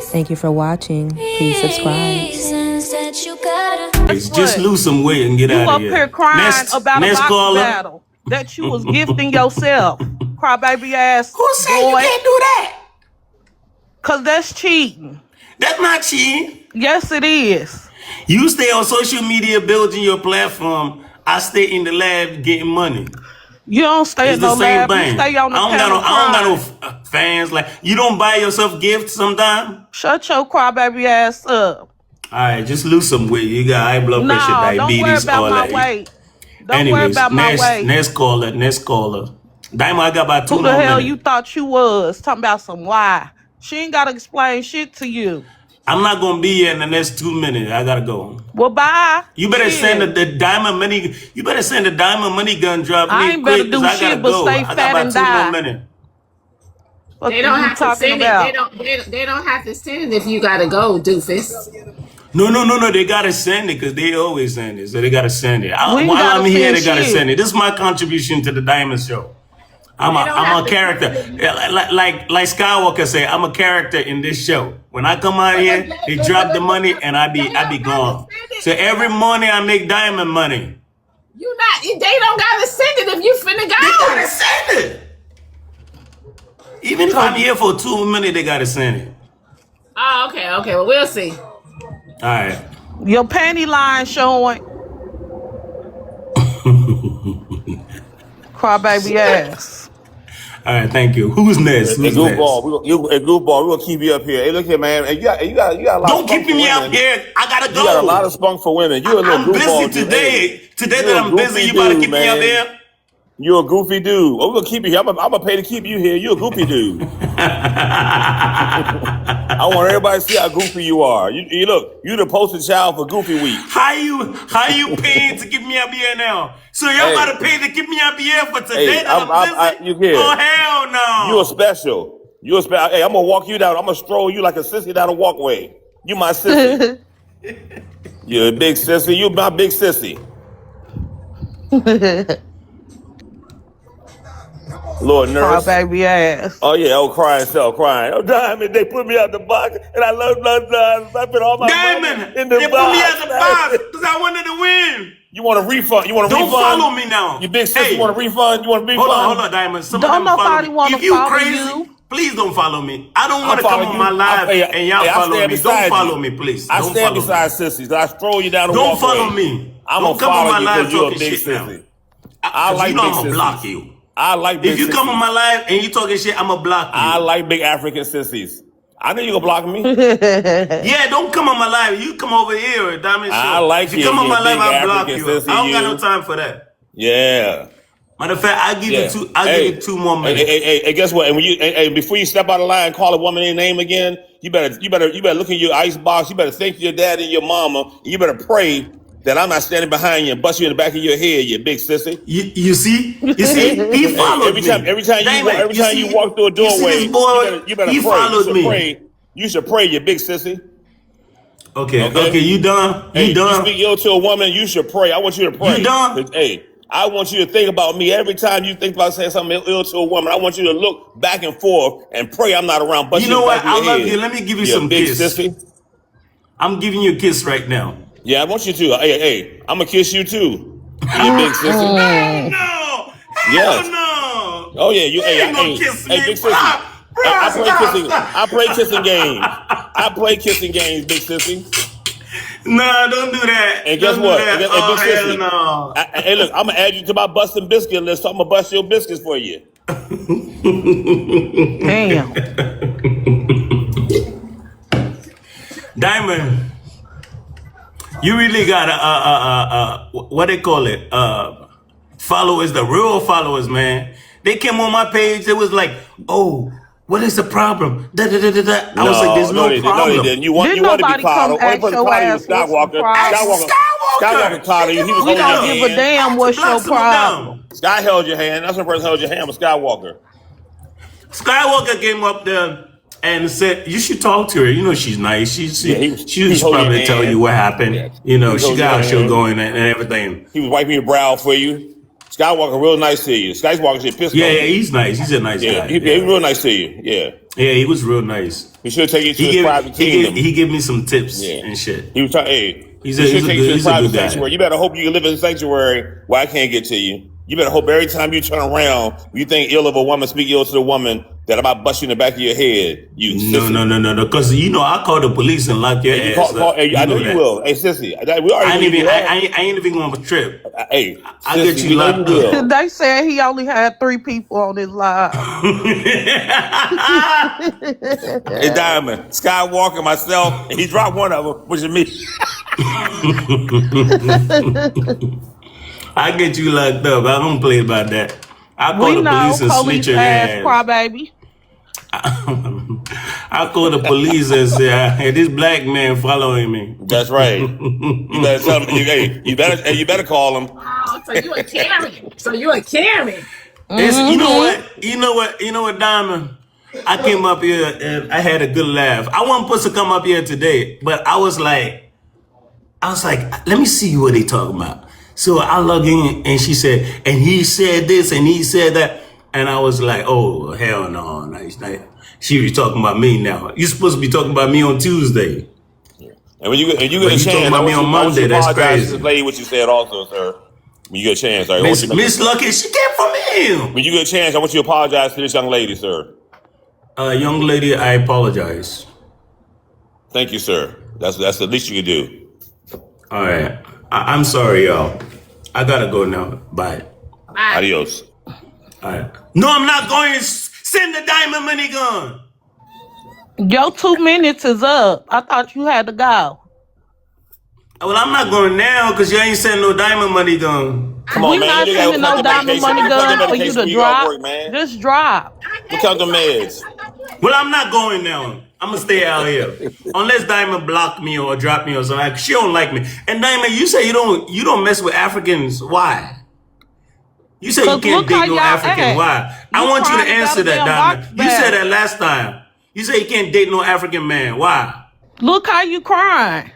Thank you for watching. Please subscribe. Just lose some weight and get out of here. You up here crying about a boxing battle that you was gifting yourself. Crybaby ass Who said you boy. can't do that? Cause that's cheating. That's not cheating. Yes, it is. You stay on social media building your platform. I stay in the lab getting money. You don't stay in no lab. You stay on the I don't got no fans. Like, you don't buy yourself gifts sometime? Shut your crybaby ass up. All right, just lose some weight. You got high blood pressure, diabetes, don't worry about my weight. Don't worry about my weight. Next caller. Diamond, I got about 2 Who more the hell minutes. you thought you was? Talking about some why. She ain't got to explain shit to you. I'm not going to be here in the next 2 minutes. I got to go. Well, bye. You better send the diamond money. You better send the diamond money gun drop. I ain't better do shit but stay fat and die. They don't have to send it. They don't have to send it if you gotta go, doofus. No. They gotta send it because they always send it. So they gotta send it. While I'm here, they gotta send it. This is my contribution to the Diamond Show. I'm a character. Like Skywalker said, I'm a character in this show. When I come out here, they drop the money and I be gone. So every morning I make diamond money. They don't gotta send it if you finna go. They gotta send it. Even if I'm here for 2 minutes, they gotta send it. Oh, okay. Well, we'll see. All right. Your panty line showing. Crybaby ass. All right, thank you. Who's next? Goofball, we're gonna keep you up here. Hey, look here, man. Hey, you got a lot. Don't keep me up here. I gotta go. You got a lot of spunk for women. You're a little I'm goofball. busy today. Today that I'm busy, you better keep me up here. You're a goofy dude. Oh, we're gonna keep you here. I'm gonna pay to keep you here. You're a goofy dude. I want everybody to see how goofy you are. You look, you're the poster child for Goofy Week. How you paying to keep me up here now? So y'all gotta pay to keep me up here for today that I'm busy? Oh, hell no. You're special. Hey, I'm gonna walk you down. I'm gonna stroll you like a sissy down a walkway. You my sissy. You're a big sissy. You my big sissy. Lord nurse. Crybaby ass. Oh yeah, crying. Oh, Diamond, they put me out the box, and I love I put all my Diamond, money in the box. They put me out the box because I wanted to win. You want a refund? Don't follow me now. You big sis, you want a refund? Hold on, Diamond. Don't nobody want to follow you. Please don't follow me. I don't want to come on my live and y'all follow me. Don't follow me, please. I stand beside sissies. I stroll you down the walkway. Don't follow me. Don't come on my live talking shit now. I like big I'm sissies. gonna block you. I like big If you come on my live and you talking shit, I'm gonna block you. I like big African sissies. I know you gonna block me. Yeah, don't come on my live. You come over here, Diamond Show. I like if you come on my live, I'll block you. Sissy, I don't got no time for that. Yeah. Matter of fact, I'll give you two. I'll give you 2 more minutes. Hey, guess what? And when you, before you step out of line and call a woman their name again, you better look in your ice box. You better thank your dad and your mama. And you better pray that I'm not standing behind you and bust you in the back of your head, you big sissy. You see, he followed me. Every time you walk through a doorway, you better he pray. Followed me. You should pray, you big sissy. Okay, you done? You done? You speak ill to a woman, you should pray. I want you to pray. You done? Hey, I want you to think about me every time you think about saying something ill to a woman. I want you to look back and forth and pray I'm not around. You know what? I love you. Let me give you some kiss. Sissy. I'm giving you a kiss right now. Yeah, I want you to. Hey, I'm gonna kiss you too. You big sissy. Hell no. Yes. No. Oh yeah, you ain't gonna kiss me. Big sissy. I play kissing games. I play kissing games, big sissy. No, don't do that. And guess what? Hell no. Hey, look, I'm gonna add you to my busting biscuit list. So I'm gonna bust your biscuits for you. Damn. Diamond, you really got what they call it? Followers, the real followers, man. They came on my page. It was like, oh, what is the problem? I was like, there's no problem. No, they didn't. You want to be proud of. Only person proud of you was Skywalker caught you. He was we don't give a damn what's your problem. Sky held your hand. That's the person held your hand was Skywalker. Skywalker came up there and said, you should talk to her. You know, she's nice. She was probably tell you what happened. Yeah. You know, she got her show going and everything. He was wiping your brow for you. Skywalker real nice to you. Skywalker should piss on Yeah, you. he's nice. He's a nice guy. He's real nice to you. Yeah. Yeah, he was real nice. He should take you to his private kingdom. He gave me some tips and shit. He was trying. Hey, he's he should a take you to his good private guy. sanctuary. You better hope you can live in the sanctuary where I can't get to you. You better hope every time you turn around, you think ill of a woman, speak ill to the woman, that I'm about to bust you in the back of your head. You sissy. No. Because I call the police and lock your ass. I know you will. Hey, sissy. I ain't even going to trip. Hey, I get you locked up. They said he only had 3 people on his live. Hey, Diamond, Skywalker, myself, and he dropped one of them, which is me. I get you locked up. I don't play about that. I call the police and snitch your ass. Crybaby. I call the police and say, "Hey, this black man following me." That's right. You better tell him. Hey, you better call him. Oh, so you a Karen. So you a Karen. You know what, Diamond? I came up here and I had a good laugh. I wasn't supposed to come up here today, but I was like, let me see what they talking about. So I log in and she said, and he said this and he said that. And I was like, oh, hell no. She was talking about me now. You're supposed to be talking about me on Tuesday. And when you get a chance, talking about me on Monday, that's crazy. This lady, what you said also, sir. When you get a chance, Miss Lucky, she came from him. When you get a chance, I want you to apologize to this young lady, sir. Young lady, I apologize. Thank you, sir. That's the least you can do. All right. I'm sorry, y'all. I gotta go now. Bye. Adios. All right. No, I'm not going to send the diamond money gun. Your 2 minutes is up. I thought you had to go. Well, I'm not going now because you ain't sending no diamond money gun. Come on, We man. not sending no diamond money gun for you to drop. Just drop. Look out the meds. Well, I'm not going now. I'm gonna stay out here unless Diamond block me or drop me or something. She don't like me. And Diamond, you say you don't mess with Africans. Why? You say you can't date no African. Why? I want you to answer that, Diamond. You said that last time. You say you can't date no African man. Why? Look how you crying.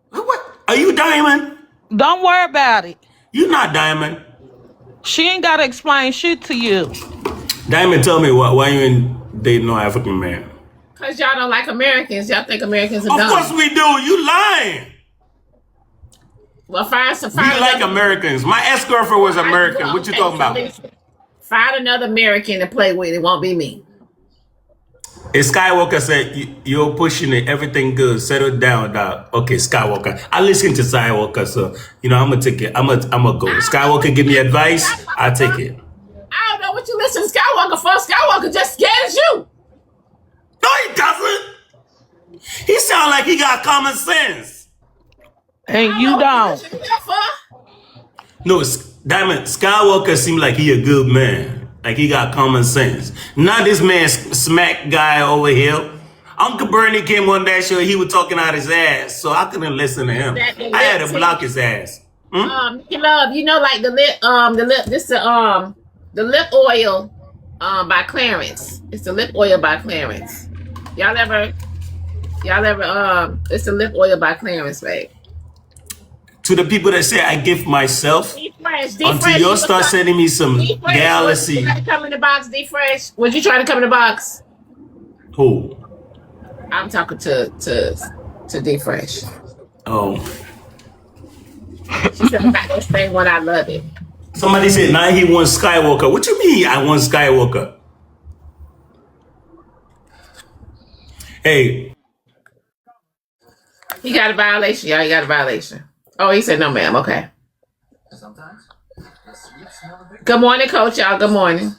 What? Are you Diamond? Don't worry about it. You not Diamond. She ain't gotta explain shit to you. Diamond, tell me why you ain't dating no African man. Because y'all don't like Americans. Y'all think Americans are dumb. Of course we do. You lying. Well, find We like Americans. My ex-girlfriend was American. What you talking about? Find another American to play with. It won't be me. And Skywalker said, you're pushing it. Everything good. Settle down, dog. Okay, Skywalker. I listen to Skywalker, so, I'm going to take it. I'm going to go. Skywalker give me advice. I take it. I don't know what you listen to Skywalker for. Skywalker just scared as you. No, he doesn't. He sound like he got common sense. And you don't. No, Diamond, Skywalker seemed like he a good man. Like he got common sense. Not this man smack guy over here. Uncle Bernie came on that show. He was talking out his ass, so I couldn't listen to him. I had to block his ass. Love, like the lip oil by Clarence. It's the lip oil by Clarence. Y'all ever it's the lip oil by Clarence, babe. To the people that say I gift myself, until you start sending me some galaxy. Come in the box, D-Fresh. Was you trying to come in the box? Who? I'm talking to D-Fresh. Oh. She said about this thing when I love it. Somebody said now he wants Skywalker. What you mean I want Skywalker? Hey. He got a violation, y'all. He got a violation. Oh, he said no, ma'am. Okay. Good morning, Coach, y'all. Good morning.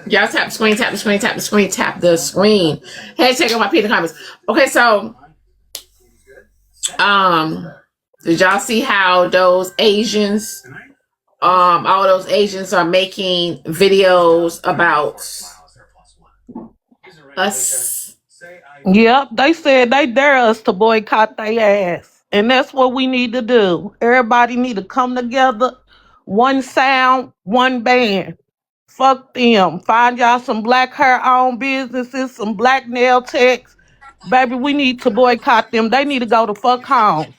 Y'all tap the screen, tap the screen, tap the screen, tap the screen. Hashtag on my Peter comments. Okay, so did y'all see how those Asians, all those Asians are making videos about us? Yep, they said they dare us to boycott their ass. And that's what we need to do. Everybody need to come together. One sound, one band. Fuck them. Find y'all some black hair-owned businesses, some black nail techs. Baby, we need to boycott them. They need to go the fuck home.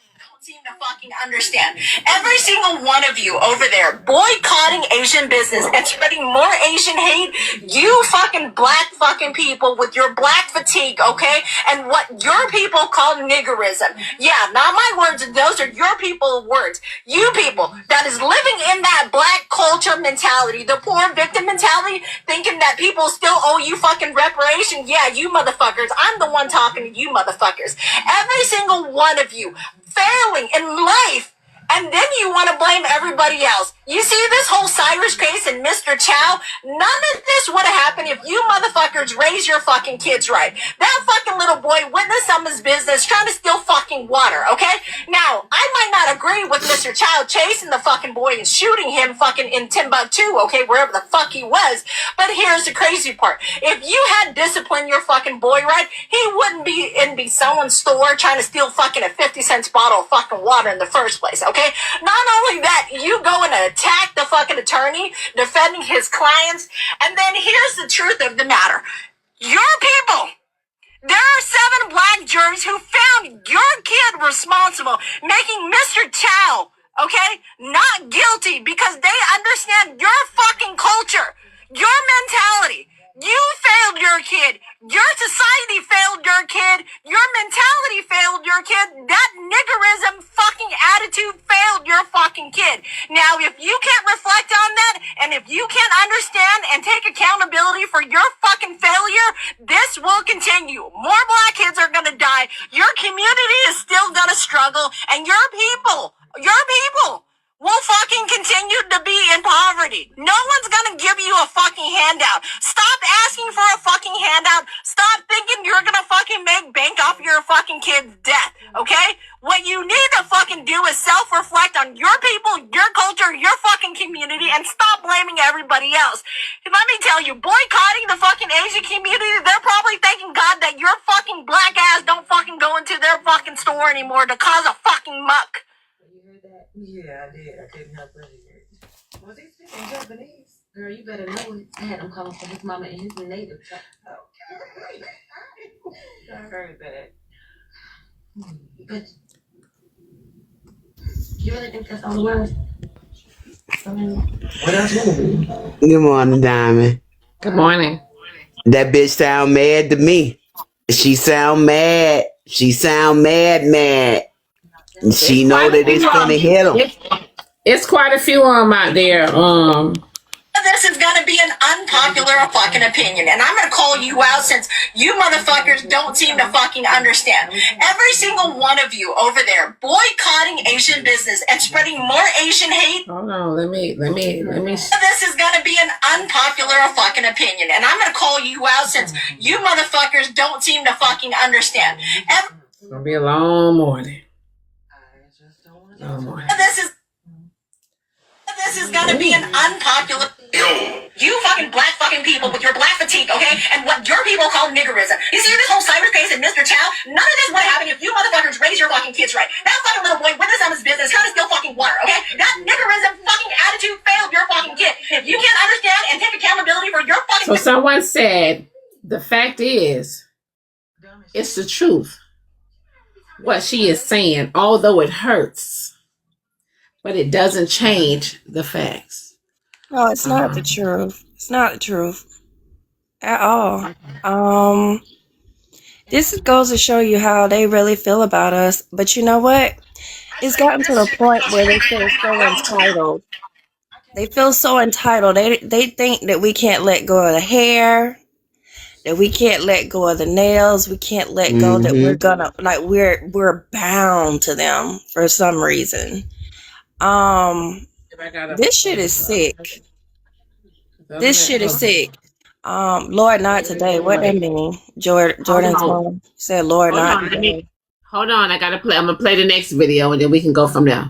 fucking understand. Every single one of you over there boycotting Asian business and spreading more Asian hate, you fucking black fucking people with your black fatigue, okay? And what your people call niggerism. Yeah, not my words, those are your people words. You people that is living in that black culture mentality, the poor victim mentality, thinking that people still owe you fucking reparation. Yeah, you motherfuckers. I'm the one talking to you motherfuckers. Every single one of you failing in life, and then you want to blame everybody else. You see this whole Cyrus case and Mr. Chow? None of this would have happened if you motherfuckers raised your fucking kids right. That fucking little boy witnessed some of his business trying to steal fucking water, okay? Now, I might not agree with Mr. Chow chasing the fucking boy and shooting him fucking in Timbuktu, okay, wherever the fuck he was. But here's the crazy part. If you had disciplined your fucking boy right, he wouldn't be in someone's store trying to steal fucking a 50-cent bottle of fucking water in the first place, okay? Not only that, you go and attack the fucking attorney defending his clients, and then here's the truth of the matter. Your people, there are 7 black jurors who found your kid responsible, making Mr. Chow, okay, not guilty because they understand your fucking culture, your mentality. You failed your kid. Your society failed your kid. Your mentality failed your kid. That niggerism fucking attitude failed your fucking kid. Now, if you can't reflect on that, and if you can't understand and take accountability for your fucking failure, this will continue. More black kids are gonna die. Your community is still gonna struggle, and your people will fucking continue to be in poverty. No one's gonna give you a fucking handout. Stop asking for a fucking handout. Stop thinking you're gonna fucking make bank off your fucking kid's death, okay? What you need to fucking do is self-reflect on your people, your culture, your fucking community, and stop blaming everybody else. Let me tell you, boycotting the fucking Asian community, they're probably thanking God that your fucking black ass don't fucking go into their fucking store anymore to cause a fucking muck. Yeah, I did. I couldn't help but hear it. Was he speaking Japanese? Girl, you better know it. I had him calling for his mama and his native child. Okay. I heard that. But you really think that's all the words? What else would it be? Good morning, Diamond. Good morning. That bitch sound mad to me. She sound mad. She sound mad. And she know that it's gonna hit him. It's quite a few of them out there. This is gonna be an unpopular fucking opinion, and I'm gonna call you out since you motherfuckers don't seem to fucking understand. Every single one of you over there boycotting Asian business and spreading more Asian hate. Hold on, let me. This is gonna be an unpopular fucking opinion, and I'm gonna call you out since you motherfuckers don't seem to fucking understand. It's gonna be a long morning. This is gonna be an unpopular. You fucking black fucking people with your black fatigue, okay? And what your people call niggerism. You see this whole Cyrus case and Mr. Chow? None of this would happen if you motherfuckers raised your fucking kids right. That fucking little boy witnessed some of his business trying to steal fucking water, okay? That niggerism fucking attitude failed your fucking kid. If you can't understand and take accountability for your fucking. So someone said, the fact is, it's the truth. What she is saying, although it hurts, but it doesn't change the facts. No, it's not the truth. It's not the truth at all. This goes to show you how they really feel about us. But you know what? It's gotten to the point where they feel so entitled. They feel so entitled. They think that we can't let go of the hair, that we can't let go of the nails, we can't let go that we're gonna we're bound to them for some reason. This shit is sick. This shit is sick. Lord, not today. What that mean? Jordan's mom said, Lord, not today. Hold on, I'm gonna play the next video and then we can go from there.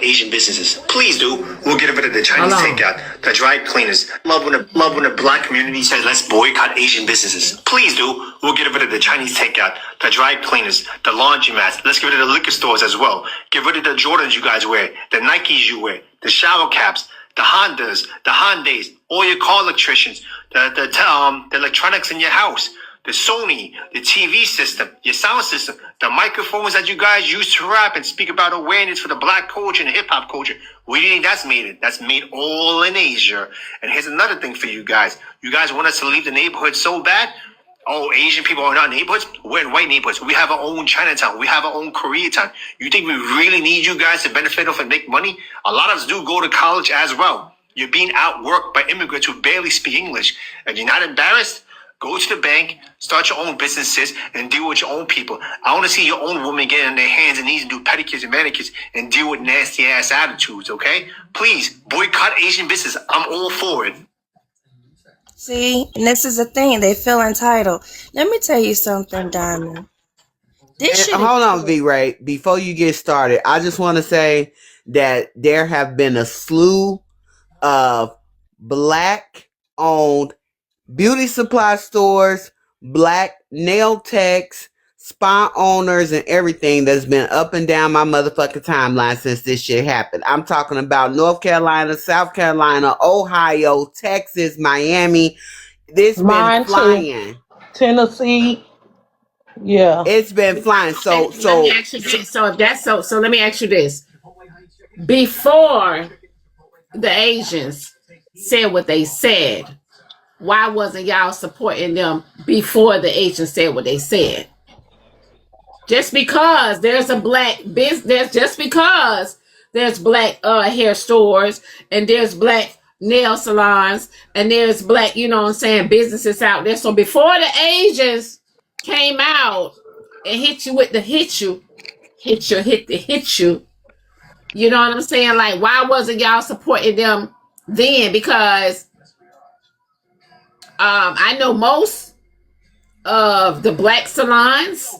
Asian businesses, please do. We'll get rid of the Chinese takeout, the dry cleaners. Love when the black community says let's boycott Asian businesses. Please do. We'll get rid of the Chinese takeout, the dry cleaners, the laundromats. Let's get rid of the liquor stores as well. Get rid of the Jordans you guys wear, the Nikes you wear, the shower caps, the Hondas, the Hyundais, all your car electricians, the electronics in your house. the Sony, the TV system, your sound system, the microphones that you guys use to rap and speak about awareness for the black culture and hip hop culture. Where do you think that's made? That's made all in Asia. And here's another thing for you guys. You guys want us to leave the neighborhood so bad? Oh, Asian people are not neighborhoods? We're in white neighborhoods. We have our own Chinatown. We have our own Koreatown. You think we really need you guys to benefit off and make money? A lot of us do go to college as well. You're being outworked by immigrants who barely speak English. And you're not embarrassed? Go to the bank, start your own businesses, and deal with your own people. I want to see your own women get on their hands and knees and do pedicures and manicures and deal with nasty ass attitudes, okay? Please, boycott Asian business. I'm all for it. See, and this is the thing. They feel entitled. Let me tell you something, Diamond. This shit Hold on, V-Ray. Before you get started, I just want to say that there have been a slew of black-owned beauty supply stores, black nail techs, spa owners, and everything that's been up and down my motherfucking timeline since this shit happened. I'm talking about North Carolina, South Carolina, Ohio, Texas, Miami. This been flying. Tennessee. Yeah. It's been flying. So let me ask you this. So if that's so let me ask you this. Before the Asians said what they said, why wasn't y'all supporting them before the Asians said what they said? Just because there's a black business, just because there's black hair stores and there's black nail salons and there's black, you know what I'm saying, businesses out there. So before the Asians came out and hit you with the hit you, you know what I'm saying? Like, why wasn't y'all supporting them then? Because I know most of the black salons,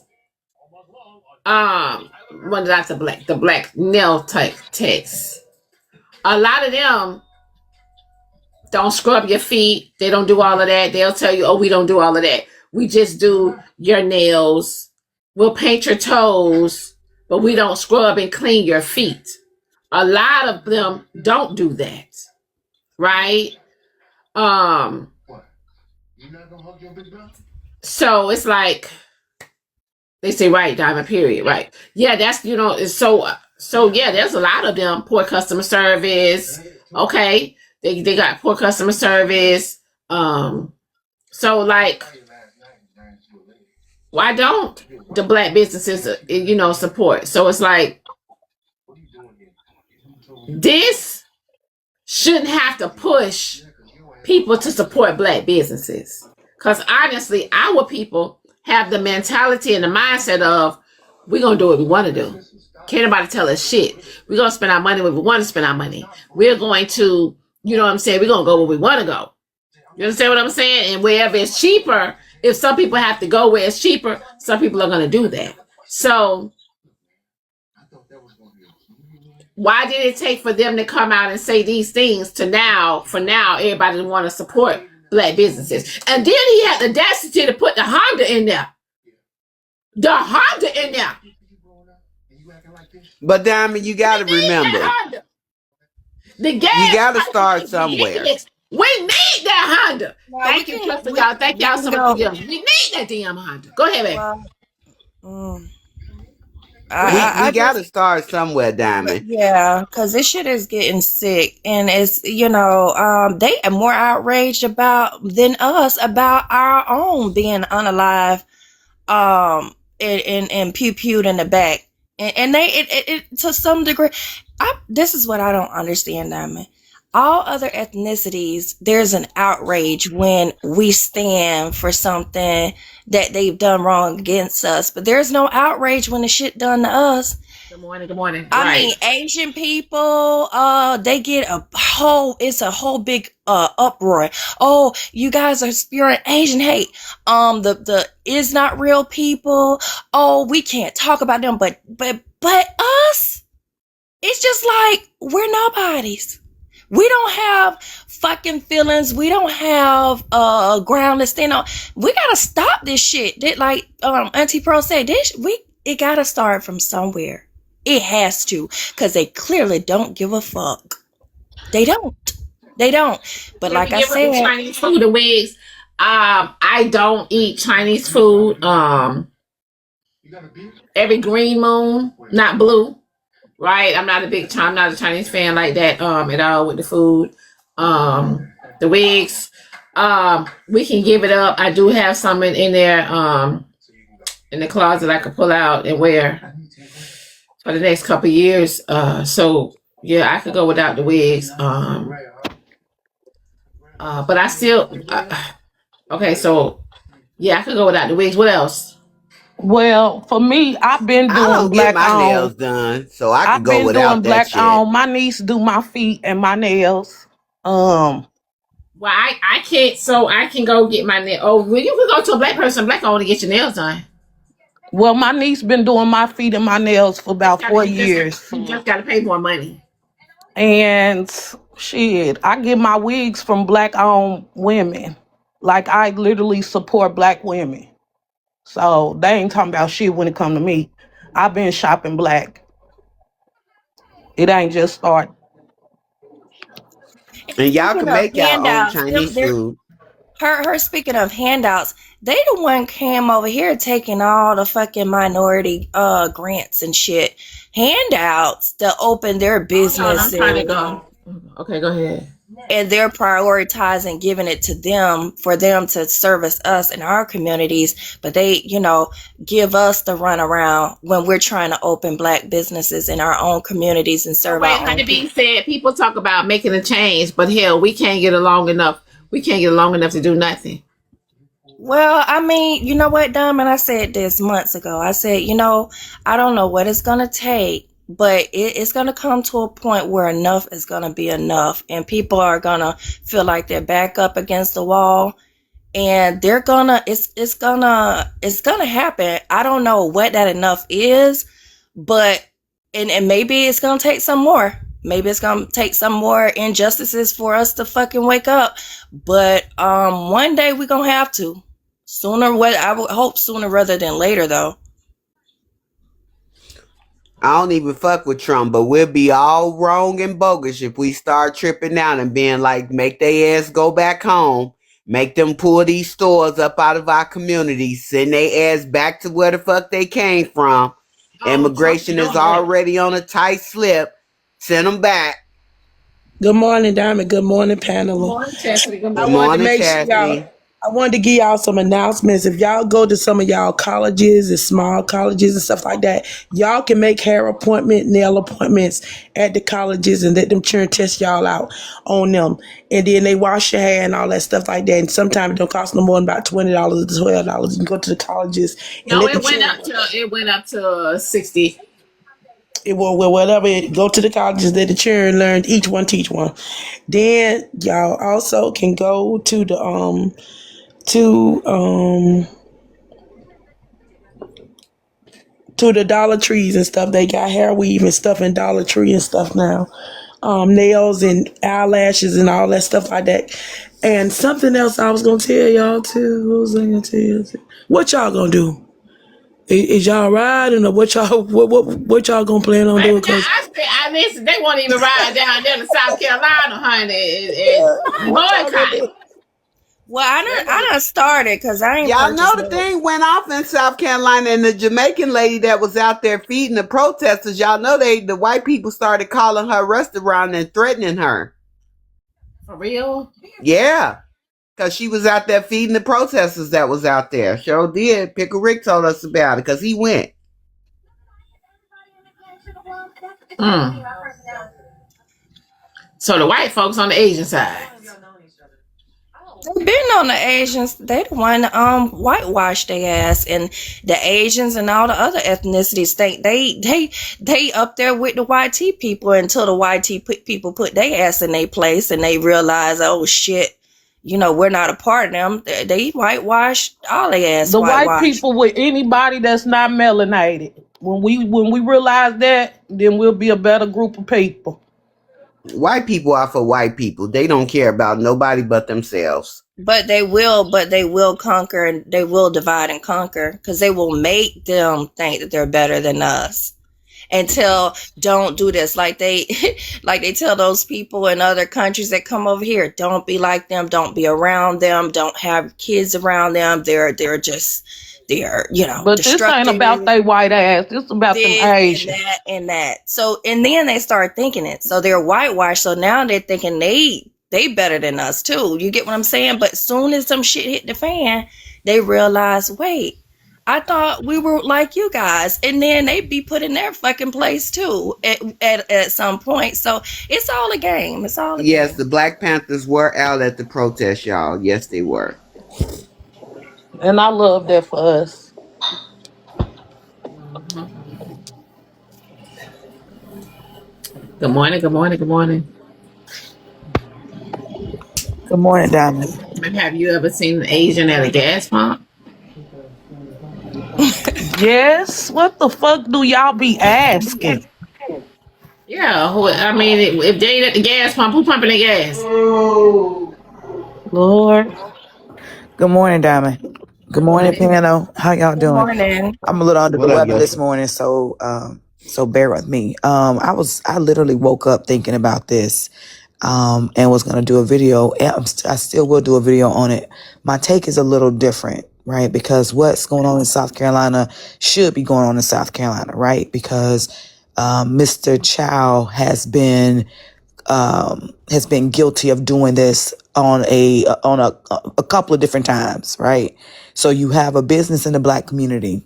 what did I say? The black nail techs. A lot of them don't scrub your feet. They don't do all of that. They'll tell you, oh, we don't do all of that. We just do your nails. We'll paint your toes, but we don't scrub and clean your feet. A lot of them don't do that, right? So it's like they say, right, Diamond, period, right? Yeah, that's, you know, it's so yeah, there's a lot of them. Poor customer service. Okay, they got poor customer service. So like, why don't the black businesses, you know, support? So it's like, this shouldn't have to push people to support black businesses. Because honestly, our people have the mentality and the mindset of, we're going to do what we want to do. Can't nobody tell us shit. We're going to spend our money where we want to spend our money. We're going to, you know what I'm saying, we're going to go where we want to go. You understand what I'm saying? And wherever it's cheaper, if some people have to go where it's cheaper, some people are going to do that. So why did it take for them to come out and say these things to now, for now, everybody want to support black businesses? And then he had the audacity to put the Honda in there. The Honda in there. But Diamond, you got to remember, the gas, you got to start somewhere. We need that Honda. Thank you, y'all. Thank y'all so much. We need that damn Honda. Go ahead, baby. We got to start somewhere, Diamond. Yeah, because this shit is getting sick, and it's, you know, they are more outraged than us about our own being unalive, and pew-pewed in the back, and they to some degree. This is what I don't understand, Diamond. All other ethnicities, there's an outrage when we stand for something that they've done wrong against us. But there's no outrage when the shit done to us. Good morning, good morning. I mean, Asian people, they get it's a whole big uproar. Oh, you guys are spewing Asian hate. The is not real people. Oh, we can't talk about them, but us, it's just like we're nobodies. We don't have fucking feelings. We don't have ground to stand on. We gotta stop this shit. That, like Auntie Pro said, it gotta start from somewhere. It has to, because they clearly don't give a fuck. They don't. But like I said, Chinese food and wigs. I don't eat Chinese food. Every green moon, not blue. Right? I'm not a Chinese fan like that at all with the food. The wigs. We can give it up. I do have some in there in the closet I could pull out and wear for the next couple of years. So yeah, I could go without the wigs. But I still okay, so yeah, I could go without the wigs. What else? Well, for me, I've been I doing don't get black my nails on. done, so I I've can go been without doing that black shit. on. My niece do my feet and my nails. Well, I can't, so I can go get my nail. Oh, well, you can go to a black person, black on, to get your nails done. Well, my niece been doing my feet and my nails for about 4 years. You just got to pay more money. And shit, I get my wigs from black owned women. Like, I literally support black women. So they ain't talking about shit when it come to me. I've been shopping black. It ain't just start. And y'all can Speaking of make y'all own handouts, Chinese food. her speaking of handouts, they the one came over here taking all the fucking minority grants and shit. Handouts to open their business. I'm trying to go. Okay, go ahead. And they're prioritizing giving it to them for them to service us in our communities, but they, give us the runaround when we're trying to open black businesses in our own communities and serve our own Like being said, people talk about making a change, but hell, we can't get along enough. We can't get along enough to do nothing. Well, I mean, you know what, Diamond? I said this months ago. I said, I don't know what it's going to take, but it's going to come to a point where enough is going to be enough. And people are going to feel like they're back up against the wall. And they're going to, it's going to happen. I don't know what that enough is, but, and maybe it's going to take some more. Maybe it's going to take some more injustices for us to fucking wake up. But one day we're going to have to. I would hope sooner rather than later, though. I don't even fuck with Trump, but we'll be all wrong and bogus if we start tripping out and being like, make their ass go back home, make them pull these stores up out of our communities, send their ass back to where the fuck they came from. Immigration is already on a tight slip. Send them back. Good morning, Diamond. Good morning, panel. Good morning, Chastity. Good Good morning, Chastity. I wanted to give y'all some announcements. If y'all go to some of y'all colleges and small colleges and stuff like that, y'all can make hair appointment, nail appointments at the colleges and let them children test y'all out on them. And then they wash your hair and all that stuff like that. And sometimes it don't cost no more than about $20 to $12. You can go to the colleges. No, it went up to 60. It will whatever. Go to the colleges, let the children learn. Each one teach one. Then y'all also can go to the to the Dollar Trees and stuff. They got hair weave and stuff in Dollar Tree and stuff now. Nails and eyelashes and all that stuff like that. And something else I was gonna tell y'all too. What was I gonna tell you? What y'all gonna do? Is y'all riding or what y'all gonna plan on doing? I listen, they won't even ride down there to South Carolina, honey. Boycott. Well, I done started because I ain't. Y'all know the thing went off in South Carolina, and the Jamaican lady that was out there feeding the protesters. Y'all know the white people started calling her restaurant and threatening her. For real? Yeah, because she was out there feeding the protesters that was out there. Sure did. Pickle Rick told us about it because he went. So the white folks on the Asian side. They've been on the Asians. They the one whitewash their ass, and the Asians and all the other ethnicities think they up there with the YT people until the YT people put their ass in their place and they realize, oh shit, we're not a part of them. They whitewash all their ass. The white people with anybody that's not melanated. When we realize that, then we'll be a better group of people. White people are for white people. They don't care about nobody but themselves. But they will conquer and they will divide and conquer because they will make them think that they're better than us. and tell, don't do this. Like they tell those people in other countries that come over here, don't be like them, don't be around them, don't have kids around them. They're But this ain't about they white ass. This about them Asian. And that. So, and then they start thinking it. So they're whitewashed. So now they're thinking they better than us too. You get what I'm saying? But soon as some shit hit the fan, they realize, wait, I thought we were like you guys. And then they be put in their fucking place too at some point. So it's all a game. It's all a Yes, game. the Black Panthers were out at the protest, y'all. Yes, they were. And I love that for us. Good morning, good morning, good morning. Good morning, Diamond. And have you ever seen an Asian at a gas pump? Yes. What the fuck do y'all be asking? Yeah, I mean, if they ain't at the gas pump, who pumping the gas? Lord. Good morning, Diamond. Good morning, panel. How y'all Good doing? morning. I'm a little under What the up, weather this Jessica? morning, so bear with me. I literally woke up thinking about this, and was gonna do a video. And I still will do a video on it. My take is a little different, right? Because what's going on in South Carolina should be going on in South Carolina, right? Because Mr. Chow has been guilty of doing this on a couple of different times, right? So you have a business in the Black community,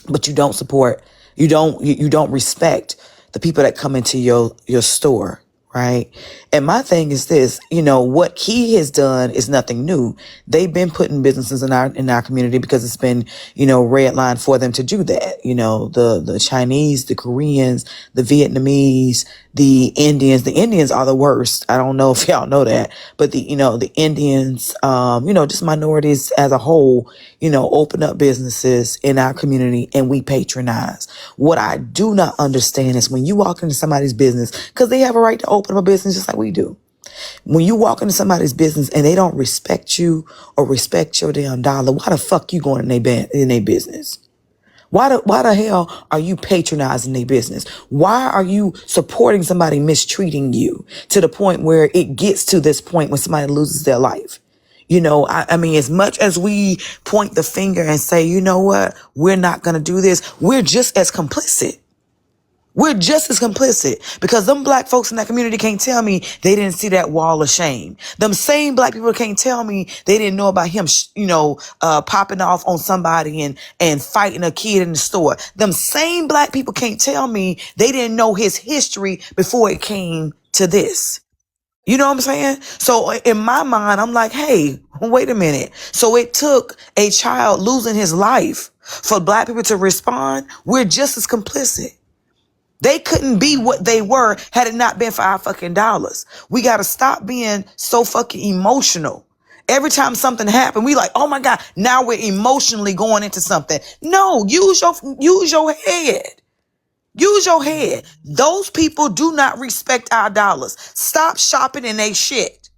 but you don't support, you don't respect the people that come into your store, right? And my thing is this, what he has done is nothing new. They've been putting businesses in our community because it's been, red line for them to do that. The Chinese, the Koreans, the Vietnamese, the Indians. The Indians are the worst. I don't know if y'all know that, but the Indians, just minorities as a whole, open up businesses in our community and we patronize. What I do not understand is when you walk into somebody's business, because they have a right to open up a business just like we do. When you walk into somebody's business and they don't respect you or respect your damn dollar, why the fuck you going in their business? Why the hell are you patronizing their business? Why are you supporting somebody mistreating you to the point where it gets to this point when somebody loses their life? I mean, as much as we point the finger and say, you know what, we're not going to do this, we're just as complicit. We're just as complicit because them Black folks in that community can't tell me they didn't see that wall of shame. Them same Black people can't tell me they didn't know about him, popping off on somebody and fighting a kid in the store. Them same Black people can't tell me they didn't know his history before it came to this. You know what I'm saying? So in my mind, I'm like, hey, wait a minute. So it took a child losing his life for Black people to respond. We're just as complicit. They couldn't be what they were had it not been for our fucking dollars. We got to stop being so fucking emotional. Every time something happened, we like, oh my God, now we're emotionally going into something. No, use your head. Use your head. Those people do not respect our dollars. Stop shopping in they shit.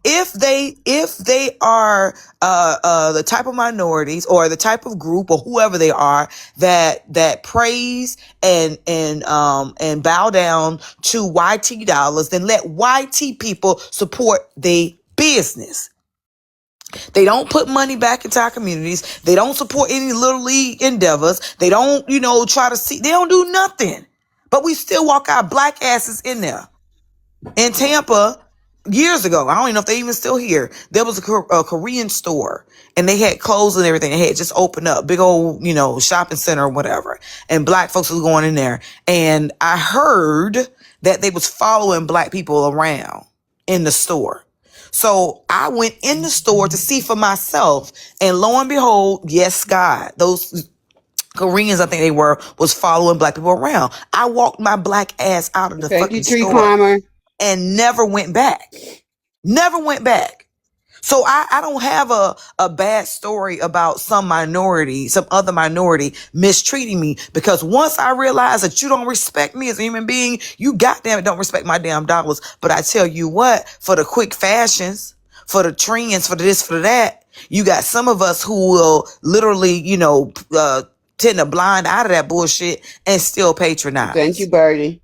If they are the type of minorities or the type of group or whoever they are that praise and bow down to YT dollars, then let YT people support their business. They don't put money back into our communities. They don't support any little league endeavors. They don't, try to see. They don't do nothing. But we still walk our Black asses in there. In Tampa, years ago, I don't even know if they even still here, there was a Korean store and they had clothes and everything. They had just opened up, big old, shopping center or whatever. And Black folks was going in there. And I heard that they was following Black people around in the store. So I went in the store to see for myself. And lo and behold, yes, God, those Koreans, I think they was following Black people around. I walked my Black ass out of the Thank fucking you, Tree store Climber. and never went back. Never went back. So I don't have a bad story about some other minority mistreating me, because once I realize that you don't respect me as a human being, you goddamn don't respect my damn dollars. But I tell you what, for the quick fashions, for the trends, for this, for that, you got some of us who will literally, tend to blind out of that bullshit and still Thank patronize. you, Birdie.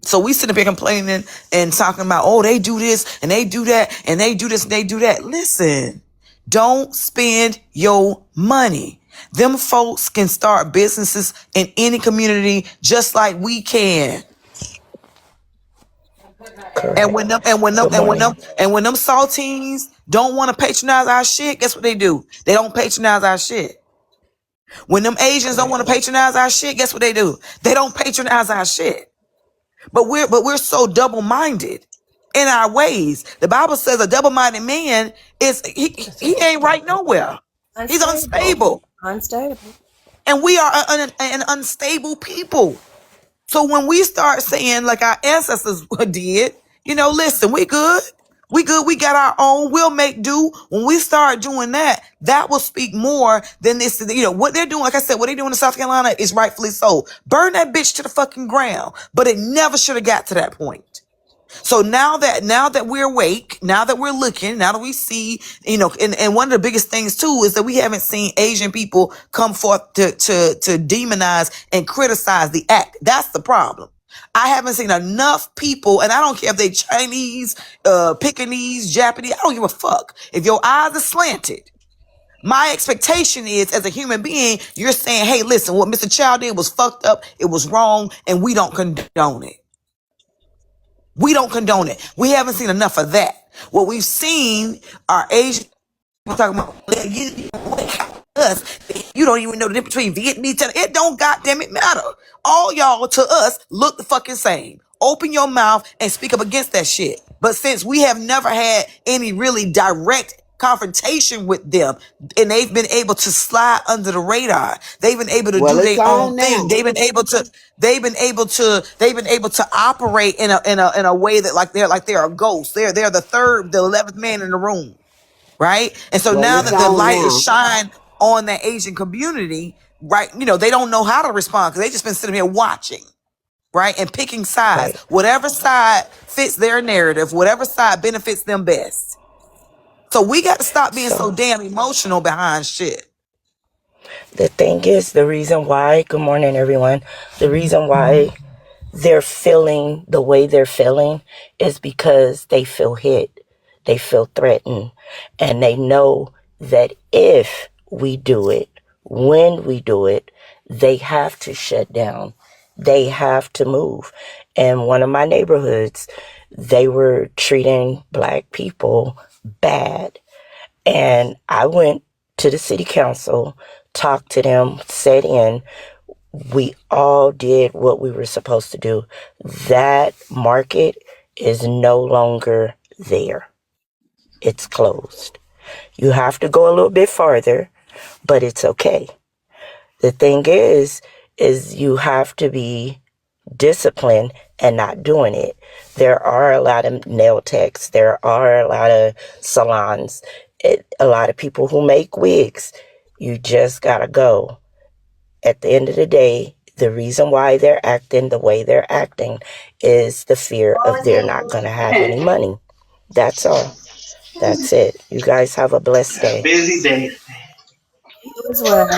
So we sit up here complaining and talking about, oh, they do this and they do that and they do this and they do that. Listen, don't spend your money. Them folks can start businesses in any community just like we can. And when them saltines don't want to patronize our shit, guess what they do? They don't patronize our shit. When them Asians don't want to patronize our shit, guess what they do? They don't patronize our shit. But we're so double-minded in our ways. The Bible says a double-minded man he ain't right nowhere. He's unstable. Unstable. And we are an unstable people. So when we start saying, like our ancestors did, listen, we good. We good. We got our own. We'll make do. When we start doing that, that will speak more than this. What they're doing, like I said, what they're doing in South Carolina is rightfully so. Burn that bitch to the fucking ground. But it never should have got to that point. So now that we're awake, now that we're looking, now that we see, and one of the biggest things too is that we haven't seen Asian people come forth to demonize and criticize the act. That's the problem. I haven't seen enough people, and I don't care if they Chinese, Pekingese, Japanese, I don't give a fuck. If your eyes are slanted, my expectation is, as a human being, you're saying, hey, listen, what Mr. Child did was fucked up, it was wrong, and we don't condone it. We don't condone it. We haven't seen enough of that. What we've seen are Asian people talking about us. You don't even know the difference between Vietnamese. It don't goddamn it matter. All y'all to us look the fucking same. Open your mouth and speak up against that shit. But since we have never had any really direct confrontation with them, and they've been able to slide under the radar, they've been able to do their own thing. They've been able to operate in a way that they're a ghost. They're the 11th man in the room, right? And so now that the light is shined on the Asian community, right? They don't know how to respond because they just been sitting here watching, right, and picking sides. Right. Whatever side fits their narrative, whatever side benefits them best. So we got to stop being so damn emotional behind shit. The thing is, the reason why, good morning, everyone. The reason why they're feeling the way they're feeling is because they feel hit. They feel threatened. And they know that if we do it, when we do it, they have to shut down. They have to move. In one of my neighborhoods, they were treating Black people bad. And I went to the city council, talked to them, sat in. We all did what we were supposed to do. That market is no longer there. It's closed. You have to go a little bit farther, but it's okay. The thing is you have to be disciplined and not doing it. There are a lot of nail techs. There are a lot of salons. A lot of people who make wigs. You just gotta go. At the end of the day, the reason why they're acting the way they're acting is the fear of they're not gonna have any money. That's all. That's it. You guys have a blessed day. Busy day. You as well.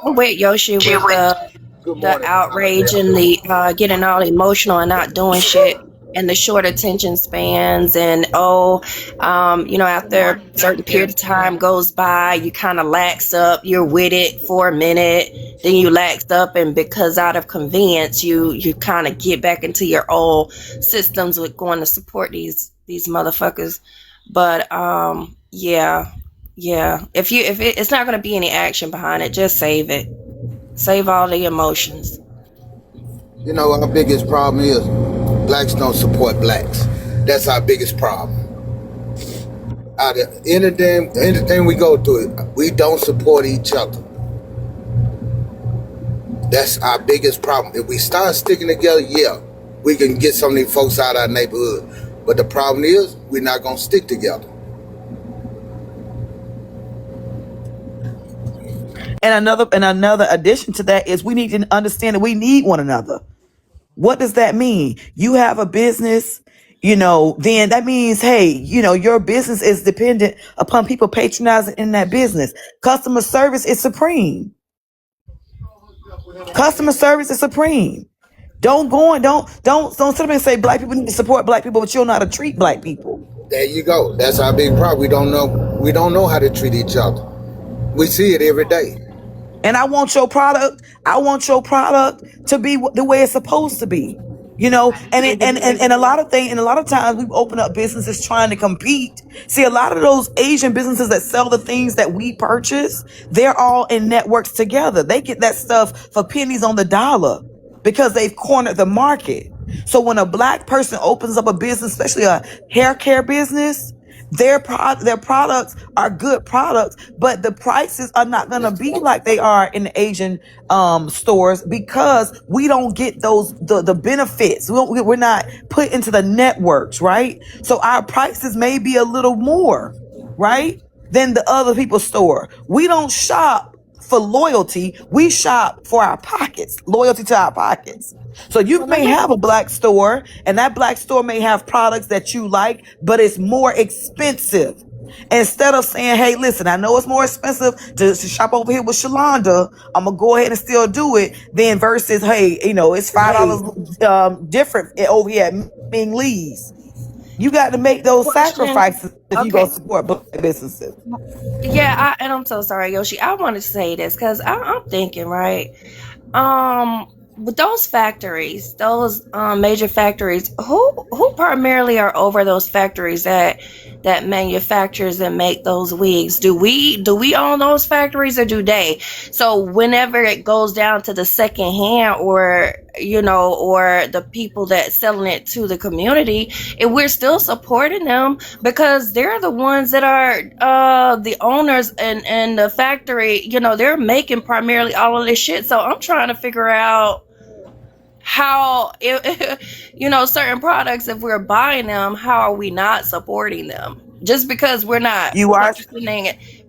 I'm with Yoshi with the outrage and the getting all emotional and not doing shit and the short attention spans and after a certain period of time goes by, you kind of lax up, you're with it for a minute, then you lax up, and because out of convenience you kind of get back into your old systems with going to support these motherfuckers. But if it's not going to be any action behind it, just save it. Save all the emotions. Our biggest problem is Blacks don't support Blacks. That's our biggest problem. Anything we go through, we don't support each other. That's our biggest problem. If we start sticking together, we can get some of these folks out of our neighborhood. But the problem is, we're not going to stick together. And another addition to that is we need to understand that we need one another. What does that mean? You have a business then that means, hey, your business is dependent upon people patronizing in that business. Customer service is supreme. Customer service is supreme. Don't sit up and say black people need to support black people, but you don't know how to treat black people. There you go. That's our big problem. We don't know how to treat each other. We see it every day. And I want your product to be the way it's supposed to be. And a lot of times we open up businesses trying to compete. See, a lot of those Asian businesses that sell the things that we purchase, they're all in networks together. They get that stuff for pennies on the dollar because they've cornered the market. So when a black person opens up a business, especially a hair care business, their products are good products, but the prices are not going to be like they are in the Asian stores because we don't get the benefits. We're not put into the networks, right? So our prices may be a little more, right, than the other people's store. We don't shop for loyalty. We shop for our pockets, loyalty to our pockets. So you may have a black store, and that black store may have products that you like, but it's more expensive. Instead of saying, hey, listen, I know it's more expensive to shop over here with Shalonda, I'm going to go ahead and still do it, then versus, hey, it's $5 different over here at Ming Lee's. You got to make those sacrifices if you go support black businesses. Yeah, and I'm so sorry, Yoshi. I want to say this because I'm thinking, right? With those factories, those major factories, who primarily are over those factories that manufactures and make those wigs? Do we own those factories, or do they? So whenever it goes down to the second hand, or or the people that selling it to the community, and we're still supporting them because they're the ones that are the owners and the factory, they're making primarily all of this shit. So I'm trying to figure out how, certain products, if we're buying them, how are we not supporting them? Just because we're not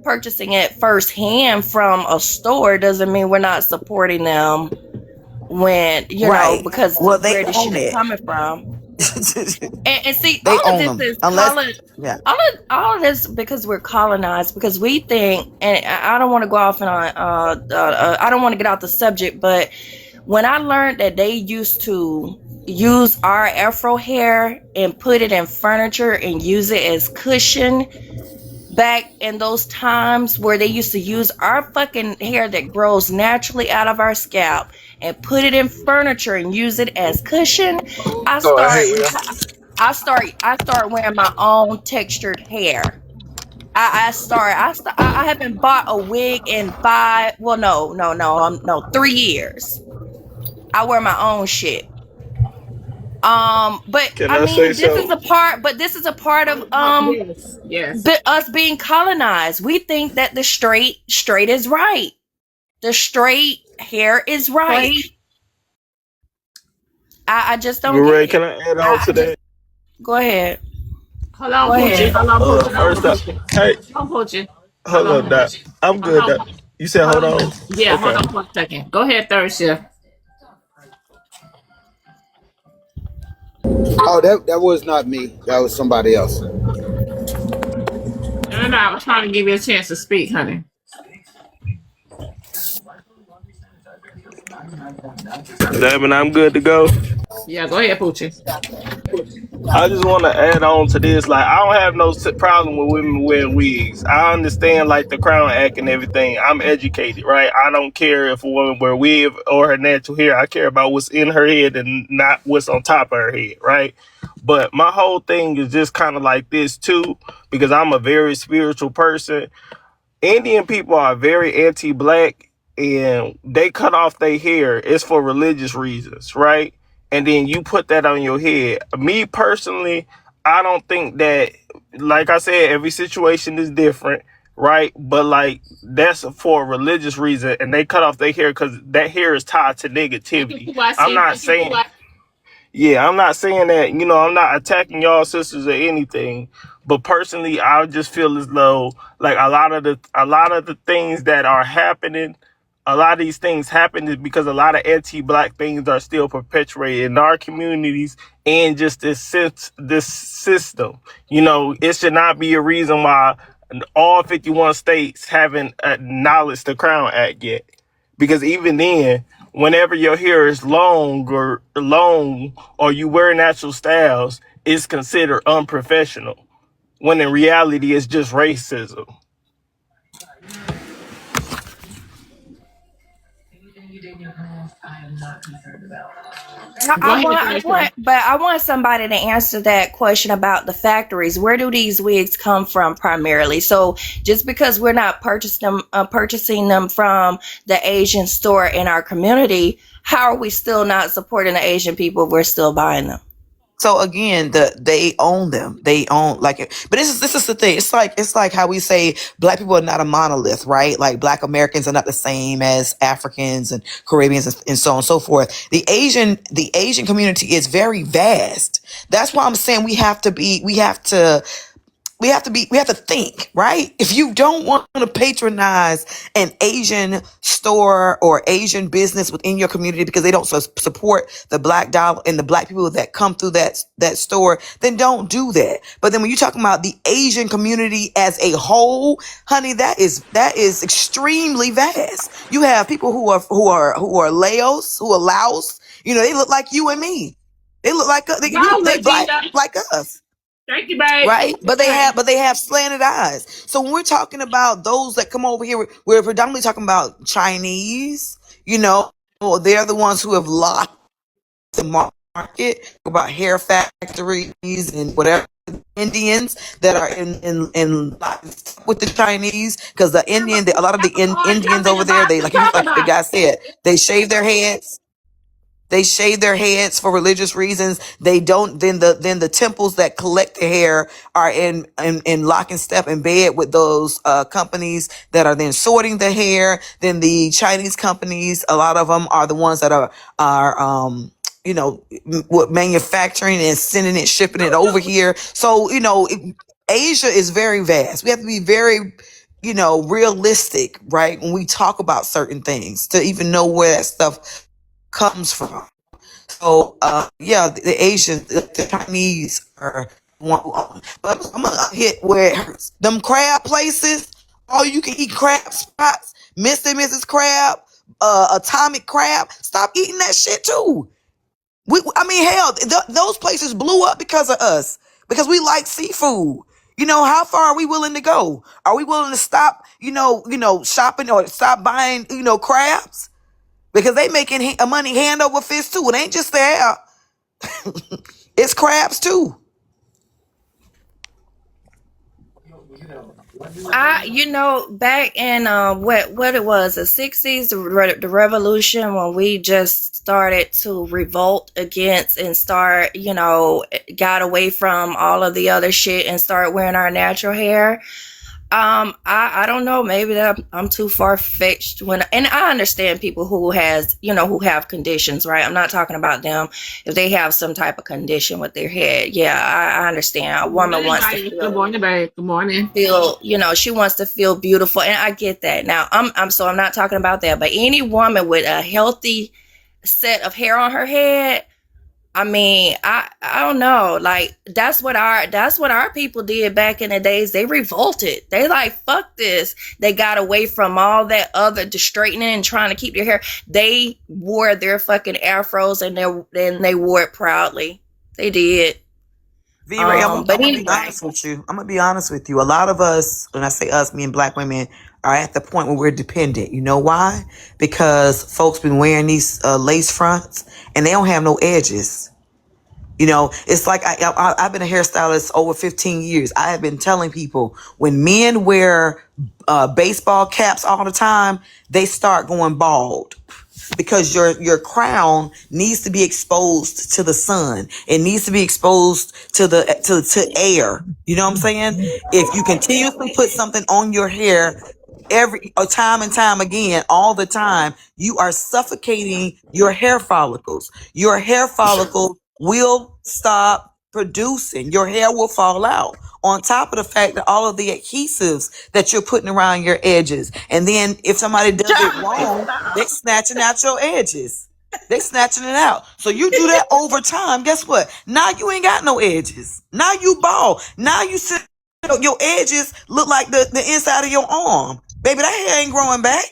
purchasing it firsthand from a store doesn't mean we're not supporting them when, because where the shit is coming from. and see, all of this is all of this because we're colonized, because we think, and I don't want to go off and I don't want to get off the subject, but when I learned that they used to use our Afro hair and put it in furniture and use it as cushion back in those times where they used to use our fucking hair that grows naturally out of our scalp and put it in furniture and use it as cushion, I start wearing my own textured hair. I haven't bought a wig in 3 years. I wear my own shit. But this is a part of us being colonized. We think that the straight is right. The straight hair is right. I just don't. Ray, can I add on to that? Go ahead. Hold on, Poochie. First up, hey, hold on, Doc. I'm good, Doc. You said hold on? Yeah, okay. Hold on for a second. Go ahead, third shift. Oh, that was not me. That was somebody else. No, I was trying to give you a chance to speak, honey. Damn it, I'm good to go. Yeah, go ahead, Poochie. I just want to add on to this. Like, I don't have no problem with women wearing wigs. I understand, like, the Crown Act and everything. I'm educated, right? I don't care if a woman wear a wig or her natural hair. I care about what's in her head and not what's on top of her head, right? But my whole thing is just kind of like this, too, because I'm a very spiritual person. Indian people are very anti-black, and they cut off their hair. It's for religious reasons, right? And then you put that on your head. Me personally, I don't think that, like I said, every situation is different, right? But like, that's for a religious reason, and they cut off their hair because that hair is tied to negativity. I'm not saying that, I'm not attacking y'all sisters or anything, but personally, I just feel as though like a lot of the things that are happening a lot of these things happen is because a lot of anti-black things are still perpetuated in our communities and just this system. You know, it should not be a reason why all 51 states haven't acknowledged the Crown Act yet. Because even then, whenever your hair is long or you wear natural styles, it's considered unprofessional, when in reality it's just racism. I want somebody to answer that question about the factories. Where do these wigs come from primarily? So just because we're not purchasing them from the Asian store in our community, how are we still not supporting the Asian people if we're still buying them? So again, they own them. They own but this is the thing. It's like how we say black people are not a monolith, right? Like black Americans are not the same as Africans and Caribbeans and so on and so forth. The Asian community is very vast. That's why I'm saying we have to think, right? If you don't want to patronize an Asian store or Asian business within your community because they don't support the black dollar and the black people that come through that store, then don't do that. But then when you're talking about the Asian community as a whole, honey, that is extremely vast. You have people who are Laos, you know, they look like you and me. They look like they black like us. Thank you, babe. Right, but they have slanted eyes. So when we're talking about those that come over here, we're predominantly talking about Chinese. You know, they're the ones who have locked the market. About hair factories and whatever. Indians that are in with the Chinese, because a lot of the Indians over there, like the guy said, they shave their heads. They shave their heads for religious reasons. They don't. Then the temples that collect the hair are in lock and step in bed with those companies that are then sorting the hair. Then the Chinese companies, a lot of them are the ones that are you know, manufacturing and sending it, shipping it over here. So you know, Asia is very vast. We have to be very, you know, realistic, right, when we talk about certain things to even know where that stuff comes from. So the Asians, the Chinese are one who own. But I'm gonna hit where it hurts. Them crab places, all you can eat crab spots, Mr. and Mrs. Crab, Atomic Crab. Stop eating that shit too. Hell, those places blew up because of us, because we like seafood. You know, how far are we willing to go? Are we willing to stop, you know, shopping or stop buying, you know, crabs? Because they making money hand over fist too. It ain't just there. It's crabs too. You know, back in what it was, the 60s, the revolution, when we just started to revolt against and start, you know, got away from all of the other shit and start wearing our natural hair. I don't know, maybe that I'm too far-fetched and I understand people who have conditions, right? I'm not talking about them if they have some type of condition with their head. Yeah, I understand. A woman wants to feel, good morning, babe. Good morning. Feel, you know, she wants to feel beautiful, and I get that. Now, I'm not talking about that, but any woman with a healthy set of hair on her head, I mean, I don't know. Like that's what our people did back in the days. They revolted. They like, fuck this. They got away from all that other straightening and trying to keep their hair. They wore their fucking afros and they wore it proudly. They did. V-Ray, I'm gonna be honest with you. I'm gonna be honest with you. A lot of us, when I say us, me and black women, are at the point where we're dependent. You know why? Because folks been wearing these lace fronts and they don't have no edges. You know, it's like I've been a hairstylist over 15 years. I have been telling people when men wear baseball caps all the time, they start going bald. Because your crown needs to be exposed to the sun. It needs to be exposed to air. You know what I'm saying? If you continuously put something on your hair time and time again, all the time, you are suffocating your hair follicles. Your hair follicles will stop producing, your hair will fall out. On top of the fact that all of the adhesives that you're putting around your edges. And then if somebody does it wrong, they're snatching out your edges. They snatching it out. So you do that over time. Guess what? Now you ain't got no edges. Now you bald. Now you sit, your edges look like the inside of your arm. Baby, that hair ain't growing back.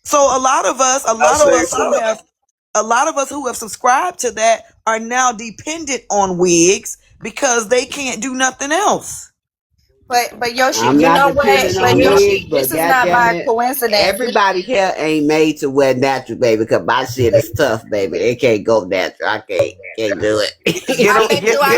So a lot of us who have subscribed to that are now dependent on wigs because they can't do nothing else. But Yoshi, I'm you not know what? depending But on Yoshi, wigs, but this is not by goddamn it, coincidence. everybody's hair ain't made to wear natural, baby. Cause my shit is tough, baby. It can't go natural. I can't do it. I bet you I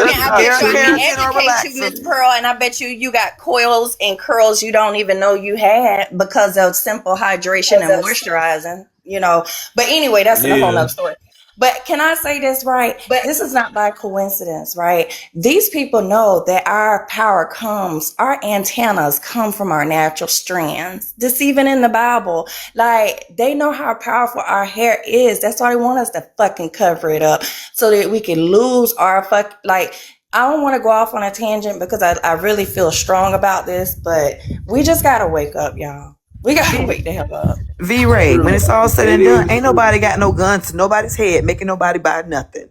can educate you, Miss Pearl, and I bet you got coils and curls you don't even know you had because of simple hydration and moisturizing, you know. But anyway, that's a whole nother story. But can I say this right? But this is not by coincidence, right? These people know that our power comes, our antennas come from our natural strands. This even in the Bible. Like, they know how powerful our hair is. That's why they want us to fucking cover it up so that we can lose our I don't want to go off on a tangent because I really feel strong about this, but we just got to wake up, y'all. We got to wake the hell up. V-Ray, when it's all said and done, ain't nobody got no gun to nobody's head, making nobody buy nothing.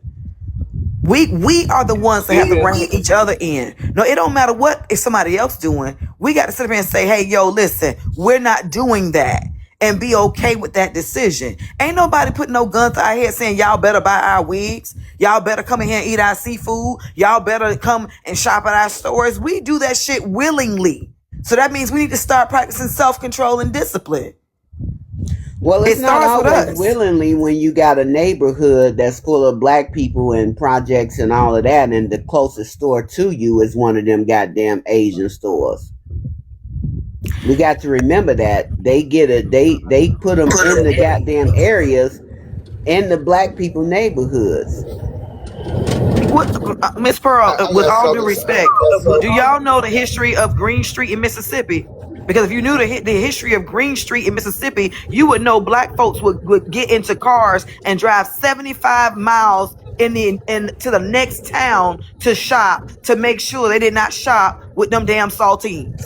We are the ones that have to bring each other in. No, it don't matter what if somebody else doing. We got to sit there and say, hey, yo, listen, we're not doing that. And be okay with that decision. Ain't nobody putting no gun to our head saying, y'all better buy our wigs. Y'all better come in here and eat our seafood. Y'all better come and shop at our stores. We do that shit willingly. So that means we need to start practicing self-control and discipline. Well, it's not always willingly when you got a neighborhood that's full of black people and projects and all of that, and the closest store to you is one of them goddamn Asian stores. We got to remember that they put them in the goddamn areas in the black people neighborhoods. Miss Pearl, with all due respect, do y'all know the history of Green Street in Mississippi? Because if you knew the history of Green Street in Mississippi, you would know black folks would get into cars and drive 75 miles to the next town to shop to make sure they did not shop with them damn saltines.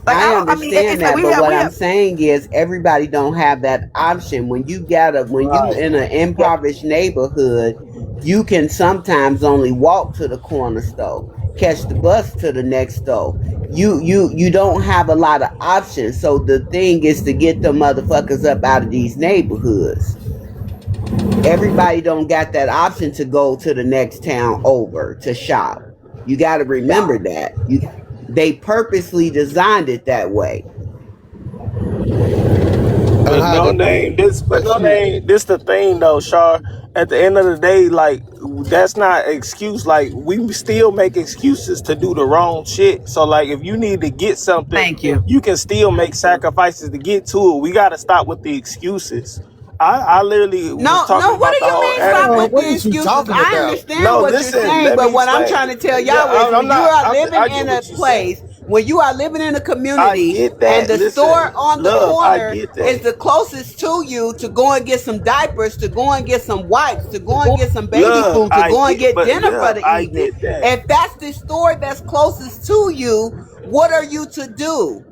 I understand that, but what I'm saying is everybody don't have that option. When you in an impoverished neighborhood, you can sometimes only walk to the corner store, catch the bus to the next store. You don't have a lot of options. So the thing is to get them motherfuckers up out of these neighborhoods. Everybody don't got that option to go to the next town over to shop. You got to remember that. They purposely designed it that way. This the thing though, Shar. At the end of the day, like, that's not an excuse. Like, we still make excuses to do the wrong shit. So, like, if you need to get something, you can still make sacrifices to get to it. We got to stop with the excuses. I literally was talking what about do you mean stop with the excuses? I understand what you're saying, but what I'm trying to tell y'all is when you are living in a place, when you are living in a community and the store on the corner is the closest to you to go and get some diapers, to go and get some wipes, to go and get some baby food, to go and get dinner for the evening. If that's the store that's closest to you, what are you to do?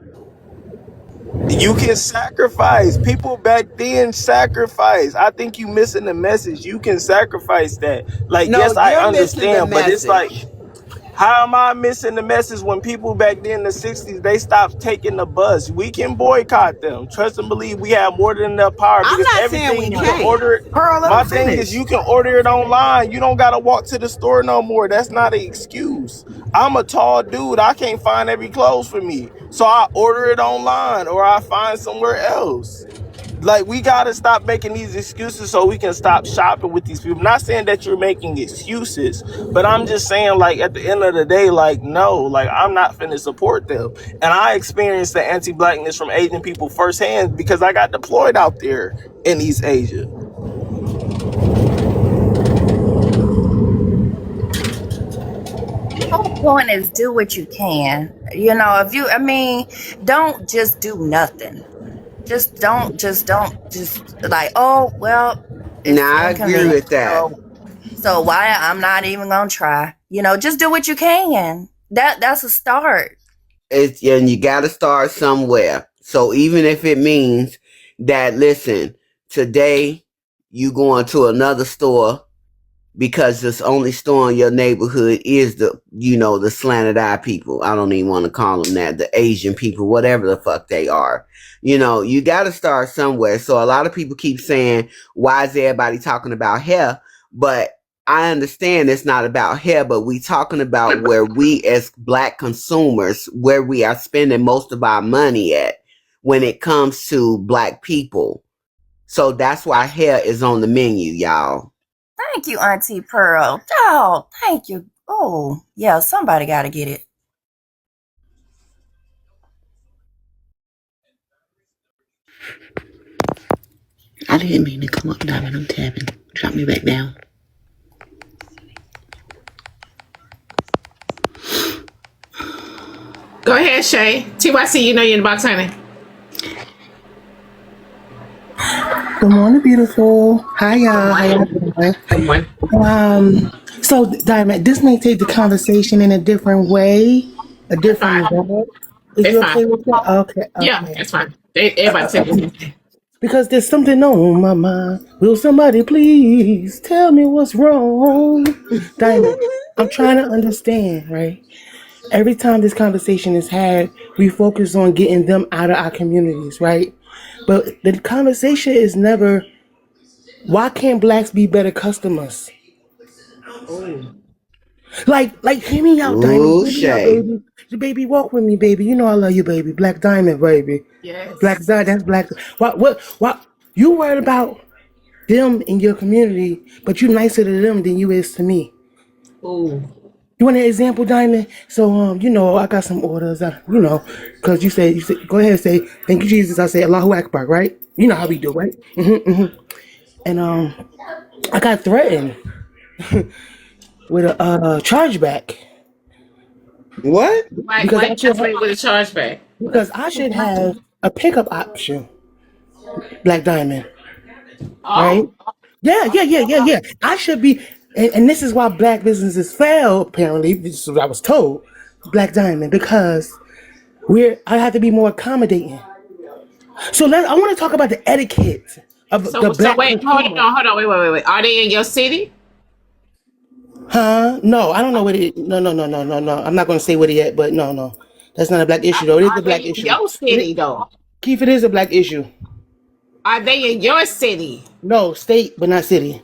You can sacrifice. People back then sacrifice. I think you missing the message. You can sacrifice that. Like, yes, I understand, but it's like, how am I missing the message when people back then in the 60s, they stopped taking the bus? We can boycott them. Trust and believe we have more than enough power. I'm not saying we can order it. My thing is you can order it online. You don't got to walk to the store no more. That's not an excuse. I'm a tall dude. I can't find every clothes for me. So I order it online or I find somewhere else. Like, we got to stop making these excuses so we can stop shopping with these people. I'm not saying that you're making excuses, but I'm just saying, like, at the end of the day, like, no, like, I'm not finna support them. And I experienced the anti-blackness from Asian people firsthand because I got deployed out there in East Asia. The whole point is do what you can. You know, don't just do nothing. Just don't like, oh, well. Nah, I agree with that. So why I'm not even gonna try. Just do what you can. That's a start. And you got to start somewhere. So even if it means that, listen, today you going to another store because this only store in your neighborhood is the slanted eye people. I don't even want to call them that. The Asian people, whatever the fuck they are. You got to start somewhere. So a lot of people keep saying, why is everybody talking about hair? But I understand it's not about hair, but we talking about where we as Black consumers, where we are spending most of our money at when it comes to Black people. So that's why hair is on the menu, y'all. Thank you, Auntie Pearl. Oh, thank you. Oh, yeah, somebody got to get it. I didn't mean to come up, Diamond. I'm tapping. Drop me back down. Go ahead, Shay. TYC, you're in the box, honey. Good morning, beautiful. Hi, y'all. How y'all doing? Good morning. So, Diamond, this may take the conversation in a different way, a different way. Is It's you fine. okay with that? Okay. Yeah, it's fine. Everybody said it. Because there's something on my mind. Will somebody please tell me what's wrong? Diamond, I'm trying to understand, right? Every time this conversation is had, we focus on getting them out of our communities, right? But the conversation is never, why can't Blacks be better customers? Like, hear me out, Diamond. Ooh, Hear me out, Shay. baby. Baby, walk with me, baby. You know I love you, baby. Black Diamond, baby. Yes. Black Diamond, that's Black. What? You worried about them in your community, but you nicer to them than you is to me. Ooh. You want an example, Diamond? So, I got some orders, because you said, go ahead and say, thank you, Jesus. I say, Allahu Akbar, right? You know how we do, right? And, I got threatened with a chargeback. What? Why Because I should wait with a chargeback? Because I should have a pickup option, Black Diamond, right? Yeah. I should be, and this is why Black businesses fail. Apparently, this is what I was told, Black Diamond, because I have to be more accommodating. So I want to talk about the etiquette of the Black. So wait, hold on, wait. Are they in your city? Huh? No, I don't know what it. No. I'm not going to say what it yet, but no. That's not a Black issue, though. It is a Black issue. Your city, though. Keith, it is a Black issue. Are they in your city? No, state, but not city.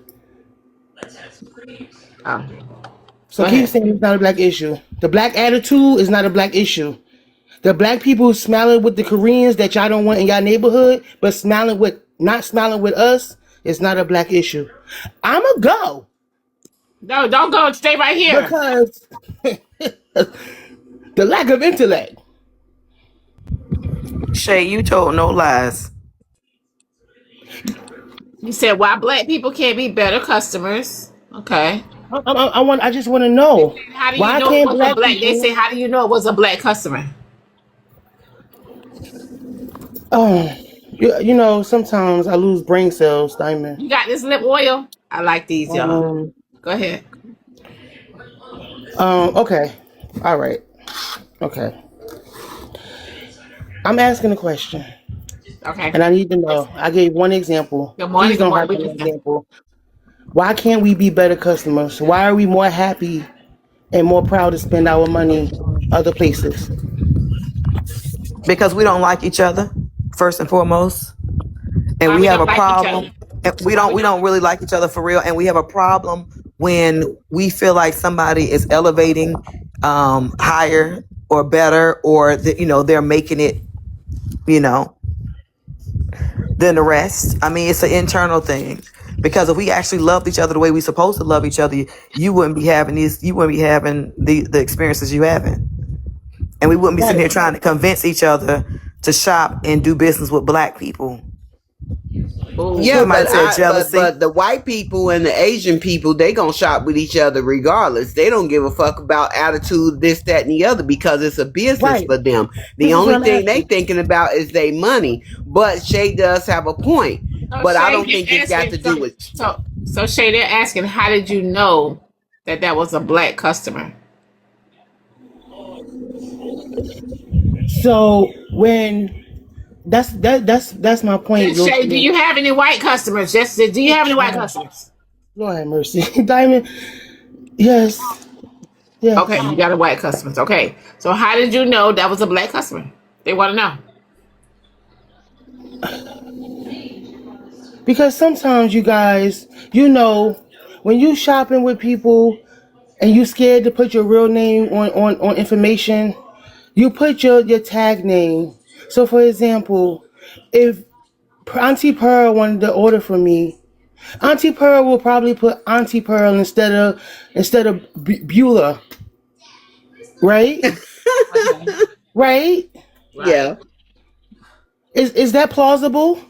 Oh. So keep saying it's not a Black issue. The Black attitude is not a Black issue. The Black people smiling with the Koreans that y'all don't want in y'all neighborhood, but not smiling with us is not a Black issue. I'ma go. No, don't go. Stay right here. Because the lack of intellect. Shay, you told no lies. You said why Black people can't be better customers. Okay. I just want to know. How do you why know can't it was Black a Black? people? They say, how do you know it was a Black customer? Sometimes I lose brain cells, Diamond. You got this lip oil? I like these, y'all. Go ahead. Okay. All right. Okay. I'm asking a question. Okay. And I need to know. I gave one example. Good morning. Please don't have an example. Why can't we be better customers? Why are we more happy and more proud to spend our money other places? Because we don't like each other, first and foremost. And we have a problem. We don't really like each other for real. And we have a problem when we feel like somebody is elevating higher or better, or they're making it, than the rest. I mean, it's an internal thing. Because if we actually loved each other the way we're supposed to love each other, you wouldn't be having the experiences you having. And we wouldn't be sitting here trying to convince each other to shop and do business with Black people. Yeah, but the white people and the Asian people, they gonna shop with each other regardless. They don't give a fuck about attitude, this, that, and the other, because it's a business for them. The only thing they thinking about is their money. But Shay does have a point. But I don't think it's got to do with. So So Shay, they're asking, how did you know that was a black customer? So when that's my point. Shay, do you have any white customers? Do you have any white customers? Lord have mercy. Diamond. Yes. Yeah. Okay, you got a white customers. Okay. So how did you know that was a black customer? They want to know. Because sometimes you guys, when you shopping with people and you scared to put your real name on information, you put your tag name. So for example, if Auntie Pearl wanted to order from me, Auntie Pearl will probably put Auntie Pearl instead of Beulah. Right? Right? Yeah. Is that plausible?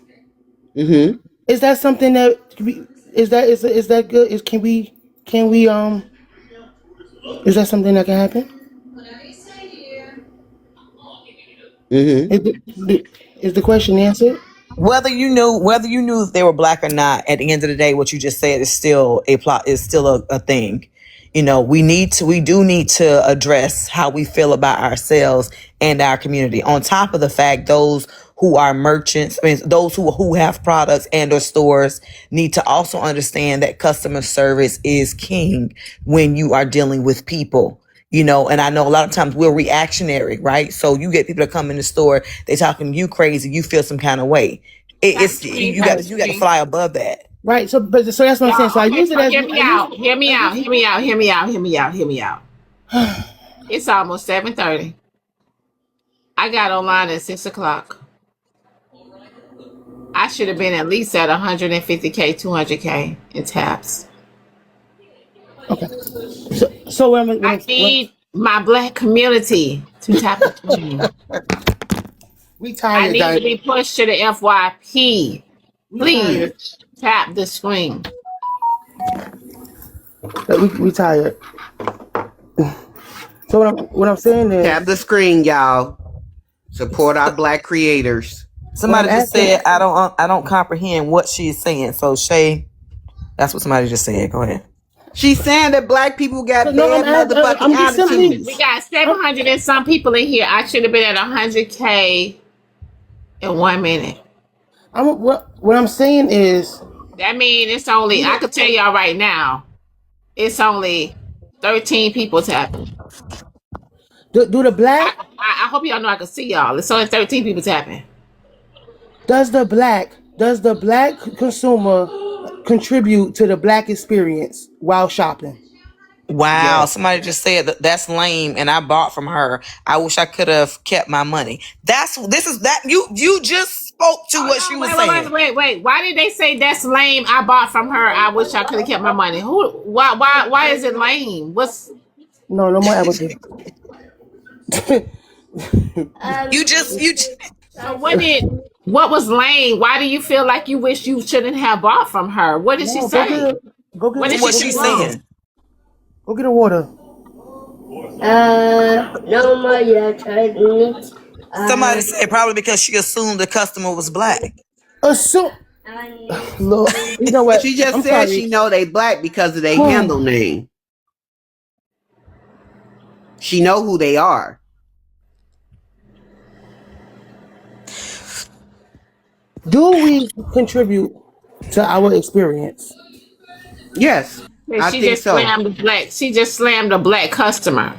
Mm-hmm. Is that something that is that good? Is that something that can happen? Mm-hmm. Is the question answered? Whether you knew if they were black or not, at the end of the day, what you just said is still a plot, is still a thing. You know, we do need to address how we feel about ourselves and our community. On top of the fact, those who are merchants, those who have products and or stores need to also understand that customer service is king when you are dealing with people. You know, and I know a lot of times we're reactionary, right? So you get people that come in the store, they talking to you crazy, you feel some kind of way. You got to fly above that. Right. So that's what I'm saying. So I use it as Hear me out. It's almost 7:30. I got online at 6:00. I should have been at least at 150K, 200K in taps. Okay. So I need my black community to tap into me. I need to be pushed to the FYP. Please tap the screen. We tired. So what I'm saying is, tap the screen, y'all. Support our black creators. Somebody just said, I don't comprehend what she's saying. So Shay, that's what somebody just said. Go ahead. She's saying that black people got bad motherfucking attitudes. We got 700 and some people in here. I should have been at 100K in 1 minute. What I'm saying is, that means it's only, I could tell y'all right now, it's only 13 people tapping. Do the black? I hope y'all know I can see y'all. It's only 13 people tapping. Does the black consumer contribute to the black experience while shopping? Wow, yes. Somebody just said that's lame, and I bought from her. I wish I could have kept my money. You just spoke to what she was saying. Wait. Why did they say that's lame? I bought from her. I wish I could have kept my money. Why is it lame? No more advertising. So what was lame? Why do you feel like you wish you shouldn't have bought from her? What did she say? What she saying? Go get a water. No more yet. Somebody said probably because she assumed the customer was black. Look, you know what? She just said she know they black because of their handle name. She know who they are. Do we contribute to our experience? Yes, I think so. She just slammed a black customer.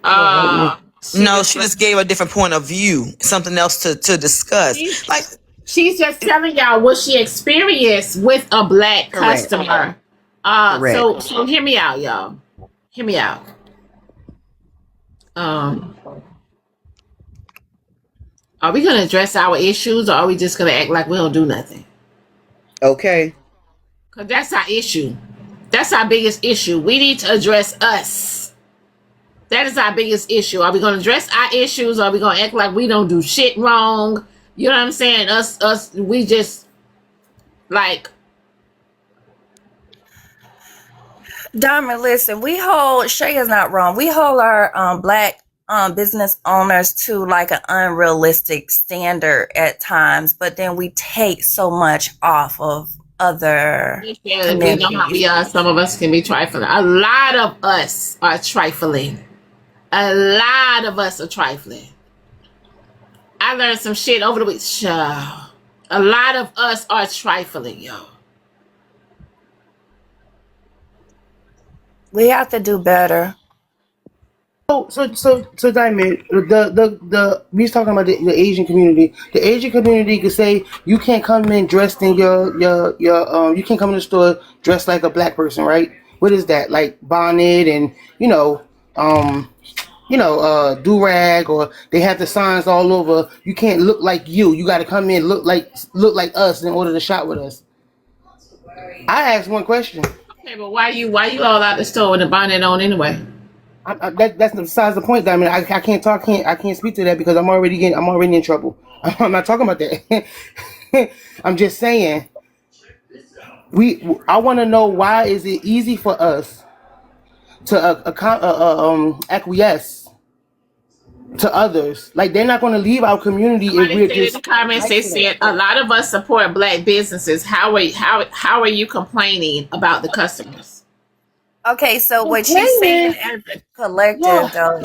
No, she just gave a different point of view, something else to discuss. She's just telling y'all what she experienced with a black customer. So hear me out, y'all. Hear me out. Are we going to address our issues, or are we just going to act like we don't do nothing? Okay. Because that's our issue. That's our biggest issue. We need to address us. That is our biggest issue. Are we going to address our issues, or are we going to act like we don't do shit wrong? You know what I'm saying? We just, like... Diamond, listen, Shay is not wrong. We hold our black business owners to like an unrealistic standard at times, but then we take so much off of other Yeah, we know how we communities. are. Some of us can be trifling. A lot of us are trifling. A lot of us are trifling. I learned some shit over the week. A lot of us are trifling, yo. We have to do better. So, Diamond, we was talking about the Asian community. The Asian community could say you can't come in dressed in your you can't come in the store dressed like a black person, right? What is that? Like bonnet and do rag, or they have the signs all over. You can't look like you. You got to come in look like us in order to shop with us. I asked one question. Okay, but why you all out the store with the bonnet on anyway? That's besides the point, Diamond. I can't talk. I can't speak to that because I'm already in trouble. I'm not talking about that. I'm just saying. I want to know, why is it easy for us to acquiesce to others? Like, they're not going to leave our community if we're In just. the comments, they said a lot of us support black businesses. How are you complaining about the customers? Okay, so what she's saying as a collective, though,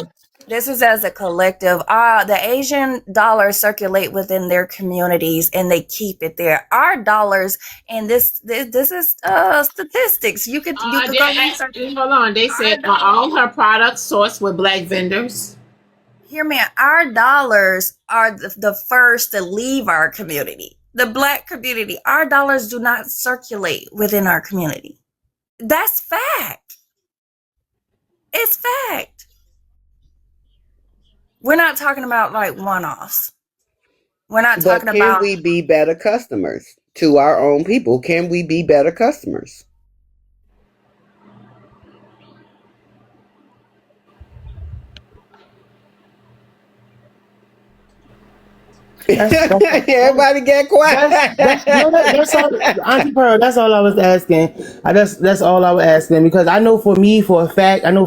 this is as a collective. The Asian dollars circulate within their communities, and they keep it there. Our dollars, and this is statistics. You could go research. Hold on, they said all her products sourced with black vendors. Hear me out. Our dollars are the first to leave our community. The black community, our dollars do not circulate within our community. That's fact. It's fact. We're not talking about like one-offs. We're not talking about. Can we be better customers to our own people? Can we be better customers? Everybody get quiet. That's all, Auntie Pearl. That's all I was asking. That's all I was asking, because I know for a fact, and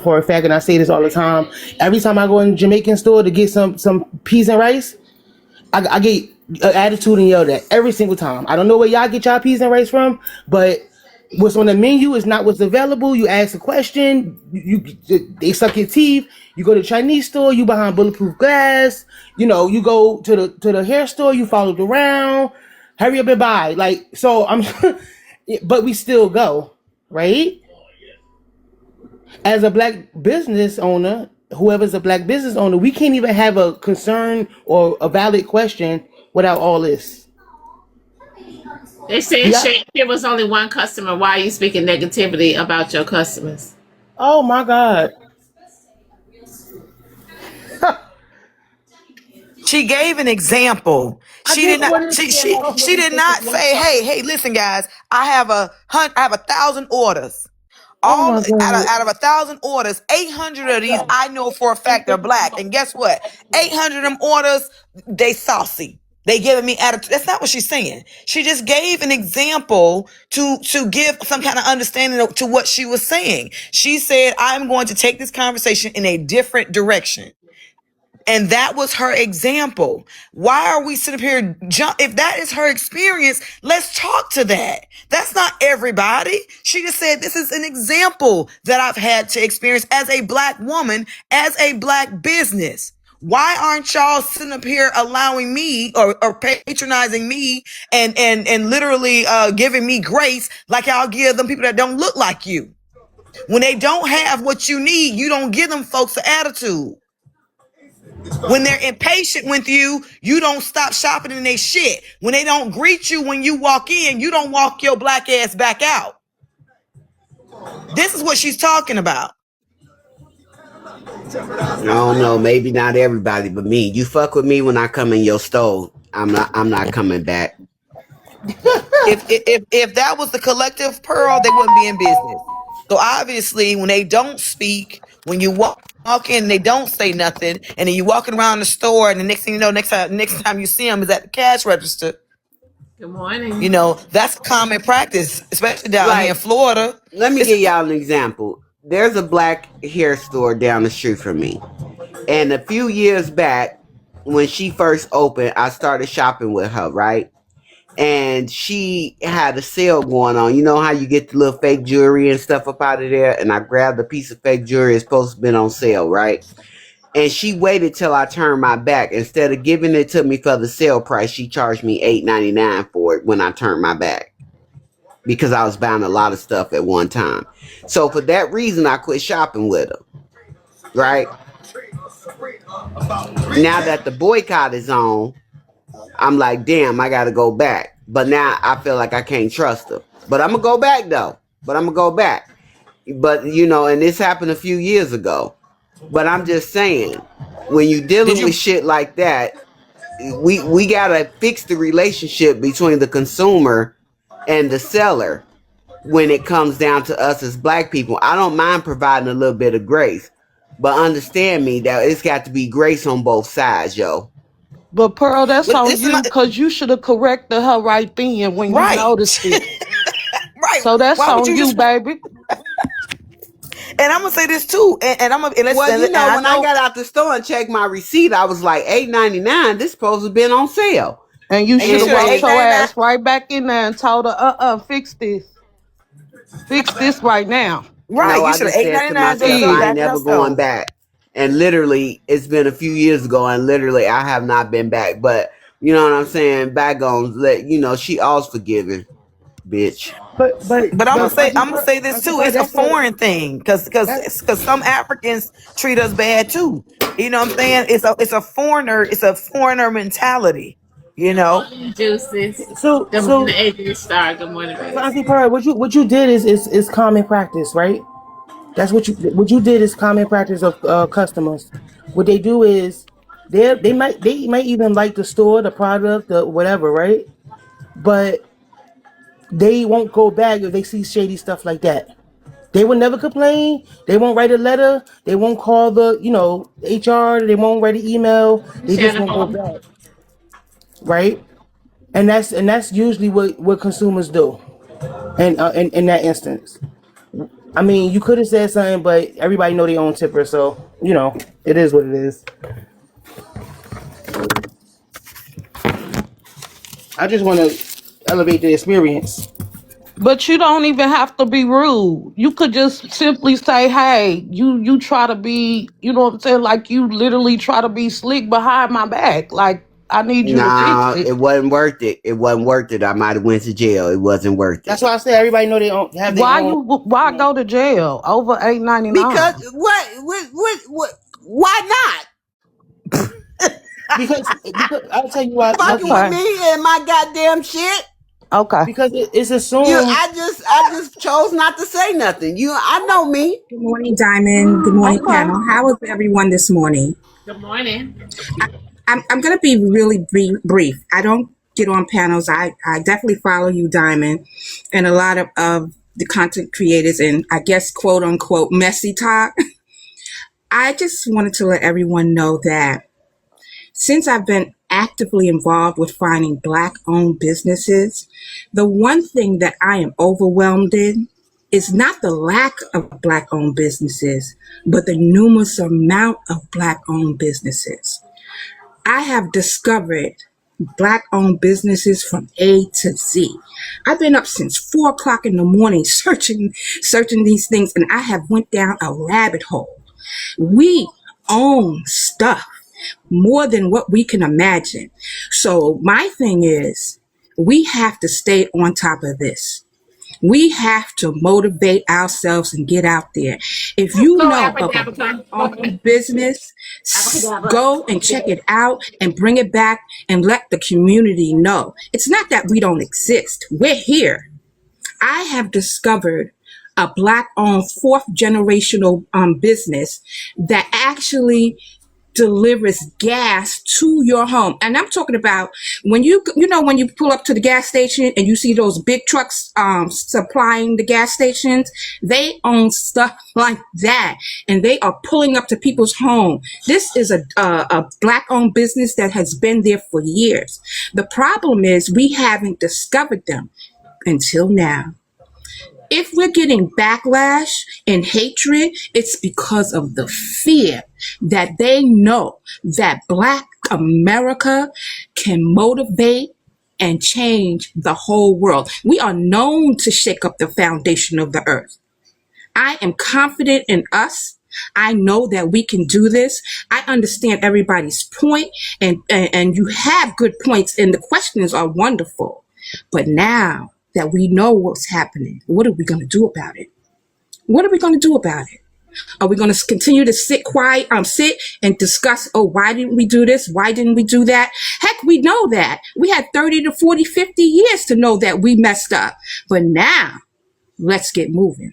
I say this all the time. Every time I go in the Jamaican store to get some peas and rice, I get an attitude and yelled at every single time. I don't know where y'all get y'all peas and rice from, but what's on the menu is not what's available. You ask a question, they suck your teeth. You go to the Chinese store, you behind bulletproof glass. You go to the hair store, you followed around. Hurry up and buy. Like, so but we still go, right? As a black business owner, whoever's a black business owner, we can't even have a concern or a valid question without all this. They said, if there was only one customer, why are you speaking negativity about your customers? Oh my God. She gave an example. She did not say, hey, listen, guys, I have 1,000 orders. Out of 1,000 orders, 800 of these I know for a fact are black. And guess what? 800 of them orders, they saucy. They giving me attitude. That's not what she's saying. She just gave an example to give some kind of understanding to what she was saying. She said, I'm going to take this conversation in a different direction. And that was her example. Why are we sitting here? If that is her experience, let's talk to that. That's not everybody. She just said, this is an example that I've had to experience as a black woman, as a black business. Why aren't y'all sitting up here allowing me or patronizing me and literally giving me grace like y'all give them people that don't look like you? When they don't have what you need, you don't give them folks an attitude. When they're impatient with you, you don't stop shopping in their shit. When they don't greet you when you walk in, you don't walk your black ass back out. This is what she's talking about. I don't know, maybe not everybody, but me. You fuck with me when I come in your store, I'm not coming back. If that was the collective, Pearl, they wouldn't be in business. So obviously, when they don't speak, when you walk in, they don't say nothing, and then you walking around the store, and the next thing you know, next time you see them is at the cash register. Good morning. That's common practice, especially down here in Florida. Let me give y'all an example. There's a black hair store down the street from me, and a few years back, when she first opened, I started shopping with her, right? and she had a sale going on. You know how you get the little fake jewelry and stuff up out of there? And I grabbed a piece of fake jewelry. It's supposed to have been on sale, right? And she waited till I turned my back. Instead of giving it to me for the sale price, she charged me $8.99 for it when I turned my back, because I was buying a lot of stuff at one time. So for that reason, I quit shopping with her, right? Now that the boycott is on, I'm like, damn, I got to go back. But now I feel like I can't trust her. But I'm going to go back, though. But, you know, and this happened a few years ago. But I'm just saying, when you're dealing with shit like that, we got to fix the relationship between the consumer and the seller when it comes down to us as black people. I don't mind providing a little bit of grace, but understand me that it's got to be grace on both sides, yo. But Pearl, that's on you, because you should have corrected her right then when you noticed it. Right. So that's Why would on you you, baby. And I'm gonna say this too, and I'm gonna. And well, you know, when I got out the store and checked my receipt, I was like, $8.99. This supposed to have been on sale. And you should have walked your ass right back in there and told her, fix this. Fix this right now. Right. No, You I should just have said to myself, I ain't never going back. And literally, it's been a few years ago, and literally, I have not been back. But you know what I'm saying? Bygones, she all's forgiven, bitch. But I'm gonna say this too. It's a foreign thing, because some Africans treat us bad too. You know what I'm saying? It's a foreigner mentality. You know. Juices. So the Adrian Star. Good morning, baby. So Auntie Pearl, what you did is common practice, right? That's what you did is common practice of customers. What they do is they might even like the store, the product, the whatever, right? But they won't go back if they see shady stuff like that. They will never complain. They won't write a letter. They won't call the HR. They won't write an email. They just won't go back, right? And that's usually what consumers do, and in that instance. I mean, you could have said something, but everybody know their own tipper, so it is what it is. I just want to elevate the experience. But you don't even have to be rude. You could just simply say, hey, you try to be, you know what I'm saying? Like, you literally try to be slick behind my back. Like, I need you to fix it. It wasn't worth it. It wasn't worth it. I might have went to jail. It wasn't worth it. That's why I say everybody know they don't have their own. Why go to jail over $8.99? Because what? Why not? because I'll tell you why. Fucking with me and my goddamn shit. Okay. Because it's assumed. I just chose not to say nothing. I know me. Good morning, Diamond. Good morning, panel. How is everyone this morning? Good morning. I'm going to be really brief. I don't get on panels. I definitely follow you, Diamond, and a lot of the content creators and I guess, quote unquote, messy talk. I just wanted to let everyone know that since I've been actively involved with finding Black-owned businesses, the one thing that I am overwhelmed in is not the lack of Black-owned businesses, but the numerous amount of Black-owned businesses. I have discovered Black-owned businesses from A to Z. I've been up since 4 o'clock in the morning searching these things, and I have went down a rabbit hole. We own stuff more than what we can imagine. So my thing is, we have to stay on top of this. We have to motivate ourselves and get out there. If you know of a Black-owned business, go and check it out and bring it back and let the community know. It's not that we don't exist. We're here. I have discovered a Black-owned 4th generational business that actually delivers gas to your home. And I'm talking about when you pull up to the gas station and you see those big trucks supplying the gas stations, they own stuff like that, and they are pulling up to people's home. This is a Black-owned business that has been there for years. The problem is we haven't discovered them until now. If we're getting backlash and hatred, it's because of the fear that they know that Black America can motivate and change the whole world. We are known to shake up the foundation of the earth. I am confident in us. I know that we can do this. I understand everybody's point, and you have good points, and the questions are wonderful. But now that we know what's happening, what are we going to do about it? What are we going to do about it? Are we going to continue to sit and discuss, oh, why didn't we do this? Why didn't we do that? Heck, we know that. We had 30 to 40, 50 years to know that we messed up. But now, let's get moving.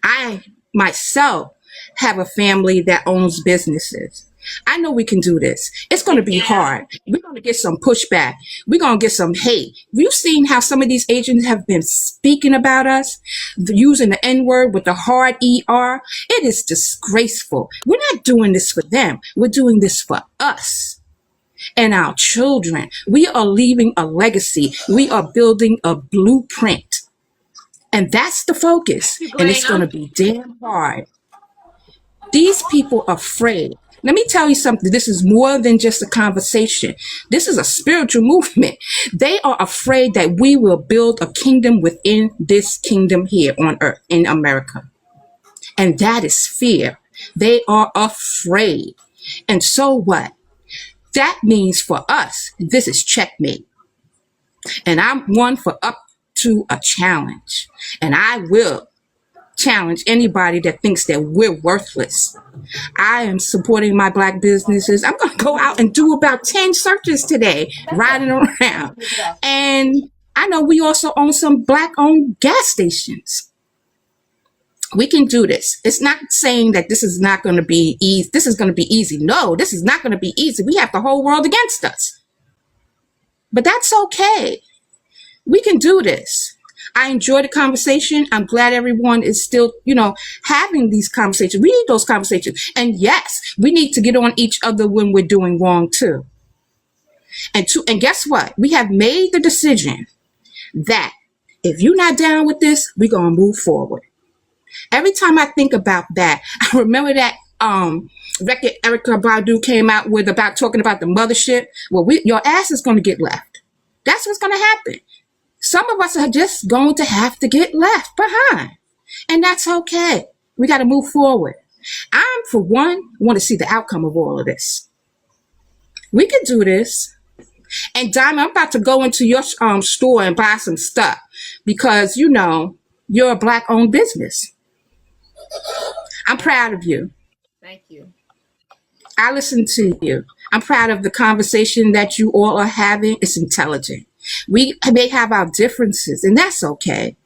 I, myself, have a family that owns businesses. I know we can do this. It's going to be hard. We're going to get some pushback. We're going to get some hate. You've seen how some of these agents have been speaking about us, using the N-word with the hard ER. It is disgraceful. We're not doing this for them. We're doing this for us and our children. We are leaving a legacy. We are building a blueprint. And that's the focus. And it's going to be damn hard. These people are afraid. Let me tell you something. This is more than just a conversation. This is a spiritual movement. They are afraid that we will build a kingdom within this kingdom here on earth in America. And that is fear. They are afraid. And so what? That means for us, this is checkmate. And I'm one for up to a challenge. And I will challenge anybody that thinks that we're worthless. I am supporting my Black businesses. I'm going to go out and do about 10 searches today, riding around. And I know we also own some Black-owned gas stations. We can do this. It's not saying that this is not going to be easy. This is going to be easy. No, this is not going to be easy. We have the whole world against us. But that's okay. We can do this. I enjoy the conversation. I'm glad everyone is still, having these conversations. We need those conversations. And yes, we need to get on each other when we're doing wrong too. And guess what? We have made the decision that if you're not down with this, we're going to move forward. Every time I think about that, I remember that record Erykah Badu came out with about talking about the mothership. Well, your ass is going to get left. That's what's going to happen. Some of us are just going to have to get left behind. And that's okay. We got to move forward. I, for one, want to see the outcome of all of this. We can do this. And Diamond, I'm about to go into your store and buy some stuff because, you're a Black-owned business. I'm proud of you. Thank you. I listen to you. I'm proud of the conversation that you all are having. It's intelligent. We may have our differences, and that's okay.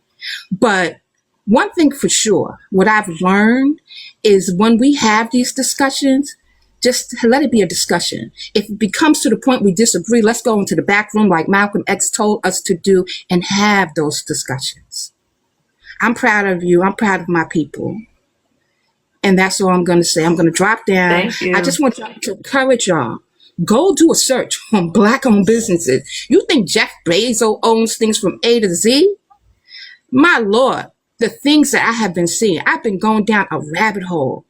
But one thing for sure, what I've learned is when we have these discussions, just let it be a discussion. If it becomes to the point we disagree, let's go into the back room like Malcolm X told us to do and have those discussions. I'm proud of you. I'm proud of my people. And that's all I'm going to say. I'm going to drop down. Thank you. I just want y'all to encourage y'all. Go do a search on Black-owned businesses. You think Jeff Bezos owns things from A to Z? My Lord, the things that I have been seeing, I've been going down a rabbit hole.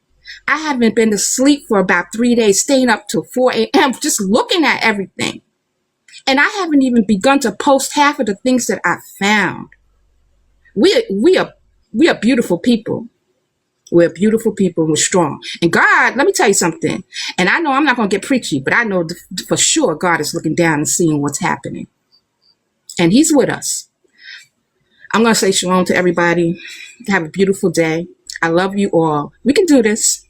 I haven't been to sleep for about 3 days, staying up till 4 a.m. just looking at everything. And I haven't even begun to post half of the things that I found. We are beautiful people. We're beautiful people and we're strong. And God, let me tell you something. And I know I'm not going to get preachy, but I know for sure God is looking down and seeing what's happening. And he's with us. I'm going to say shalom to everybody. Have a beautiful day. I love you all. We can do this.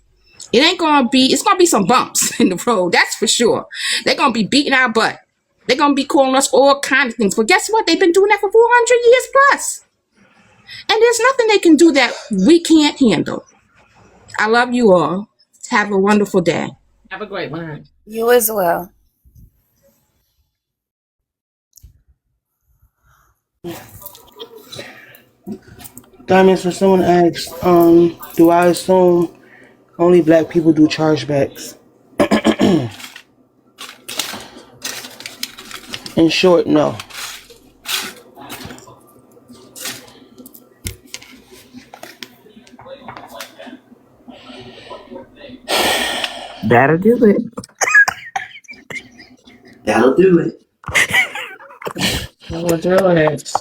It's going to be some bumps in the road. That's for sure. They're going to be beating our butt. They're going to be calling us all kinds of things. But guess what? They've been doing that for 400 years plus. And there's nothing they can do that we can't handle. I love you all. Have a wonderful day. Have a great one. You as well. Diamonds, for someone asked, do I assume only Black people do chargebacks? In short, no. That'll do it. That'll do it. We'll do it.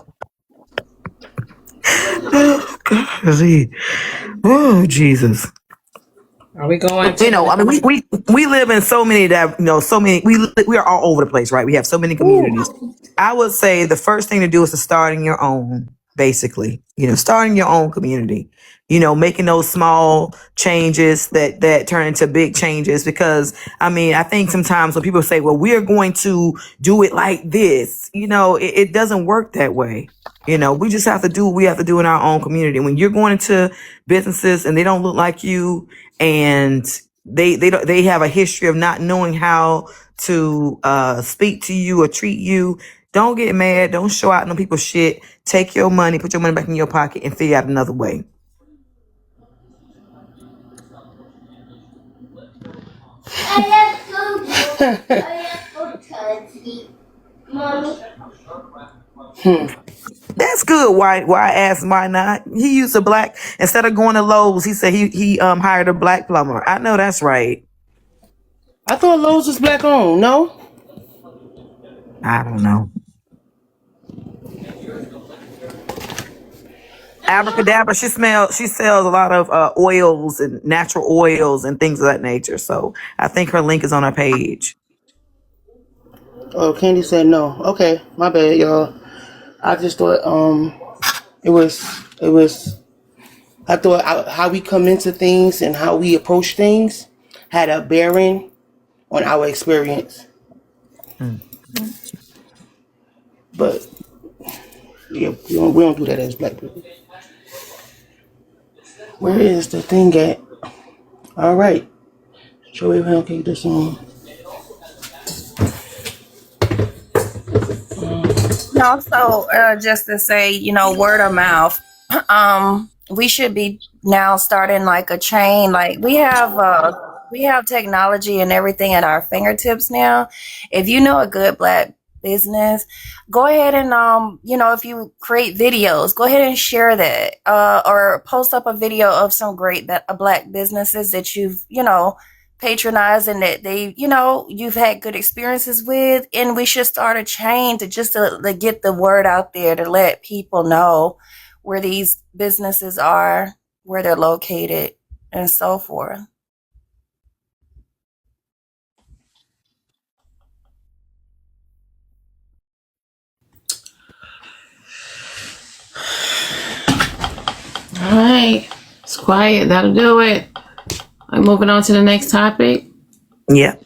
Oh, Jesus. Are we going You to know, I mean, we live in so many that, you know, so many, we are all over the place, right? We have so many communities. I would say the first thing to do is to start in your own, basically, you know, starting your own community, you know, making those small changes that turn into big changes. Because I mean, I think sometimes when people say, well, we're going to do it like this, you know, it doesn't work that way. You know, we just have to do what we have to do in our own community. When you're going into businesses and they don't look like you, and they have a history of not knowing how to speak to you or treat you, don't get mad. Don't show out on people's shit. Take your money, put your money back in your pocket, and figure out another way. That's good. Why ask why not? He used a black, instead of going to Lowe's, he said he hired a black plumber. I know that's right. I thought Lowe's was black owned. No, I don't know. Abracadabra, she sells a lot of oils and natural oils and things of that nature. So I think her link is on her page. oh, Candy said no. Okay, my bad, y'all. I just thought it was. I thought how we come into things and how we approach things had a bearing on our experience. But yeah, we don't do that as black people. Where is the thing at? All right, Joey Pancake this song. Also, just to say, you know, word of mouth. We should be now starting like a chain. Like we have technology and everything at our fingertips now. If you know a good black business, go ahead and you know, if you create videos, go ahead and share that, or post up a video of some great black businesses that you've, you know, patronized and that they, you know, you've had good experiences with. And we should start a chain to get the word out there, to let people know where these businesses are, where they're located, and so forth. All right. It's quiet. That'll do it. I'm moving on to the next topic. Yeah.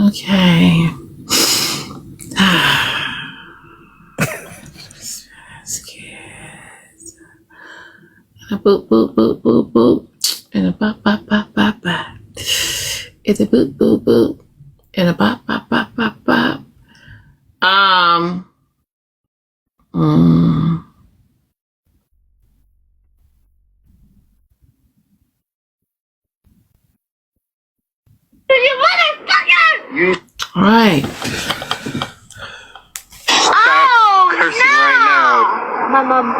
Okay. A boop, boop, boop, boop, boop. And a bop, bop, bop, bop, bop. It's a boop, boop, boop. And a bop, bop, bop, bop, bop. All right. Stop cursing right now. My mom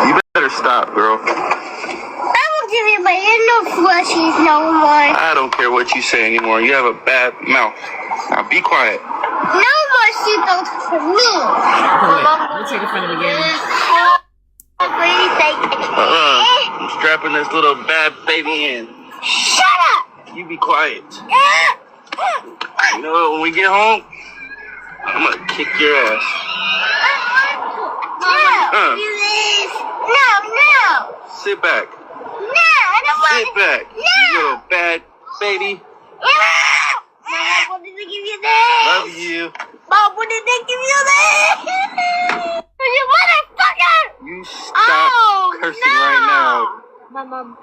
You better stop, girl. I won't give you my no flushies no more. I don't care what you say anymore. You have a bad mouth. Now be quiet. No more seatbelts for me. We'll take it from the beginning. I'm strapping this little bad baby in. Shut up! You be quiet. You know what, when we get home, I'm gonna kick your ass. No. Sit back. No, I don't want Sit back. No. You little bad baby. Mom, what did they give you this? Love you. Mom, what did they give you this? You motherfucker! You stop cursing right now. My mom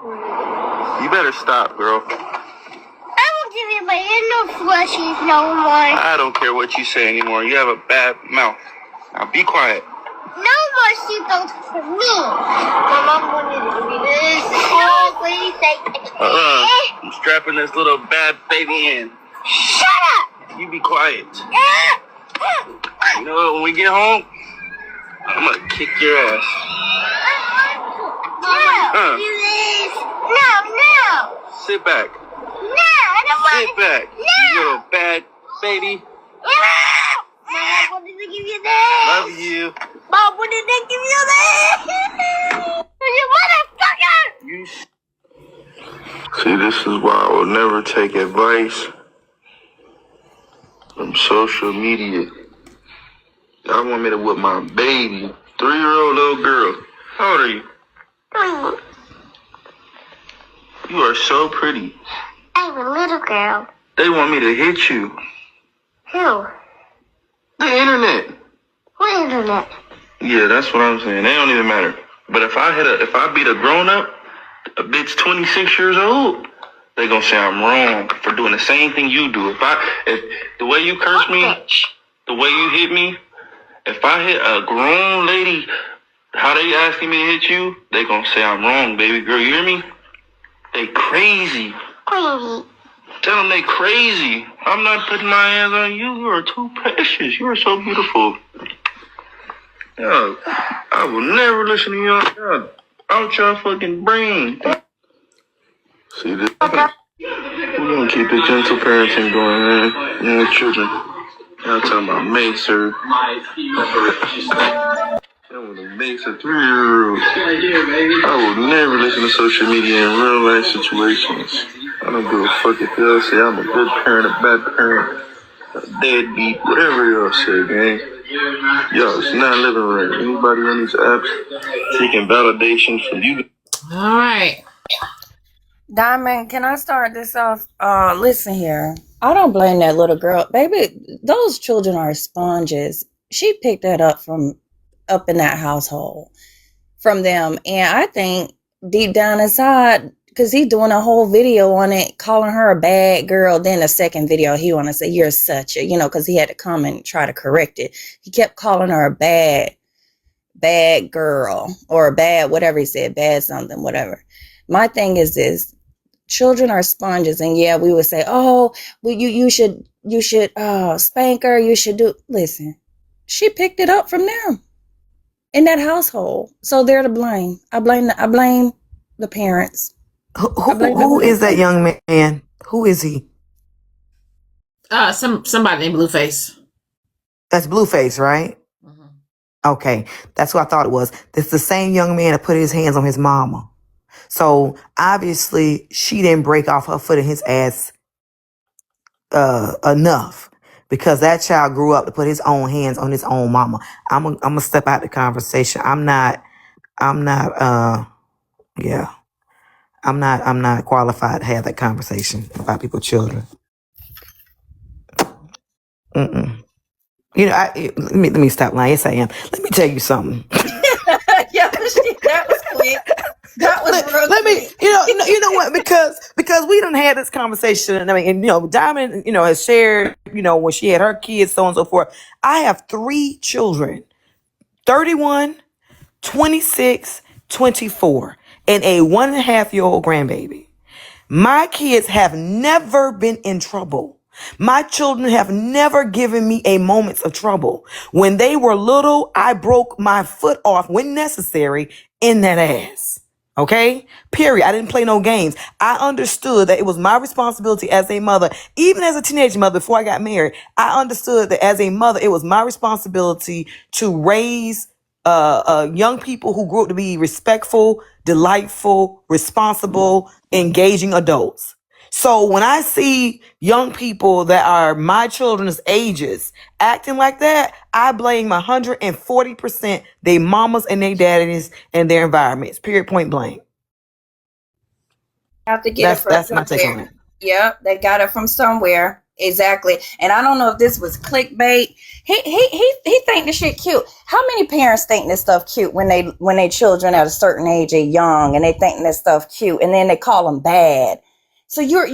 You better stop, girl. I won't give you my no flushies no more. I don't care what you say anymore. You have a bad mouth. Now be quiet. No more seatbelts for me. My mom wanted to give me this. Oh, please say. I'm strapping this little bad baby in. Shut up! You be quiet. You know what, when we get home, I'm gonna kick your ass. No, please. No. Sit back. No, I don't want Sit back. No. You little bad baby. Mom, what did they you this. Love you. Mom wouldn't give you this. You motherfucker. You. See, this is why I will never take advice from social media. Y'all want me to whip my baby, 3-year-old little girl. How old are you? 3. You are so pretty. I'm a little girl. They want me to hit you. Who? The internet. What internet? Yeah, that's what I'm saying. They don't even matter. But if I beat a grown up, a bitch 26 years old, they gonna say I'm wrong for doing the same thing you do. If the way you curse me, the way you hit me, if I hit a grown lady, how they asking me to hit you, they gonna say I'm wrong, baby girl. You hear me? They crazy. Crazy. Tell them they crazy. I'm not putting my hands on you. You are too precious. You are so beautiful. Yo, I will never listen to y'all. Out your fucking brain. See this? We're gonna keep the gentle parenting going, man. You know, children. Y'all talking about Macer. I want to Mace a 3-year-old. I will never listen to social media in real life situations. I don't give a fuck if y'all say I'm a good parent, a bad parent, a deadbeat, whatever y'all say, gang. Yo, it's not living right. Anybody on these apps taking validation from you? All right. Diamond, can I start this off? Listen here. I don't blame that little girl. Baby, those children are sponges. She picked that up from up in that household from them. And I think deep down inside, because he's doing a whole video on it, calling her a bad girl. Then the second video, he want to say, you're such a, because he had to come and try to correct it. He kept calling her a bad girl or a bad, whatever he said, bad something, whatever. My thing is this. Children are sponges, and yeah, we would say, "Oh, well, you should spank her. You should do." Listen, she picked it up from them in that household, so they're to blame. I blame the parents. Who is that young man? Who is he? Somebody named Blueface. That's Blueface, right? Mm-hmm. Okay, that's who I thought it was. It's the same young man that put his hands on his mama. So obviously she didn't break off her foot in his ass enough, because that child grew up to put his own hands on his own mama. I'm gonna step out the conversation. I'm not qualified to have that conversation about people's children. Let me stop lying. Yes, I am. Let me tell you something. Yeah, that was quick. That was let me, you know what? Because we done had this conversation. I mean, and, Diamond, has shared, when she had her kids, so on and so forth. I have 3 children, 31, 26, 24, and a 1.5-year-old grandbaby. My kids have never been in trouble. My children have never given me a moment of trouble. When they were little, I broke my foot off when necessary in that ass. Okay? Period. I didn't play no games. I understood that it was my responsibility as a mother, even as a teenage mother before I got married. I understood that as a mother, it was my responsibility to raise young people who grew up to be respectful, delightful, responsible, engaging adults. So when I see young people that are my children's ages acting like that, I blame 140% their mamas and their daddies and their environments. Period, point blank. Have to get it from that's my take on it. Yep, they got it from somewhere. Exactly. And I don't know if this was clickbait. He think the shit cute. How many parents think this stuff cute when they children at a certain age are young and they think this stuff cute and then they call them bad? So you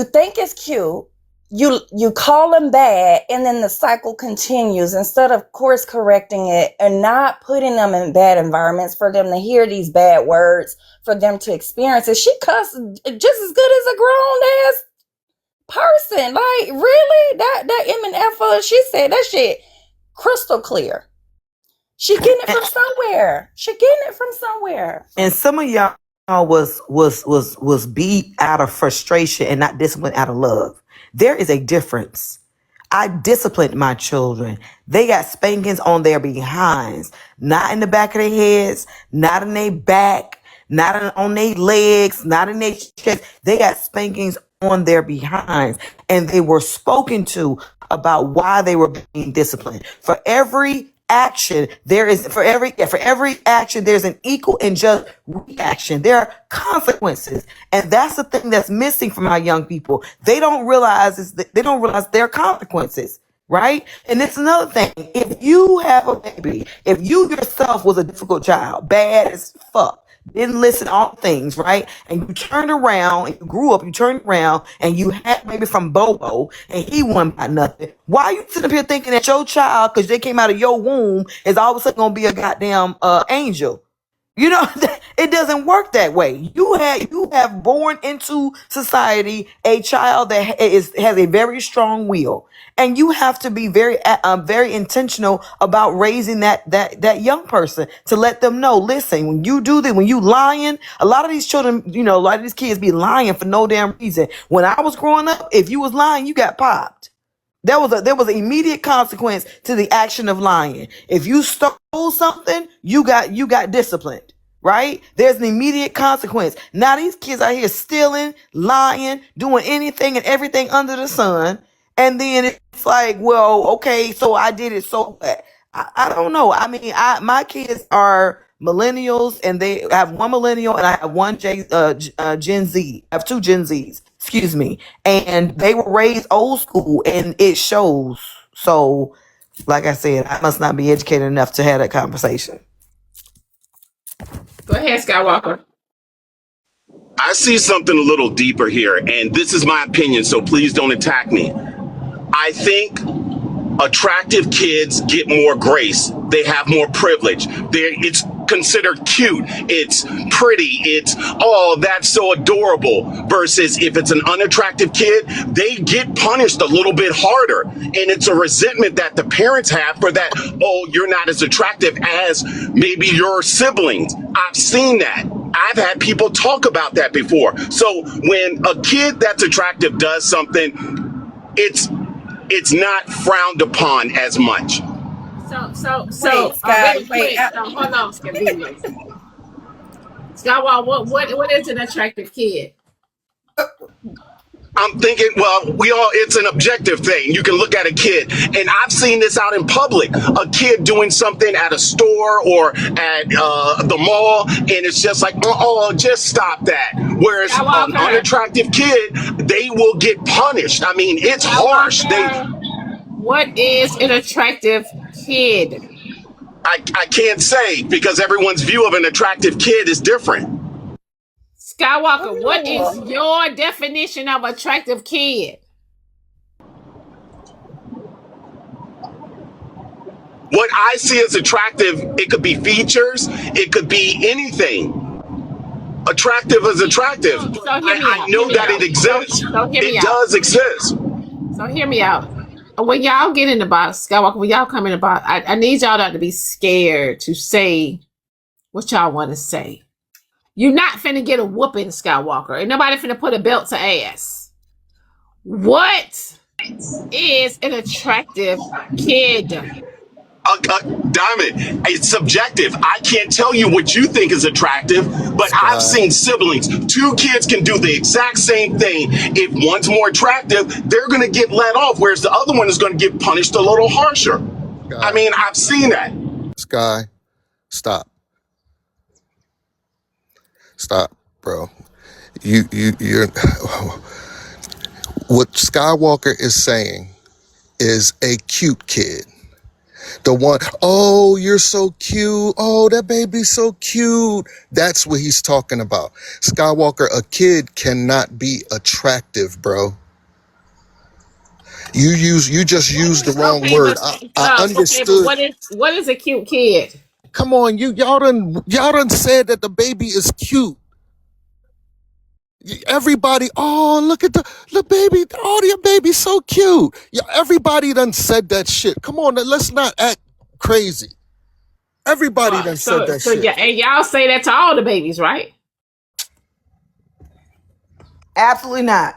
think it's cute, you call them bad, and then the cycle continues instead of course correcting it and not putting them in bad environments for them to hear these bad words, for them to experience it. She cussed just as good as a grown ass person. Like, really? That M and F, she said that shit crystal clear. She getting it from somewhere. And some of y'all was beat out of frustration and not disciplined out of love. There is a difference. I disciplined my children. They got spankings on their behinds, not in the back of their heads, not in their back, not on their legs, not in their chest. They got spankings on their behinds, and they were spoken to about why they were being disciplined. For every action, for every action, there's an equal and just reaction. There are consequences, and that's the thing that's missing from our young people. They don't realize there are consequences. Right? And it's another thing. If you have a baby, if you yourself was a difficult child, bad as fuck, didn't listen to all things, right? And you turned around and you grew up, you turned around and you had maybe from Bobo and he wasn't by nothing. Why are you sitting up here thinking that your child, because they came out of your womb, is all of a sudden going to be a goddamn angel? You know, it doesn't work that way. You have born into society a child that has a very strong will, and you have to be very intentional about raising that young person to let them know. Listen, when you do this, when you lying, a lot of these children, a lot of these kids be lying for no damn reason. When I was growing up, if you was lying, you got popped. There was an immediate consequence to the action of lying. If you stole something, you got disciplined, right? There's an immediate consequence. Now these kids out here stealing, lying, doing anything and everything under the sun, and then it's like, well, okay, so I did it. So what? I don't know. I mean, my kids are millennials, and they have one millennial and I have one Gen Z. I have two Gen Zs. Excuse me. And they were raised old school, and it shows. So, like I said, I must not be educated enough to have that conversation. Go ahead, Skywalker. I see something a little deeper here, and this is my opinion, so please don't attack me. I think attractive kids get more grace. They have more privilege. It's considered cute. It's pretty. It's, oh, that's so adorable. Versus if it's an unattractive kid, they get punished a little bit harder. And it's a resentment that the parents have for that, oh, you're not as attractive as maybe your siblings. I've seen that. I've had people talk about that before. So when a kid that's attractive does something, it's not frowned upon as much. So hold on, Skywalker, what is an attractive kid? I'm thinking, well, it's an objective thing. You can look at a kid, and I've seen this out in public. A kid doing something at a store or at the mall, and it's just like, oh, just stop that. Whereas an unattractive kid, they will get punished. I mean, it's harsh. What is an attractive kid? I can't say, because everyone's view of an attractive kid is different. Skywalker, what is your definition of attractive kid? What I see as attractive, it could be features, it could be anything. Attractive is attractive. I know that it exists. It does exist. So hear me out. When y'all get in the box, Skywalker, when y'all come in the box, I need y'all not to be scared to say what y'all want to say. You're not finna get a whooping, Skywalker. Ain't nobody finna put a belt to ass. What is an attractive kid? Diamond, it's subjective. I can't tell you what you think is attractive, but I've seen siblings. Two kids can do the exact same thing. If one's more attractive, they're going to get let off, whereas the other one is going to get punished a little harsher. I mean, I've seen that. Sky, stop. Stop, bro. You're what Skywalker is saying is a cute kid. The one, oh, you're so cute. Oh, that baby's so cute. That's what he's talking about. Skywalker, a kid cannot be attractive, bro. You just used the wrong word. I understood. Okay, what is a cute kid? Come on, y'all done said that the baby is cute. Everybody, oh, look at the baby. Oh, your baby's so cute. Yeah, everybody done said that shit. Come on, let's not act crazy. Everybody done said that shit. Yeah, and y'all say that to all the babies, right? Absolutely not.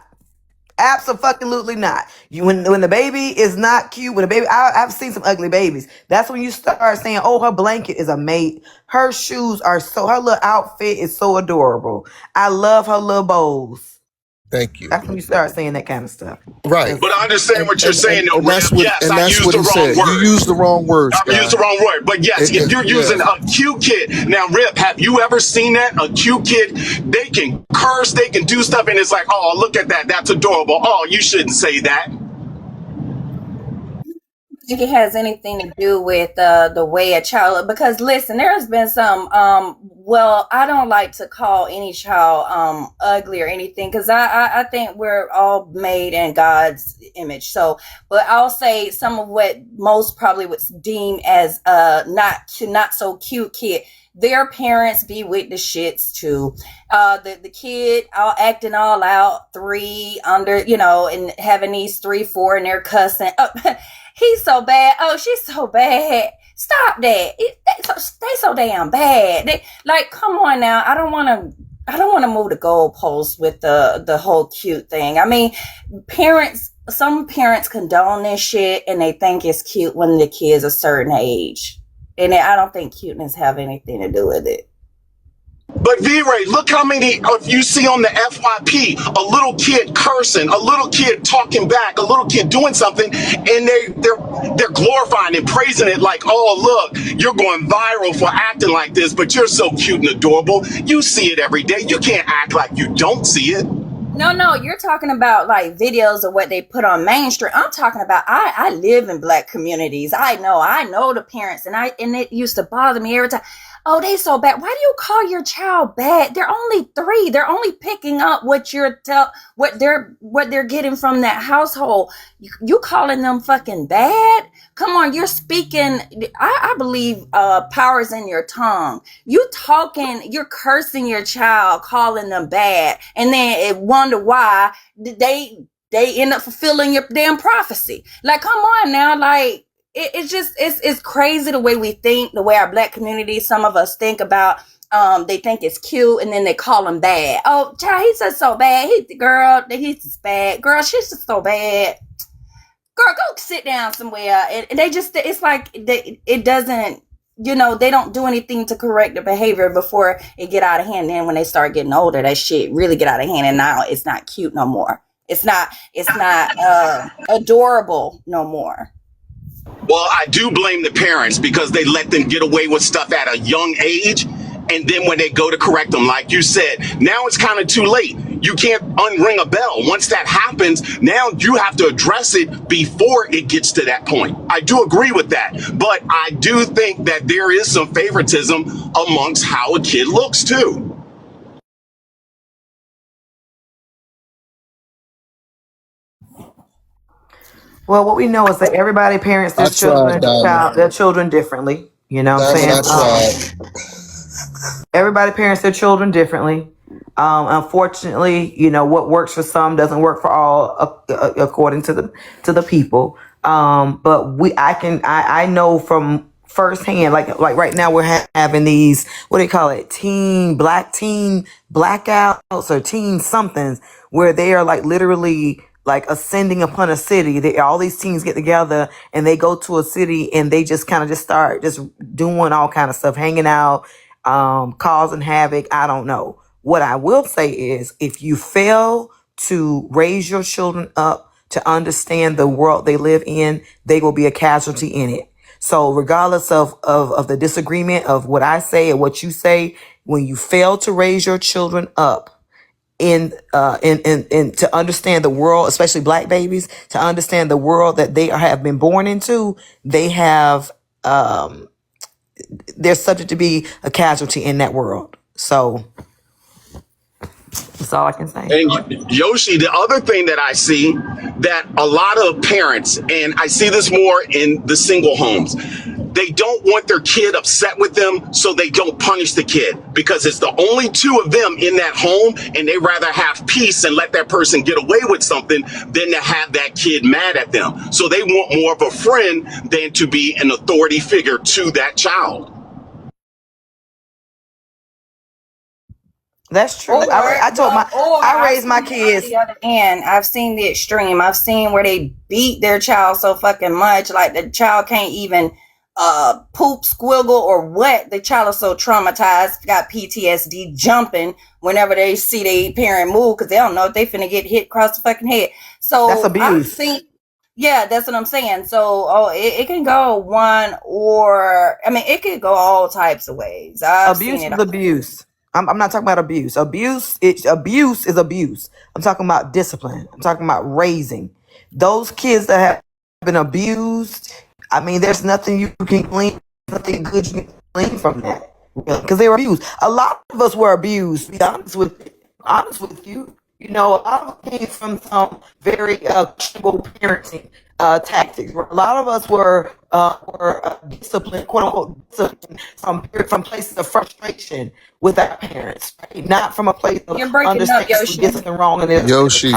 Absolutely not. You when the baby is not cute, when the baby, I've seen some ugly babies. That's when you start saying, "Oh, her blanket is a mate. Her shoes are her little outfit is so adorable. I love her little bows." Thank you. That's when you start saying that kind of stuff. Right. But I understand what you're saying, though, And that's Rev. what Yes, and I that's used what the he wrong said. word. You used the wrong words, I used the wrong word. But yes, if you're using a cute kid, now, Rip, have you ever seen that? A cute kid, they can curse, they can do stuff, and it's like, oh, look at that. That's adorable. Oh, you shouldn't say that. I think it has anything to do with the way a child, because listen, there's been some well, I don't like to call any child ugly or anything, because I think we're all made in God's image. So, but I'll say some of what most probably would deem as not so cute kid, their parents be with the shits too. The kid all acting all out, 3 under, and having these 3, 4, and they're cussing. He's so bad. Oh, she's so bad. Stop that. They so damn bad. Come on now. I don't want to move the goalposts with the whole cute thing. I mean, some parents condone this shit and they think it's cute when the kid's a certain age. And I don't think cuteness have anything to do with it. But V-Ray, look how many of you see on the FYP, a little kid cursing, a little kid talking back, a little kid doing something, and they're glorifying and praising it like, oh, look, you're going viral for acting like this, but you're so cute and adorable. You see it every day. You can't act like you don't see it. No, you're talking about like videos of what they put on mainstream. I'm talking about, I live in Black communities. I know the parents, and it used to bother me every time. Oh, they so bad. Why do you call your child bad? They're only 3. They're only picking up what they're getting from that household. You calling them fucking bad? Come on, you're speaking. I believe power is in your tongue. You're cursing your child, calling them bad, and then wonder why they end up fulfilling your damn prophecy. Like, come on now, like. It's crazy the way we think, the way our Black community, some of us think about, they think it's cute and then they call him bad. Oh, child, he's just so bad. He's just bad. Girl, she's just so bad. Girl, go sit down somewhere. And it's like, it doesn't, they don't do anything to correct the behavior before it get out of hand. And then when they start getting older, that shit really get out of hand. And now it's not cute no more. It's not adorable no more. Well, I do blame the parents because they let them get away with stuff at a young age. And then when they go to correct them, like you said, now it's kind of too late. You can't unring a bell. Once that happens, now you have to address it before it gets to that point. I do agree with that. But I do think that there is some favoritism amongst how a kid looks, too. Well, what we know is that everybody parents their children differently. You know what I'm saying? Everybody parents their children differently. Unfortunately, what works for some doesn't work for all, according to the people. But I know from firsthand, like right now we're having these, what do you call it? teen blackouts or teen somethings, where they are like literally like ascending upon a city. All these teens get together and they go to a city and they just kind of start doing all kind of stuff, hanging out, causing havoc. I don't know. What I will say is, if you fail to raise your children up to understand the world they live in, they will be a casualty in it. So regardless of the disagreement of what I say and what you say, when you fail to raise your children up in to understand the world, especially Black babies, to understand the world that they have been born into, they're subject to be a casualty in that world. So that's all I can say. And Yoshi, the other thing that I see, that a lot of parents, and I see this more in the single homes, they don't want their kid upset with them, so they don't punish the kid because it's the only 2 of them in that home, and they rather have peace and let that person get away with something than to have that kid mad at them. So they want more of a friend than to be an authority figure to that child. That's true. I raised my kids. On the other end, I've seen the extreme. I've seen where they beat their child so fucking much, like the child can't even poop, squiggle, or what. The child is so traumatized, got PTSD, jumping whenever they see their parent move because they don't know if they finna get hit across the fucking head. So that's abuse. Yeah, that's what I'm saying. So, it can go one or, I mean, it could go all types of ways. Abuse is abuse. I'm not talking about abuse. Abuse is abuse. I'm talking about discipline. I'm talking about raising. Those kids that have been abused, I mean, there's nothing you can glean, nothing good you can glean from that. Because they were abused. A lot of us were abused, to be honest with you. You know, a lot of us came from some very questionable parenting tactics. A lot of us were disciplined, quote unquote, disciplined from places of frustration with our parents, right? Not from a place of understanding discipline wrong and Yoshi,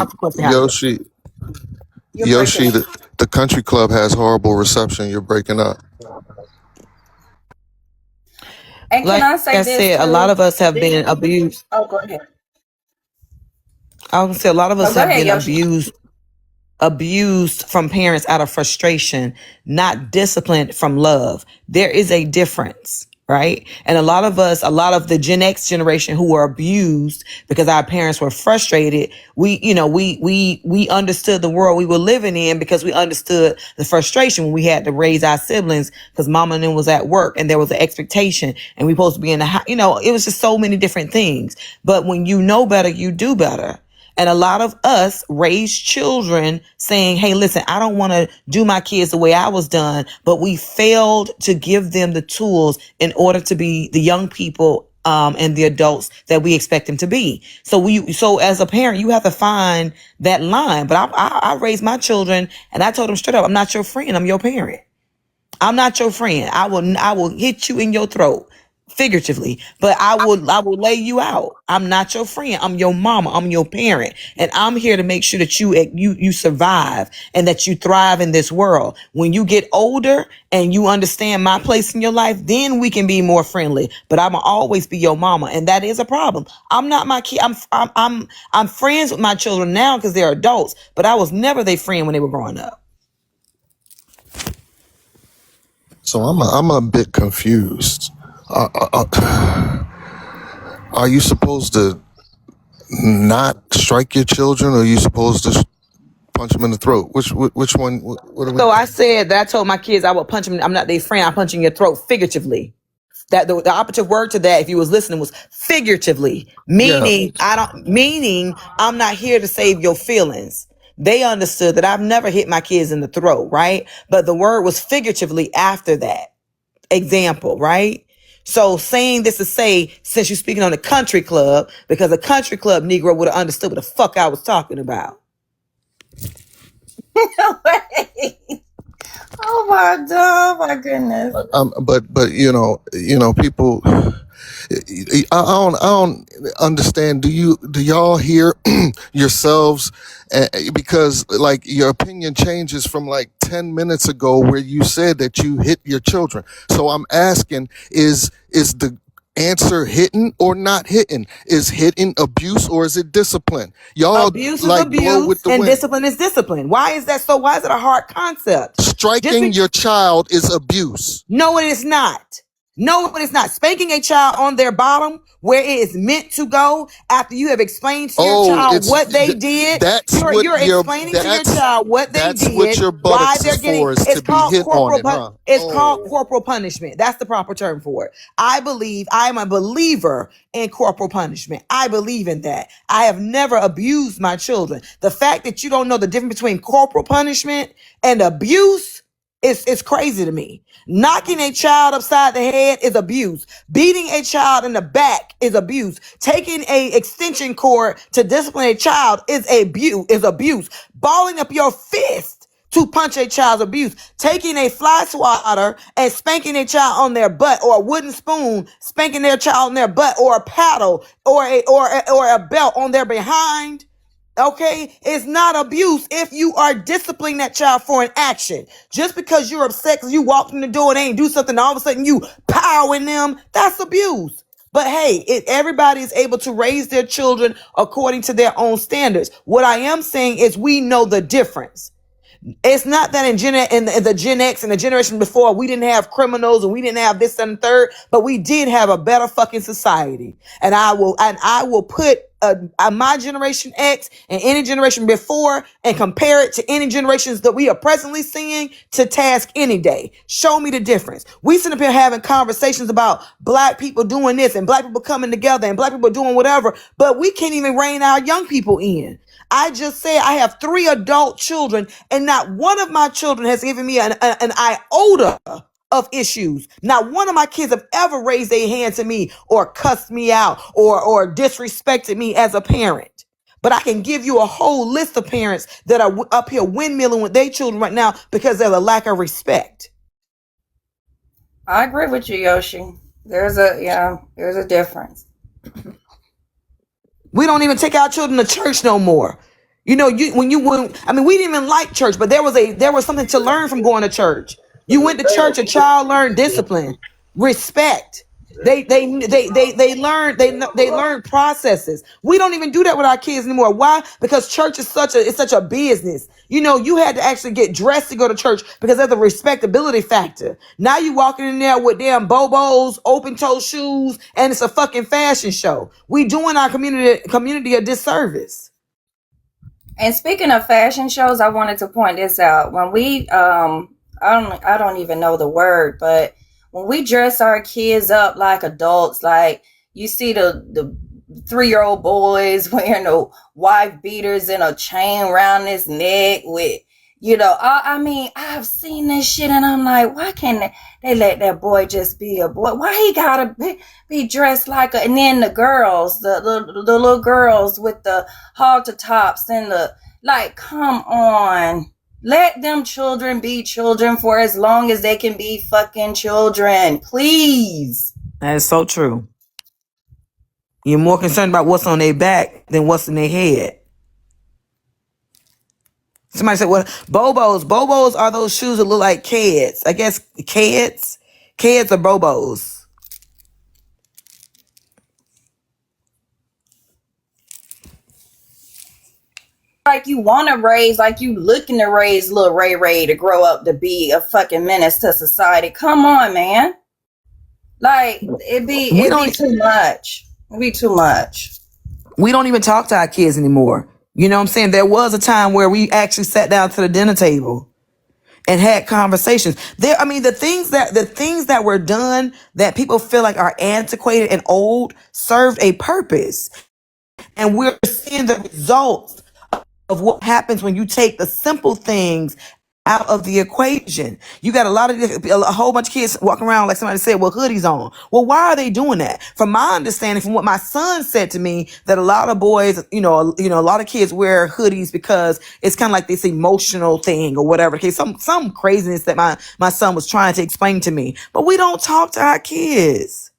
the country club has horrible reception. You're breaking up. And like I said, a lot of us have been abused. Oh, go ahead. I was gonna say a lot of us have been abused from parents out of frustration, not disciplined from love. There is a difference, right? And a lot of the Gen X generation who were abused because our parents were frustrated, we understood the world we were living in because we understood the frustration when we had to raise our siblings because mama and them was at work and there was an expectation and we supposed to be in the house. It was just so many different things. But when you know better, you do better. And a lot of us raise children saying, hey, listen, I don't want to do my kids the way I was done, but we failed to give them the tools in order to be the young people and the adults that we expect them to be. So as a parent, you have to find that line. But I raised my children and I told them straight up, I'm not your friend, I'm your parent. I'm not your friend. I will hit you in your throat. Figuratively, but I will lay you out. I'm not your friend. I'm your mama. I'm your parent. And I'm here to make sure that you survive and that you thrive in this world. When you get older and you understand my place in your life, then we can be more friendly. But I'm always be your mama. And that is a problem. I'm not my kid. I'm friends with my children now because they're adults, but I was never their friend when they were growing up. So I'm a bit confused. Are you supposed to not strike your children, or are you supposed to punch them in the throat? Which one? So I said that I told my kids I would punch them. I'm not their friend. I'm punching your throat figuratively. That the operative word to that, if you was listening, was figuratively, meaning I'm not here to save your feelings. They understood that I've never hit my kids in the throat, right? But the word was figuratively after that example, right? So saying this to say, since you're speaking on the country club, because a country club Negro would have understood what the fuck I was talking about. Oh my goodness. But people, I don't understand. Do y'all hear yourselves? Because like your opinion changes from like 10 minutes ago where you said that you hit your children. So I'm asking, is the answer hitting or not hitting? Is hitting abuse or is it discipline? Y'all abuse is abuse and wind. Discipline is discipline. Why is that so? Why is it a hard concept? Striking your child is abuse. No, it is not. No, it is not. Spanking a child on their bottom where it is meant to go after you have explained to your child what they did. You're explaining to your child what they did. What your why they're getting it's called hit on it, huh? It's called corporal punishment. That's the proper term for it. I'm a believer in corporal punishment. I believe in that. I have never abused my children. The fact that you don't know the difference between corporal punishment and abuse it's crazy to me. Knocking a child upside the head is abuse. Beating a child in the back is abuse. Taking a extension cord to discipline a child is abuse. Balling up your fist to punch a child's abuse. Taking a fly swatter and spanking a child on their butt, or a wooden spoon spanking their child on their butt, or a paddle or a belt on their behind. Okay, it's not abuse if you are disciplining that child for an action. Just because you're upset because you walked in the door and they ain't do something, all of a sudden you powering them, that's abuse. But hey, everybody is able to raise their children according to their own standards. What I am saying is we know the difference. It's not that in the Gen X and the generation before, we didn't have criminals and we didn't have this and the third, but we did have a better fucking society. And I will put my generation X and any generation before and compare it to any generations that we are presently seeing to task any day. Show me the difference. We sit up here having conversations about black people doing this and black people coming together and black people doing whatever, but we can't even rein our young people in. I just said I have 3 adult children and not one of my children has given me an iota of issues. Not one of my kids have ever raised their hand to me or cussed me out or disrespected me as a parent. But I can give you a whole list of parents that are up here windmilling with their children right now because there's a lack of respect. I agree with you, Yoshi. There's a difference. We don't even take our children to church no more. You know, we didn't even like church, but there was something to learn from going to church. You went to church, a child learned discipline, respect. They learn processes. We don't even do that with our kids anymore. Why? Because church is such a business. You know, you had to actually get dressed to go to church because there's a respectability factor. Now you walking in there with damn bobos, open toe shoes, and it's a fucking fashion show. We doing our community a disservice. And speaking of fashion shows, I wanted to point this out. When we I don't even know the word, but when we dress our kids up like adults, like you see the 3-year-old boys wearing the wife beaters and a chain around his neck with, you know, I mean, I've seen this shit and I'm like, why can't they let that boy just be a boy? Why he gotta be dressed like and then the girls, the little girls with the halter tops and come on. Let them children be children for as long as they can be fucking children. Please. That is so true. You're more concerned about what's on their back than what's in their head. Somebody said, well, Bobos. Bobos are those shoes that look like kids. I guess kids are Bobos. Like you want to raise, like you looking to raise little Ray Ray to grow up to be a fucking menace to society. Come on, man. Like it'd be too much. It'd be too much. We don't even talk to our kids anymore. You know what I'm saying? There was a time where we actually sat down to the dinner table and had conversations. The things that were done that people feel like are antiquated and old served a purpose. And we're seeing the results of what happens when you take the simple things out of the equation. You got a whole bunch of kids walking around, like somebody said, with hoodies on. Well, why are they doing that? From my understanding, from what my son said to me, that a lot of boys, a lot of kids wear hoodies because it's kind of like this emotional thing or whatever. Okay, some craziness that my son was trying to explain to me. But we don't talk to our kids.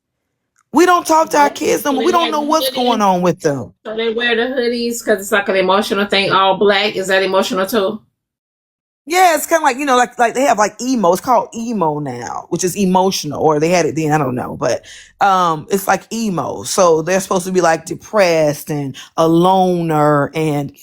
We don't talk to our kids no more. We don't know what's going on with them. So they wear the hoodies because it's like an emotional thing, all black. Is that emotional too? Yeah, it's kind of like, like they have like emo. It's called emo now, which is emotional, or they had it then, I don't know. But it's like emo. So they're supposed to be like depressed and a loner. And,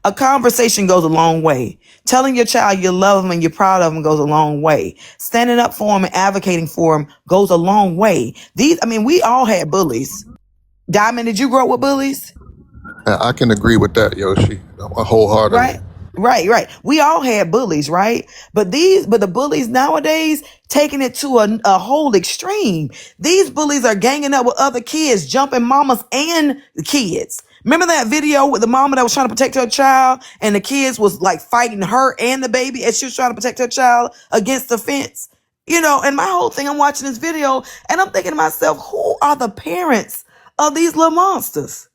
a conversation goes a long way. Telling your child you love them and you're proud of them goes a long way. Standing up for them and advocating for them goes a long way. We all had bullies. Diamond, did you grow up with bullies? I can agree with that, Yoshi, wholeheartedly. Right. We all had bullies, right? But the bullies nowadays taking it to a whole extreme. These bullies are ganging up with other kids, jumping mamas and the kids. Remember that video with the mama that was trying to protect her child and the kids was like fighting her and the baby as she was trying to protect her child against the fence? And my whole thing, I'm watching this video and I'm thinking to myself, who are the parents of these little monsters?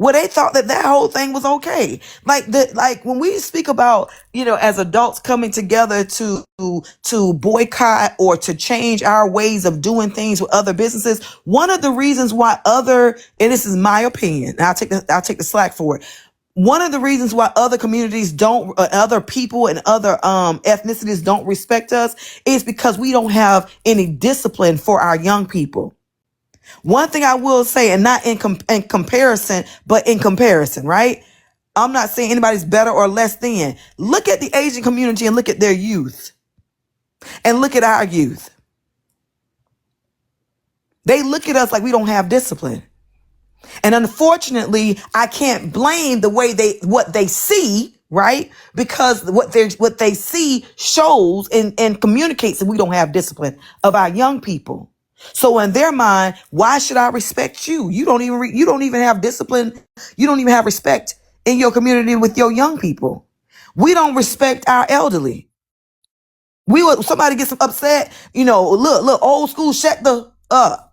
Well, they thought that whole thing was okay. Like when we speak about, as adults coming together to boycott or to change our ways of doing things with other businesses, one of the reasons why and this is my opinion, and I'll take the slack for it. One of the reasons why other communities don't, other people and other ethnicities don't respect us is because we don't have any discipline for our young people. One thing I will say, and not in comparison, but in comparison, right? I'm not saying anybody's better or less than. Look at the Asian community and look at their youth. And look at our youth. They look at us like we don't have discipline. And unfortunately, I can't blame the way what they see, right? Because what they see shows and communicates that we don't have discipline of our young people. So in their mind, why should I respect you? You don't even have discipline. You don't even have respect in your community with your young people. We don't respect our elderly. Somebody gets upset, look, old school, shut the up.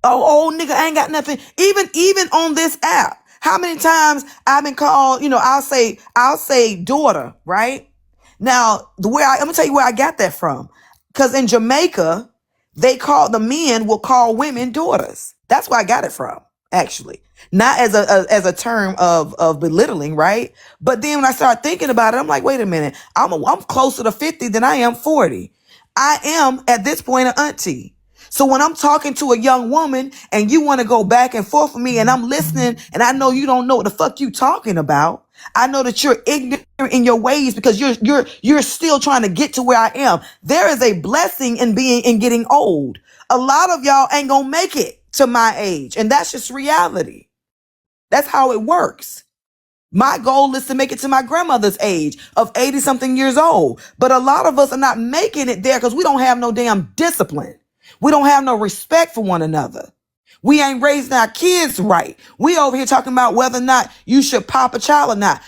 Oh, old nigga ain't got nothing. Even on this app, how many times I've been called, I'll say daughter, right? Now, I'm gonna tell you where I got that from. Because in Jamaica, the men will call women daughters. That's where I got it from, actually. Not as a term of belittling, right? But then when I started thinking about it, I'm like, wait a minute, I'm closer to 50 than I am 40. I am at this point an auntie. So when I'm talking to a young woman and you want to go back and forth with me and I'm listening and I know you don't know what the fuck you talking about, I know that you're ignorant in your ways because you're still trying to get to where I am. There is a blessing in getting old. A lot of y'all ain't gonna make it to my age, and that's just reality. That's how it works. My goal is to make it to my grandmother's age of 80 something years old. But a lot of us are not making it there because we don't have no damn discipline. We don't have no respect for one another. We ain't raising our kids right. We over here talking about whether or not you should pop a child or not.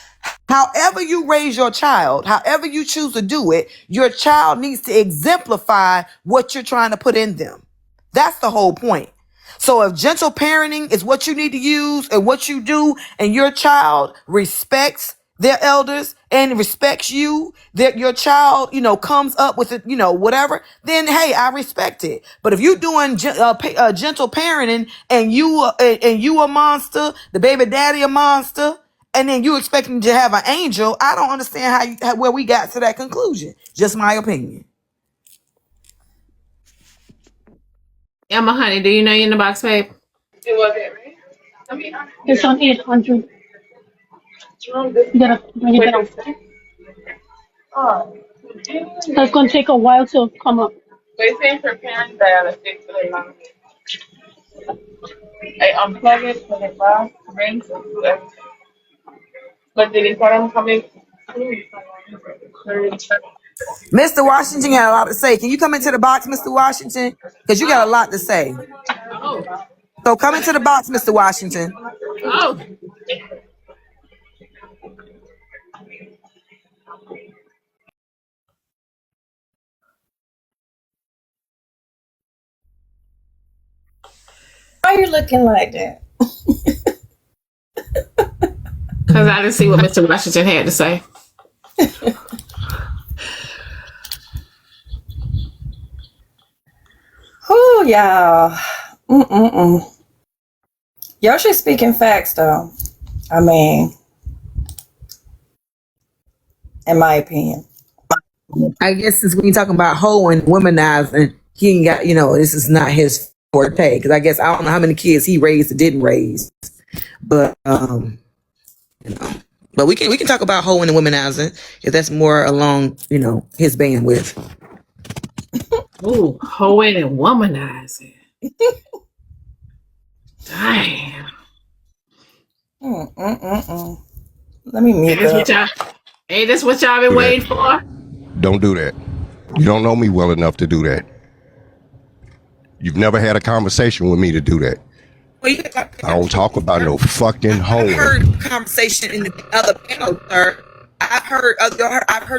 However you raise your child, however you choose to do it, your child needs to exemplify what you're trying to put in them. That's the whole point. So if gentle parenting is what you need to use and what you do, and your child respects their elders and respects you, that your child, comes up with it, whatever, then hey, I respect it. But if you're doing gentle parenting and you a monster, the baby daddy a monster, and then you expecting to have an angel, I don't understand where we got to that conclusion. Just my opinion. Emma, honey, do you know you're in the box, babe? It was it, right? It's on 800. You gotta bring it down. Oh. So it's gonna take a while to come up. We're saying for parents dialysis for the mom. I unplug it for the bath, rinse, and do everything. But the important coming. Mr. Washington got a lot to say. Can you come into the box, Mr. Washington? Because you got a lot to say. Oh. So come into the box, Mr. Washington. Oh. Why are you looking like that? Because I didn't see what Mr. Washington had to say. Oh, y'all. Y'all should speak in facts, though. I mean, in my opinion. I guess since when you're talking about hoeing, womanizing, he ain't got, this is not his forte. Because I guess I don't know how many kids he raised or didn't raise. But, but we can talk about hoeing and womanizing if that's more along, his bandwidth. Ooh, hoeing and womanizing. Damn. Let me mute up. Hey, this what y'all been waiting for? Don't do that. You don't know me well enough to do that. You've never had a conversation with me to do that. I don't talk about no fucking hoeing. I've heard conversation in the other panel, sir. I've heard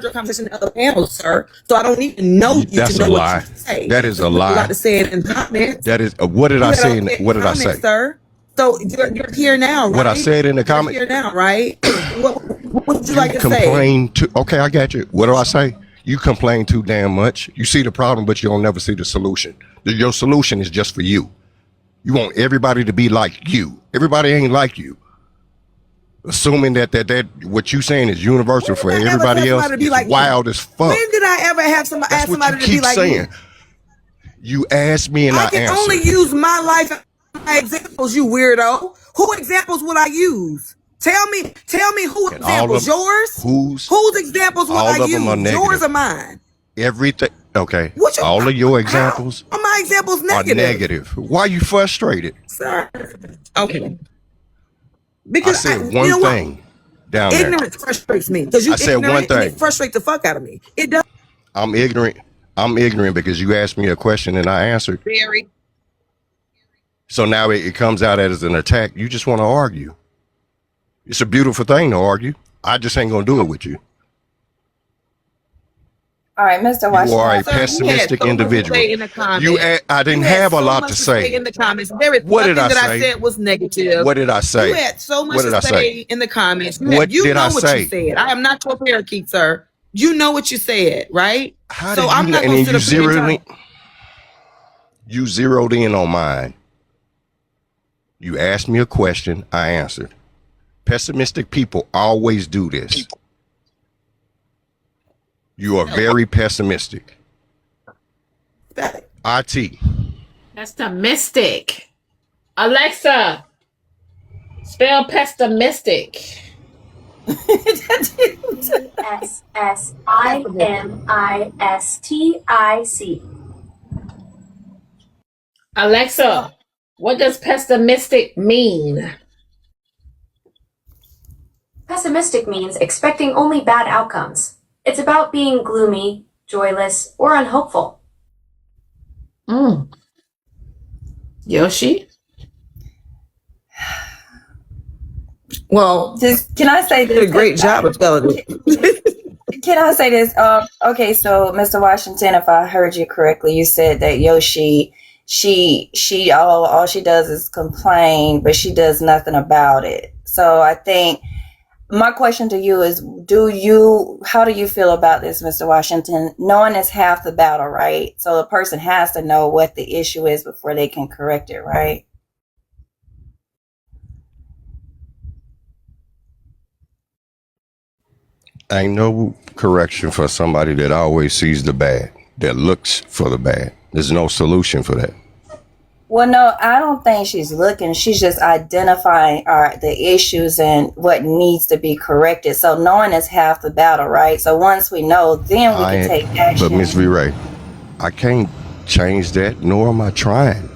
your conversation in the other panels, sir. So I don't even know you That's to know a lie. what you say. That is a lie. You got to say it in comments. That is. What did I say? What did I say? Sir? So you're here now, right? What I said in the comment. You're here now, right? What would you like to say? Complain too. Okay, I got you. What do I say? You complain too damn much. You see the problem, but you don't never see the solution. Your solution is just for you. You want everybody to be like you. Everybody ain't like you. assuming that what you saying is universal for When did I ever everybody tell else, somebody to be is like me? wild as fuck. When did I ever have somebody That's ask what somebody you to be keep like saying. me? You asked me and I I can answered. only use my life and my examples, you weirdo. Who examples would I use? Tell me who And all examples? of Yours? whose Whose examples would all I of them are use? Yours negative. or mine? Everything. Okay. What you, All of your how examples are my examples are negative? negative. Why are you frustrated? Sir. Okay. I Because said you one know what? thing down there. Ignorance frustrates me. Because you I said one ignorant and it thing. frustrates the fuck out of me. It does. I'm ignorant. I'm ignorant because you asked me a question and I answered. Very. So now it comes out as an attack. You just want to argue. It's a beautiful thing to argue. I just ain't gonna do it with you. All right, Mr. You Washington. are a Sir, you had pessimistic so much to individual. say in the comments. I didn't You had have a so lot much to say say. in the comments. There is What nothing did I that I say? said was negative. What did I say? You had so much What did to I say say? in the comments. What You did know I what say? you said. I am not your parakeet, sir. You know what you said, right? How So did I'm you not and going then to sit you up here and zeroed in? You zeroed in on mine. You asked me a question, I answered. Pessimistic people always do this. You are very pessimistic. IT. That's the mystic. Alexa, spell pessimistic. SSIMISTIC. Alexa, what does pessimistic mean? Pessimistic means expecting only bad outcomes. It's about being gloomy, joyless, or unhopeful. Yoshi? Well, Can I say you did this? a great job of telling it. Can I say this? Okay, so Mr. Washington, if I heard you correctly, you said that Yoshi, she all she does is complain, but she does nothing about it. So I think my question to you is, how do you feel about this, Mr. Washington? Knowing is half the battle, right? So the person has to know what the issue is before they can correct it, right? Ain't no correction for somebody that always sees the bad, that looks for the bad. There's no solution for that. Well, no, I don't think she's looking. She's just identifying the issues and what needs to be corrected. So knowing is half the battle, right? So once we know, then we can take action. But Miss V. Ray, I can't change that, nor am I trying.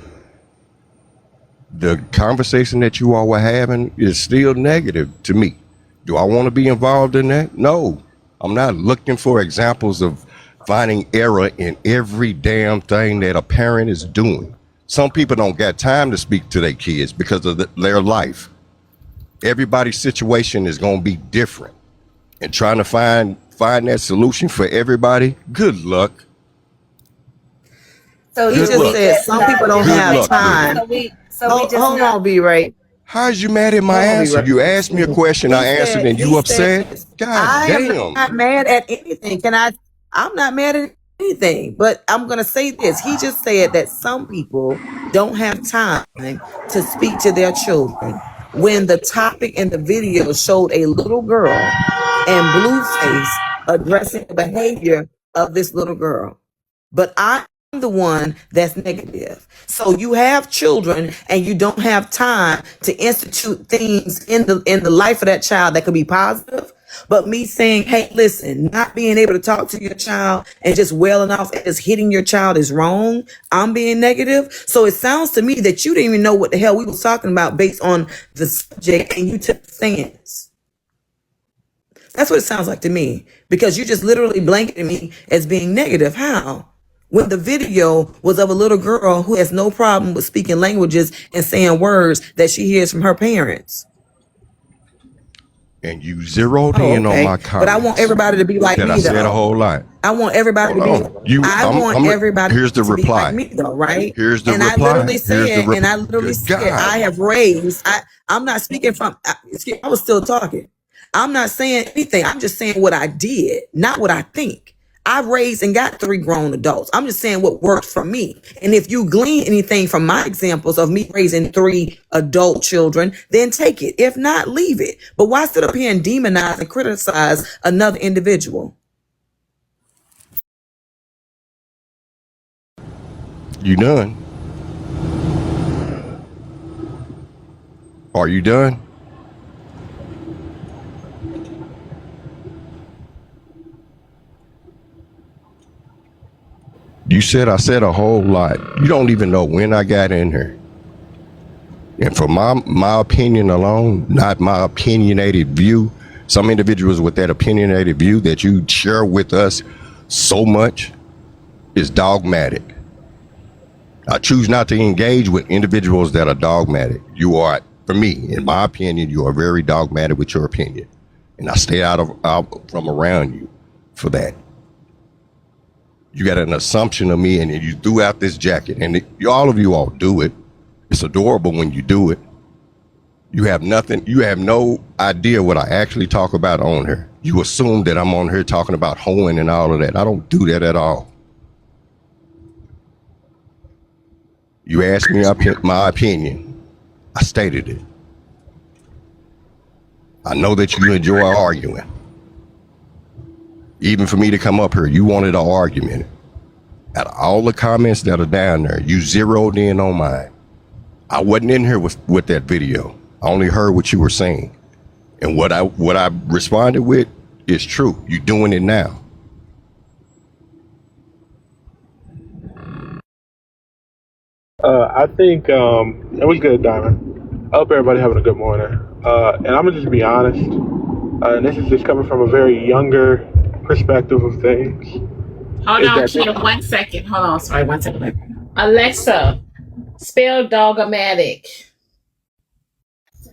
The conversation that you all were having is still negative to me. Do I want to be involved in that? No. I'm not looking for examples of finding error in every damn thing that a parent is doing. Some people don't got time to speak to their kids because of their life. Everybody's situation is going to be different. And trying to find that solution for everybody, good luck. So He just said some people don't have time. Hold on, B. Ray. How is you mad at my answer? You asked me a question, I answered, and you upset? God I damn. am not mad at anything. I'm not mad at anything, but I'm going to say this. He just said that some people don't have time to speak to their children. When the topic in the video showed a little girl and Blueface addressing the behavior of this little girl. But I'm the one that's negative. So you have children and you don't have time to institute things in the life of that child that could be positive. But me saying, hey, listen, not being able to talk to your child and just wailing off and just hitting your child is wrong. I'm being negative. So it sounds to me that you didn't even know what the hell we was talking about based on the subject and you took the stance. That's what it sounds like to me, because you just literally blanketed me as being negative. How? When the video was of a little girl who has no problem with speaking languages and saying words that she hears from her parents. And you zeroed in on my comments. But I want everybody to be like me, I said though. a whole lot. I want everybody to be. I want everybody here's the to be reply. like me, though, right? Here's the and reply. I literally said, I have raised. I'm not speaking from. I was still talking. I'm not saying anything. I'm just saying what I did, not what I think. I've raised and got 3 grown adults. I'm just saying what worked for me. And if you glean anything from my examples of me raising 3 adult children, then take it. If not, leave it. But why sit up here and demonize and criticize another individual? You done? Are you done? You said I said a whole lot. You don't even know when I got in here. And for my opinion alone, not my opinionated view, some individuals with that opinionated view that you share with us so much is dogmatic. I choose not to engage with individuals that are dogmatic. You are, for me, in my opinion, you are very dogmatic with your opinion. And I stay out from around you for that. You got an assumption of me and you threw out this jacket, and all of you all do it. It's adorable when you do it. You have no idea what I actually talk about on here. You assume that I'm on here talking about hoeing and all of that. I don't do that at all. You asked me my opinion. I stated it. I know that you enjoy arguing. Even for me to come up here, you wanted an argument. Out of all the comments that are down there, you zeroed in on mine. I wasn't in here with that video. I only heard what you were saying. And what I responded with is true. You're doing it now. I think it was good, Diamond. I hope everybody having a good morning. And I'm gonna just be honest. And this is just coming from a very younger perspective of things. Hold on, Kia, 1 second. Hold on, sorry, 1 second. Alexa, spell dogmatic.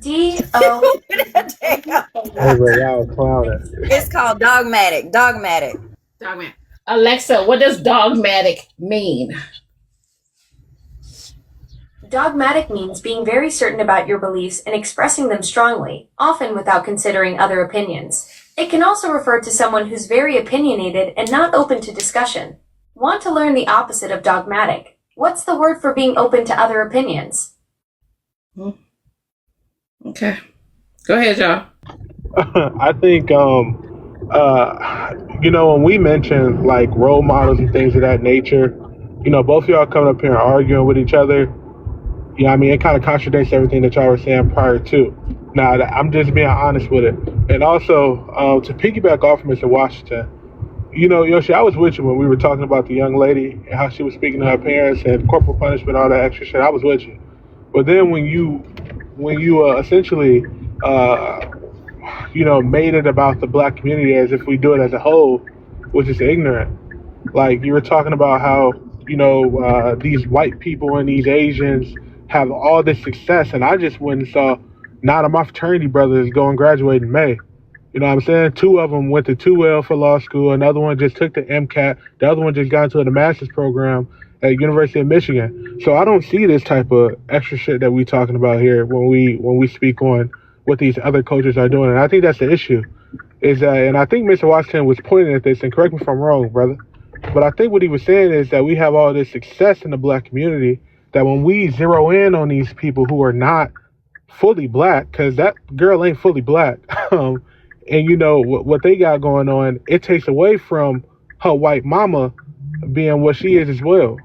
D-O. Y'all clowning. It's called dogmatic. Dogmatic. Dogmatic. Alexa, what does dogmatic mean? Dogmatic means being very certain about your beliefs and expressing them strongly, often without considering other opinions. It can also refer to someone who's very opinionated and not open to discussion. Want to learn the opposite of dogmatic? What's the word for being open to other opinions? Okay. Go ahead, y'all. I think, when we mention like role models and things of that nature, both of y'all coming up here and arguing with each other, it kind of contradicts everything that y'all were saying prior to. Now, I'm just being honest with it. And also, to piggyback off of Mr. Washington, Yoshi, I was with you when we were talking about the young lady and how she was speaking to her parents and corporal punishment, all that extra shit. I was with you. But then when you essentially, made it about the black community as if we do it as a whole, which is ignorant. Like, you were talking about how, these white people and these Asians have all this success, and I just went and saw 9 of my fraternity brothers go and graduate in May. You know what I'm saying? 2 of them went to 2L for law school. Another one just took the MCAT. The other one just got into the master's program at University of Michigan. So I don't see this type of extra shit that we talking about here when we speak on what these other coaches are doing. And I think that's the issue. Is that, and I think Mr. Washington was pointing at this, and correct me if I'm wrong, brother, but I think what he was saying is that we have all this success in the black community, that when we zero in on these people who are not fully black, because that girl ain't fully black, and what they got going on, it takes away from her white mama being what she is as well.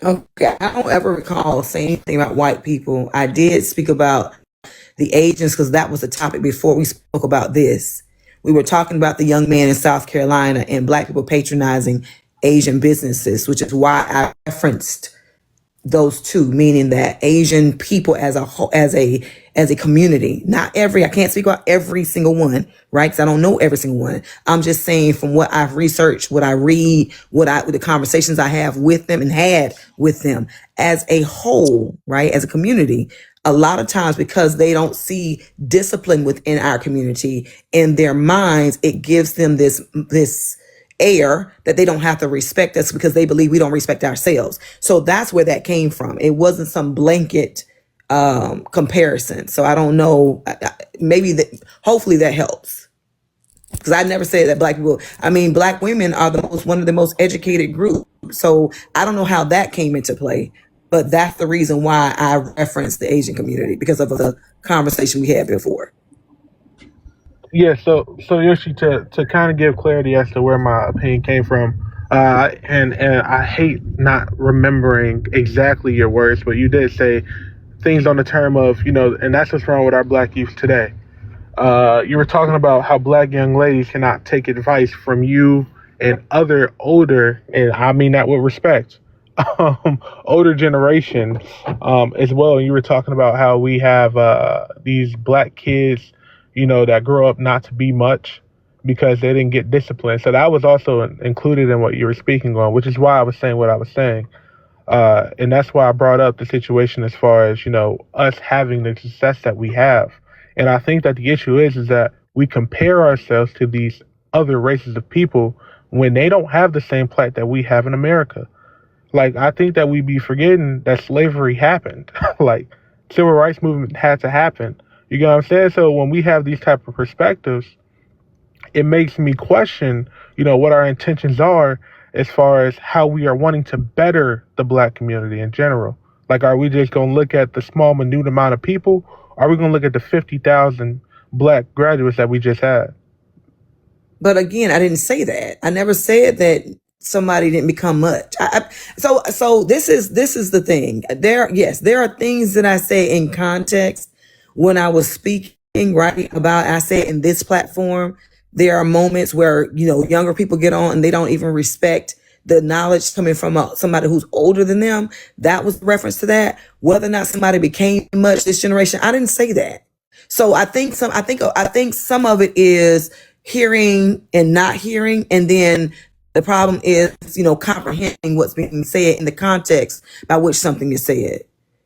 Okay, I don't ever recall saying anything about white people. I did speak about the Asians because that was the topic before we spoke about this. We were talking about the young man in South Carolina and black people patronizing Asian businesses, which is why I referenced those two, meaning that Asian people as a whole, as a community, I can't speak about every single one, right? Because I don't know every single one. I'm just saying from what I've researched, what I read, the conversations I have with them and had with them as a whole, right? As a community, a lot of times because they don't see discipline within our community, in their minds, it gives them this air that they don't have to respect us because they believe we don't respect ourselves. So that's where that came from. It wasn't some blanket comparison. So I don't know. Maybe hopefully that helps. because I never said that black people. I mean, black women are one of the most educated groups. So I don't know how that came into play, but that's the reason why I referenced the Asian community because of the conversation we had before. Yeah, so Yoshi, to kind of give clarity as to where my opinion came from, and I hate not remembering exactly your words, but you did say things on the term of, and that's what's wrong with our black youth today. You were talking about how black young ladies cannot take advice from you and other older, and I mean that with respect, older generations as well. And you were talking about how we have these black kids, that grow up not to be much because they didn't get disciplined. So that was also included in what you were speaking on, which is why I was saying what I was saying. And that's why I brought up the situation as far as, us having the success that we have. And I think that the issue is that we compare ourselves to these other races of people when they don't have the same plight that we have in America. Like, I think that we be forgetting that slavery happened. Like, civil rights movement had to happen. You know what I'm saying? So when we have these type of perspectives, it makes me question, what our intentions are as far as how we are wanting to better the black community in general. Like, are we just going to look at the small, minute amount of people? Or are we going to look at the 50,000 black graduates that we just had? But again, I didn't say that. I never said that somebody didn't become much. So this is the thing. There are things that I say in context when I was speaking, right, about, I said in this platform, there are moments where, younger people get on and they don't even respect the knowledge coming from somebody who's older than them. That was reference to that. Whether or not somebody became much this generation, I didn't say that. So I think some of it is hearing and not hearing, and then the problem is, comprehending what's being said in the context by which something is said.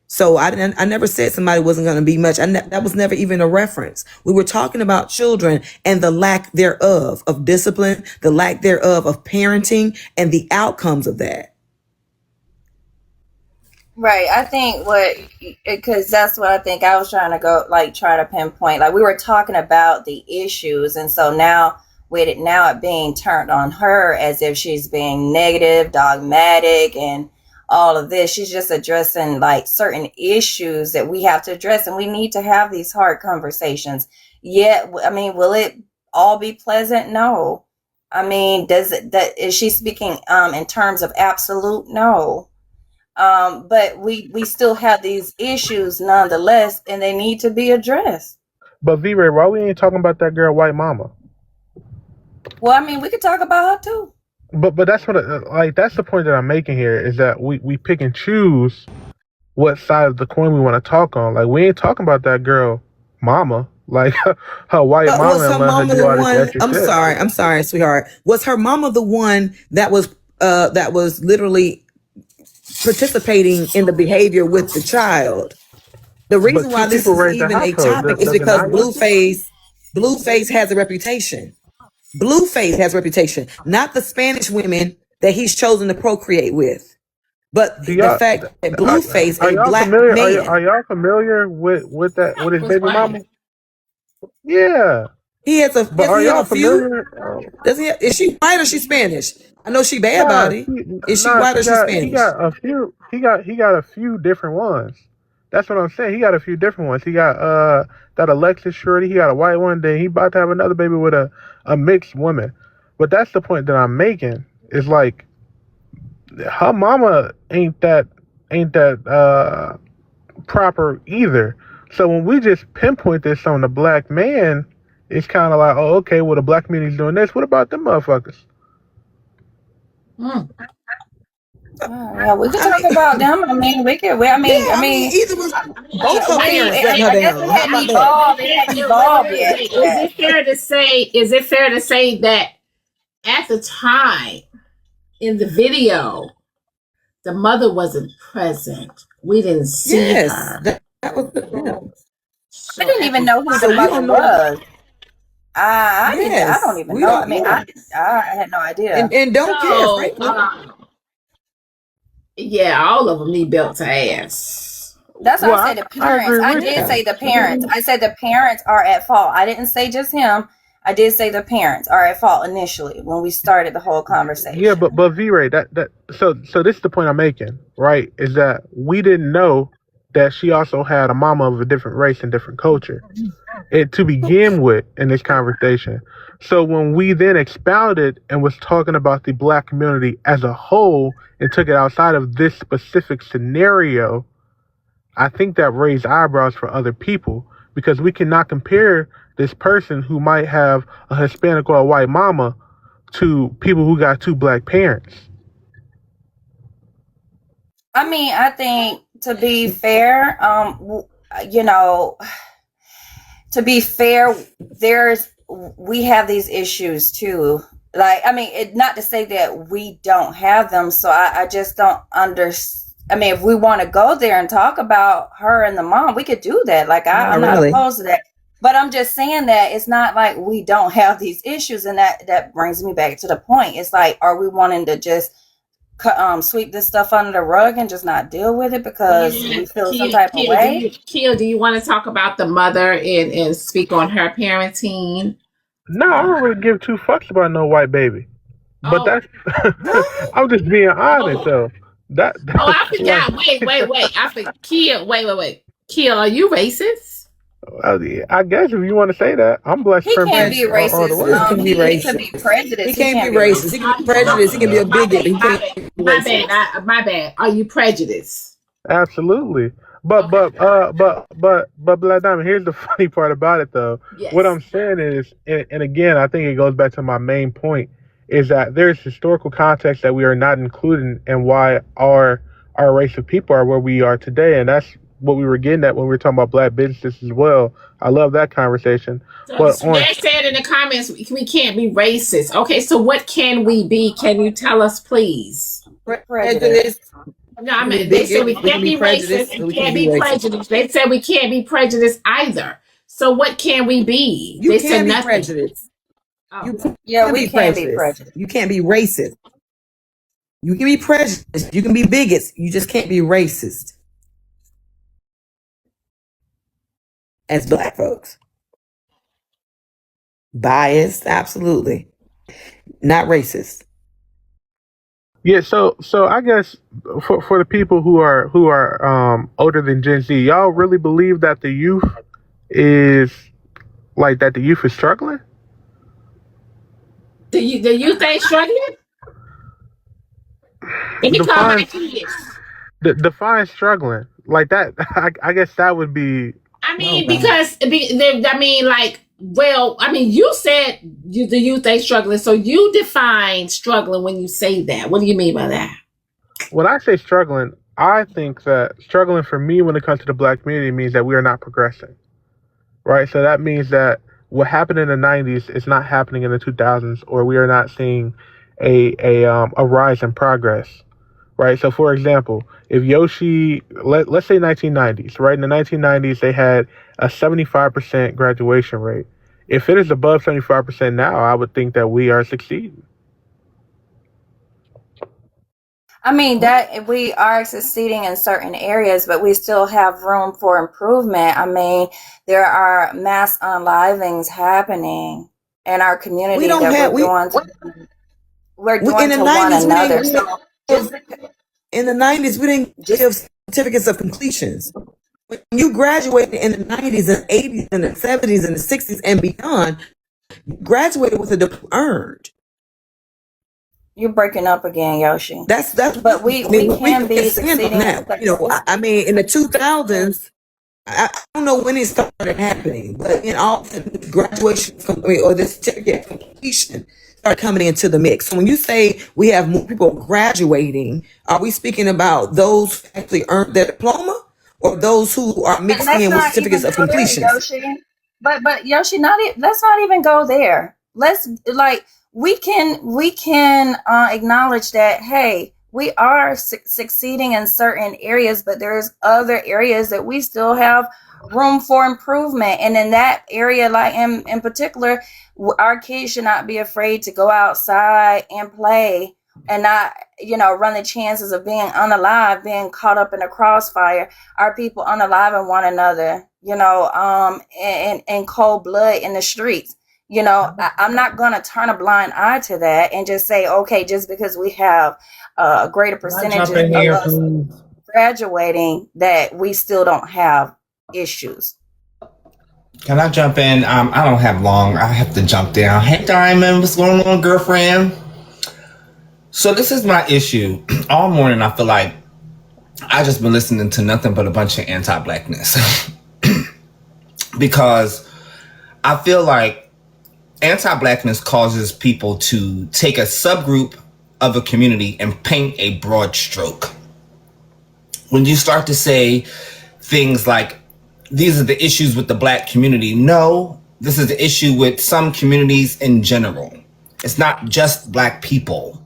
So I never said somebody wasn't going to be much. That was never even a reference. We were talking about children and the lack thereof of discipline, the lack thereof of parenting, and the outcomes of that. Right. I think because that's what I think I was trying to pinpoint. Like, we were talking about the issues. And so now it being turned on her as if she's being negative, dogmatic, and all of this, she's just addressing like certain issues that we have to address, and we need to have these hard conversations. Yet, I mean, will it all be pleasant? No. I mean, is she speaking in terms of absolute? No. But we still have these issues nonetheless, and they need to be addressed. But V-Ray, why we ain't talking about that girl, White Mama? Well, I mean, we could talk about her too. But that's what that's the point that I'm making here, is that we pick and choose what side of the coin we want to talk on. Like, we ain't talking about that girl, Mama, like her white mama. Was her mama the one? I'm sorry, sweetheart. Was her mama the one that was literally participating in the behavior with the child? The reason why this is even a topic is because Blueface has a reputation. Blueface has a reputation, not the Spanish women that he's chosen to procreate with, but the fact that Blueface, a black man. Are y'all familiar with that? With his baby mama? Yeah, he has a. But are y'all familiar? Does he? Is she white or she Spanish? I know she bad body. Is she white or she Spanish? He got a few. He got a few different ones. That's what I'm saying. He got a few different ones. He got that Alexis Shorty. He got a white one. Then he about to have another baby with a mixed woman. But that's the point that I'm making. Is like, her mama ain't that proper either. So when we just pinpoint this on the black man, it's kind of like, oh, okay, well, the black community's doing this. What about them motherfuckers? Yeah, we can talk about them. I mean, we could. I mean, either was both her parents letting her down. It hadn't evolved yet. Is it fair to say that at the time in the video, the mother wasn't present? We didn't see her. That was the I didn't even know who the mother was. I don't even know. I mean, I had no idea. And don't care, frankly. Yeah, all of them need belt to ass. That's why I said the parents. I did say the parents. I said the parents are at fault. I didn't say just him. I did say the parents are at fault initially when we started the whole conversation. Yeah, but V-Ray, so this is the point I'm making, right? Is that we didn't know that she also had a mama of a different race and different culture, to begin with in this conversation. So when we then expounded and was talking about the black community as a whole and took it outside of this specific scenario, I think that raised eyebrows for other people, because we cannot compare this person who might have a Hispanic or a white mama to people who got two black parents. I mean, I think to be fair, we have these issues too. Like, I mean, not to say that we don't have them. So I just don't understand. I mean, if we want to go there and talk about her and the mom, we could do that. Like, I'm not opposed to that. But I'm just saying that it's not like we don't have these issues. And that brings me back to the point. It's like, are we wanting to just sweep this stuff under the rug and just not deal with it because we feel some type of way? Kia, do you want to talk about the mother and speak on her parenting? No, I don't really give two fucks about no white baby. But that's I'm just being honest though. I forgot. Wait. Kia, are you racist? I guess if you want to say that, I'm blessed. He can't be racist. He can be racist. He can be prejudiced. He can't be racist. He can be prejudiced. He can be a bigot. My bad. Are you prejudiced? Absolutely. But Black Diamond, here's the funny part about it though. Yes. What I'm saying is, and again, I think it goes back to my main point, is that there's historical context that we are not including in why our race of people are where we are today, and that's what we were getting at when we were talking about black businesses as well. I love that conversation. So they said in the comments we can't be racist. Okay, so what can we be? Can you tell us, please? Prejudice. No, I mean they said we can't be racist. We can't be prejudiced. They said we can't be prejudiced either. So what can we be? You can't be prejudiced. We can't be prejudiced. You can't be racist. You can be prejudiced. You can be bigots. You just can't be racist. As black folks. Biased, absolutely. Not racist. Yeah, so I guess for the people who are older than Gen Z, y'all really believe that the youth is struggling? The youth ain't struggling? Define struggling. Like that, I guess that would be. I mean, you said the youth ain't struggling, so you define struggling when you say that. What do you mean by that? When I say struggling, I think that struggling for me when it comes to the black community means that we are not progressing, right? So that means that what happened in the 90s is not happening in the 2000s, or we are not seeing a rise in progress. Right. So, for example, if Yoshi, let's say 1990s, right? In the 1990s, they had a 75% graduation rate. If it is above 75% now, I would think that we are succeeding. I mean, that we are succeeding in certain areas, but we still have room for improvement. I mean, there are mass unlivings happening in our community we're doing to one another. In the 90s, we didn't give certificates of completions. When you graduated in the 90s and 80s and the 70s and the 60s and beyond, you graduated with a diploma earned. You're breaking up again, Yoshi. But we can be succeeding. I mean, in the 2000s, I don't know when it started happening, but in all the graduation or the certificate of completion started coming into the mix. So when you say we have more people graduating, are we speaking about those who actually earned their diploma, or those who are mixing in with certificates of completion? But Yoshi, let's not even go there. We can acknowledge that, hey, we are succeeding in certain areas, but there's other areas that we still have room for improvement. And in that area, like in particular, our kids should not be afraid to go outside and play and not, run the chances of being unalive, being caught up in a crossfire. Our people unaliving one another, in cold blood in the streets. You know, I'm not going to turn a blind eye to that and just say, okay, just because we have a greater percentage of us graduating, that we still don't have issues. Can I jump in? I don't have long. I have to jump down. Hey, Diamond, what's going on, girlfriend? So this is my issue. All morning, I feel like I just been listening to nothing but a bunch of anti-blackness. Because I feel like anti-blackness causes people to take a subgroup of a community and paint a broad stroke. When you start to say things like, these are the issues with the black community. No, this is the issue with some communities in general. It's not just black people.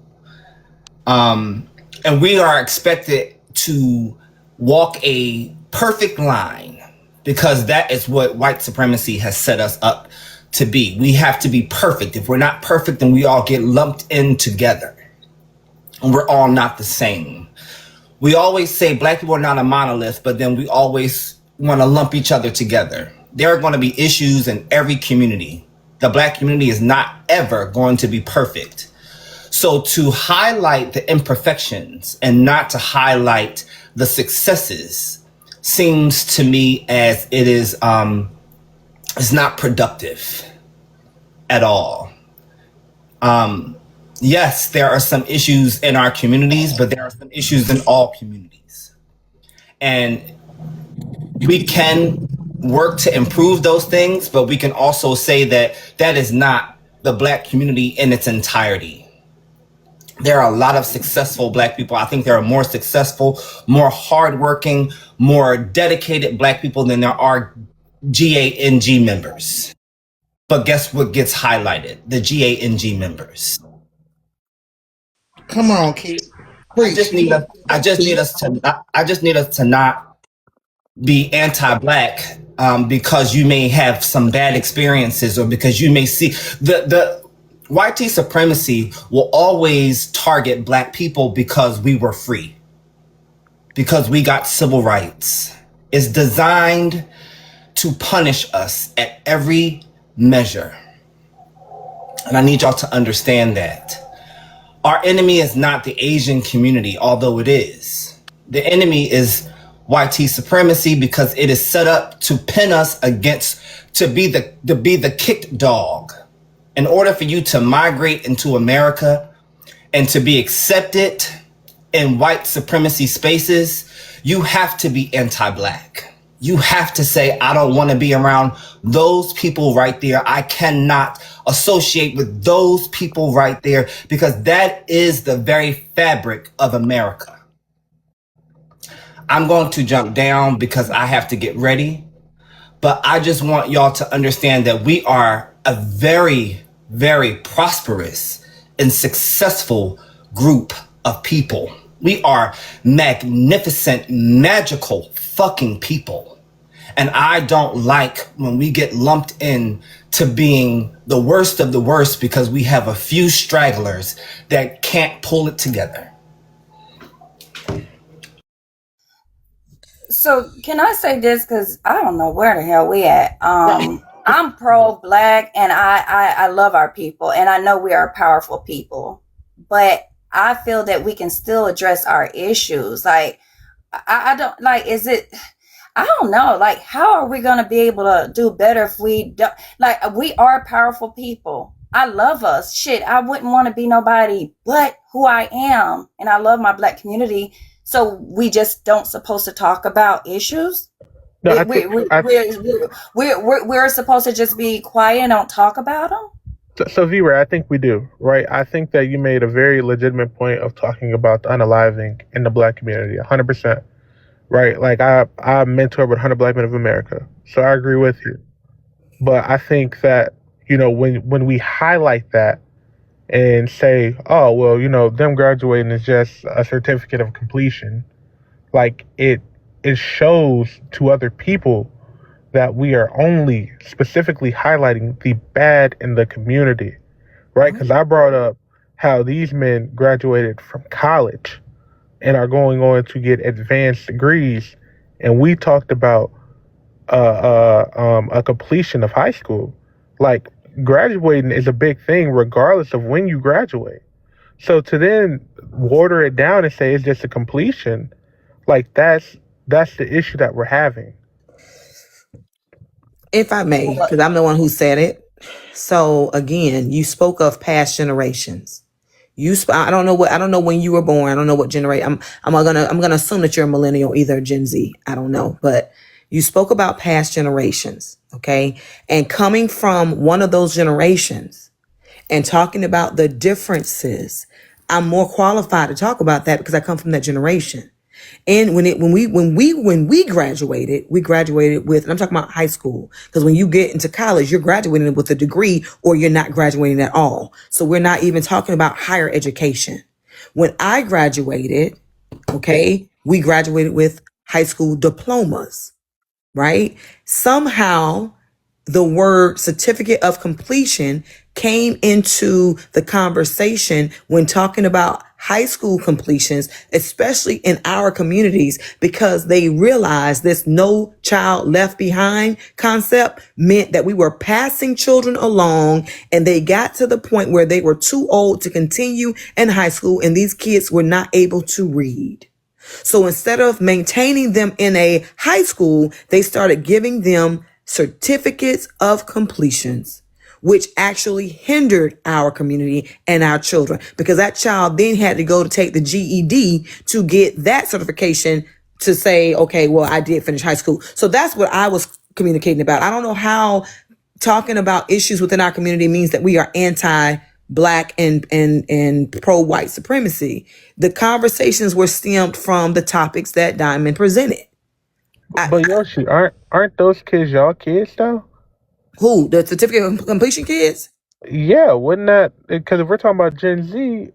And we are expected to walk a perfect line because that is what white supremacy has set us up to be. We have to be perfect. If we're not perfect, then we all get lumped in together. And we're all not the same. We always say black people are not a monolith, but then we always want to lump each other together. There are going to be issues in every community. The black community is not ever going to be perfect. So to highlight the imperfections and not to highlight the successes seems to me as it is it's not productive at all. Yes, there are some issues in our communities, but there are some issues in all communities. And we can work to improve those things, but we can also say that that is not the black community in its entirety. There are a lot of successful black people. I think there are more successful, more hardworking, more dedicated black people than there are GANG members. But guess what gets highlighted? The GANG members. Come on, Keith. I just need us to not be anti-black because you may have some bad experiences or because you may see the white supremacy will always target black people because we were free, because we got civil rights. It's designed to punish us at every measure. And I need y'all to understand that. Our enemy is not the Asian community, although it is. The enemy is white supremacy because it is set up to pin us against, to be the kicked dog. In order for you to migrate into America and to be accepted in white supremacy spaces, you have to be anti-black. You have to say, I don't want to be around those people right there. I cannot associate with those people right there because that is the very fabric of America. I'm going to jump down because I have to get ready, but I just want y'all to understand that we are a very, very prosperous and successful group of people. We are magnificent, magical fucking people. And I don't like when we get lumped in to being the worst of the worst because we have a few stragglers that can't pull it together. So can I say this? Because I don't know where the hell we at. I'm pro-black and I love our people and I know we are powerful people, but I feel that we can still address our issues. Like, I don't like, I don't know, like, how are we going to be able to do better if we don't, like, we are powerful people. I love us. Shit, I wouldn't want to be nobody but who I am. And I love my black community. So we just don't supposed to talk about issues? No, we're supposed to just be quiet and don't talk about them? So V-Ray, I think we do, right? I think that you made a very legitimate point of talking about the unaliving in the black community, 100%, right? Like I mentor with 100 Black Men of America, so I agree with you. But I think that, you know, when we highlight that and say, oh, well, you know, them graduating is just a certificate of completion, like it shows to other people that we are only specifically highlighting the bad in the community, right? Because I brought up how these men graduated from college and are going on to get advanced degrees, and we talked about a completion of high school. Like, graduating is a big thing regardless of when you graduate. So to then water it down and say it's just a completion, like that's the issue that we're having. If I may, because I'm the one who said it. So again, you spoke of past generations. I don't know when you were born. I don't know what generation. I'm gonna assume that you're a millennial, either Gen Z. I don't know, but you spoke about past generations, okay? And coming from one of those generations and talking about the differences, I'm more qualified to talk about that because I come from that generation. And when we graduated with, and I'm talking about high school, because when you get into college, you're graduating with a degree or you're not graduating at all. So we're not even talking about higher education. When I graduated, okay, we graduated with high school diplomas, right? Somehow the word certificate of completion came into the conversation when talking about high school completions, especially in our communities, because they realized this no child left behind concept meant that we were passing children along, and they got to the point where they were too old to continue in high school, and these kids were not able to read. So instead of maintaining them in a high school, they started giving them certificates of completions, which actually hindered our community and our children, because that child then had to go to take the GED to get that certification to say, okay, well, I did finish high school. So that's what I was communicating about. I don't know how talking about issues within our community means that we are anti-Black and pro-white supremacy. The conversations were stemmed from the topics that Diamond presented. But Yoshi, aren't those kids y'all kids though? Who? The certificate of completion kids? Yeah, wouldn't that? Because if we're talking about Gen Z,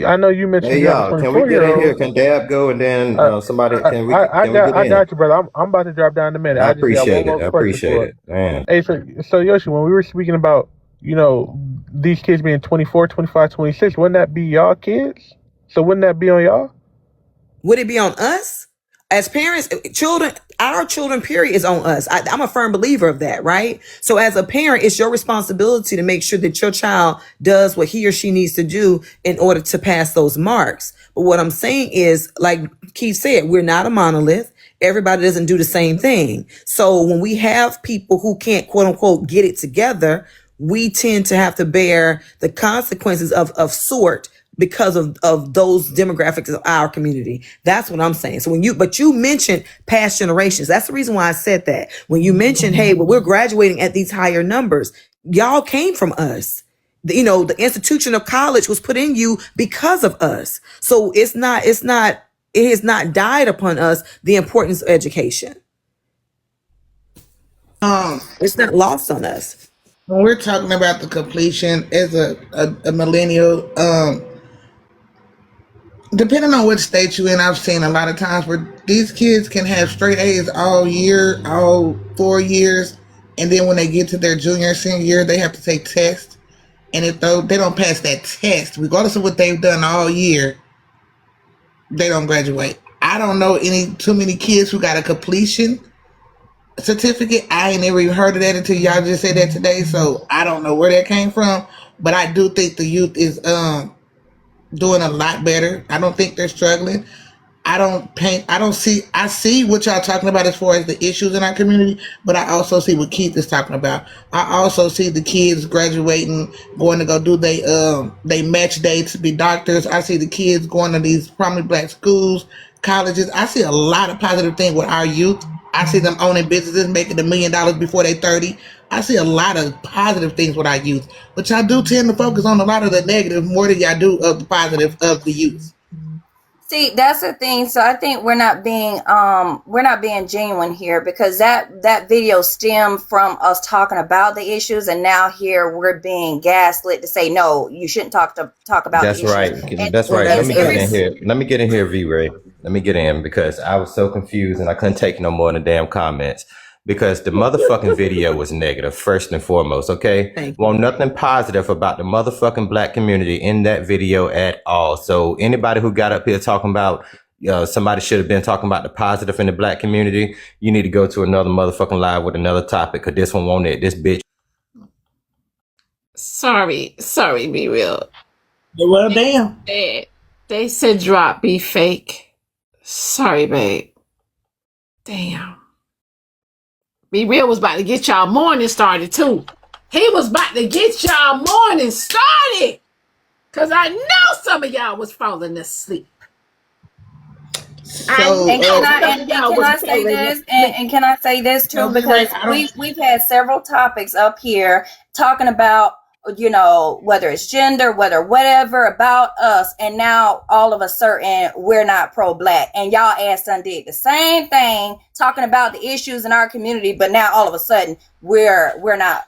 I know you mentioned Hey you have a y'all, can we get in 24-year-old. here? Can Dab go and then somebody can we I get in? got you, brother. I'm about to drop down in a minute. I I just got one appreciate more it. I question appreciate for it. Man. Hey, so Yoshi, when we were speaking about, these kids being 24, 25, 26, wouldn't that be y'all kids? So wouldn't that be on y'all? Would it be on us? As parents, our children, period, is on us. I'm a firm believer of that, right? So as a parent, it's your responsibility to make sure that your child does what he or she needs to do in order to pass those marks. But what I'm saying is, like Keith said, we're not a monolith. Everybody doesn't do the same thing. So when we have people who can't, quote unquote, get it together, we tend to have to bear the consequences of sort because of those demographics of our community. That's what I'm saying. So but you mentioned past generations. That's the reason why I said that. When you mentioned, hey, well, we're graduating at these higher numbers. Y'all came from us. The institution of college was put in you because of us. So it has not died upon us, the importance of education. It's not lost on us. When we're talking about the completion as a millennial, depending on what state you're in, I've seen a lot of times where these kids can have straight A's all year, all 4 years, and then when they get to their junior and senior year, they have to take tests. And if they don't pass that test, regardless of what they've done all year, they don't graduate. I don't know too many kids who got a completion certificate. I ain't never even heard of that until y'all just said that today. So I don't know where that came from, but I do think the youth is doing a lot better. I don't think they're struggling. I see what y'all talking about as far as the issues in our community, but I also see what Keith is talking about. I also see the kids graduating, going to go do they match dates to be doctors. I see the kids going to these prominent Black schools, colleges. I see a lot of positive things with our youth. I see them owning businesses, making $1 million before they 30. I see a lot of positive things with our youth, but y'all do tend to focus on a lot of the negative more than y'all do of the positive of the youth. See, that's the thing. So I think we're not being genuine here, because that video stemmed from us talking about the issues, and now here we're being gaslit to say no, you shouldn't talk about. That's the issues. right. That's right. Let me get in here, V-Ray. Let me get in, because I was so confused and I couldn't take no more than the damn comments. Because the motherfucking video was negative, first and foremost, okay? Want nothing positive about the motherfucking Black community in that video at all. So anybody who got up here talking about somebody should have been talking about the positive in the Black community, you need to go to another motherfucking live with another topic, because this one won't it. This bitch. Sorry, Be Real. Well, damn. They said drop Be Fake. Sorry, babe. Damn. Be Real was about to get y'all morning started too. He was about to get y'all morning started. Cause I know some of y'all was falling asleep. So, And can I say this? And can I say this too? Because we've had several topics up here talking about, you know, whether it's gender, whatever about us, and now all of a sudden we're not pro-black, and y'all ass done did the same thing talking about the issues in our community, but now all of a sudden we're not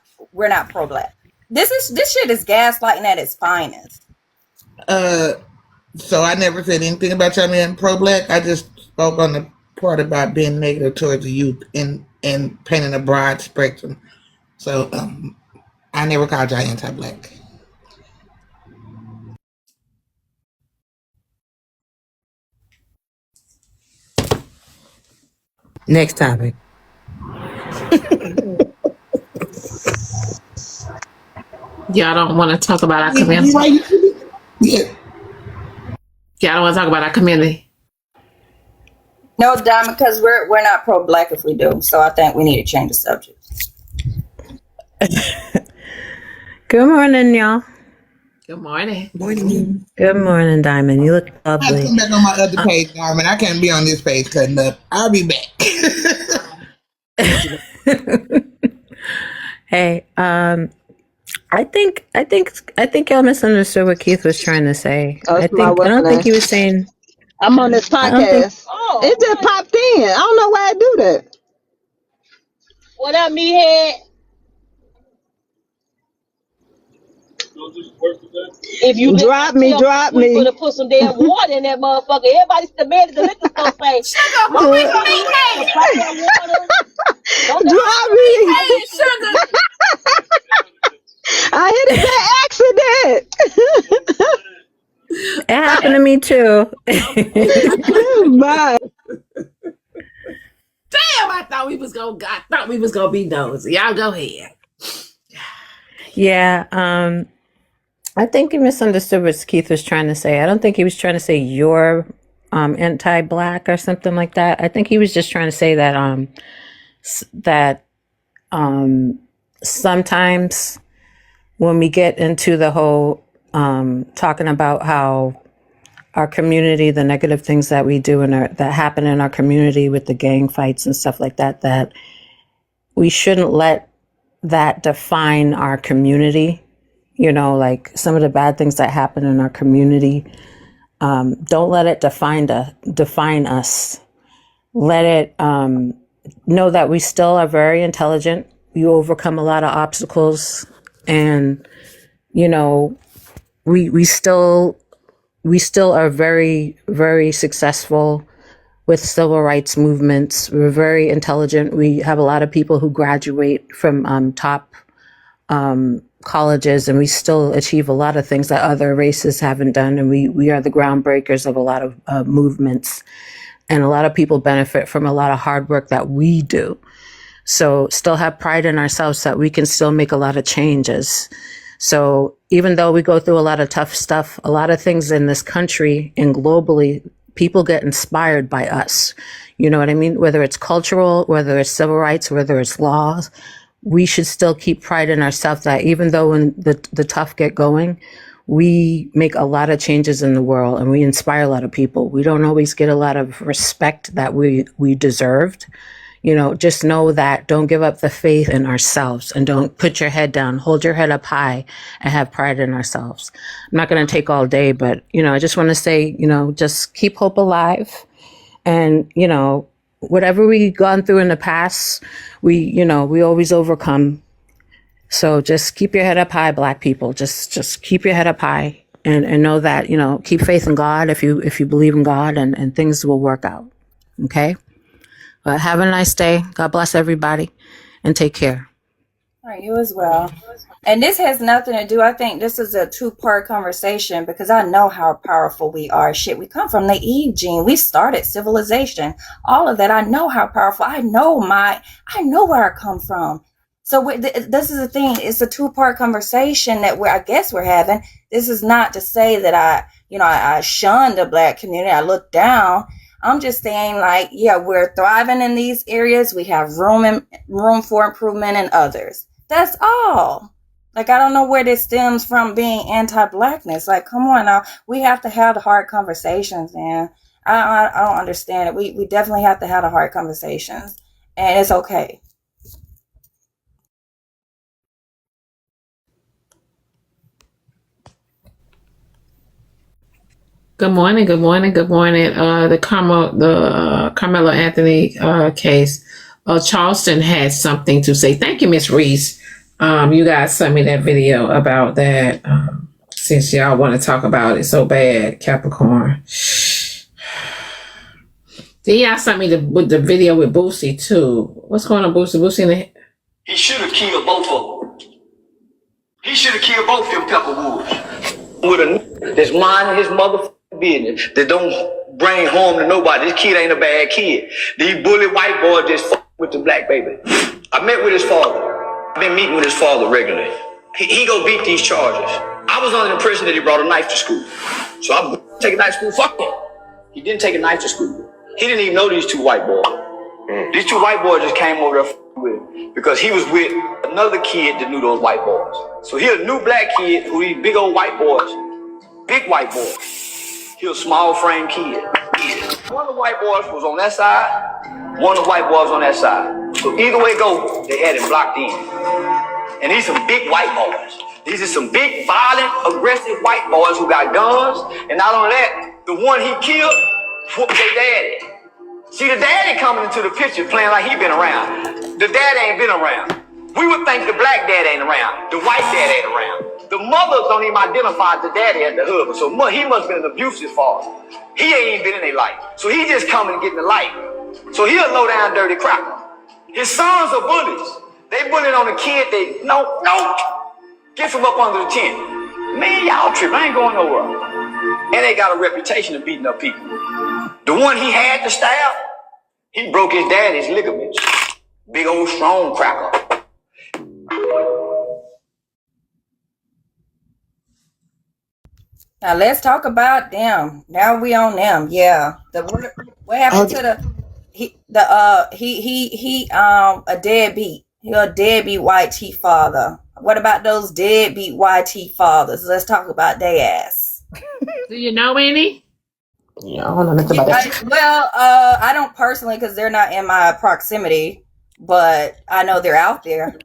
pro-black. This shit is gaslighting at its finest. So I never said anything about y'all being pro-black. I just spoke on the part about being negative towards the youth and painting a broad spectrum. So I never called y'all anti-black. Next topic. Y'all don't want to talk about our community. Yeah. Y'all don't want to talk about our community. No, Diamond, because we're not pro-black if we do. So I think we need to change the subject. Good morning, y'all. Good morning. Good morning, Diamond. You look I lovely. come back on my other page, Diamond. I can't be on this page cutting up. I'll be back. Hey, I think y'all misunderstood what Keith was trying to say. I don't think he was saying. I'm on this I don't think. podcast. It just popped in. I don't know why I do that. What up, meathead? If you drop me, we could have put some damn water in that motherfucker. Everybody's demanding the liquor store say, Sugar, who is meathead? Drop me. Sugar. I hit it by accident. It happened to me too. Bye. Damn, I thought we was gonna be nosy. Y'all go ahead. Yeah, I think he misunderstood what Keith was trying to say. I don't think he was trying to say you're anti-black or something like that. I think he was just trying to say that sometimes when we get into the whole talking about how our community, the negative things that we do that happen in our community with the gang fights and stuff like that, that we shouldn't let that define our community. You know, like some of the bad things that happen in our community. Don't let it define us. Let it know that we still are very intelligent. We overcome a lot of obstacles, and you know, we still are very, very successful with civil rights movements. We're very intelligent. We have a lot of people who graduate from top colleges, and we still achieve a lot of things that other races haven't done. And we are the groundbreakers of a lot of movements, and a lot of people benefit from a lot of hard work that we do. So still have pride in ourselves that we can still make a lot of changes. So even though we go through a lot of tough stuff, a lot of things in this country and globally, people get inspired by us. You know what I mean? Whether it's cultural, whether it's civil rights, whether it's laws, we should still keep pride in ourselves that even though when the tough get going, we make a lot of changes in the world and we inspire a lot of people. We don't always get a lot of respect that we deserved. You know, just know that don't give up the faith in ourselves and don't put your head down. Hold your head up high and have pride in ourselves. I'm not going to take all day, but, you know, I just want to say, you know, just keep hope alive. And, you know, whatever we've gone through in the past, we always overcome. So just keep your head up high, Black people. Just keep your head up high and know that, you know, keep faith in God if you believe in God, and things will work out. Okay? But have a nice day. God bless everybody and take care. All right, you as well. And this has nothing to do, I think this is a two-part conversation because I know how powerful we are. Shit, we come from the Eve gene. We started civilization. All of that. I know how powerful. I know where I come from. So this is the thing. It's a two-part conversation that I guess we're having. This is not to say that I shun the Black community. I look down. I'm just saying, like, yeah, we're thriving in these areas. We have room for improvement in others. That's all. Like, I don't know where this stems from being anti-Blackness. Like, come on now. We have to have the hard conversations, man. I don't understand it. We definitely have to have the hard conversations. And it's okay. Good morning. The Carmelo Anthony case. Charleston had something to say. Thank you, Miss Reese. You guys sent me that video about that. Since y'all want to talk about it so bad, Capricorn. Then y'all sent me the video with Boosie too. What's going on, Boosie? Boosie in the... He should have killed both of them. He should have killed both them Pepperwoods. With a that's minding his motherfucking business, that don't bring harm to nobody. This kid ain't a bad kid. These bully white boys just fuck with the black baby. I met with his father. I've been meeting with his father regularly. He go beat these charges. I was under the impression that he brought a knife to school. So I'm taking a knife to school. Fuck him. He didn't take a knife to school. He didn't even know these two white boys. These two white boys just came over there with him because he was with another kid that knew those white boys. So he a new black kid who these big old white boys, big white boys. He a small frame kid. One of the white boys was on that side, one of the white boys on that side. So either way it go, they had him blocked in. And these some big white boys. These are some big, violent, aggressive white boys who got guns. And not only that, the one he killed whooped their daddy. See, the daddy coming into the picture playing like he been around. The dad ain't been around. We would think the black dad ain't around. The white dad ain't around. The mothers don't even identify the daddy as the husband. So he must have been an abusive father. He ain't even been in their life. So he just coming and getting the light. So he a low down dirty cracker. His sons are bullies. They bullying on the kid. No. Get from up under the tent. Man, y'all trip. I ain't going nowhere. And they got a reputation of beating up people. The one he had to stab, he broke his daddy's ligaments. Big old strong cracker. Now let's talk about them. Now we on them. Yeah. What happened to a deadbeat. He a deadbeat white teeth father. What about those deadbeat white teeth fathers? Let's talk about their ass. Do you know any? Yeah, I don't know nothing about that. Well, I don't personally because they're not in my proximity, but I know they're out there.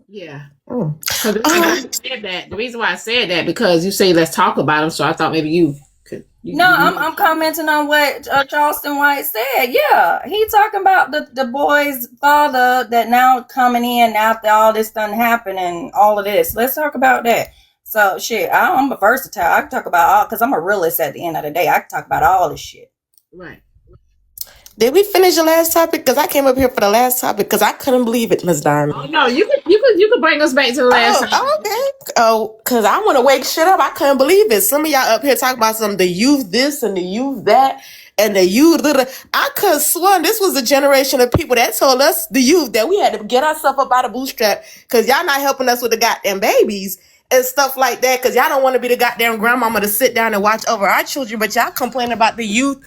Yeah. So the reason why I said that because you say let's talk about them, so I thought maybe you could. I'm commenting on what Charleston White said. Yeah, he talking about the boy's father that now coming in after all this done happened and all of this. Let's talk about that. So shit, I'm a versatile. I can talk about all because I'm a realist at the end of the day. I can talk about all this shit. Right. Did we finish the last topic? Because I came up here for the last topic because I couldn't believe it, Ms. Diamond. Oh no, you could bring us back to the last topic. Okay. Oh, because I want to wake shit up. I couldn't believe it. Some of y'all up here talking about the youth this and the youth that and the youth. I could have sworn this was a generation of people that told us, the youth, that we had to get ourselves up out of bootstrap because y'all not helping us with the goddamn babies and stuff like that because y'all don't want to be the goddamn grandmama to sit down and watch over our children, but y'all complaining about the youth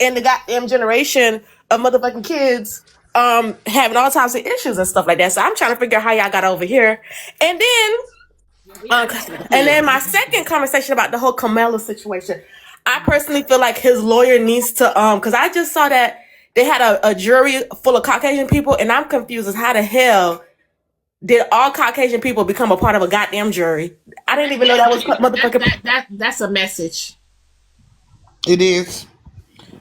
and the goddamn generation of motherfucking kids having all types of issues and stuff like that. So I'm trying to figure out how y'all got over here. And then my second conversation about the whole Carmelo situation. I personally feel like his lawyer needs to because I just saw that they had a jury full of Caucasian people, and I'm confused as how the hell did all Caucasian people become a part of a goddamn jury? I didn't even know that was motherfucking. That's a message. It is.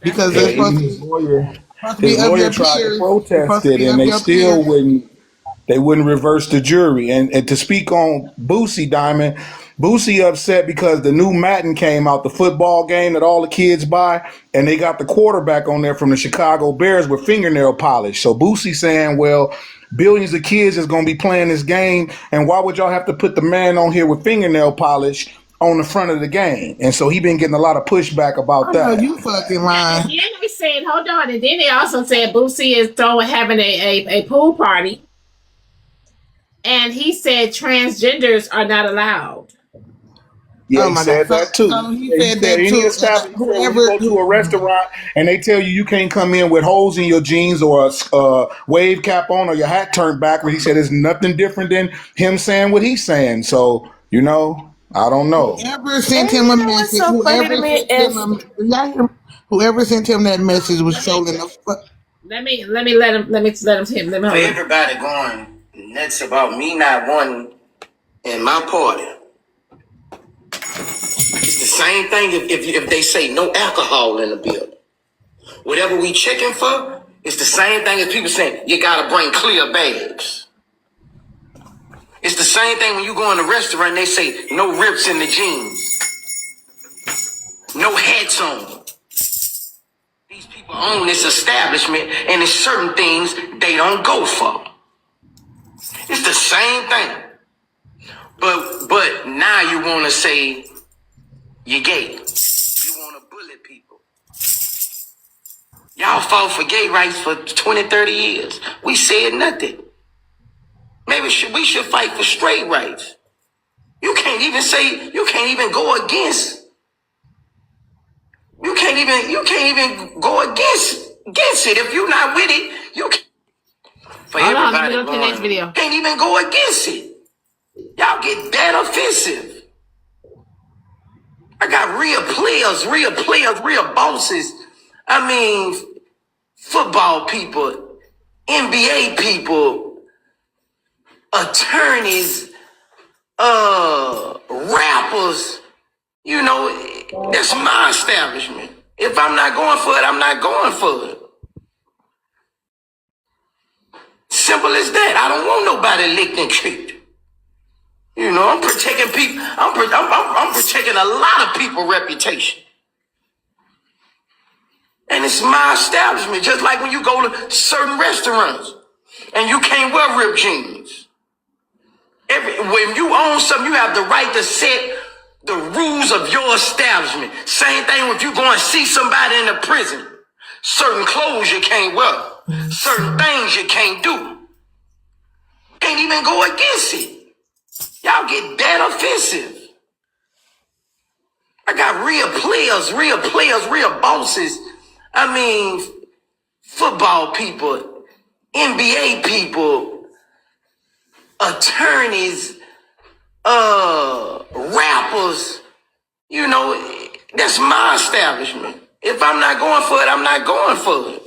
Because they're supposed his lawyer to tried to protest it, and they still wouldn't reverse the jury. And to speak on Boosie, Diamond, Boosie upset because the new Madden came out, the football game that all the kids buy, and they got the quarterback on there from the Chicago Bears with fingernail polish. So Boosie saying, well, billions of kids is going to be playing this game, and why would y'all have to put the man on here with fingernail polish on the front of the game? And so he been getting a lot of pushback about that. You fucking lying. And then they said, hold on, and then they also said Boosie is having a pool party. And he said transgenders are not allowed. Yeah, Oh he my said God. that too. So he He said said that any too. establishment, when you Whoever, go to a restaurant and they tell you can't come in with holes in your jeans or a wave cap on or your hat turned backwards, he said it's nothing different than him saying what he's saying. So, I don't know. whoever sent And him you a know what's message, so funny to whoever me sent is him whoever sent him that message was trolling the fuck. Let me let him For everybody going nuts about me not wanting in my party. It's the same thing if they say no alcohol in the building. Whatever we checking for, it's the same thing as people saying you gotta bring clear bags. It's the same thing when you go in a restaurant and they say no rips in the jeans, no hats on. These people own this establishment and there's certain things they don't go for. It's the same thing. But now you want to say you're gay. You want to bully people. Y'all fought for gay rights for 20, 30 years. We said nothing. Maybe we should fight for straight rights. You can't even go against. You can't even go against it. If you're not with it, you can't. For Hold on, let everybody me go to the next video. can't even go against it. Y'all get that offensive. I got real players, real bosses. I mean, football people, NBA people, attorneys, rappers. That's my establishment. If I'm not going for it, I'm not going for it. Simple as that. I don't want nobody licked and tricked. I'm protecting people. I'm protecting a lot of people's reputation. And it's my establishment. Just like when you go to certain restaurants and you can't wear ripped jeans. When you own something, you have the right to set the rules of your establishment. Same thing if you go and see somebody in a prison. Certain clothes you can't wear. Certain things you can't do. Can't even go against it. Y'all get that offensive. I got real players, real bosses. I mean, football people, NBA people, attorneys, rappers. That's my establishment. If I'm not going for it, I'm not going for it.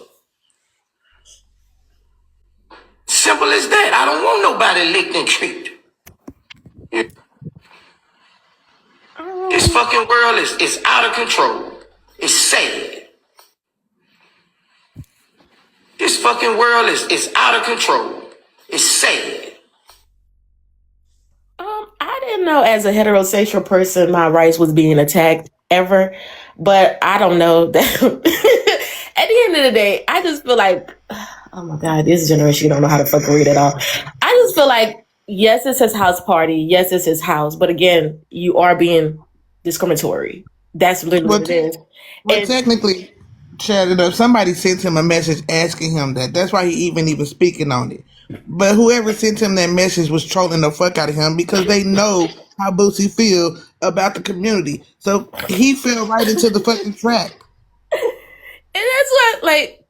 Simple as that. I don't want nobody licked and tricked. This fucking world is out of control. It's sad. This fucking world is out of control. It's sad. I didn't know as a heterosexual person my rights was being attacked ever, but I don't know that. At the end of the day, I just feel like, oh my God, this generation don't know how to fucking read at all. I just feel like, yes, it's his house party. Yes, it's his house. But again, you are being discriminatory. That's literally what it is. Well, technically, chatted up. Somebody sent him a message asking him that. That's why he even speaking on it. But whoever sent him that message was trolling the fuck out of him because they know how Boosie feel about the community. So he fell right into the fucking trap. And that's what, like,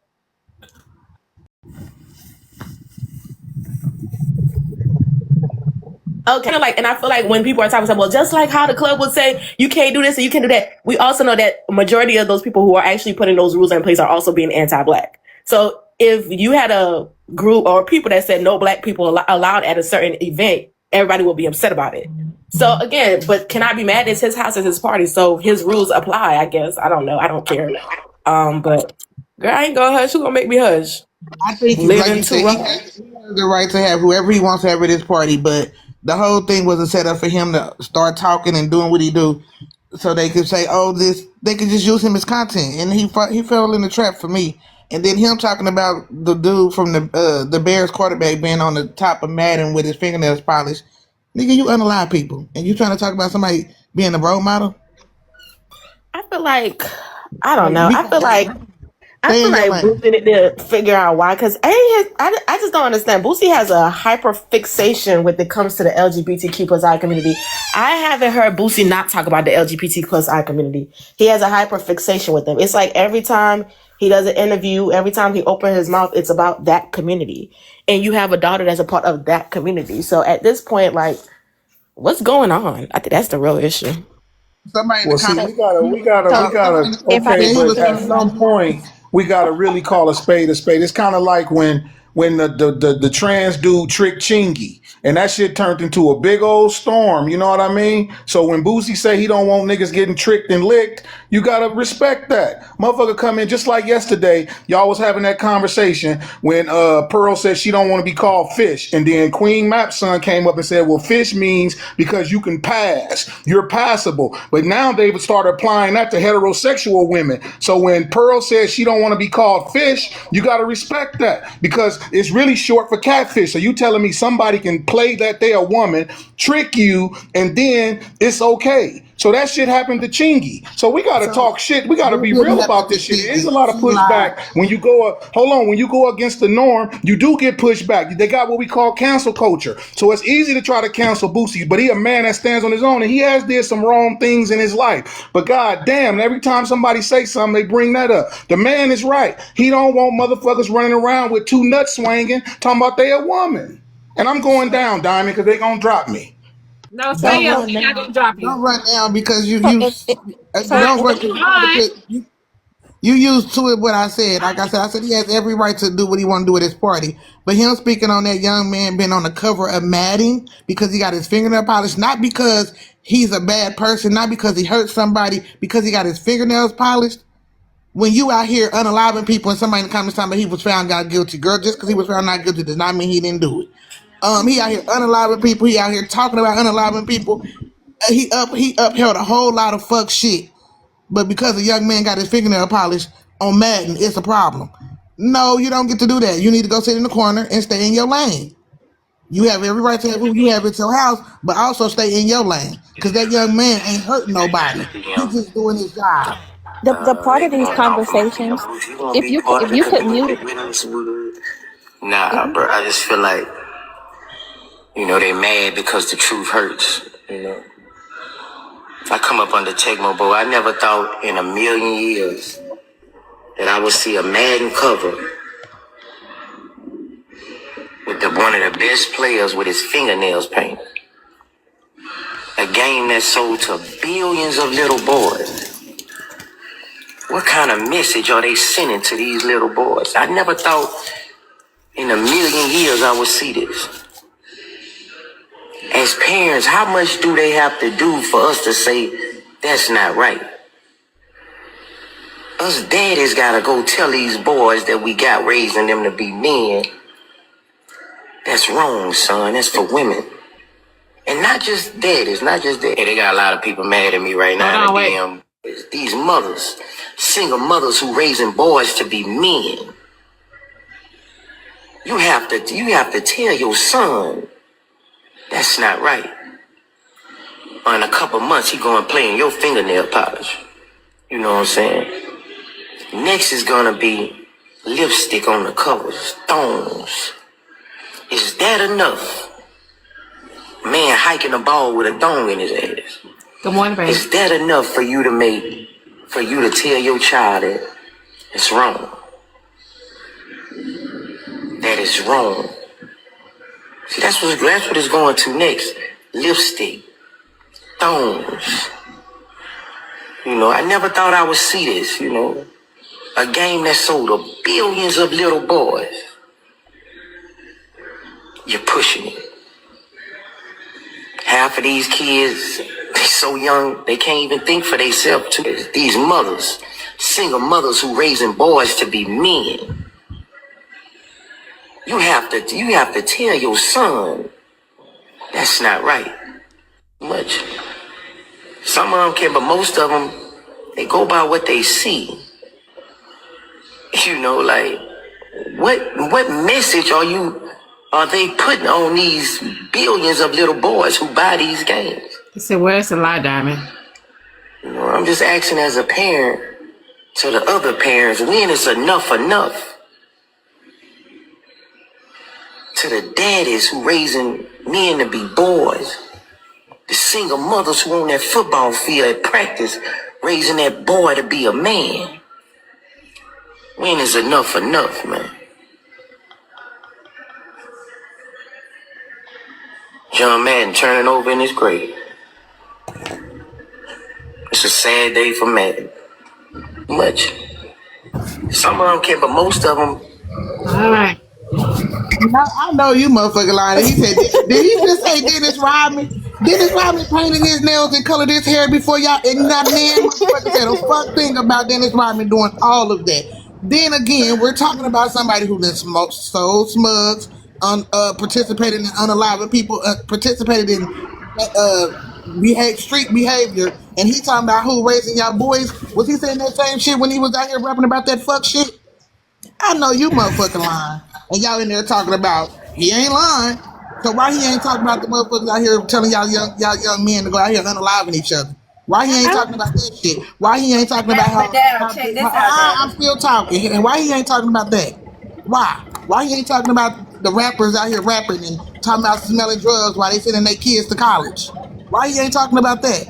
okay, and I feel like when people are talking about, well, just like how the club would say you can't do this and you can't do that, we also know that majority of those people who are actually putting those rules in place are also being anti-black. So if you had a group or people that said no black people allowed at a certain event, everybody will be upset about it. So again, but can I be mad? It's his house, it's his party, so his rules apply, I guess. I don't know. I don't care. But girl, I ain't gonna hush. Who gonna make me hush? I think, like you said, he has the right to have whoever he wants to have at his party, but the whole thing was a setup for him to start talking and doing what he do, so they could say, "Oh, they could just use him as content." And he fell in the trap for me. And then him talking about the dude from the Bears quarterback being on the top of Madden with his fingernails polished. Nigga, you unalive people, and you trying to talk about somebody being a role model? I feel like, I don't know. I feel like I Stay feel in your like lane. Boosie need to figure out why, because I just don't understand. Boosie has a hyper fixation when it comes to the LGBTQ plus I community. I haven't heard Boosie not talk about the LGBT plus I community. He has a hyper fixation with them. It's like every time he does an interview, every time he opens his mouth, it's about that community. And you have a daughter that's a part of that community. So at this point, like, what's going on? I think that's the real issue. Somebody in Well, the see, comments. we gotta. Okay, but at some point, we gotta really call a spade a spade. It's kind of like when the trans dude tricked Chingy, and that shit turned into a big old storm. You know what I mean? So when Boosie say he don't want niggas getting tricked and licked, you gotta respect that. Motherfucker come in just like yesterday. Y'all was having that conversation when Pearl said she don't want to be called fish, and then Queen Map's son came up and said, well, fish means because you can pass, you're passable. But now they've started applying that to heterosexual women. So when Pearl says she don't want to be called fish, you got to respect that, because it's really short for catfish. So you telling me somebody can play that they a woman, trick you, and then it's okay. So that shit happened to Chingy. So we got to talk shit. We got to be real about this shit. There is a lot of pushback when you go. When you go against the norm, you do get pushback. They got what we call cancel culture. So it's easy to try to cancel Boosie, but he a man that stands on his own, and he has did some wrong things in his life. But god damn, every time somebody say something, they bring that up. The man is right. He don't want motherfuckers running around with two nuts swinging, talking about they a woman. And I'm going down, Diamond, because they gonna drop me. No, Don't stay up. run We're not down. gonna drop you. Don't run down because you So don't run because you used to it what I said. Like I said he has every right to do what he want to do at his party. But him speaking on that young man being on the cover of Madden because he got his fingernail polished, not because he's a bad person, not because he hurt somebody, because he got his fingernails polished. When you out here unaliving people and somebody in the comments talking about he was found not guilty, girl, just because he was found not guilty does not mean he didn't do it. He out here unaliving people. He out here talking about unaliving people. He upheld a whole lot of fuck shit. But because a young man got his fingernail polished on Madden, it's a problem. No, you don't get to do that. You need to go sit in the corner and stay in your lane. You have every right to have who you have at your house, but also stay in your lane. Because that young man ain't hurting nobody. He's just doing his job. the part of these conversations, if you could mute it. Nah, bro. I just feel like, they mad because the truth hurts. I come up under Tecmo Bowl. I never thought in a million years that I would see a Madden cover with one of the best players with his fingernails painted. A game that sold to billions of little boys. What kind of message are they sending to these little boys? I never thought in a million years I would see this. As parents, how much do they have to do for us to say that's not right? Us daddies gotta go tell these boys that we got raising them to be men. That's wrong, son. That's for women. And not just daddies, not just daddies. They got a lot of people mad at me right now in the DM. These mothers, single mothers who raising boys to be men. You have to tell your son that's not right. Or in a couple months, he going to play in your fingernail polish. You know what I'm saying? Next is going to be lipstick on the covers, stones. Is that enough? Man hiking a ball with a thong in his ass. Good morning, baby. Is that enough for you to tell your child that it's wrong? That is wrong. See, that's what it's going to next. Lipstick. Thongs. I never thought I would see this, A game that sold to billions of little boys. You're pushing it. Half of these kids, they so young, they can't even think for themselves too. These mothers, single mothers who raising boys to be men. You have to tell your son that's not right. Much. Some of them can, but most of them, they go by what they see. What message are they putting on these billions of little boys who buy these games? He said, where's the lie, Diamond? I'm just asking as a parent, To the other parents, when is enough enough? To the daddies who raising men to be boys. The single mothers who on that football field at practice raising that boy to be a man. When is enough enough, man? John Madden turning over in his grave. It's a sad day for Madden. Much. Some of them care, but most of them. All right. I know you motherfucking lying. He said, did he just say Dennis Rodman? Dennis Rodman painted his nails and colored his hair before y'all, and that man motherfucker said a fuck thing about Dennis Rodman doing all of that. Then again, we're talking about somebody who then sold smugs, participated in unalive people, participated in street behavior, and he talking about who raising y'all boys. Was he saying that same shit when he was out here rapping about that fuck shit? I know you motherfucking lying. And y'all in there talking about he ain't lying. So why he ain't talking about the motherfuckers out here telling y'all young men to go out here unaliving each other? Why he ain't talking about that shit? Why he ain't talking about how I'm still talking. And why he ain't talking about that? Why? Why he ain't talking about the rappers out here rapping and talking about smelling drugs while they sending their kids to college? Why he ain't talking about that?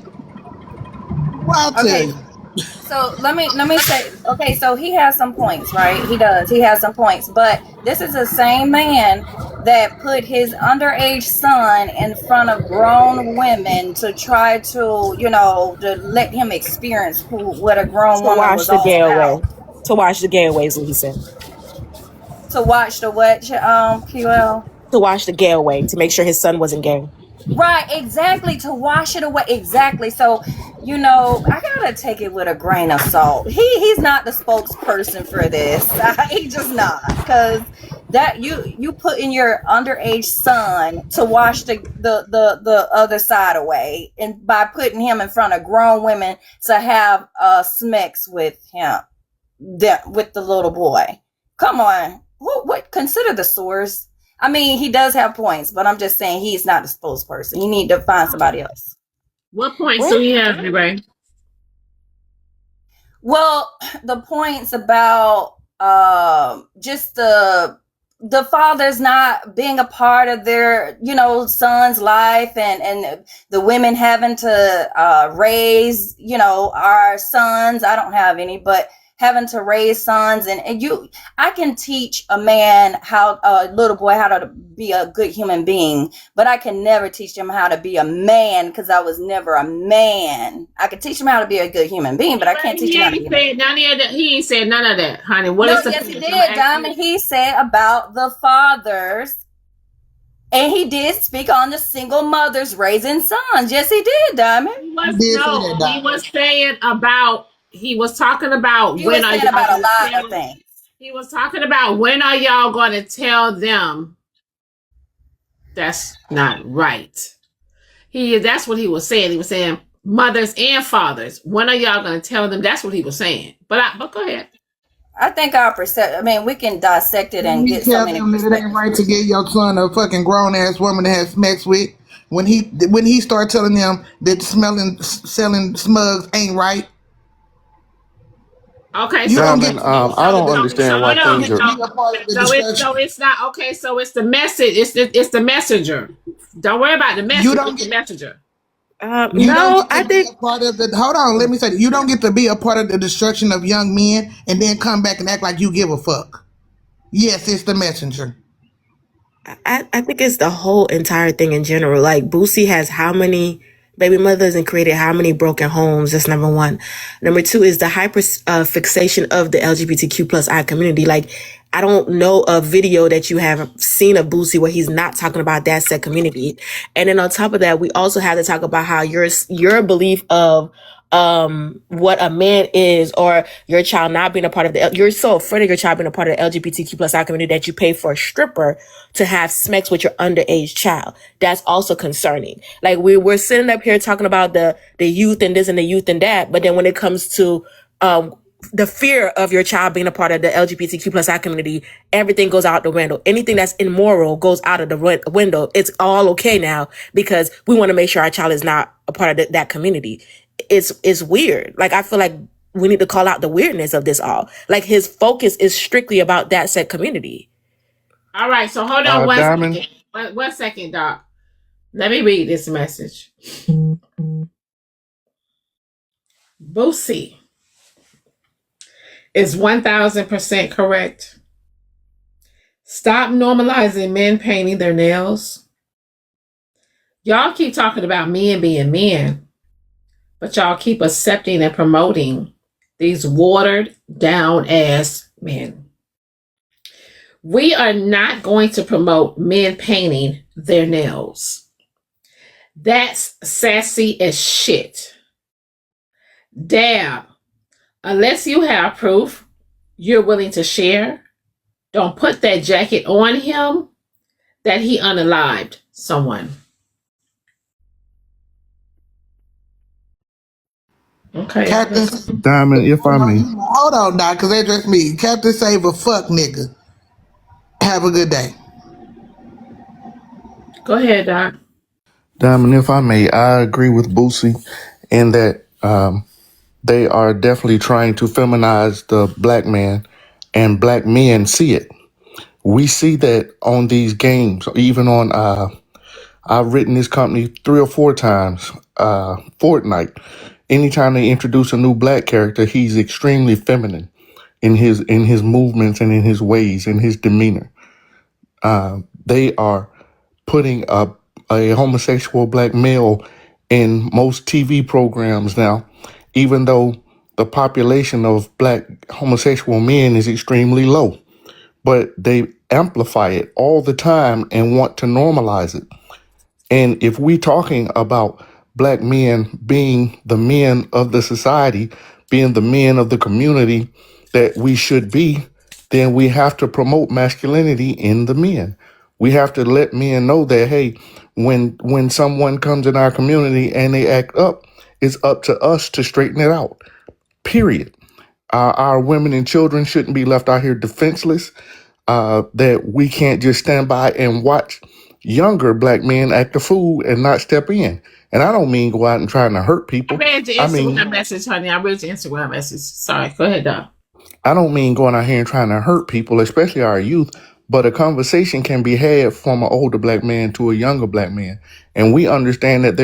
Why I tell you? So let me say, okay, so he has some points, right? He does. He has some points, but this is the same man that put his underage son in front of grown women to try to, to let him experience what a grown woman was all about. To watch the gayaway is what he said. To watch the what, QL? To watch the gayaway, to make sure his son wasn't gay. Right, exactly, to wash it away, exactly. So, I gotta take it with a grain of salt. He's not the spokesperson for this. He's just not, because that you put in your underage son to wash the other side away, and by putting him in front of grown women to have sex with him, with the little boy. Come on, what? Consider the source. I mean, he does have points, but I'm just saying he's not the spokesperson. You need to find somebody else. What points do you have, Ray? Well, the points about just the fathers not being a part of their, son's life, and the women having to raise, our sons. I don't have any, but having to raise sons, and I can teach a little boy how to be a good human being, but I can never teach him how to be a man, because I was never a man. I can teach him how to be a good human being, but I can't teach him how to be a man. He ain't said none of that, honey. Yes, he did, Diamond. He said about the fathers, and he did speak on the single mothers raising sons. Yes, he did, Diamond. He was talking about when are y'all about a lot of things. He was talking about when are y'all going to tell them that's not right. That's what he was saying. He was saying mothers and fathers. When are y'all going to tell them? That's what he was saying. But go ahead. I think we can dissect it and get so many perspectives. It ain't right to get your son a fucking grown ass woman to have sex with. When he start telling them that selling smugs ain't right. Okay, so I don't understand why things are. So it's not okay. So it's the message. It's the messenger. Don't worry about the message. You don't get the messenger. I think part of the. Hold on, let me say, you don't get to be a part of the destruction of young men and then come back and act like you give a fuck. Yes, it's the messenger. I think it's the whole entire thing in general. Like, Boosie has how many baby mothers and created how many broken homes? That's number one. Number two is the hyper fixation of the LGBTQ+I community. Like, I don't know a video that you have seen of Boosie where he's not talking about that said community. And then on top of that, we also have to talk about how your belief of what a man is, or your child not being a part of you're so afraid of your child being a part of the LGBTQ+I community that you pay for a stripper to have sex with your underage child. That's also concerning. Like, we're sitting up here talking about the youth and this and the youth and that, but then when it comes to the fear of your child being a part of the LGBTQ+I community, everything goes out the window. Anything that's immoral goes out of the window. It's all okay now because we want to make sure our child is not a part of that community. It's weird. Like, I feel like we need to call out the weirdness of this all. Like his focus is strictly about that said community. All right, so hold on one Diamond. second. One second, Doc. Let me read this message. Boosie is 1000% correct. Stop normalizing men painting their nails. Y'all keep talking about men being men, but y'all keep accepting and promoting these watered down ass men. We are not going to promote men painting their nails. That's sassy as shit. Dab, unless you have proof you're willing to share, don't put that jacket on him that he unalived someone. Okay. Captain, Diamond, if I may. hold on, Doc, because they addressed me. Captain Saver, fuck nigga. Have a good day. Go ahead, Doc. Diamond, if I may, I agree with Boosie in that they are definitely trying to feminize the black man, and black men see it. We see that on these games, even on, I've written this company 3 or 4 times, Fortnite. Anytime they introduce a new black character, he's extremely feminine in his movements and in his ways and his demeanor. They are putting a homosexual black male in most TV programs now, even though the population of black homosexual men is extremely low. But they amplify it all the time and want to normalize it. And if we're talking about black men being the men of the society, being the men of the community that we should be, then we have to promote masculinity in the men. We have to let men know that, hey, when someone comes in our community and they act up, it's up to us to straighten it out, period. Our women and children shouldn't be left out here defenseless, that we can't just stand by and watch younger black men act a fool and not step in. And I don't mean go out and trying to hurt people. I read the Instagram message, honey. I read the Instagram message. Sorry. Go ahead, Doc. I don't mean going out here and trying to hurt people, especially our youth, but a conversation can be had from an older black man to a younger black man. And we understand that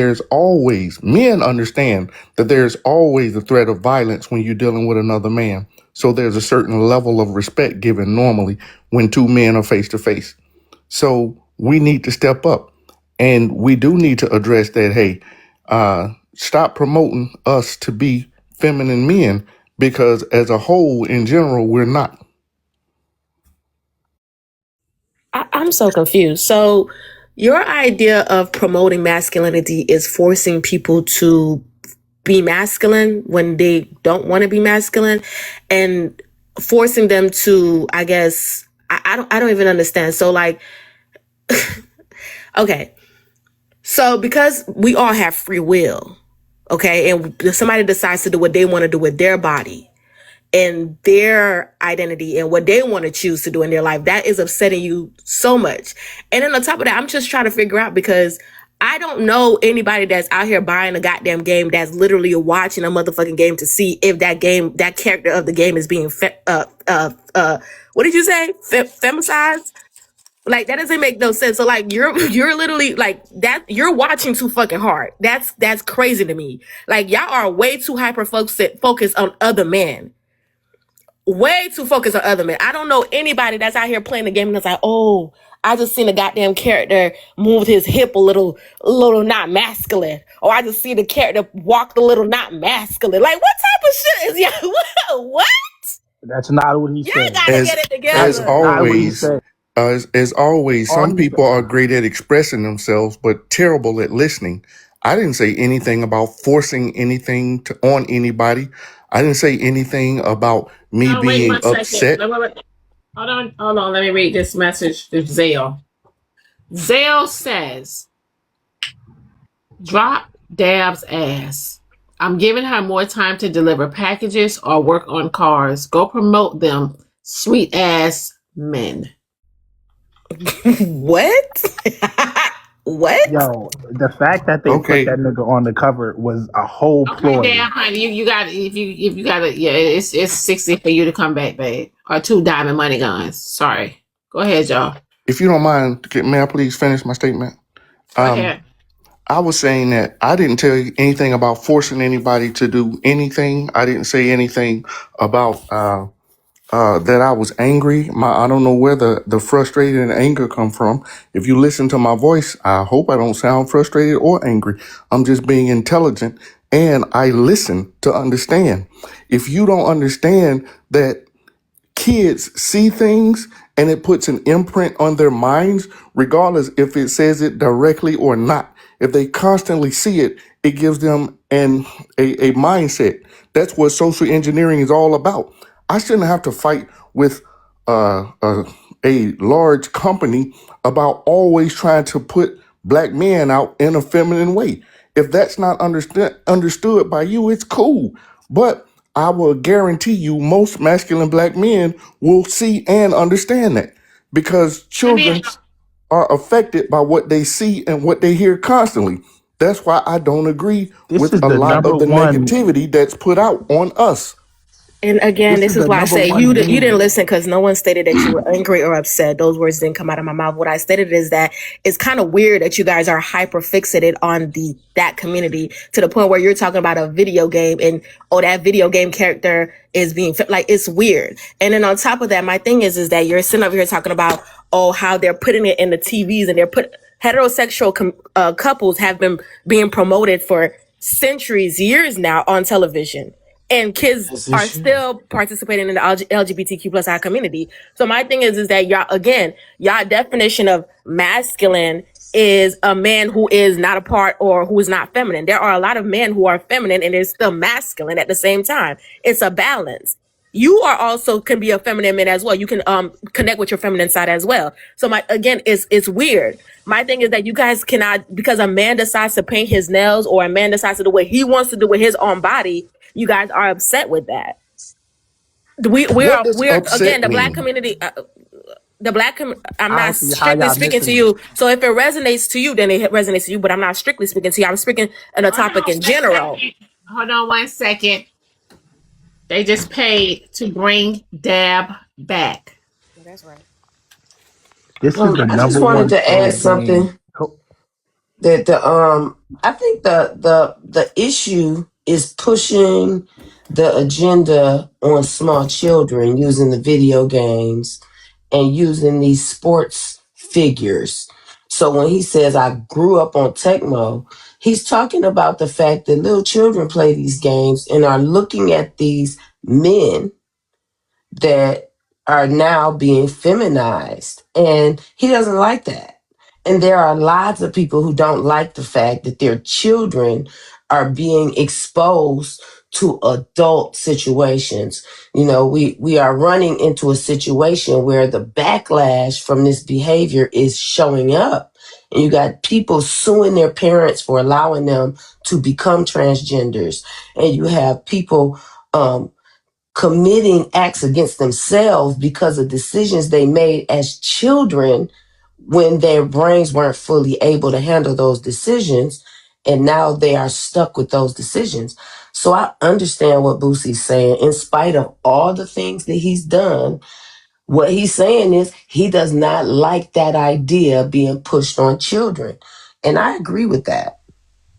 men understand that there's always a threat of violence when you're dealing with another man. So there's a certain level of respect given normally when 2 men are face to face. So we need to step up, and we do need to address that. Hey, stop promoting us to be feminine men, because as a whole, in general, we're not. I'm so confused. So your idea of promoting masculinity is forcing people to be masculine when they don't want to be masculine, and forcing them to, I guess, I don't even understand. So like, okay. So because we all have free will, okay, and somebody decides to do what they want to do with their body and their identity and what they want to choose to do in their life, that is upsetting you so much. And then on top of that, I'm just trying to figure out, because I don't know anybody that's out here buying a goddamn game that's literally watching a motherfucking game to see if that character of the game is being what did you say? Femicized? Like, that doesn't make no sense. So like, you're literally like that. You're watching too fucking hard. That's crazy to me. Like, y'all are way too hyper focused on other men. Way too focused on other men. I don't know anybody that's out here playing the game and it's like, oh, I just seen a goddamn character move his hip a little not masculine. Or I just see the character walk a little not masculine. Like, what type of shit is y'all? What? That's not what he said. Y'all gotta get it together. As always, some people are great at expressing themselves, but terrible at listening. I didn't say anything about forcing anything on anybody. I didn't say anything about me being upset. Wait. Hold on. Let me read this message to Zale. Zale says, drop Dab's ass. I'm giving her more time to deliver packages or work on cars. Go promote them, sweet ass men. What? What? Yo, the fact that they put that nigga on the cover was a whole ploy. Damn, honey, you got if you got it, yeah, it's 60 for you to come back, babe, or 2 diamond money guns. Sorry, go ahead, y'all. If you don't mind, may I please finish my statement? Go ahead. I was saying that I didn't tell you anything about forcing anybody to do anything. I didn't say anything about that I was angry. I don't know where the frustrated and anger come from. If you listen to my voice, I hope I don't sound frustrated or angry. I'm just being intelligent, and I listen to understand. If you don't understand that kids see things and it puts an imprint on their minds, regardless if it says it directly or not. If they constantly see it, it gives them a mindset. That's what social engineering is all about. I shouldn't have to fight with a large company about always trying to put black men out in a feminine way. If that's not understood by you, it's cool. But I will guarantee you most masculine black men will see and understand that, because children are affected by what they see and what they hear constantly. That's why I don't agree with a lot of the negativity that's put out on us. And again, this is why I say you didn't listen, because no one stated that you were angry or upset. Those words didn't come out of my mouth. What I stated is that it's kind of weird that you guys are hyper fixated on that community to the point where you're talking about a video game and that video game character is being like, it's weird. And then on top of that, my thing is that you're sitting over here talking about how they're putting it in the TVs, and heterosexual couples have been being promoted for centuries, years now on television. And kids are still participating in the LGBTQ plus I community. So my thing is that y'all definition of masculine is a man who is not a part or who is not feminine. There are a lot of men who are feminine and they're still masculine at the same time. It's a balance. You are also can be a feminine man as well. You can connect with your feminine side as well. So it's weird. My thing is that you guys cannot, because a man decides to paint his nails or a man decides to do what he wants to do with his own body, you guys are upset with that. We are again the black community. I'm not strictly speaking to you. So if it resonates to you, then it resonates to you. But I'm not strictly speaking to you. I'm speaking on a topic in general. Hold on 1 second. They just paid to bring Dab back. Yeah, that's right. This is the I just wanted to add something. That I think the issue is pushing the agenda on small children using the video games and using these sports figures. So when he says I grew up on Tecmo, he's talking about the fact that little children play these games and are looking at these men that are now being feminized. And he doesn't like that. And there are lots of people who don't like the fact that their children are being exposed to adult situations. You know, we are running into a situation where the backlash from this behavior is showing up. And you got people suing their parents for allowing them to become transgenders. And you have people committing acts against themselves because of decisions they made as children when their brains weren't fully able to handle those decisions. And now they are stuck with those decisions. So I understand what Boosie's saying. In spite of all the things that he's done, what he's saying is he does not like that idea being pushed on children. And I agree with that.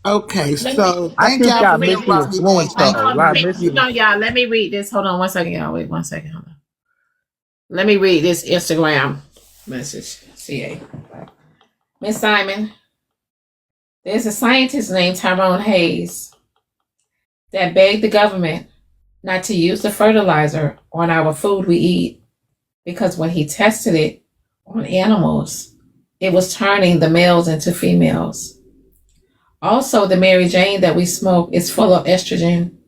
Okay, so I think y'all missed the influence though. Y'all, let me read this. Hold on 1 second, y'all. Wait 1 second. Hold on. Let me read this Instagram message. CA. Miss Simon, there's a scientist named Tyrone Hayes that begged the government not to use the fertilizer on our food we eat because when he tested it on animals, it was turning the males into females. Also, the Mary Jane that we smoke is full of estrogen.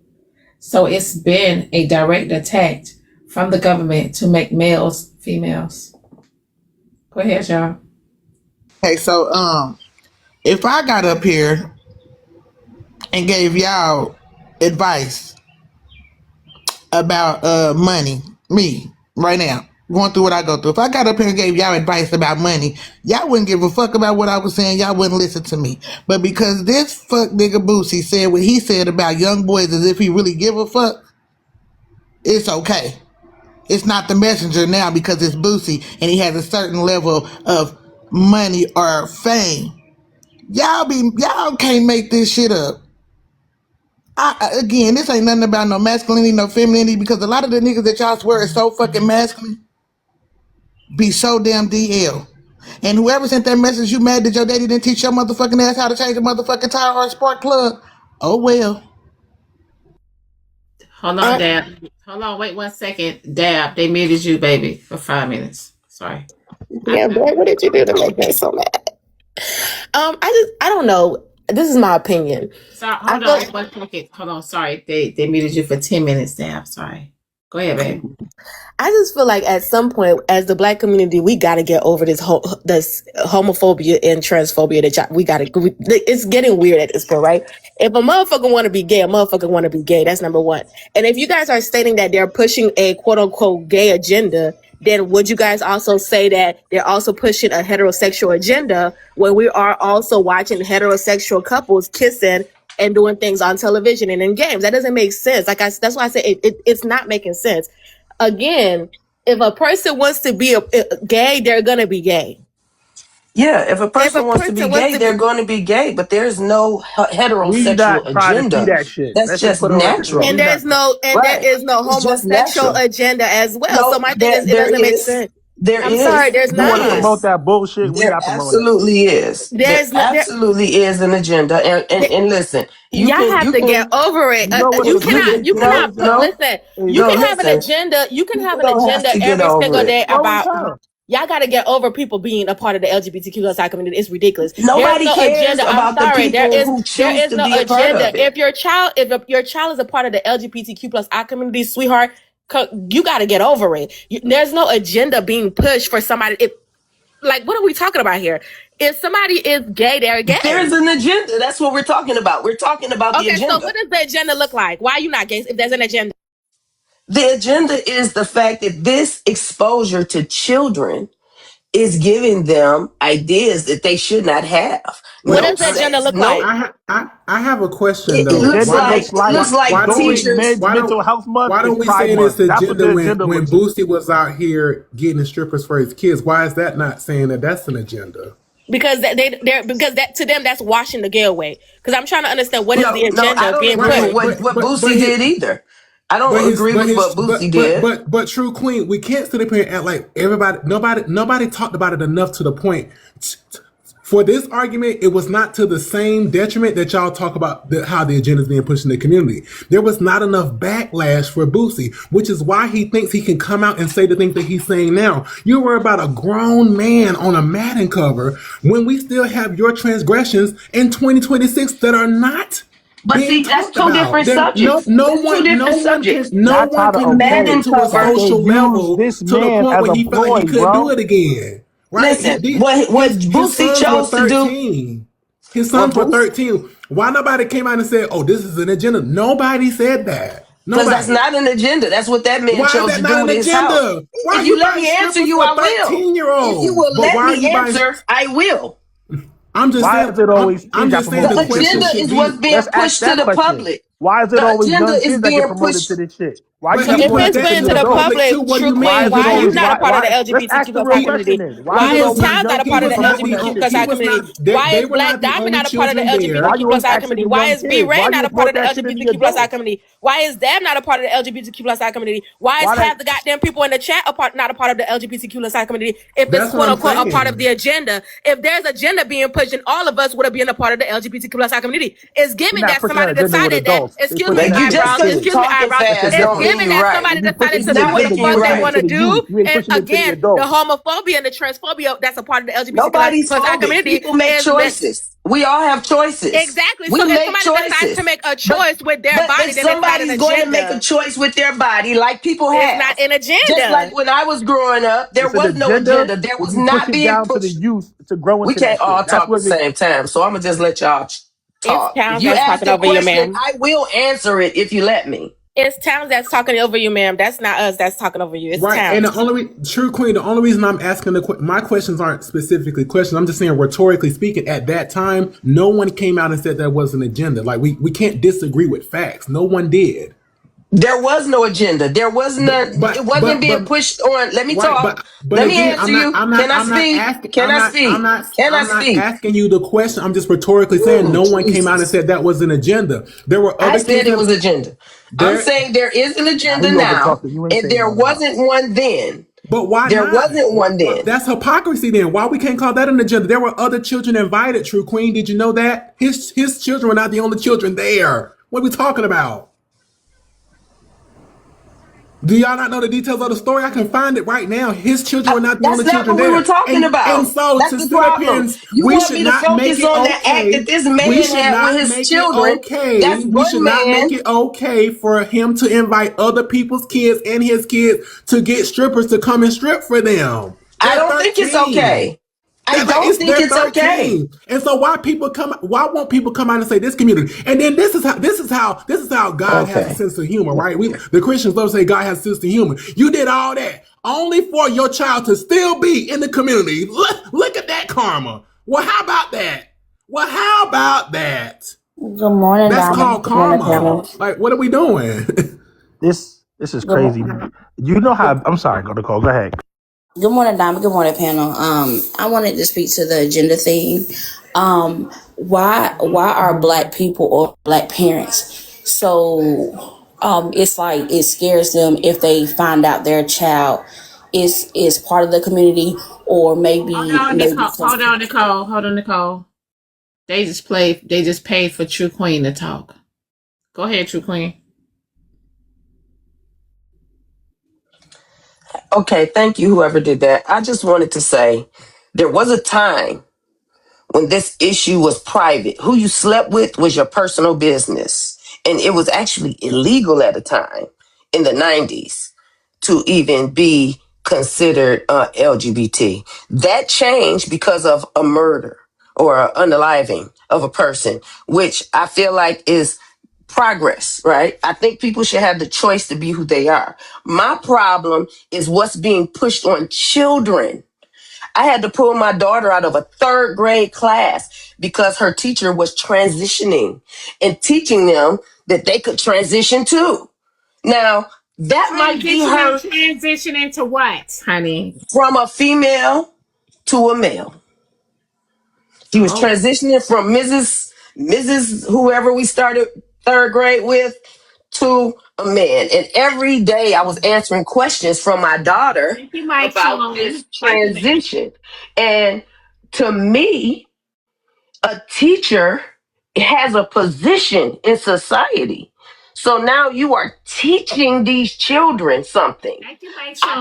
So it's been a direct attack from the government to make males females. Go ahead, y'all. Okay, so if I got up here and gave y'all advice about money, me right now, going through what I go through. If I got up here and gave y'all advice about money, y'all wouldn't give a fuck about what I was saying. Y'all wouldn't listen to me. But because this fuck nigga Boosie said what he said about young boys as if he really give a fuck, it's okay. It's not the messenger now because it's Boosie and he has a certain level of money or fame. Y'all can't make this shit up. Again, this ain't nothing about no masculinity, no femininity, because a lot of the niggas that y'all swear is so fucking masculine be so damn DL. And whoever sent that message, you mad that your daddy didn't teach your motherfucking ass how to change a motherfucking tire or a spark plug? Oh well. Hold on, Dab. Hold on, wait 1 second. Dab, they muted you, baby, for 5 minutes. Sorry. Yeah, boy, what did you do to make me so mad? I don't know. This is my opinion. Sorry, hold on, 1 second. Hold on, sorry. They muted you for 10 minutes, Dab. Sorry. Go ahead, baby. I just feel like at some point, as the Black community, we got to get over this homophobia and transphobia that it's getting weird at this point, right? If a motherfucker want to be gay, a motherfucker want to be gay. That's number one. And if you guys are stating that they're pushing a quote unquote gay agenda, then would you guys also say that they're also pushing a heterosexual agenda when we are also watching heterosexual couples kissing and doing things on television and in games? That doesn't make sense. That's why I say it's not making sense. Again, if a person wants to be gay, they're gonna be gay. Yeah, if a person wants to be gay, they're going to be gay, but there's no heterosexual agenda. That's just natural. And there is no homosexual agenda as well. So my thing is, it doesn't make sense. I'm sorry, there's not. You want to promote that bullshit? There absolutely is. There absolutely is an agenda. And listen, y'all have to get over it. You cannot listen. You can have an agenda. You can have an agenda every single day about. Y'all got to get over people being a part of the LGBTQ+ community. It's ridiculous. Nobody cares about the people who choose to be a part of it. If your child is a part of the LGBTQ+ community, sweetheart, you got to get over it. There's no agenda being pushed for somebody. Like, what are we talking about here? If somebody is gay, they're gay. There's an agenda. That's what we're talking about. We're talking about the agenda. Okay, so what does the agenda look like? Why are you not gay if there's an agenda? The agenda is the fact that this exposure to children is giving them ideas that they should not have. What does the agenda look like? I have a question It though. looks like teachers. mental health month. Why don't we say this agenda when Boosie was out here getting strippers for his kids? Why is that not saying that that's an agenda? Because to them that's washing the gay away. Because I'm trying to understand what is the agenda being put. What Boosie did either. I don't agree with what Boosie did. But True Queen, we can't sit up here and act like nobody talked about it enough to the point. For this argument, it was not to the same detriment that y'all talk about how the agenda is being pushed in the community. There was not enough backlash for Boosie, which is why he thinks he can come out and say the things that he's saying now. You were about a grown man on a Madden cover when we still have your transgressions in 2026 that are not. But see, that's two different subjects. No one can get into a social level to the point where he felt like he couldn't do it again. Right? Listen, what Boosie chose to do. His sons were 13. Why nobody came out and said, "Oh, this is an agenda"? Nobody said that. Because that's not an agenda. That's what that man chose to do with his house. If you let me answer you, I will. If you will let me answer, I will. I'm just saying. The agenda is what's being pushed to the public. Why is it always young kids that get promoted to this shit? Why if it's put into the public, True Queen, why are you not a part of the LGBTQ+ community? Why is Tom not a part of the LGBTQ+ community? Why is Black Diamond not a part of the LGBTQ+ community? Why is B Ray not a part of the LGBTQ+ community? Why is Dab not a part of the LGBTQ+ community? Why is half the goddamn people in the chat not a part of the LGBTQ+ community? If it's quote unquote a part of the agenda, if there's agenda being pushed, then all of us would have been a part of the LGBTQ+ community. It's given that somebody decided that. Excuse me, eyebrows. Given that somebody decided to do what the fuck they want to do, and again, the homophobia and the transphobia that's a part of the LGBTQ+ community. People make choices. We all have choices. Exactly. So if somebody decides to make a choice with their body, then somebody's going to make a choice with their body, like people have. It's not an agenda. Just like when I was growing up, there was no agenda. There was not being pushed. For the youth to grow into. We can't all talk at the same time, so I'm gonna just let y'all talk. If you ask a question, I will answer it if you let me. It's Towns that's talking over you, ma'am. That's not us that's talking over you. It's Right, and Towns. the only True Queen, the only reason I'm asking my questions aren't specifically questions. I'm just saying, rhetorically speaking, at that time, no one came out and said there was an agenda. Like we can't disagree with facts. No one did. There was no agenda. There was none. It wasn't being pushed on. Let me Right, talk. but Let me again, answer you. Can I speak? Can I speak? Can I speak? asking you the question. I'm just rhetorically saying no one came out and said that was an agenda. There were other I said it was agenda. I'm There, saying there is an agenda you over now, talking. You ain't and saying there nothing about wasn't one then. But why There not? wasn't one then. That's hypocrisy then. Why we can't call that an agenda? There were other children invited, True Queen. Did you know that? His children were not the only children there. What are we talking about? Do y'all not know the details of the story? I can find it right now. His children were not the only children there. That's not what we were talking about. And so That's to the sit up here problem. and You we want should me to not make focus it on the act okay. that this We man should had not with his make children. it okay. That's We should one not man. make it okay for him to invite other people's kids and his kids to get strippers to come and strip for them. I They're don't think it's 13. okay. I don't think They're it's okay. 13. And so why won't people come out and say this community? And then this is how God has a sense of humor, right? The Christians love to say God has a sense of humor. You did all that only for your child to still be in the community. Look at that karma. Well, how about that? Good morning, That's Diamond. called Good morning, karma. panel. Like, what are we doing? This is Good, crazy. You know how I'm sorry, Nicole. Go ahead. good morning, Diamond. Good morning, panel. I wanted to speak to the agenda thing. Why are Black people or Black parents so? It's like it scares them if they find out their child is part of the community, or maybe Hold on, Nicole. They just paid for True Queen to talk. Go ahead, True Queen. Okay, thank you, whoever did that. I just wanted to say there was a time when this issue was private. Who you slept with was your personal business. And it was actually illegal at a time in the 90s to even be considered LGBT. That changed because of a murder or an unaliving of a person, which I feel like is progress, right? I think people should have the choice to be who they are. My problem is what's being pushed on children. I had to pull my daughter out of a 3rd grade class because her teacher was transitioning and teaching them that they could transition too. Now, that might be her Transition into what, honey? from a female to a male. She was transitioning from Mrs. whoever we started 3rd grade with to a man. And every day I was answering questions from my daughter about this transition. And to me, a teacher has a position in society. So now you are teaching these children something. I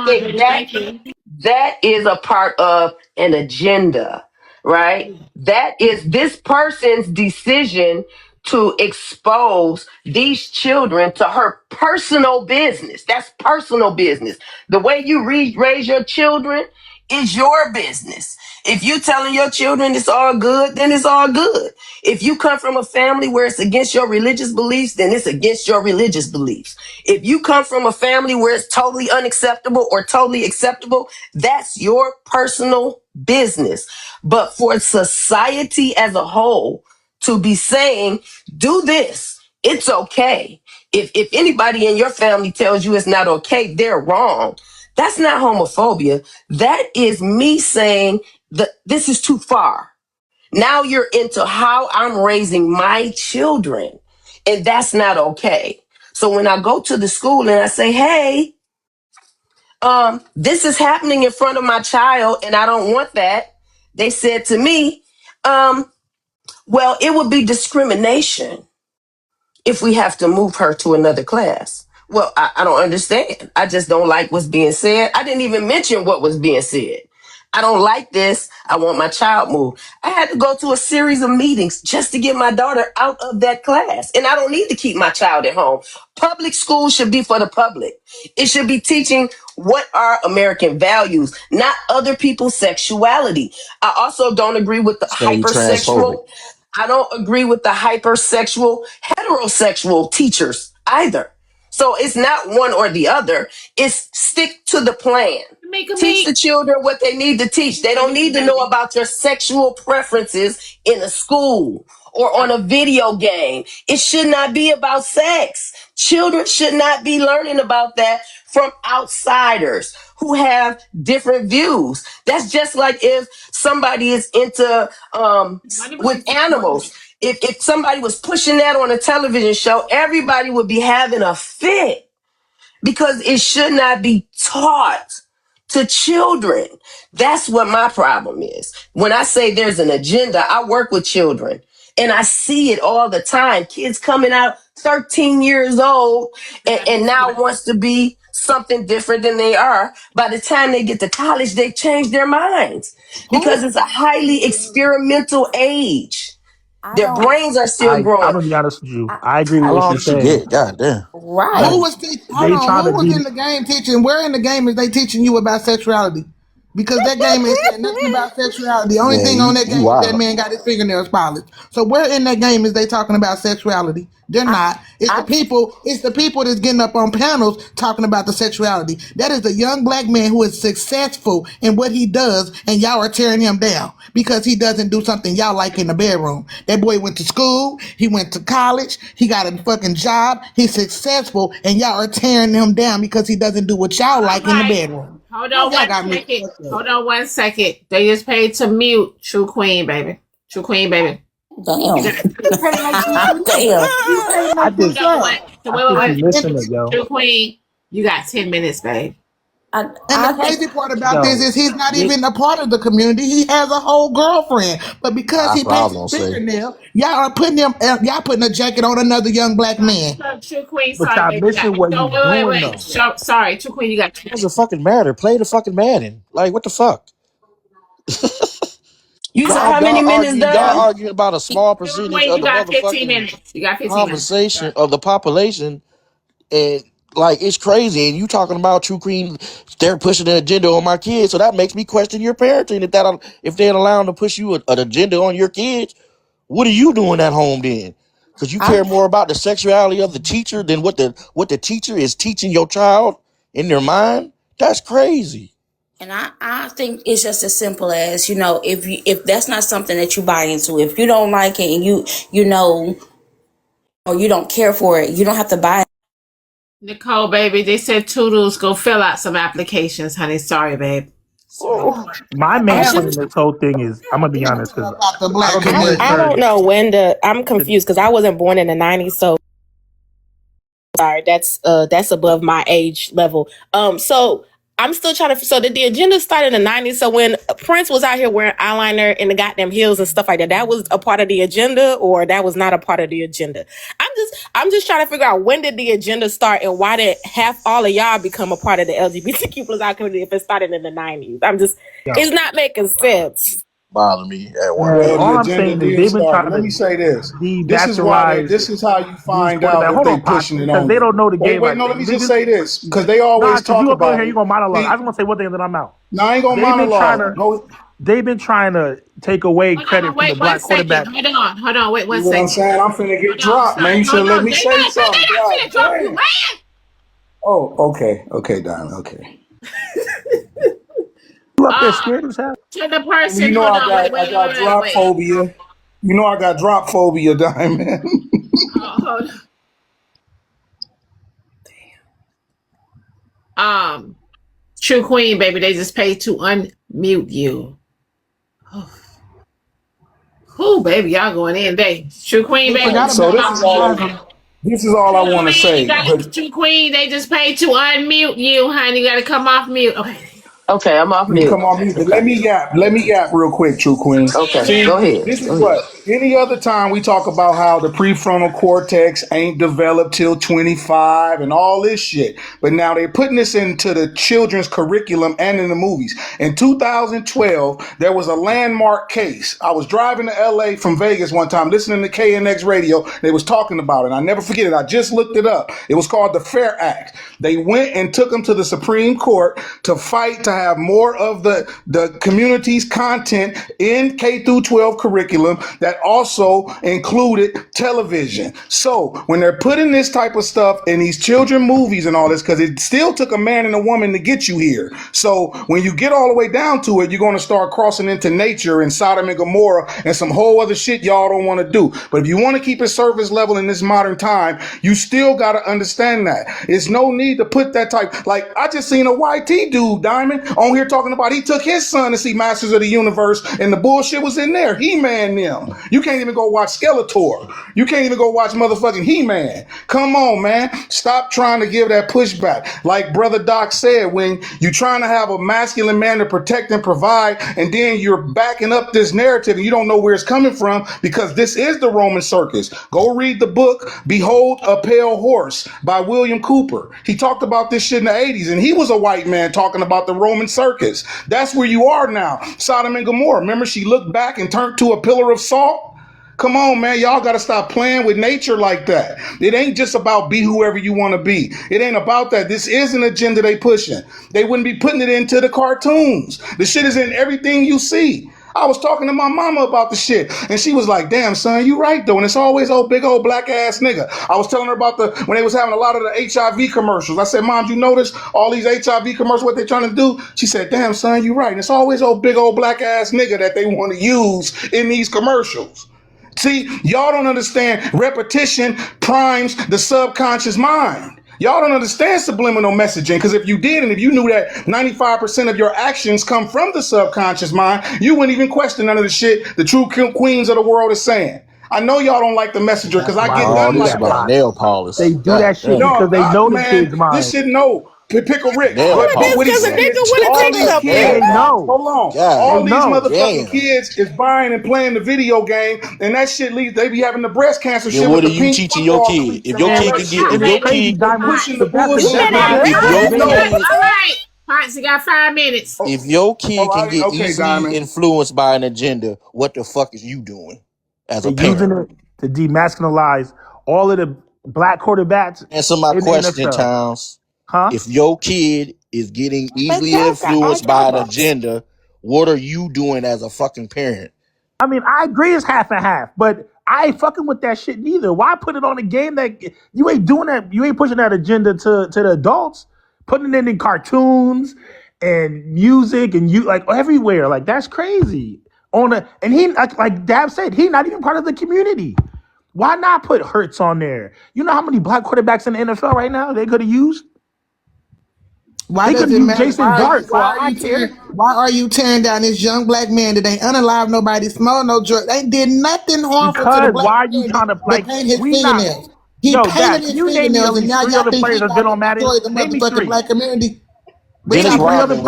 think that is a part of an agenda, right? That is this person's decision to expose these children to her personal business. That's personal business. The way you raise your children is your business. If you telling your children it's all good, then it's all good. If you come from a family where it's against your religious beliefs, then it's against your religious beliefs. If you come from a family where it's totally unacceptable or totally acceptable, that's your personal business. But for society as a whole to be saying, do this, it's okay. If anybody in your family tells you it's not okay, they're wrong. That's not homophobia. That is me saying that this is too far. Now you're into how I'm raising my children, and that's not okay. So when I go to the school and I say, hey, this is happening in front of my child and I don't want that, they said to me, well, it would be discrimination if we have to move her to another class. Well, I don't understand. I just don't like what's being said. I didn't even mention what was being said. I don't like this. I want my child moved. I had to go to a series of meetings just to get my daughter out of that class. And I don't need to keep my child at home. Public school should be for the public. It should be teaching what are American values, not other people's sexuality. I also don't agree with the hypersexual. I don't agree with the hypersexual, heterosexual teachers either. So it's not one or the other. It's stick to the plan. Teach the children what they need to teach. They don't need to know about your sexual preferences in a school or on a video game. It should not be about sex. Children should not be learning about that from outsiders who have different views. That's just like if somebody is into with animals. If somebody was pushing that on a television show, everybody would be having a fit because it should not be taught to children. That's what my problem is. When I say there's an agenda, I work with children and I see it all the time. Kids coming out 13 years old and now wants to be something different than they are. By the time they get to college, they change their minds because it's a highly experimental age. Their brains are still I'm growing. gonna be honest with you. I agree with How what long you're did she saying. get? God damn. Right. Who was teaching? Hold on. Who was in the game teaching? Where in the game is they teaching you about sexuality? Because that game ain't saying nothing about sexuality. The only Man, thing on that you game is that wild. man got his fingernails polished. So where in that game is they talking about sexuality? They're not. It's the people. It's the people that's getting up on panels talking about the sexuality. That is a young black man who is successful in what he does, and y'all are tearing him down because he doesn't do something y'all like in the bedroom. That boy went to school. He went to college. He got a fucking job. He's successful, and y'all are tearing him down because he doesn't do what y'all like in the bedroom. Hold on one second. Hold on 1 second. They just paid to mute True Queen, baby. True Queen, baby. Damn. Damn. I just, Wait. listening, yo. True Queen, you got 10 minutes, babe. And the crazy part about this is he's not even a part of the community. He has a whole girlfriend, but because he paints his fingernail, y'all are putting him. Y'all putting a jacket on another young black man. True Queen, But sorry, y'all missing what no, he's doing, wait. Sorry, True Queen, you got. It doesn't fucking matter. Play the fucking Madden. Like, what the fuck? You said how many minutes, Y'all Dad? arguing about a small percentage Queen, of you the got 15 motherfucking minutes. You got 15 minutes. conversation of the population, and like it's crazy. And you talking about True Queen, they're pushing an agenda on my kids, so that makes me question your parenting. If they're allowing to push you an agenda on your kids, what are you doing at home then? Because you care more about the sexuality of the teacher than what the teacher is teaching your child in their mind. That's crazy. And I think it's just as simple as, if that's not something that you buy into, if you don't like it and you know or you don't care for it, you don't have to buy it. Nicole, baby, they said Toodles go fill out some applications, honey. Sorry, babe. My main point in this whole thing is, I'm gonna be honest, because I don't know when I'm confused because I wasn't born in the 90s, so sorry, that's above my age level. So I'm still trying to. So did the agenda start in the 90s? So when Prince was out here wearing eyeliner in the goddamn heels and stuff like that, that was a part of the agenda, or that was not a part of the agenda? I'm just trying to figure out, when did the agenda start, and why did half all of y'all become a part of the LGBTQ plus I community if it started in the 90s? It's not making sense. Bother me at work. Well, all the I'm saying agenda is did they've been start. trying Let to me say this. This is how you find out if Hold they on, Pops, pushing it because on they you. don't know the game. Wait, no, let me just say this, because they always talk you about here, it. you gonna monologue. I just want to say one thing, and then I'm out. No, I ain't gonna monologue. They've been trying to take away credit from the black quarterback. Hold on, wait 1 You know what I'm second. saying? I'm finna get dropped, man. You should let me say something. God damn. Oh, okay, Diamond, okay. You up there scared as hell? To the person, You know hold I on, got drop phobia. You know I got drop phobia, Diamond. Hold on. True Queen, baby, they just paid to unmute you. Who, baby, y'all going in today? True Queen, baby. So this is all I want to say. True Queen, they just paid to unmute you, honey. You got to come off mute. Okay, I'm off mute. Come on mute. But let me yap real quick, True Queen. Okay, See, go ahead. This is what any other time we talk about how the prefrontal cortex ain't developed till 25 and all this shit. But now they're putting this into the children's curriculum and in the movies. In 2012, there was a landmark case. I was driving to LA from Vegas one time, listening to KNX radio. They was talking about it. I never forget it. I just looked it up. It was called the Fair Act. They went and took them to the Supreme Court to fight to have more of the community's content in K through 12 curriculum that that also included television. So when they're putting this type of stuff in these children movies and all this, because it still took a man and a woman to get you here. So when you get all the way down to it, you're going to start crossing into nature and Sodom and Gomorrah and some whole other shit y'all don't want to do. But if you want to keep it surface level in this modern time, you still got to understand that. It's no need to put that type. Like, I just seen a YT dude, Diamond, on here talking about he took his son to see Masters of the Universe and the bullshit was in there. He-Man them. You can't even go watch Skeletor. You can't even go watch motherfucking He-Man. Come on, man. Stop trying to give that pushback. Like Brother Doc said, when you're trying to have a masculine man to protect and provide, and then you're backing up this narrative and you don't know where it's coming from, because this is the Roman circus. Go read the book, Behold a Pale Horse by William Cooper. He talked about this shit in the 80s, and he was a white man talking about the Roman circus. That's where you are now. Sodom and Gomorrah. Remember, she looked back and turned to a pillar of salt? Come on, man. Y'all got to stop playing with nature like that. It ain't just about be whoever you want to be. It ain't about that. This is an agenda they pushing. They wouldn't be putting it into the cartoons. The shit is in everything you see. I was talking to my mama about the shit, and she was like, damn, son, you right, though. And it's always old, big old black ass nigga. I was telling her about when they was having a lot of the HIV commercials. I said, Mom, you notice all these HIV commercials, what they trying to do? She said, damn, son, you right. And it's always old, big old black ass nigga that they want to use in these commercials. See, y'all don't understand repetition primes the subconscious mind. Y'all don't understand subliminal messaging, because if you did, and if you knew that 95% of your actions come from the subconscious mind, you wouldn't even question none of the shit the true queens of the world is saying. I know y'all don't like the messenger, because I get done like that. Nail polish. They do that shit because they know the kids' mind. This shit, no. Pickle Rick. Hold on, because a nigga would have taken up. Hold on. All these motherfucking kids is buying and playing the video game, and that shit leads. They be having the breast cancer shit. What are you teaching your kid? If your kid can get, if your kid pushing the bullshit, all right, Ponce, you got 5 minutes. If your kid can get easily influenced by an agenda, what the fuck is you doing as a parent? Using it to demasculinize all of the black quarterbacks. Answer my question, Towns. Huh? If your kid is getting easily influenced by an agenda, what are you doing as a fucking parent? I mean, I agree it's half and half, but I ain't fucking with that shit neither. Why put it on a game that you ain't doing that? You ain't pushing that agenda to the adults, putting it in cartoons and music and you like everywhere. Like that's crazy. And he like Dab said, he not even part of the community. Why not put Hurts on there? You know how many black quarterbacks in the NFL right now they could have used? Why does it matter? Why are you tearing down this young black man that ain't unalive nobody, smell no drug? They did nothing harmful to the black. Why are you trying to like paint his fingernails? He painted his fingernails, and now y'all think he's going to destroy the motherfucking black community. Dennis Rodman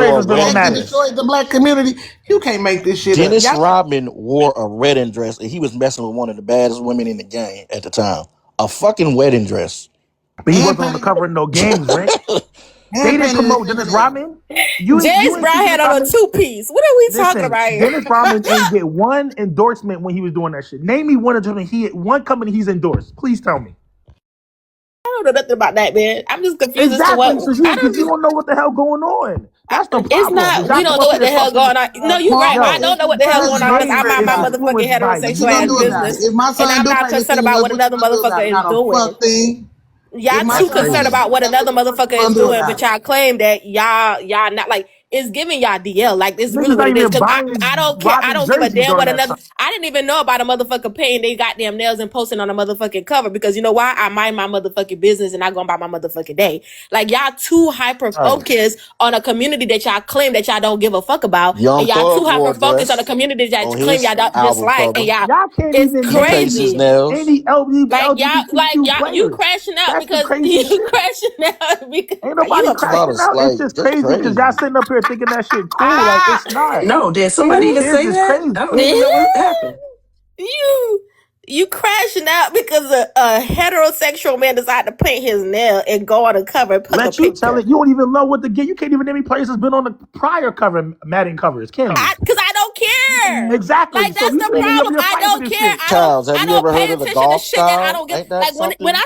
destroyed the black community. You can't make this shit Dennis up. Rodman wore a wedding dress, and he was messing with one of the baddest women in the game at the time. A fucking wedding dress. But he wasn't on the cover of no games, right? They didn't promote Dennis Rodman. Dennis Brown had on a 2-piece. What are we talking about here? Dennis Rodman didn't get one endorsement when he was doing that shit. Name me one endorsement. One company he's endorsed. Please tell me. I don't know nothing about that, man. I'm just confused as to what. You don't know what the hell going on. That's the problem. It's not. We don't know what the hell going on. No, you're right. I don't know what the hell going on because I mind my motherfucking heterosexual ass business, and I'm not concerned about what another motherfucker is doing. Y'all too concerned about what another motherfucker is doing, but y'all claim that y'all not like it's giving y'all DL. Like this really what it is. Because I don't care. I don't give a damn what another. I didn't even know about a motherfucker paying they goddamn nails and posting on a motherfucking cover because you know why? I mind my motherfucking business and I go about my motherfucking day. Like y'all too hyper focused on a community that y'all claim that y'all don't give a fuck about, and y'all too hyper focused on a community that y'all claim y'all don't dislike, and y'all it's crazy. Like y'all, you crashing out because you crashing out because ain't nobody crashing out. It's just crazy because y'all sitting up here thinking that shit cool. Like it's not. No, did somebody even say that? Crazy. I don't even know what happened. You crashing out because a heterosexual man decided to paint his nail and go on a cover and put Let you tell it. You don't even know what to get. You can't even name any players that's been on the prior cover, Madden covers, can you? Because I don't care. Exactly. Like that's the problem. I don't care. I don't pay attention to shit that I don't get. Like when I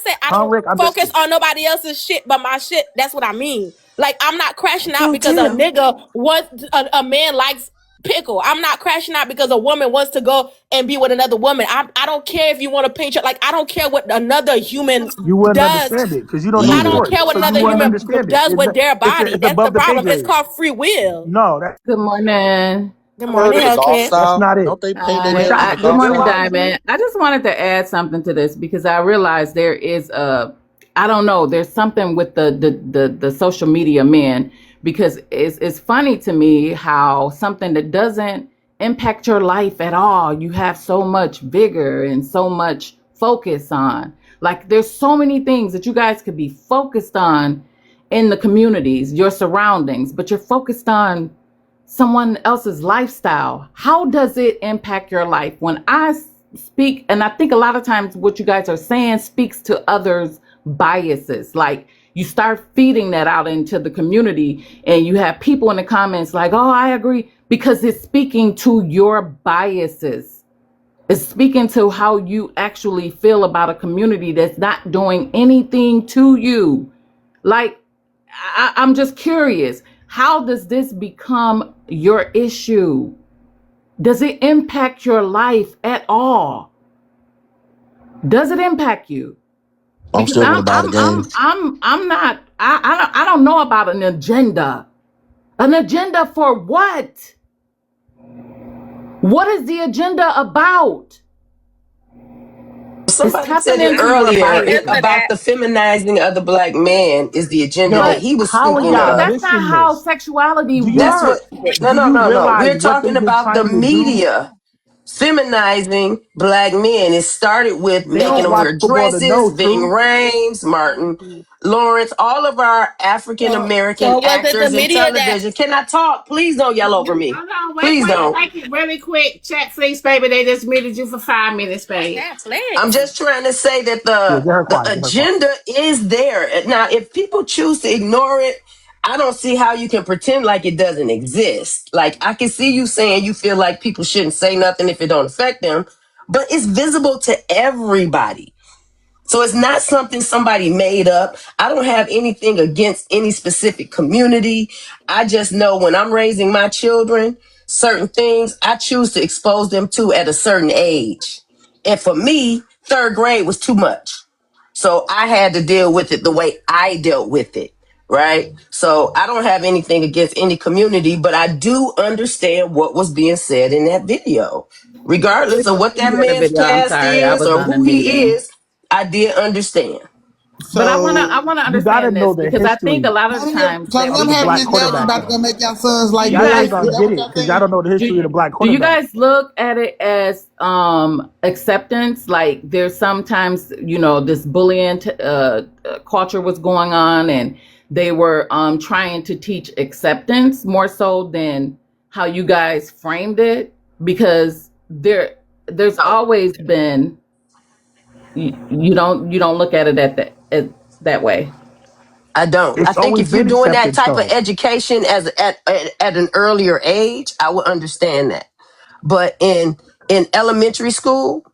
say I don't focus on nobody else's shit but my shit, that's what I mean. Like I'm not crashing out because a nigga a man likes pickle. I'm not crashing out because a woman wants to go and be with another woman. I don't care if you want to paint your, like, I don't care what another human You wouldn't does. understand it because you don't know I don't sports. care what So you another wouldn't human understand it. does with their body. It's That's the above the pay problem. It's grade. called free will. No, that, Good morning. Good Heard morning, of the golf Hellcat. that's style? not it. Don't they paint their But nails in the Good golf morning, style? Diamond. I just wanted to add something to this because I realized there is I don't know, there's something with the social media men, because it's funny to me how something that doesn't impact your life at all, you have so much vigor and so much focus on. Like there's so many things that you guys could be focused on in the communities, your surroundings, but you're focused on someone else's lifestyle. How does it impact your life? When I speak, and I think a lot of times what you guys are saying speaks to others' biases. Like you start feeding that out into the community and you have people in the comments like, oh, I agree, because it's speaking to your biases. It's speaking to how you actually feel about a community that's not doing anything to you. Like, I'm just curious. How does this become your issue? Does it impact your life at all? Does it impact you? I'm Because still gonna buy the game. I'm not. I don't know about an agenda. An agenda for what? What is the agenda about? Somebody said it earlier about the feminizing of the black man is the agenda that he was speaking But of. that's not how sexuality That's what. works. No. We're talking about the media feminizing black men. It started with They making don't them watch wear football to know, dresses. Ving True. Rhames, Martin Lawrence, all of our African American So was it the actors in media that? television. Can I talk? Please don't yell over me. Hold on, Please don't. wait, really quick. Chat, please, baby. They just muted you for 5 minutes, baby. I'm just trying to say that the agenda is there. Now, if people choose to ignore it, I don't see how you can pretend like it doesn't exist. Like, I can see you saying you feel like people shouldn't say nothing if it don't affect them, but it's visible to everybody. So it's not something somebody made up. I don't have anything against any specific community. I just know when I'm raising my children, certain things I choose to expose them to at a certain age. And for me, 3rd grade was too much. So I had to deal with it the way I dealt with it, right? So I don't have anything against any community, but I do understand what was being said in that video. Regardless of what that You in the man's video. I'm past sorry, I is was or on a who he meeting. is, I did understand. But I wanna You gotta understand know this the because I think history a lot of the times So that of them the having black this daddy quarterback. about to go make y'all sons like Y'all boys. ain't gonna get it because y'all don't know the history of the black do you quarterback. guys look at it as acceptance? Like there's sometimes this bullying culture was going on, and they were trying to teach acceptance more so than how you guys framed it, because there's always been you don't look at it at that way. I don't. I It's think always if you're been doing that acceptance type of though. education at an earlier age, I would understand that. But in elementary school,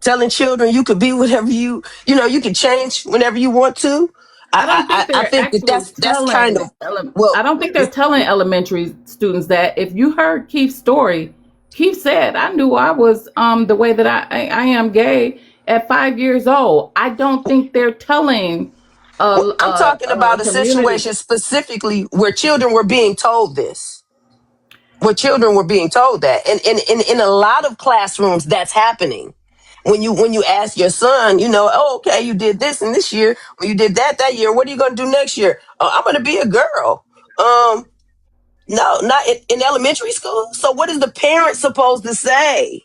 telling children you could be whatever you can change whenever you want to. I don't think I they're think that actually that's kind telling. of well. I don't think they're telling elementary students that. If you heard Keith's story, Keith said, "I knew I was the way that I am gay at 5 years old." I don't think they're telling I'm talking a about a community. situation specifically where children were being told this. Where children were being told that, and in a lot of classrooms, that's happening. When you ask your son, oh, okay, you did this and this year, when you did that year, what are you going to do next year? Oh, I'm going to be a girl. No, not in elementary school. So what is the parent supposed to say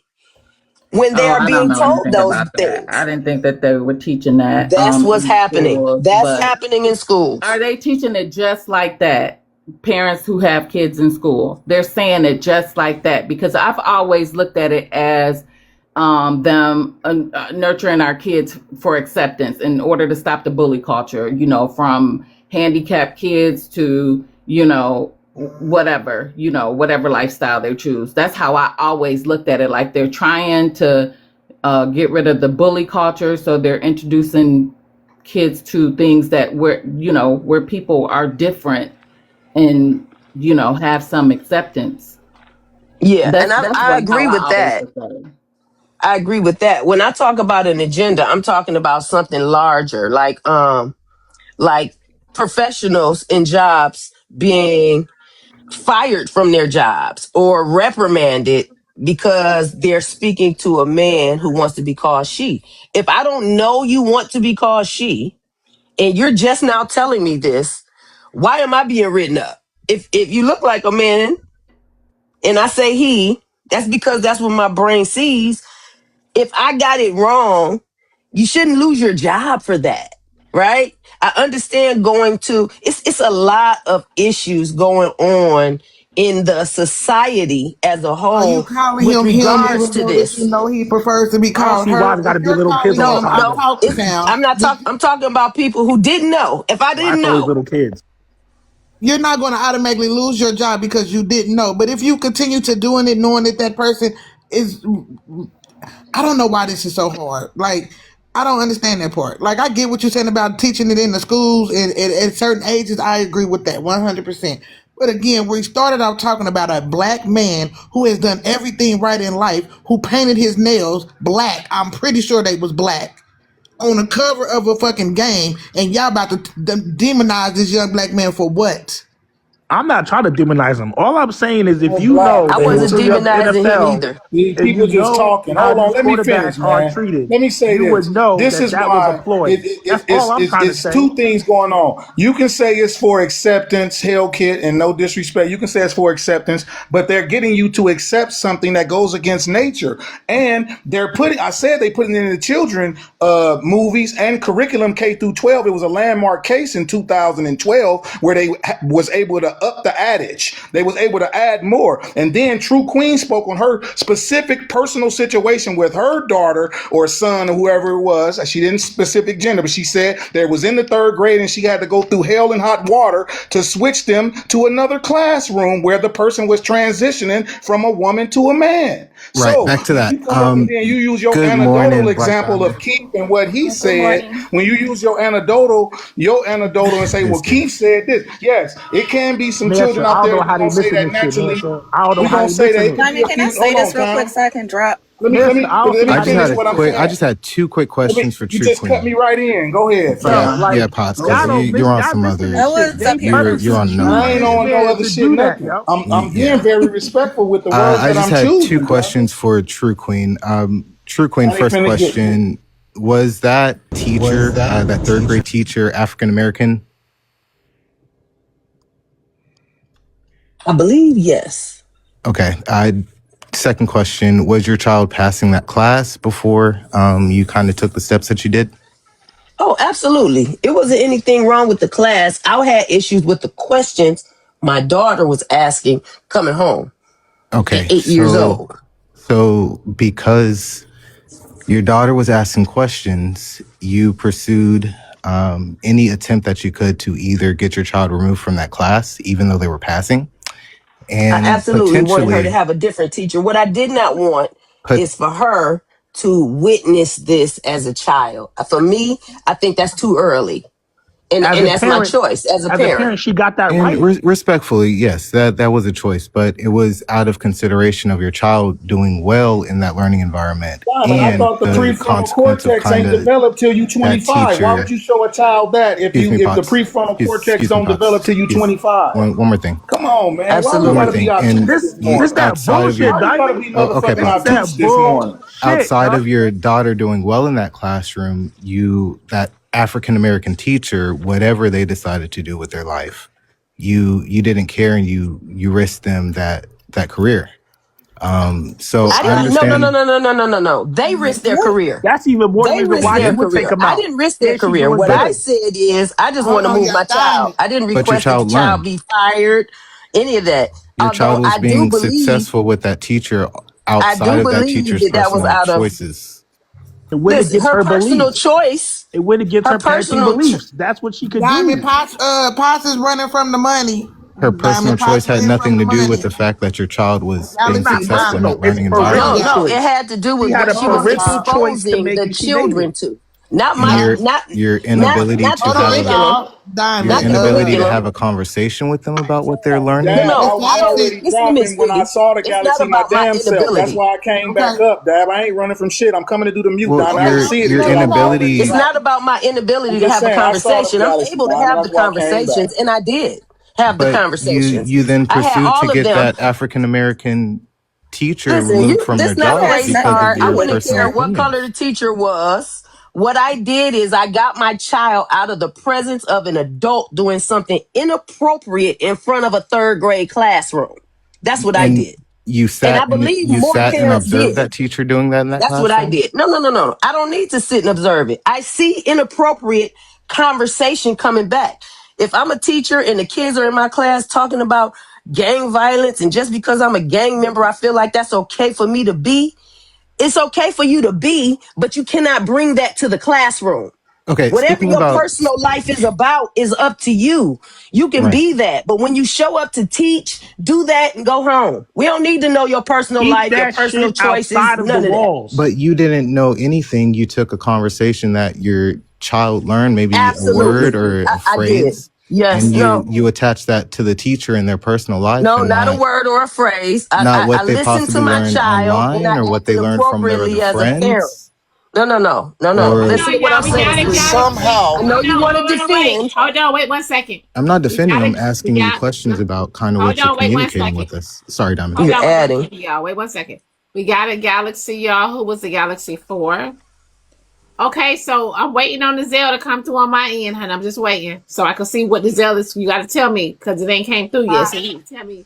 when they Oh, are I don't being know told anything those about that. I things? didn't think that they were teaching that That's what's in happening. schools, That's but happening in schools. are they teaching it just like that? Parents who have kids in school, they're saying it just like that, because I've always looked at it as them nurturing our kids for acceptance in order to stop the bully culture, from handicapped kids to, whatever lifestyle they choose. That's how I always looked at it. Like they're trying to get rid of the bully culture. So they're introducing kids to things that where people are different and have some acceptance. Yeah, and That's I what how agree I with always that. look at it. I agree with that. When I talk about an agenda, I'm talking about something larger, like professionals in jobs being fired from their jobs or reprimanded because they're speaking to a man who wants to be called she. If I don't know you want to be called she and you're just now telling me this, why am I being written up? If you look like a man and I say he, that's because that's what my brain sees. If I got it wrong, you shouldn't lose your job for that, right? I understand it's a lot of issues going on in the society as a Are you whole calling with him him regards even to though that you this. know he prefers to be I don't called see why her? it's got to If be you're little kids calling all the him, I'm time. talking now. I'm talking about people who didn't know. If I Well, I didn't thought it was know, little kids. You're not going to automatically lose your job because you didn't know. But if you continue to doing it, knowing that person is, I don't know why this is so hard. Like, I don't understand that part. Like, I get what you're saying about teaching it in the schools and at certain ages. I agree with that 100%. But again, we started out talking about a black man who has done everything right in life, who painted his nails black. I'm pretty sure they was black on the cover of a fucking game, and y'all about to demonize this young black man for what? I'm not trying to demonize him. All I'm saying is if was you black, know I that man. wasn't history of the demonizing him NFL either. and you People just know talking. how Hold on, these let me finish, quarterbacks are man. treated, Let me say you would this. know This that is that was a why ploy. That's all I'm trying to it's say. two things going on. You can say it's for acceptance, hell kit, and no disrespect. You can say it's for acceptance, but they're getting you to accept something that goes against nature. And they're they putting it in the children movies and curriculum K through 12. It was a landmark case in 2012 where they was able to up the adage. They was able to add more. And then True Queen spoke on her specific personal situation with her daughter or son or whoever it was. She didn't specific gender, but she said that it was in the 3rd grade and she had to go through hell and hot water to switch them to another classroom where the person was transitioning from a woman to a man. Right, So back to when that. you come up and then you use your Good anecdotal morning, Black example Diamond. of Keith and what he Good said, morning. when you use your anecdotal and say, well, This dude. Keith said this. Yes, it can be some children Mansa, I out don't there know that how they gonna say missing that this shit, naturally. Mansa. I don't know We're how gonna they say that missing it this. could be Diamond, a can I few. say Hold on, this real quick Tom. so I can drop? Mansa, I don't see Let me how they finish missing what I'm this shit. I saying. just had 2 quick questions for You True just cut Queen. me right in. Go ahead, Bro, fam. like Yeah, Pots, Go because y'all ahead. don't you're miss on y'all some missing other. this I shit. was They up here. You're purposely on choose I another. ain't this on no man other to shit, do that, nothing. yo. I'm being Yeah. very respectful with the words I that just I'm had 2 choosing, bro. questions for True Queen. True Queen, I ain't first finna get. question: was that teacher, that 3rd grade teacher, African American? I believe yes. Okay. Second question: was your child passing that class before you kind of took the steps that you did? Oh, absolutely. It wasn't anything wrong with the class. I had issues with the questions my daughter was asking coming home at Okay. 8 years old. So because your daughter was asking questions, you pursued any attempt that you could to either get your child removed from that class, even though they were passing, I and absolutely wanted her to potentially have a different teacher. What I did not want put. is for her to witness this as a child. For me, I think that's too early. As And a that's my parent, choice as a parent. she got that And right. respectfully, yes, that was a choice, but it was out of consideration of your child doing well in that learning environment Diamond, I and thought the the prefrontal consequence of cortex kind ain't of developed till you that 25. Why would teacher. you show a child that if Excuse me, the Potts. prefrontal cortex Excuse me, don't develop Potts. till you 25? One more thing. Come on, man. Why we One more Absolutely. gotta be thing. And obtuse This this you this morning? that outside of bullshit, your Why we gotta Diamond. be okay, motherfucking This Potts. that obtuse this morning? bullshit, Outside yo. of your daughter doing well in that classroom, that African American teacher, whatever they decided to do with their life, you didn't care and you risked them that career. So I I didn't. No, no, no, understand. no, no, no, no, no, no. They risked their career. That's even more They reason risked why their you Yeah, would take career. them I out. didn't risk their And she career. doing What I good. said is, I just Hold want to on, move y'all. my child. Diamond. I didn't but your request that the child child learned. be fired, any of that. Your child Although was being successful with that teacher I outside do of that believe teacher's that that was personal out of, choices. It went listen, against her her personal beliefs. choice, It went against her her parenting personal, beliefs. That's what she could Diamond do. Potts is running from the money. Her personal Diamond choice Potts had running from nothing the to do with money. the fact that your child was Y'all being It's listen not to successful in Diamond. personal. that It's learning Hold on, environment. parental no, it y'all. choice. had to do She with had what a she was Hold on, y'all. parental choice to exposing make the and she made it. children to. Not And my, your not, your not, inability not to the have curriculum. Diamond. your Not the inability to curriculum. have a conversation with them about what they're learning. No, Dab, I no, was I don't. already Listen to me, dropping when I sweetie. saw the It's not galaxy my about my damn self. That's inability. why I came back Okay. up, Dab. I ain't running from shit. I'm coming to do the mute, Well, Diamond. I didn't see it your until I was already inability. It's not dropping. about my I'm inability to just have a saying, I saw the conversation. I'm galaxy, able to Diamond. have That's the why I came back. conversations, and I did have the But conversations. you then I had pursued to all of get them. that African American teacher Listen, removed you from their this not a jobs race because of card. I your wouldn't personal care what color opinions. the teacher was. What I did is I got my child out of the presence of an adult doing something inappropriate in front of a third grade classroom. That's what I And did. you And I sat and believe more parents observed did. that teacher doing that in that That's what I classroom. did. No. I don't need to sit and observe it. I see inappropriate conversation coming back. If I'm a teacher and the kids are in my class talking about gang violence, and just because I'm a gang member, I feel like that's okay for me to be. It's okay for you to be, but you cannot bring that to the classroom. Okay, Whatever speaking your about personal life is about is up to you. You can right, be that. But when you show up to teach, do that and go home. We don't need to know your personal Keep life, your that personal shit choices, outside of the none of that. walls. but you didn't know anything. You took a conversation that your child learned, maybe a word Absolutely. or a I did. phrase, Yes. and No. you attach that to the teacher in their personal life No, and not a word or a phrase. not I what they listened to possibly my learned child and I online or what they acted learned from their other appropriately as a parent. friends, No. or Listen to Hold what on, I'm y'all. We saying, got a sweetie. galaxy. I Somehow, know Hold you on, want to wait. defend. Hold on, wait 1 second. I'm not We defending. got I'm a, we asking you got, questions about kind of hold what you're on, wait 1 communicating second. with us. Sorry, Diamond. Hold You're on, wait 1 adding. second, y'all. Wait 1 second. We got a galaxy, y'all. Who was the galaxy for? Okay, so I'm waiting on the Zell to come through on my end, honey. I'm just waiting so I can see what the Zell is. You got to tell me because it ain't came through yet. So you tell me.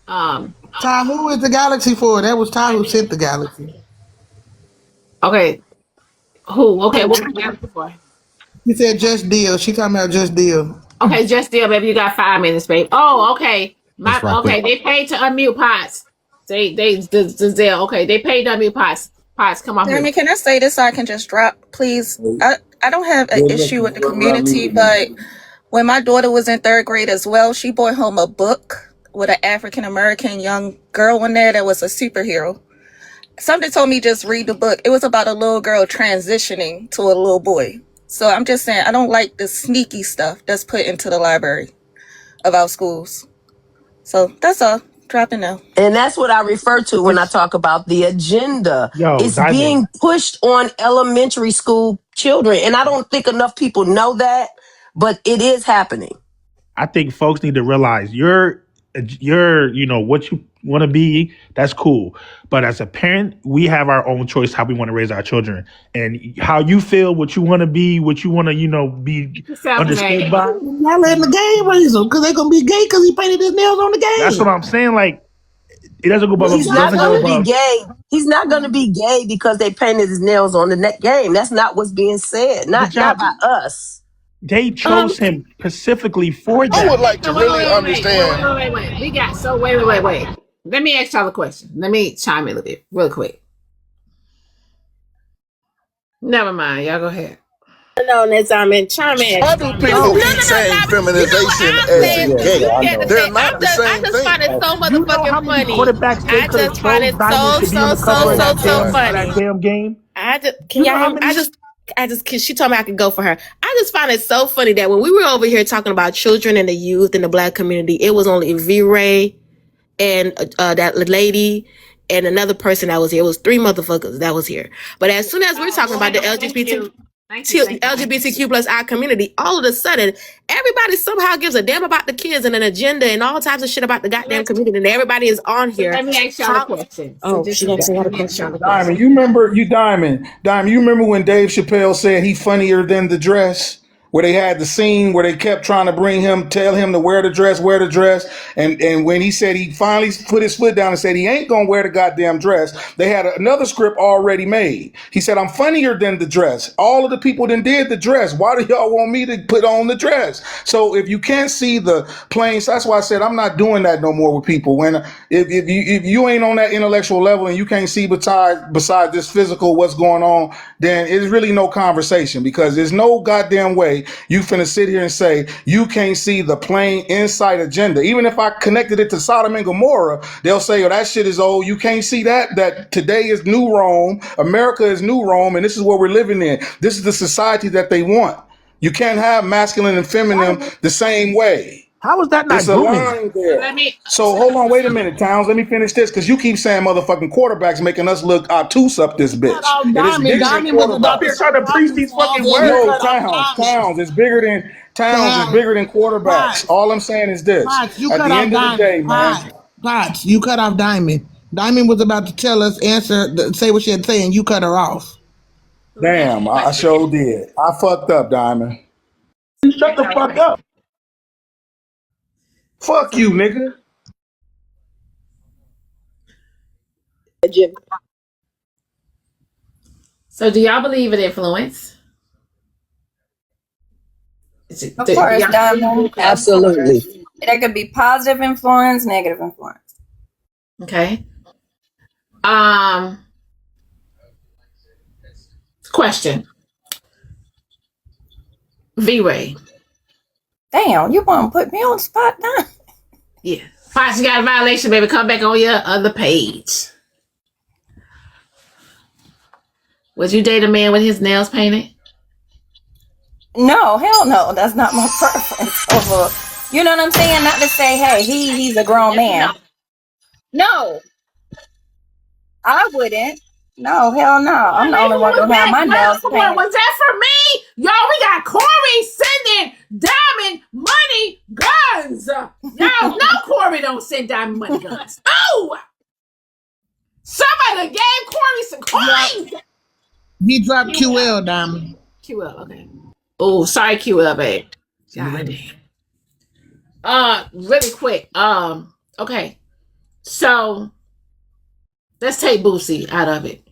Ty, who is the galaxy for? That was Ty who sent the galaxy. Okay, who? Okay, what was the galaxy for? He said just deal. She talking about just deal. Okay, just deal, baby. You got 5 minutes, babe. Oh, okay. Let's rock with. Okay. They paid to unmute Pots. The Zell. Okay, they paid to unmute Pots. Pots, come off Jeremy, mute. can I say this so I can just drop, please? I don't have an issue with the community, but when my daughter was in third grade as well, she brought home a book with an African American young girl in there that was a superhero. Something told me just read the book. It was about a little girl transitioning to a little boy. So I'm just saying, I don't like the sneaky stuff that's put into the library of our schools. So that's all. Dropping now. And that's what I refer to when I talk about the agenda. Yo, It's Diamond. being pushed on elementary school children. And I don't think enough people know that, but it is happening. I think folks need to realize you're what you want to be. That's cool, but as a parent, we have our own choice how we want to raise our children, and how you feel, what you want to be, what you want to be understood by. Y'all letting the game raise them because they're gonna be gay because he painted his nails on the game. That's what I'm saying. Like it doesn't go above. He's not going to be gay. He's not going to be gay because they painted his nails on the net game. That's not what's being said. Not by us. They chose him specifically for that. I would like to really understand. Wait. We got wait. Let me ask y'all a question. Let me chime in a little bit, real quick. Never mind. Y'all go ahead. No, chime in. Why do people keep saying feminization as in gay? They're not the same I just find it thing. so motherfucking funny. Quarterbacks they I just find it Diamond to be on the cover of that funny. damn game. Can y'all hear me? Cause she told me I could go for her. I just find it so funny that when we were over here talking about children and the youth in the Black community, it was only V-Ray and that lady and another person that was here. It was 3 motherfuckers that was here. But as soon as we're talking about the LGBTQ plus our community, all of a sudden, everybody somehow gives a damn about the kids and an agenda and all types of shit about the goddamn community, and everybody is on here. Let me ask y'all a question. Oh, she actually had a question. Diamond, you remember Diamond, you remember when Dave Chappelle said he funnier than the dress? Where they had the scene where they kept trying to tell him to wear the dress. And when he said he finally put his foot down and said he ain't gonna wear the goddamn dress, they had another script already made. He said, I'm funnier than the dress. All of the people that did the dress. Why do y'all want me to put on the dress? So if you can't see the plain, that's why I said I'm not doing that no more with people. When if you ain't on that intellectual level and you can't see besides this physical what's going on, then it's really no conversation, because there's no goddamn way say, you finna sit here and say, you can't see the plain insight agenda. Even if I connected it to Sodom and Gomorrah, they'll say, oh, that shit is old. You can't see that today is new Rome. America is new Rome. And this is what we're living in. This is the society that they want. You can't have masculine and feminine the same way. How is that not It's a grooming? line there. So hold on, wait a minute, Towns. Let me finish this because you keep saying motherfucking quarterbacks making us look obtuse up this bitch. It is bigger than quarterbacks. They're trying to preach these fucking words. No, Towns is bigger than quarterbacks. All I'm saying is this: You at cut the off end of the day, man. Pots, you cut off Diamond. Diamond was about to tell us, say what she had to say, and you cut her off. Damn, I sure did. I fucked up, Diamond. Shut the fuck up. Fuck you, nigga. So do y'all believe in influence? Of course, Diamond. Absolutely. There could be positive influence, negative influence. Okay. Question. V-Ray. Damn, you want to put me on the spot now? Yeah. Fox, you got a violation, baby. Come back on your other page. Would you date a man with his nails painted? No, hell no. That's not my preference. You know what I'm saying? Not to say, hey, he's a grown man. No. I wouldn't. No, hell no. I'm the only one who have my nails painted. Was that for me? Y'all, we got Corey sending Diamond money guns. Y'all know Corey don't send Diamond money guns. Oh! Somebody gave Corey some coins. He dropped QL, Diamond. QL, okay. Oh, sorry, QL, babe. God damn. Really quick. Okay. So let's take Boosie out of it.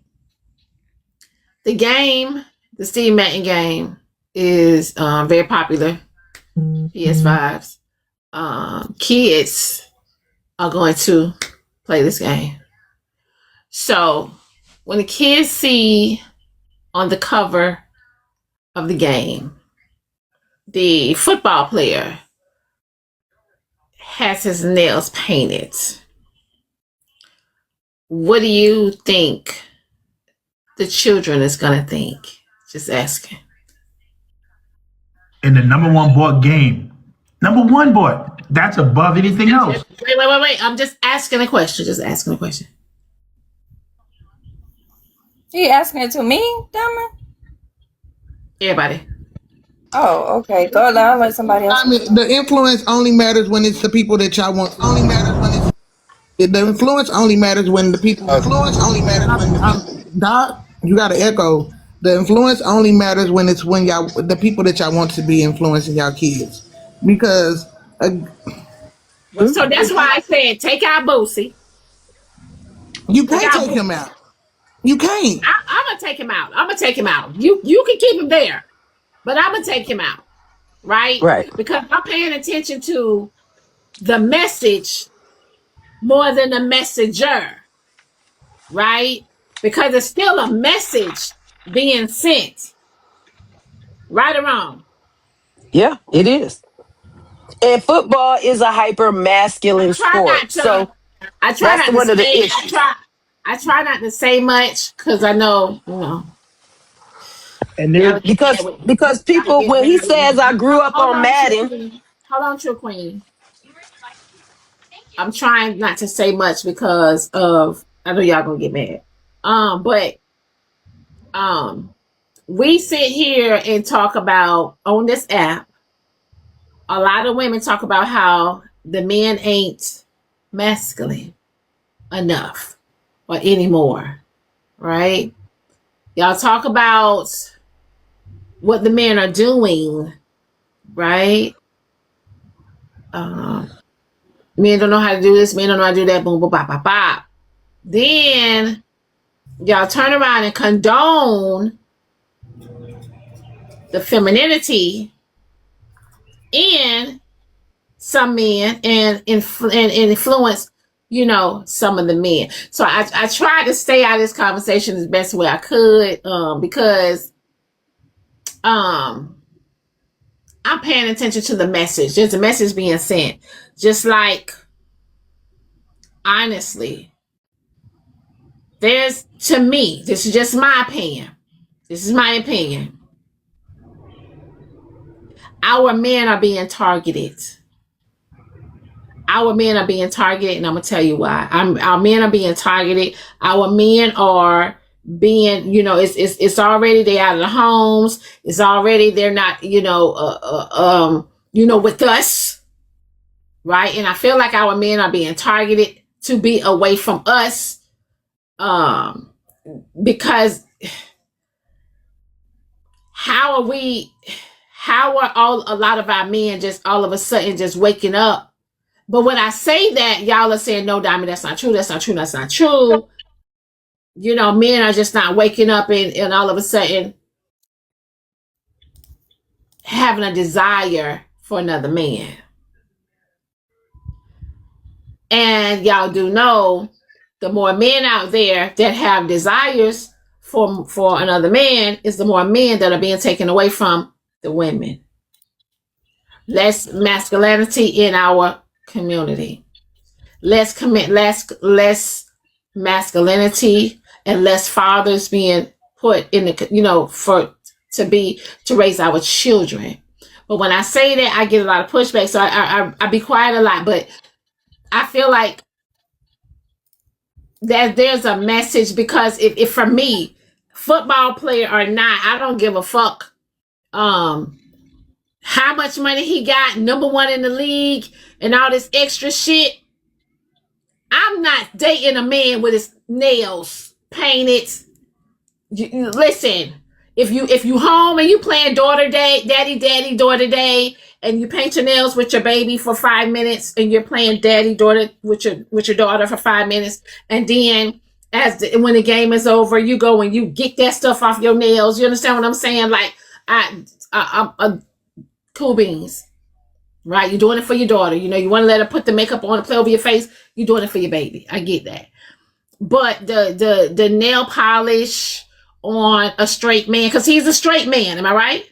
The game, the Steve Madden game, is very popular. PS5s. Kids are going to play this game. So when the kids see on the cover of the game, the football player has his nails painted, what do you think the children is going to think? Just asking. In the number one board game. Number one board. That's above anything else. Wait. I'm just asking a question. You asking it to me, Diamond? Everybody. Oh, okay. Go on, I'll let somebody else. I mean, the influence only matters when it's the people that y'all want. The influence only matters when the people. Doc, you got to echo. The influence only matters when it's the people that y'all want to be influencing y'all kids, because. So that's why I said take out Boosie. You can't take him out. You can't. I'm gonna take him out. You can keep him there, but I'm gonna take him out. Right? Because I'm paying attention to the message more than the messenger. Right? Because it's still a message being sent. Right or wrong? Yeah, it is. And football is a hyper masculine sport. So I try that's not one to of the say, issues. I try not to say much because I know, you know. And because people, when he says I grew up on Madden. Hold on, True Queen. I'm trying not to say much because of, I know y'all gonna get mad. But we sit here and talk about on this app, a lot of women talk about how the men ain't masculine enough or anymore, right? Y'all talk about what the men are doing, right? Men don't know how to do this, men don't know how to do that, boom, boom, bop, bop, bop. Then y'all turn around and condone the femininity in some men and influence, you know, some of the men. So I tried to stay out of this conversation as best way I could, because I'm paying attention to the message. There's a message being sent. Just like, honestly, to me, this is just my opinion. This is my opinion. Our men are being targeted. Our men are being targeted, and I'm going to tell you why. Our men are being targeted. Our men are being, it's already, they're out of the homes. It's already, they're not, with us, right? And I feel like our men are being targeted to be away from us, because how are a lot of our men just all of a sudden just waking up? But when I say that, y'all are saying, no, Diamond, that's not true. That's not true. That's not true. Men are just not waking up and all of a sudden having a desire for another man. And y'all do know the more men out there that have desires for another man is the more men that are being taken away from the women. Less masculinity in our community. Less masculinity and less fathers being put in the, to raise our children. But when I say that, I get a lot of pushback. So I be quiet a lot, but I feel like that there's a message, because if for me, football player or not, I don't give a fuck how much money he got, number one in the league and all this extra shit. I'm not dating a man with his nails painted. Listen, if you home and you playing daughter day, daddy, daughter day, and you paint your nails with your baby for 5 minutes, and you're playing daddy, daughter with your daughter for 5 minutes, and then when the game is over, you go and you get that stuff off your nails. You understand what I'm saying? Like, I'm cool beans. Right? You're doing it for your daughter. You want to let her put the makeup on and play over your face. You're doing it for your baby. I get that. But the nail polish on a straight man, because he's a straight man. Am I right?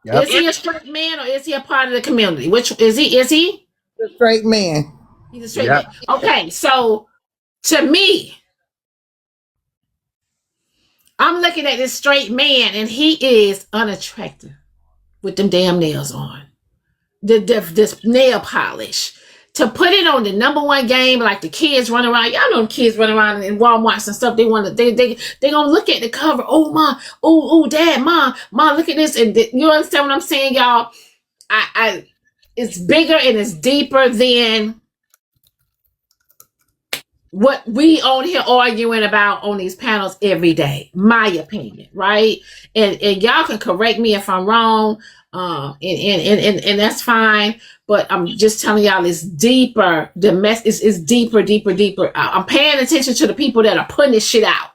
Yep. Is he a straight man, or is he a part of the community? Which is he? Is he? A straight man. He's a straight man. Okay, so to me, I'm looking at this straight man, and he is unattractive with them damn nails on. This nail polish, to put it on the number one game, like the kids run around. Y'all know the kids run around in Walmarts and stuff. They gonna look at the cover. Oh, mom, oh, dad, mom, look at this. And you understand what I'm saying, y'all? It's bigger and it's deeper than what we on here arguing about on these panels every day. My opinion, right? And y'all can correct me if I'm wrong. And that's fine, but I'm just telling y'all it's deeper. The mess is deeper. I'm paying attention to the people that are putting this shit out.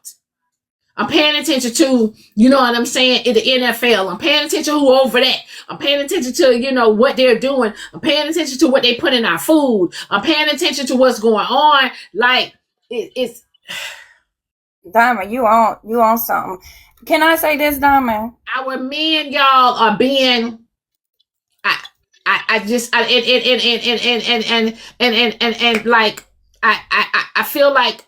I'm paying attention to, you know what I'm saying, in the NFL. I'm paying attention to who over that. I'm paying attention to, what they're doing. I'm paying attention to what they put in our food. I'm paying attention to what's going on. Like, it's Diamond, you on something. Can I say this, Diamond? Our men, y'all, are being, I feel like,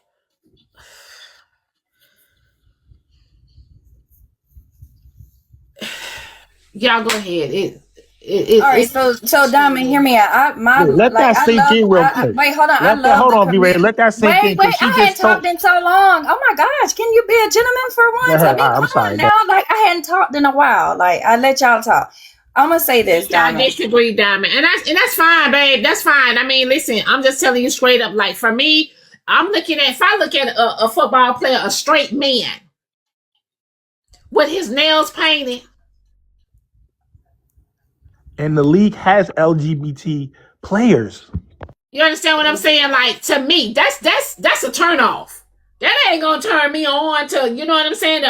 y'all go ahead. All right, so Diamond, hear me out. Let that sink in real quick. Wait, hold on. Hold on, be ready. Let that sink in. Wait, I hadn't talked in so long. Oh my gosh, can you be a gentleman for once? I'm sorry. Now, like, I hadn't talked in a while. Like, I let y'all talk. I'm gonna say this, Diamond. I disagree, Diamond, and that's fine, babe. That's fine. I mean, listen, I'm just telling you straight up. Like, for me, if I look at a football player, a straight man with his nails painted. And the league has LGBT players. You understand what I'm saying? Like, to me, that's a turn off. That ain't gonna turn me on to, you know what I'm saying?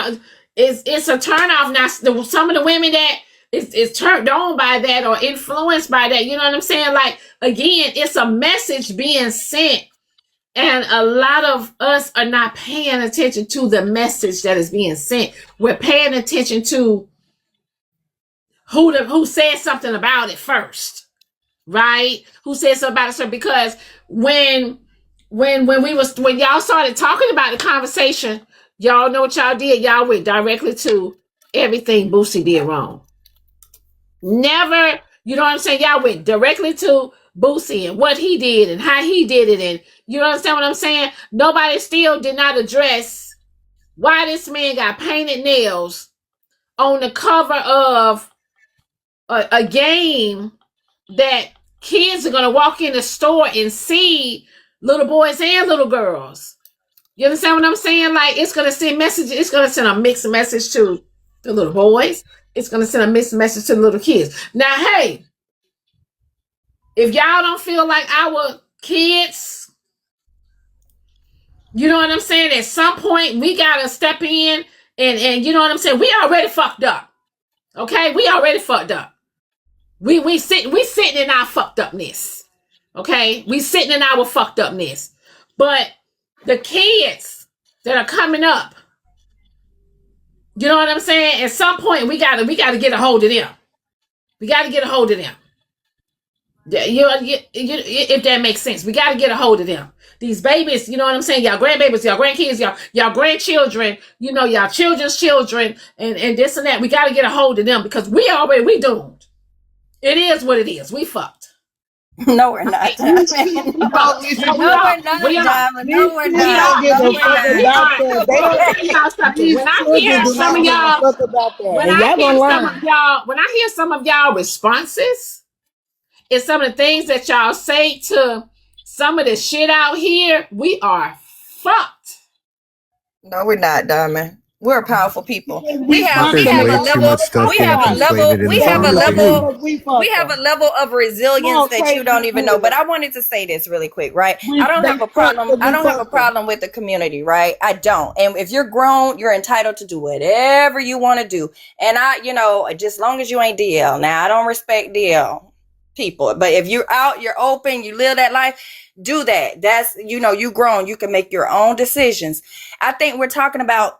It's a turn off. Now, some of the women that is turned on by that or influenced by that, you know what I'm saying? Like, again, it's a message being sent, and a lot of us are not paying attention to the message that is being sent. We're paying attention to who said something about it first, right? Who said something about it first? Because when y'all started talking about the conversation, y'all know what y'all did. Y'all went directly to everything Boosie did wrong. Never, you know what I'm saying? Y'all went directly to Boosie and what he did and how he did it, and you understand what I'm saying? Nobody still did not address why this man got painted nails on the cover of a game that kids are gonna walk in the store and see, little boys and little girls. You understand what I'm saying? Like, it's gonna send messages. It's gonna send a mixed message to the little boys. It's gonna send a mixed message to the little kids. Now, hey, if y'all don't feel like our kids, you know what I'm saying? At some point, we gotta step in and you know what I'm saying? We already fucked up. Okay, we already fucked up. We sitting in our fucked upness. Okay, we sitting in our fucked upness. But the kids that are coming up, you know what I'm saying? At some point, we gotta get a hold of them. We gotta get a hold of them. If that makes sense, we gotta get a hold of them. These babies, you know what I'm saying? Y'all grandbabies, y'all grandkids, y'all grandchildren, you know, y'all children's children, and this and that. We gotta get a hold of them because we doomed. It is what it is. We fucked. No, we're not. No, we're not. No, we're not. When I hear some of y'all responses, and some of the things that y'all say to some of the shit out here, we are fucked. No, we're not, Diamond. We're powerful people. We have a level of resilience that you don't even know. But I wanted to say this really quick, right? I don't have a problem with the community, right? I don't. And if you're grown, you're entitled to do whatever you want to do. And just as long as you ain't DL. Now, I don't respect DL people, but if you're out, you're open, you live that life, do that. That's, you grown, you can make your own decisions. I think we're talking about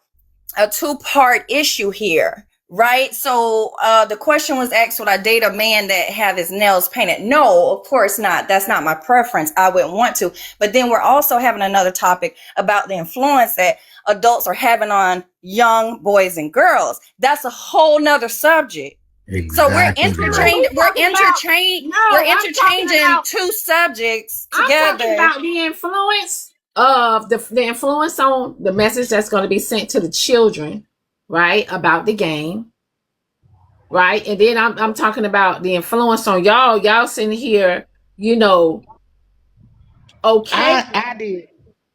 a two-part issue here, right? So the question was asked, would I date a man that have his nails painted? No, of course not. That's not my preference. I wouldn't want to. But then we're also having another topic about the influence that adults are having on young boys and girls. That's a whole nother subject. Exactly. So we're interchanging two subjects together. I'm talking about the influence of the influence on the message that's going to be sent to the children, right, about the game, right? And then I'm talking about the influence on y'all sitting here, okay. I did.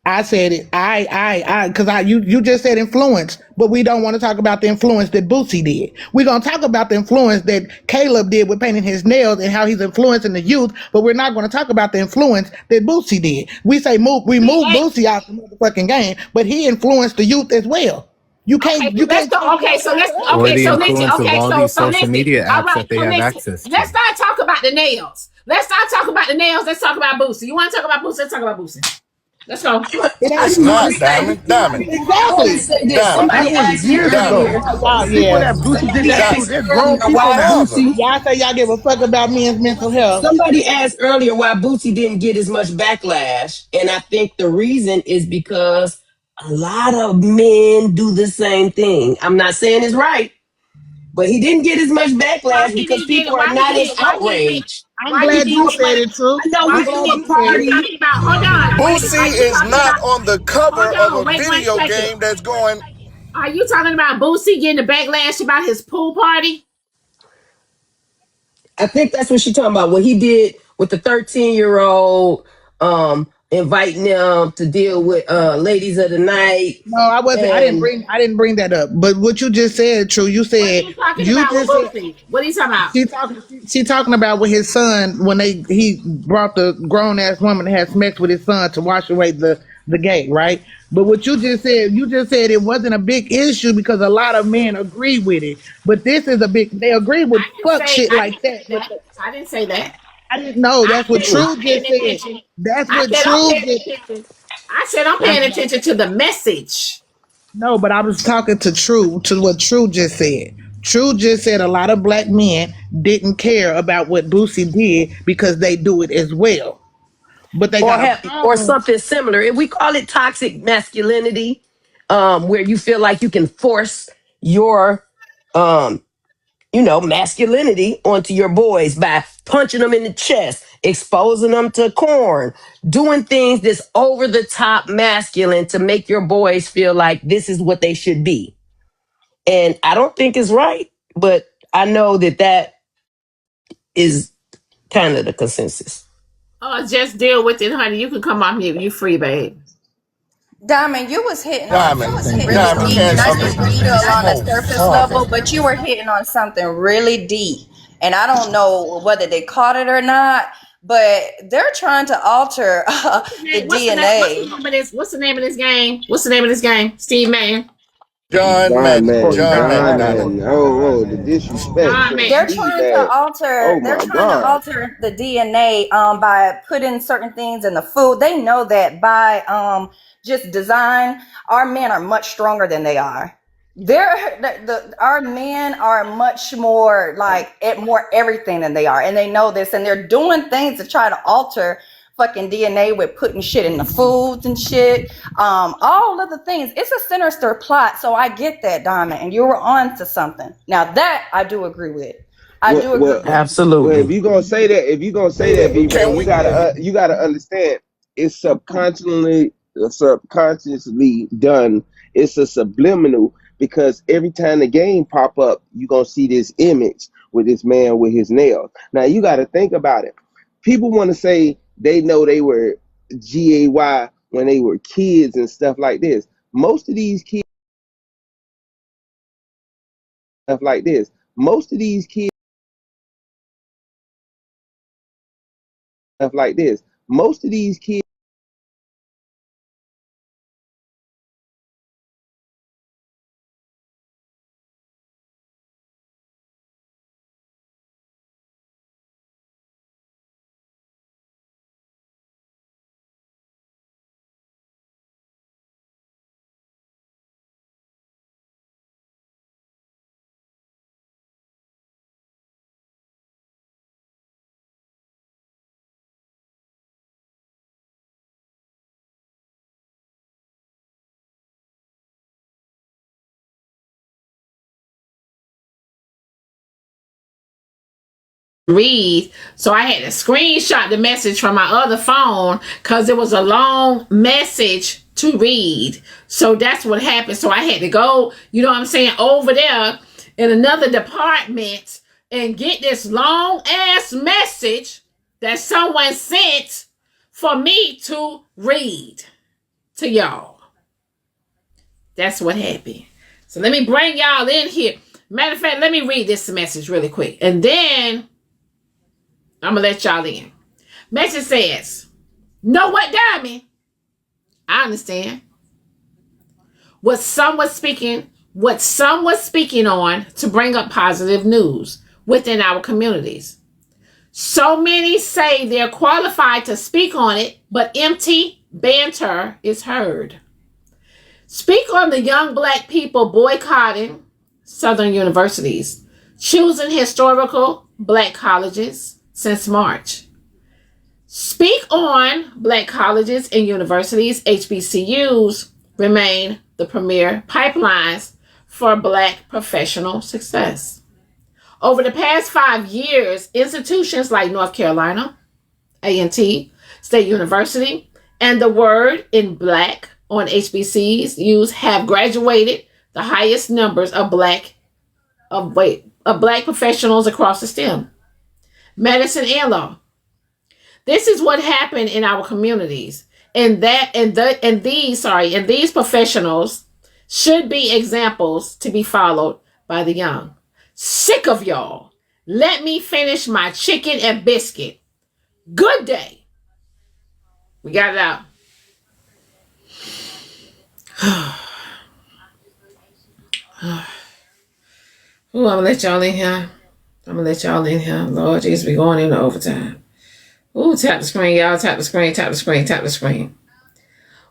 I said it. Because you just said influence, but we don't want to talk about the influence that Boosie did. We're gonna talk about the influence that Caleb did with painting his nails and how he's influencing the youth, but we're not going to talk about the influence that Boosie did. We say moved Boosie out the motherfucking game, but he influenced the youth as well. You can't. Or the influence of all these social media apps that they have access to. Let's not talk about the nails. Let's talk about Boosie. You want to talk about Boosie? Let's talk about Boosie. Let's go. It's not Diamond. Exactly. Somebody asked years ago. Y'all say y'all give a fuck about men's mental health. Somebody asked earlier why Boosie didn't get as much backlash, and I think the reason is because a lot of men do the same thing. I'm not saying it's right, but he didn't get as much backlash because people are not as outraged. I'm glad you said it, too. I know we do a party. Boosie is not on the cover of a video game that's going. Are you talking about Boosie getting the backlash about his pool party? I think that's what she's talking about. What he did with the 13-year-old, inviting them to deal with ladies of the night. No, I wasn't. I didn't bring that up. But what you just said, True. You said what are you talking about? She talking about with his son when he brought the grown ass woman that had sex with his son to wash away the gay, right? But what you just said it wasn't a big issue because a lot of men agree with it. But this is they agree with fuck shit like that. I didn't say that. I didn't know. That's what True just said. That's what True just. I said I'm paying attention to the message. No, but I was talking to what True just said. True just said a lot of black men didn't care about what Boosie did because they do it as well. But they or something similar. If we call it toxic masculinity, where you feel like you can force your masculinity onto your boys by punching them in the chest, exposing them to corn, doing things that's over the top masculine to make your boys feel like this is what they should be. And I don't think it's right, but I know that is kind of the consensus. Oh, just deal with it, honey. You can come off mute. You free, babe. Diamond, you was hitting Diamond, on something really Diamond, deep, can not just read on the oh, surface Father. level, but you were hitting on something really deep. And I don't know whether they caught it or not, but they're trying to alter the DNA. What's the name of this game? What's the name of this game? Steve Madden. John Madden. Oh, the disrespect. They're trying to alter. They're trying to alter the DNA by putting certain things in the food. They know that by just design, our men are much stronger than they are. Our men are much more more everything than they are, and they know this, and they're doing things to try to alter fucking DNA with putting shit in the foods and shit, all of the things. It's a sinister plot, so I get that, Diamond, and you were on to something. Now that I do agree with. Absolutely. Well, if you gonna say that, B-Man, you gotta understand. It's subconsciously done. It's a subliminal, because every time the game pop up, you gonna see this image with this man with his nails. Now you gotta think about it. People want to say they know they were GAY when they were kids and stuff like this. Most of these kids stuff like this. Most of these kids stuff like this. Most of these kids read, so I had to screenshot the message from my other phone because it was a long message to read. So that's what happened. So I had to go, over there in another department and get this long ass message that someone sent for me to read to y'all. That's what happened. So let me bring y'all in here. Matter of fact, let me read this message really quick, and then I'm going to let y'all in. Message says, know what, Diamond? I understand. What some was speaking on to bring up positive news within our communities. So many say they're qualified to speak on it, but empty banter is heard. Speak on the young black people boycotting Southern universities, choosing historical black colleges since March. Speak on black colleges and universities. HBCUs remain the premier pipelines for black professional success. Over the past 5 years, institutions like North Carolina, A&T, State University, and the word in black on HBCUs have graduated the highest numbers of black professionals across the STEM, medicine, and law. This is what happened in our communities, and these professionals should be examples to be followed by the young. Sick of y'all. Let me finish my chicken and biscuit. Good day. We got it out. Ooh, I'm gonna let y'all in here. Lord Jesus, we going into overtime. Ooh, tap the screen, y'all. Tap the screen.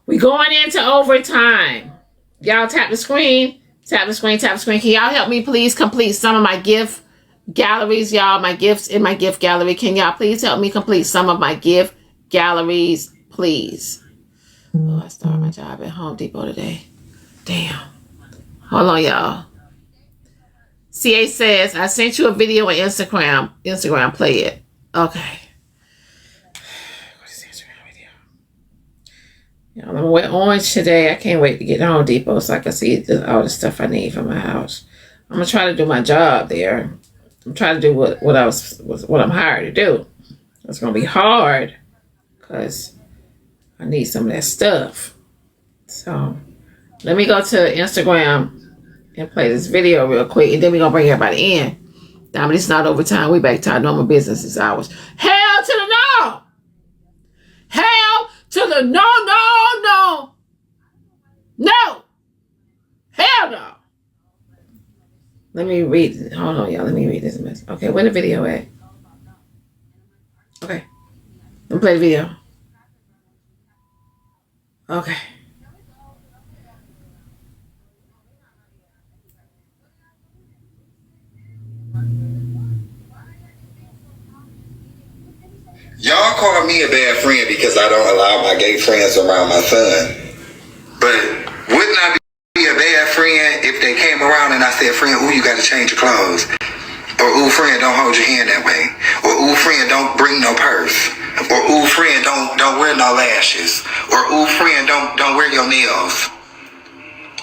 We going into overtime. Y'all tap the screen. Tap the screen, tap the screen. Can y'all help me please complete some of my gift galleries, y'all? My gifts in my gift gallery. Can y'all please help me complete some of my gift galleries, please? Oh, I started my job at Home Depot today. Damn. Hold on, y'all. CA says, I sent you a video on Instagram. Instagram, play it. Okay. What is the Instagram video? Y'all, I'm gonna wear orange today. I can't wait to get to Home Depot so I can see all the stuff I need for my house. I'm gonna try to do my job there. I'm trying to do what I'm hired to do. It's gonna be hard because I need some of that stuff. So let me go to Instagram and play this video real quick, and then we're gonna bring everybody in. Now, but it's not overtime. We back to our normal business hours. Hell to the no! Hell to the no, no, no! No! Hell no! Let me read. Hold on, y'all. Let me read this mess. Okay, where the video at? Okay. Let me play the video. Okay. Y'all call me a bad friend because I don't allow my gay friends around my son. But wouldn't I be a bad friend if they came around and I said, friend, ooh, you got to change your clothes. Or, ooh, friend, don't hold your hand that way. Or, ooh, friend, don't bring no purse. Or, ooh, friend, don't wear no lashes. Or, ooh, friend, don't wear your nails.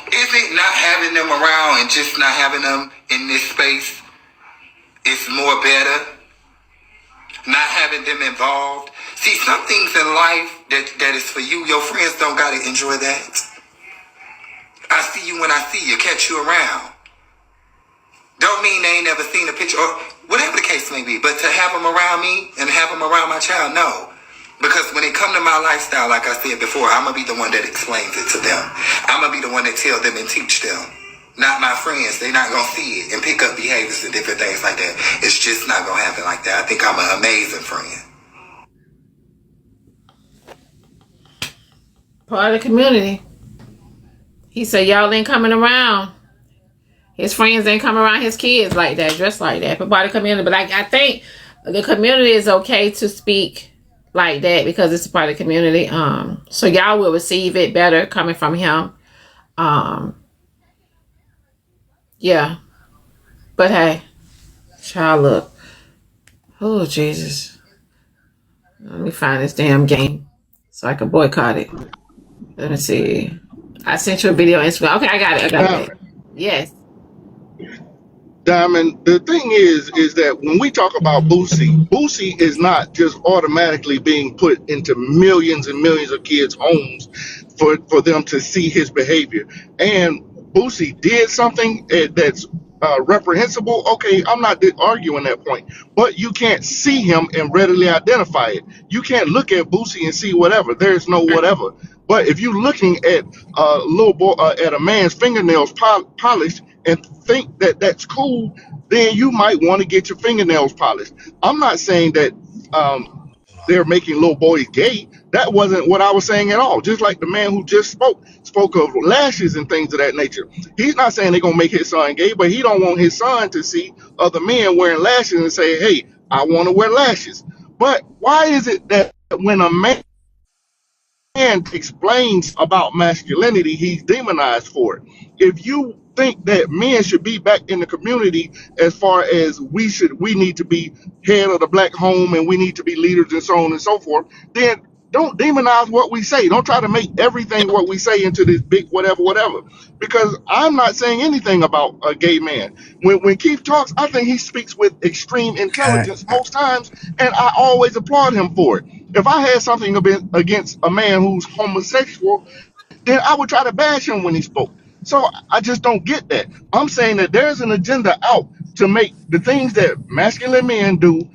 Isn't not having them around and just not having them in this space is more better? Not having them involved. See, some things in life that is for you, your friends don't gotta enjoy that. I see you when I see you, catch you around. Don't mean they ain't never seen a picture or whatever the case may be, but to have them around me and have them around my child, no. Because when it come to my lifestyle, like I said before, I'm gonna be the one that explains it to them. I'm gonna be the one that tell them and teach them. Not my friends. They're not going to see it and pick up behaviors and different things like that. It's just not going to happen like that. I think I'm an amazing friend. Part of the community. He said, y'all ain't coming around. His friends ain't coming around his kids like that, dressed like that. But part of the community. But I think the community is okay to speak like that because it's a part of the community. So y'all will receive it better coming from him. Yeah. But hey, child, look. Oh, Jesus. Let me find this damn game so I can boycott it. Let me see. I sent you a video on Instagram. Okay, I got it. Yes. Diamond, the thing is that when we talk about Boosie is not just automatically being put into millions and millions of kids' homes for them to see his behavior. And Boosie did something that's reprehensible. Okay, I'm not arguing that point, but you can't see him and readily identify it. You can't look at Boosie and see whatever. There's no whatever. But if you're looking at a little boy, at a man's fingernails polished, and think that that's cool, then you might want to get your fingernails polished. I'm not saying that they're making little boys gay. That wasn't what I was saying at all. Just like the man who just spoke of lashes and things of that nature. He's not saying they're gonna make his son gay, but he don't want his son to see other men wearing lashes and say, hey, I want to wear lashes. But why is it that when a man explains about masculinity, he's demonized for it? If you think that men should be back in the community as far as we need to be head of the black home and we need to be leaders and so on and so forth, then don't demonize what we say. Don't try to make everything what we say into this big whatever. Because I'm not saying anything about a gay man. When Keith talks, I think he speaks with extreme intelligence most times, and I always applaud him for it. If I had something against a man who's homosexual, then I would try to bash him when he spoke. So I just don't get that. I'm saying that there's an agenda out to make the things that masculine men do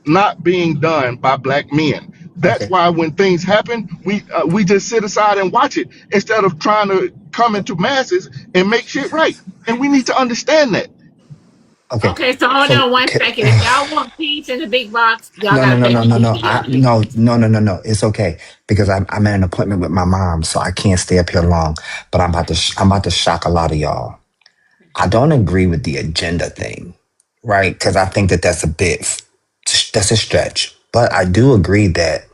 not being done by black men. That's why when things happen, we just sit aside and watch it instead of trying to come into masses and make shit right. And we need to understand that. Okay, so hold on one second. If y'all want peace in the big box, y'all gotta pay me. No. It's okay because I'm at an appointment with my mom, so I can't stay up here long. But I'm about to shock a lot of y'all. I don't agree with the agenda thing, right? Because I think that that's a stretch. But I do agree that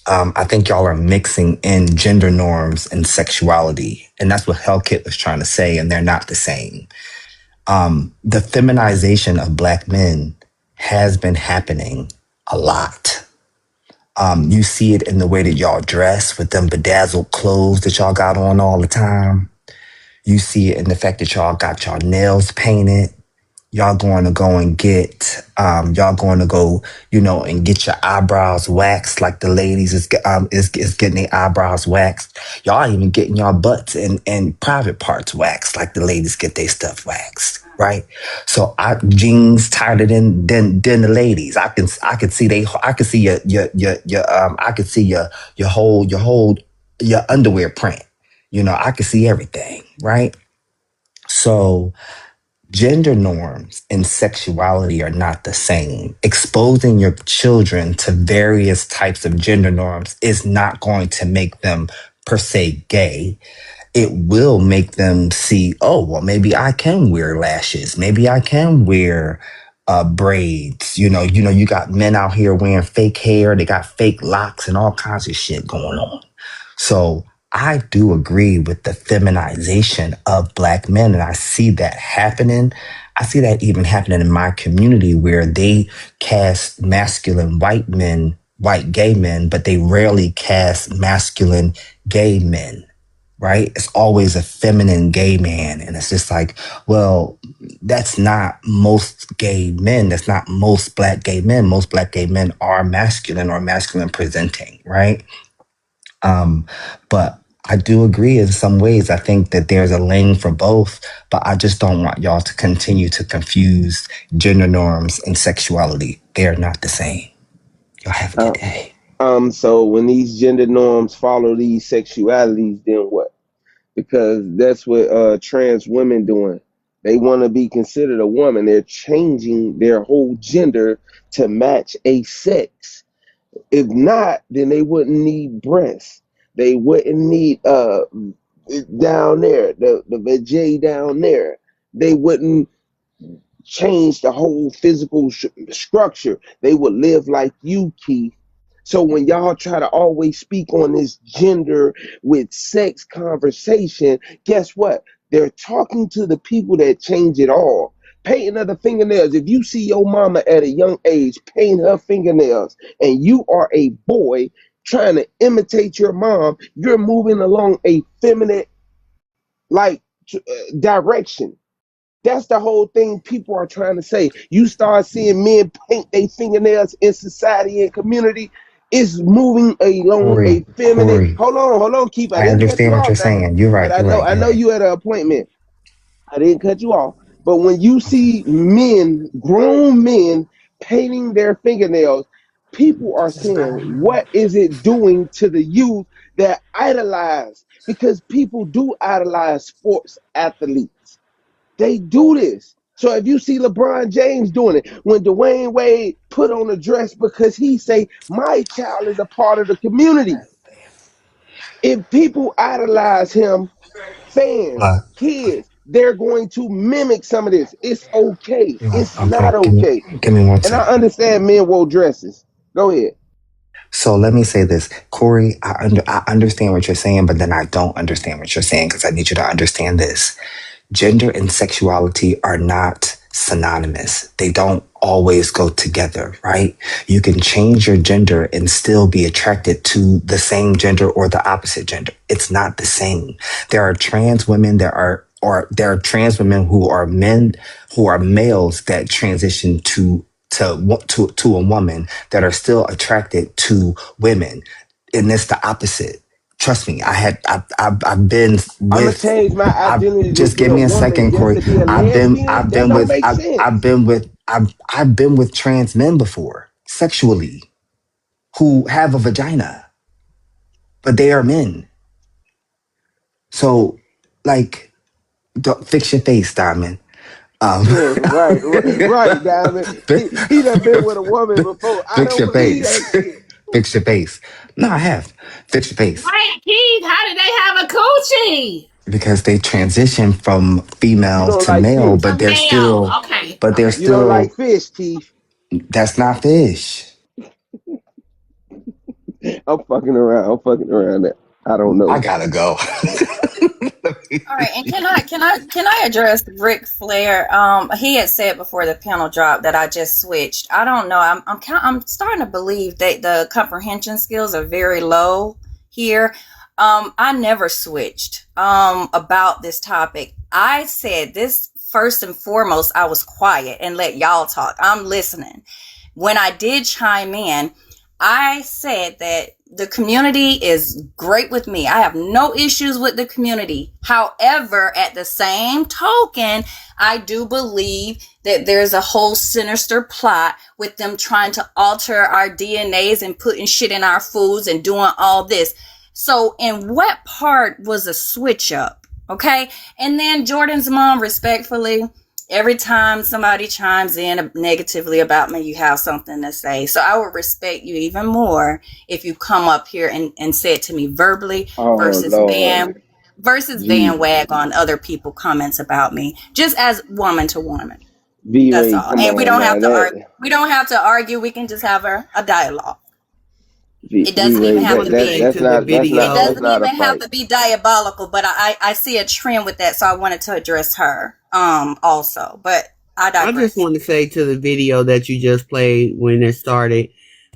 I think y'all are mixing in gender norms and sexuality. And that's what Hellkit was trying to say, and they're not the same. The feminization of Black men has been happening a lot. You see it in the way that y'all dress with them bedazzled clothes that y'all got on all the time. You see it in the fact that y'all got y'all nails painted. Y'all going to go and get, and get your eyebrows waxed like the ladies is getting their eyebrows waxed. Y'all even getting y'all butts and private parts waxed like the ladies get their stuff waxed, right? So jeans tighter than the ladies. I can see your underwear print. I can see everything, right? So gender norms and sexuality are not the same. Exposing your children to various types of gender norms is not going to make them per se gay. It will make them see, oh, well, maybe I can wear lashes. Maybe I can wear braids. You got men out here wearing fake hair. They got fake locks and all kinds of shit going on. So I do agree with the feminization of Black men, and I see that happening. I see that even happening in my community where they cast masculine white gay men, but they rarely cast masculine gay men, right? It's always a feminine gay man. And it's just like, well, that's not most gay men. That's not most Black gay men. Most Black gay men are masculine or masculine presenting, right? But I do agree in some ways. I think that there's a lane for both, but I just don't want y'all to continue to confuse gender norms and sexuality. They're not the same. Y'all have a good day. So when these gender norms follow these sexualities, then what? Because that's what trans women doing. They want to be considered a woman. They're changing their whole gender to match a sex. If not, then they wouldn't need breasts. They wouldn't need down there, the vajay down there. They wouldn't change the whole physical structure. They would live like you, Keith. So when y'all try to always speak on this gender with sex conversation, guess what? They're talking to the people that change it all. Painting of the fingernails. If you see your mama at a young age paint her fingernails and you are a boy trying to imitate your mom, you're moving along a feminine direction. That's the whole thing people are trying to say. You start seeing men paint their fingernails in society and community. It's moving along a feminine. Hold on, Keith. I understand what you're saying. You're right. I know you had an appointment. I didn't cut you off. But when you see men, grown men, painting their fingernails, people are saying, what is it doing to the youth that idolize? Because people do idolize sports athletes. They do this. So if you see LeBron James doing it, when Dwayne Wade put on a dress because he say, my child is a part of the community. If people idolize him, fans, kids, they're going to mimic some of this. It's okay. It's not okay. Give me 1 second. And I understand men wore dresses. Go ahead. So let me say this, Corey, I understand what you're saying, but then I don't understand what you're saying because I need you to understand this. Gender and sexuality are not synonymous. They don't always go together, right? You can change your gender and still be attracted to the same gender or the opposite gender. It's not the same. There are trans women, there are trans women who are men, who are males that transition to a woman that are still attracted to women. And it's the opposite. Trust me, I've been with. I'm gonna change my identity. Just give me a second, Corey. I've been with trans men before, sexually, who have a vagina, but they are men. So, don't fix your face, Diamond. Right, Diamond. He done been with a woman before. Fix your face. Fix your face. No, I have. Fix your face. Wait, Keith, how did they have a coochie? Because they transition from You female don't to like male, fish. but A they're male. still, Okay. but they're Okay. You don't like still, fish, Keith. that's not fish. I'm fucking around. I don't I know. gotta go. All right, and can I address Ric Flair? He had said before the panel dropped that I just switched. I don't know. I'm starting to believe that the comprehension skills are very low here. I never switched about this topic. I said this first and foremost. I was quiet and let y'all talk. I'm listening. When I did chime in, I said that the community is great with me. I have no issues with the community. However, at the same token, I do believe that there's a whole sinister plot with them trying to alter our DNAs and putting shit in our foods and doing all this. So in what part was a switch up? Okay. And then Jordan's mom, respectfully, every time somebody chimes in negatively about me, you have something to say. So I would respect you even more if you come up here and say it to me verbally versus Lord. bandwag on other people comments about me, just as woman to woman. V-Ray, That's all. come And we on, don't have man. to argue. We don't have to argue. We can just have a dialogue. It doesn't V-Ray, even have to be. that's not It doesn't a even have fight. to be diabolical. But I see a trend with that, so I wanted to address her also. But I digress. I just want to say to the video that you just played when it started,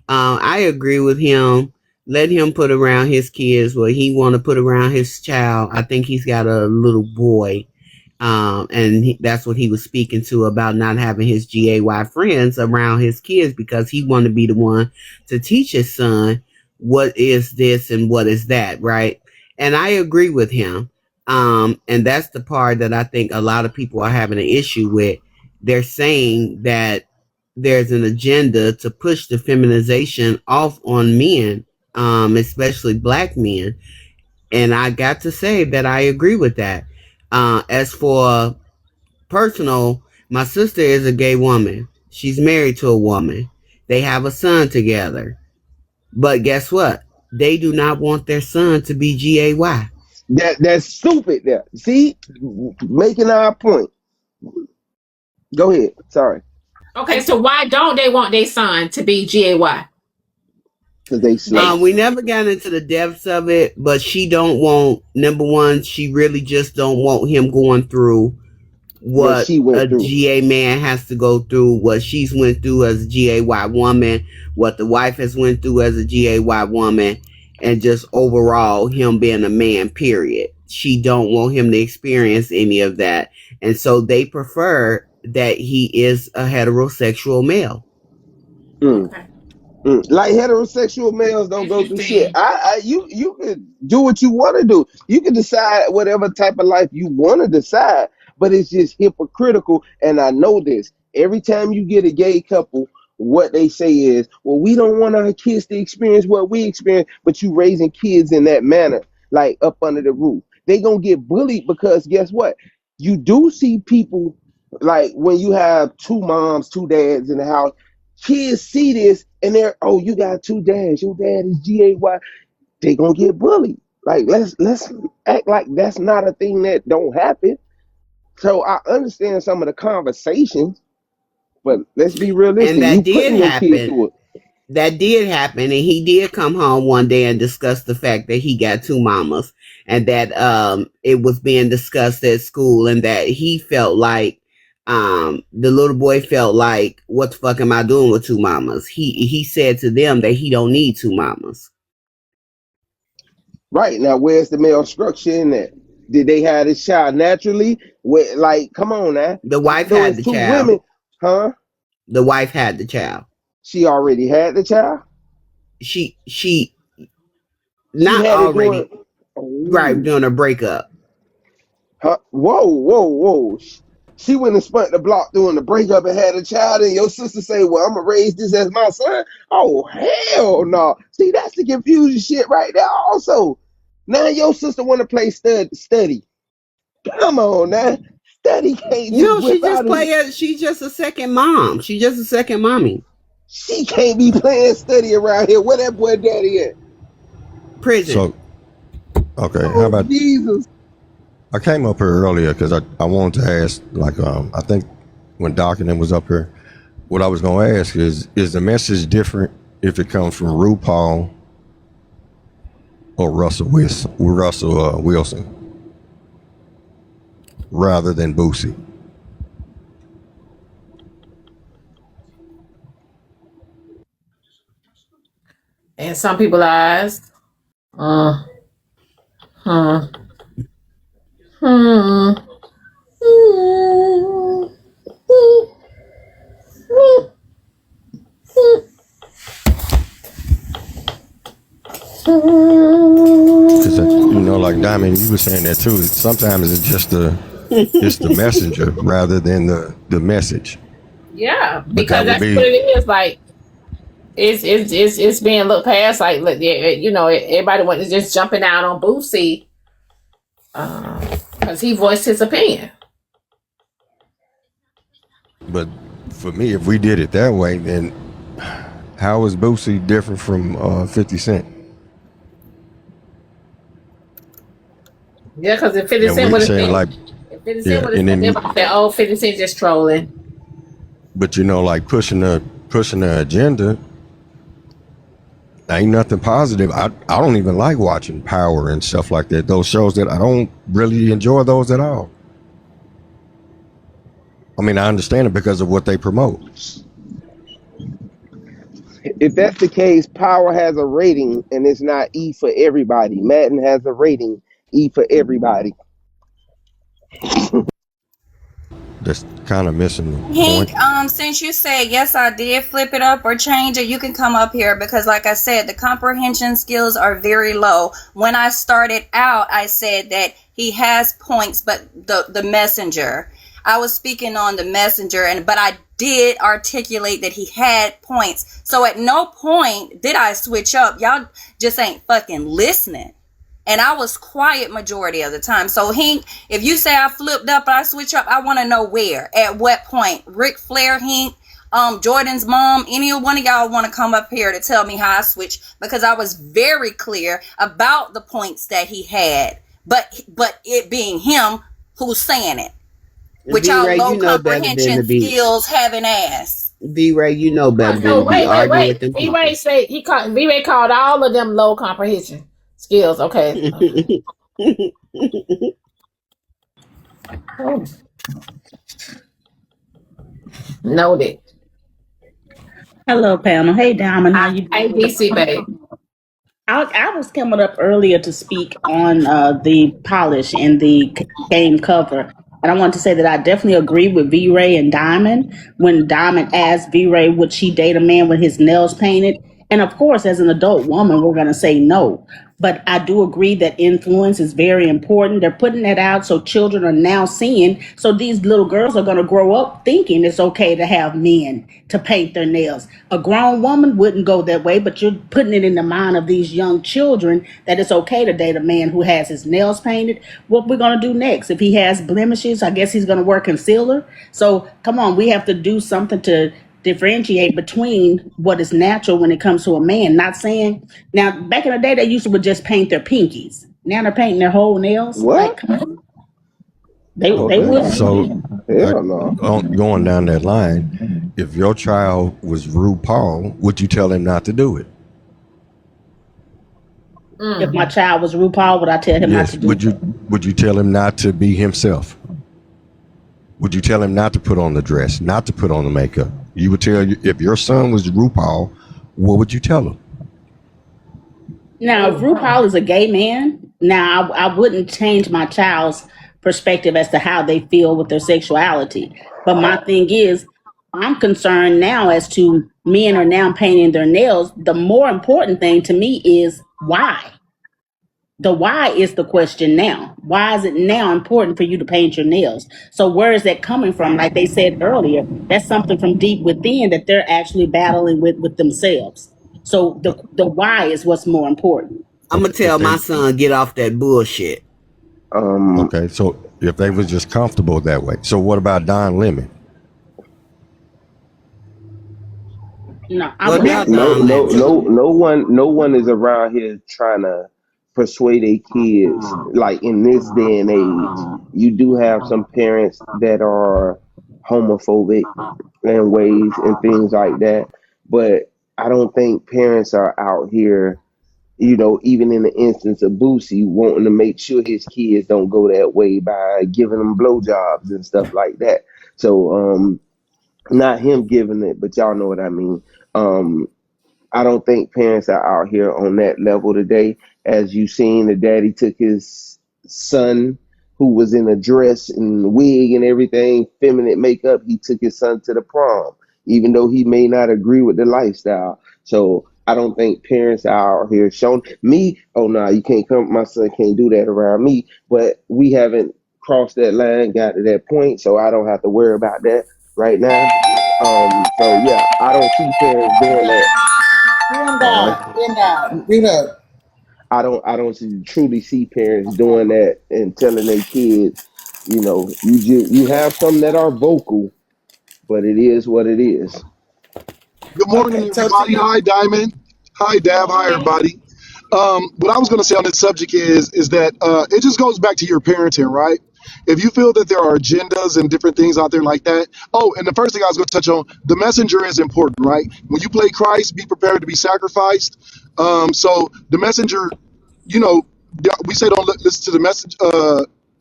I agree with him. Let him put around his kids what he want to put around his child. I think he's got a little boy. And that's what he was speaking to about not having his GAY friends around his kids because he wanted to be the one to teach his son what is this and what is that, right? And I agree with him. And that's the part that I think a lot of people are having an issue with. They're saying that there's an agenda to push the feminization off on men, especially black men. And I got to say that I agree with that. As for personal, my sister is a gay woman. She's married to a woman. They have a son together. But guess what? They do not want their son to be GAY. That's stupid there. See? Making our point. Go ahead. Sorry. Okay, so why don't they want their son to be GAY? Because they slow. We never got into the depths of it, but she don't want, number one, she really just don't want him going through what a GA man has to go through, what she's went through as a GAY woman, what the wife has went through as a GAY woman, and just overall him being a man, period. She don't want him to experience any of that. And so they prefer that he is a heterosexual male. Okay. Like heterosexual males don't go through shit. You could do what you want to do. You can decide whatever type of life you want to decide, but it's just hypocritical. And I know this. Every time you get a gay couple, what they say is, well, we don't want our kids to experience what we experience, but you raising kids in that manner, like up under the roof. They gonna get bullied because guess what? You do see people like when you have two moms, two dads in the house, kids see this and they're, oh, you got two dads, your dad is GAY, they gonna get bullied. Like let's act like that's not a thing that don't happen. So I understand some of the conversations, but let's be realistic. And that you did happen. It. That did happen, and he did come home one day and discuss the fact that he got two mamas, and that it was being discussed at school, and that he felt like the little boy felt like, what the fuck am I doing with two mamas? He said to them that he don't need two mamas. Right, now where's the male structure in that? Did they have this child naturally? Like, come on now. The wife had the child. Women, huh? The wife had the child. She already had the child? She not already. Right, doing a breakup. Huh? Whoa. She went and spent the block doing the breakup and had a child, and your sister say, well, I'm going to raise this as my son? Oh, hell no. See, that's the confusion shit right there also. Now your sister want to play study. Come on now. Study can't just she just she's just a second mom. She's just a second mommy. She can't be playing study around here. Where that boy daddy at? Prison. So, okay, how about Jesus? I came up here earlier because I wanted to ask, like, I think when Doc and them was up here, what I was going to ask is the message different if it comes from RuPaul or Russell Wilson rather than Boosie? In some people's eyes, Because like Diamond, you were saying that too. Sometimes it's just it's the messenger rather than the message. Yeah, But because that would that's be what it is. Like it's being looked past. Like everybody was just jumping out on Boosie because he voiced his opinion. But for me, if we did it that way, then how is Boosie different from 50 Cent? Yeah, because if 50 And Cent we would have saying said, like, if 50 yeah, Cent would have and said, then they would have said, "Oh, 50 Cent just trolling." but like pushing the agenda ain't nothing positive. I don't even like watching Power and stuff like that. Those shows that I don't really enjoy those at all. I mean, I understand it because of what they promote. If that's the case, Power has a rating and it's not E for everybody. Madden has a rating E for everybody. That's kind of missing the Hank, point. since you said yes, I did flip it up or change it, you can come up here because, like I said, the comprehension skills are very low. When I started out, I said that he has points, but the messenger. I was speaking on the messenger, but I did articulate that he had points. So at no point did I switch up. Y'all just ain't fucking listening. And I was quiet majority of the time. So Hank, if you say I flipped up or I switch up, I want to know where, at what point. Ric Flair, Hank, Jordan's mom, any one of y'all want to come up here to tell me how I switched, because I was very clear about the points that he had. But it being him who's saying it, which y'all low comprehension skills having ass. V-Ray, you know better than No, to be arguing with them people. V-Ray said V-Ray called all of them low comprehension skills. Okay. Oh. Noted. Hello, panel. Hey, Diamond. How you doing? ABC, babe. I was coming up earlier to speak on the polish and the game cover. And I want to say that I definitely agree with V-Ray and Diamond when Diamond asked V-Ray would she date a man with his nails painted. And of course, as an adult woman, we're going to say no. But I do agree that influence is very important. They're putting that out so children are now seeing. So these little girls are going to grow up thinking it's okay to have men to paint their nails. A grown woman wouldn't go that way, but you're putting it in the mind of these young children that it's okay to date a man who has his nails painted. What we're going to do next? If he has blemishes, I guess he's going to wear concealer. So come on, we have to do something to differentiate between what is natural when it comes to a man. Not saying now back in the day they used to would just paint their pinkies. Now they're painting their whole nails. What? Like, they would. So going down that line, if your child was RuPaul, would you tell him not to do it? If my child was RuPaul, would I tell him not to do it? Would you tell him not to be himself? Would you tell him not to put on the dress, not to put on the makeup? You would tell you if your son was RuPaul, what would you tell him? Now, if RuPaul is a gay man, now I wouldn't change my child's perspective as to how they feel with their sexuality. But my thing is, I'm concerned now as to men are now painting their nails. The more important thing to me is why. The why is the question now. Why is it now important for you to paint your nails? So where is that coming from? Like they said earlier, that's something from deep within that they're actually battling with themselves. So the why is what's more important. I'm gonna tell my son get off that bullshit. Okay, so if they was just comfortable that way, so what about Don Lemon? No, I What believe about No, no, Alexa? no one is around here trying to persuade their kids. Like in this day and age, you do have some parents that are homophobic in ways and things like that. But I don't think parents are out here, even in the instance of Boosie, wanting to make sure his kids don't go that way by giving them blowjobs and stuff like that. So, not him giving it, but y'all know what I mean. Um, I don't think parents are out here on that level today. As you seen, the daddy took his son, who was in a dress and wig and everything, feminine makeup. He took his son to the prom, even though he may not agree with the lifestyle. So I don't think parents are out here showing me, oh no, you can't come. My son can't do that around me. But we haven't crossed that line, got to that point, so I don't have to worry about that right now. So yeah, I don't see parents doing that. Uh, Read up. I don't truly see parents doing that and telling their kids, you have some that are vocal, but it is what it is. Good morning, Okay, everybody. Hi, Diamond. Hi, Dab. Hi, everybody. What I was going to say on this subject is that it just goes back to your parenting, right? If you feel that there are agendas and different things out there like that. Oh, and the first thing I was going to touch on, the messenger is important, right? When you play Christ, be prepared to be sacrificed. So the messenger, you know, we say don't listen to the message.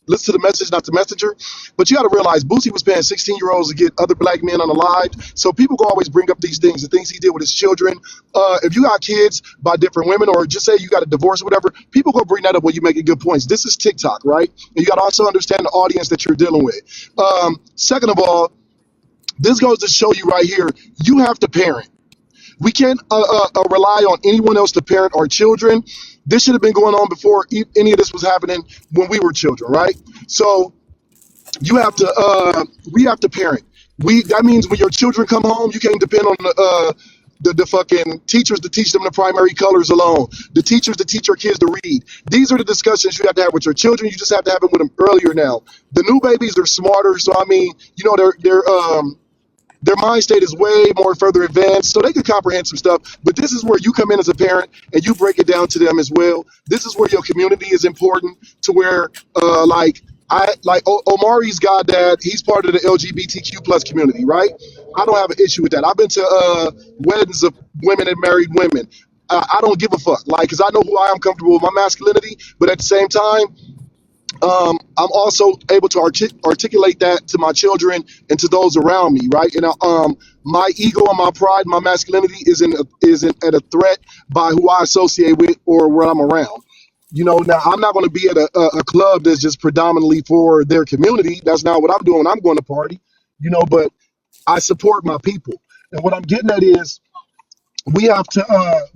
Listen to the message, not the messenger. But you got to realize Boosie was paying 16-year-olds to get other black men unalived. So people can always bring up these things, the things he did with his children. If you got kids by different women, or just say you got a divorce or whatever, people go bring that up when you making good points. This is TikTok, right? And you got to also understand the audience that you're dealing with. Second of all, this goes to show you right here, you have to parent. We can't rely on anyone else to parent our children. This should have been going on before any of this was happening when we were children, right? So you have to we have to parent. That means when your children come home, you can't depend on the fucking teachers to teach them the primary colors alone, the teachers to teach your kids to read. These are the discussions you have to have with your children. You just have to have them with them earlier now. The new babies are smarter, so I mean, their mind state is way more further advanced, so they can comprehend some stuff. But this is where you come in as a parent and you break it down to them as well. This is where your community is important, to where Omari's goddad, he's part of the LGBTQ plus community, right? I don't have an issue with that. I've been to weddings of women and married women. I don't give a fuck, like, because I know who I am, comfortable with my masculinity, but at the same time, I'm also able to articulate that to my children and to those around me, right? And my ego and my pride, my masculinity isn't at a threat by who I associate with or where I'm around. Now I'm not going to be at a club that's just predominantly for their community. That's not what I'm doing when I'm going to party, but I support my people. And what I'm getting at is we have to have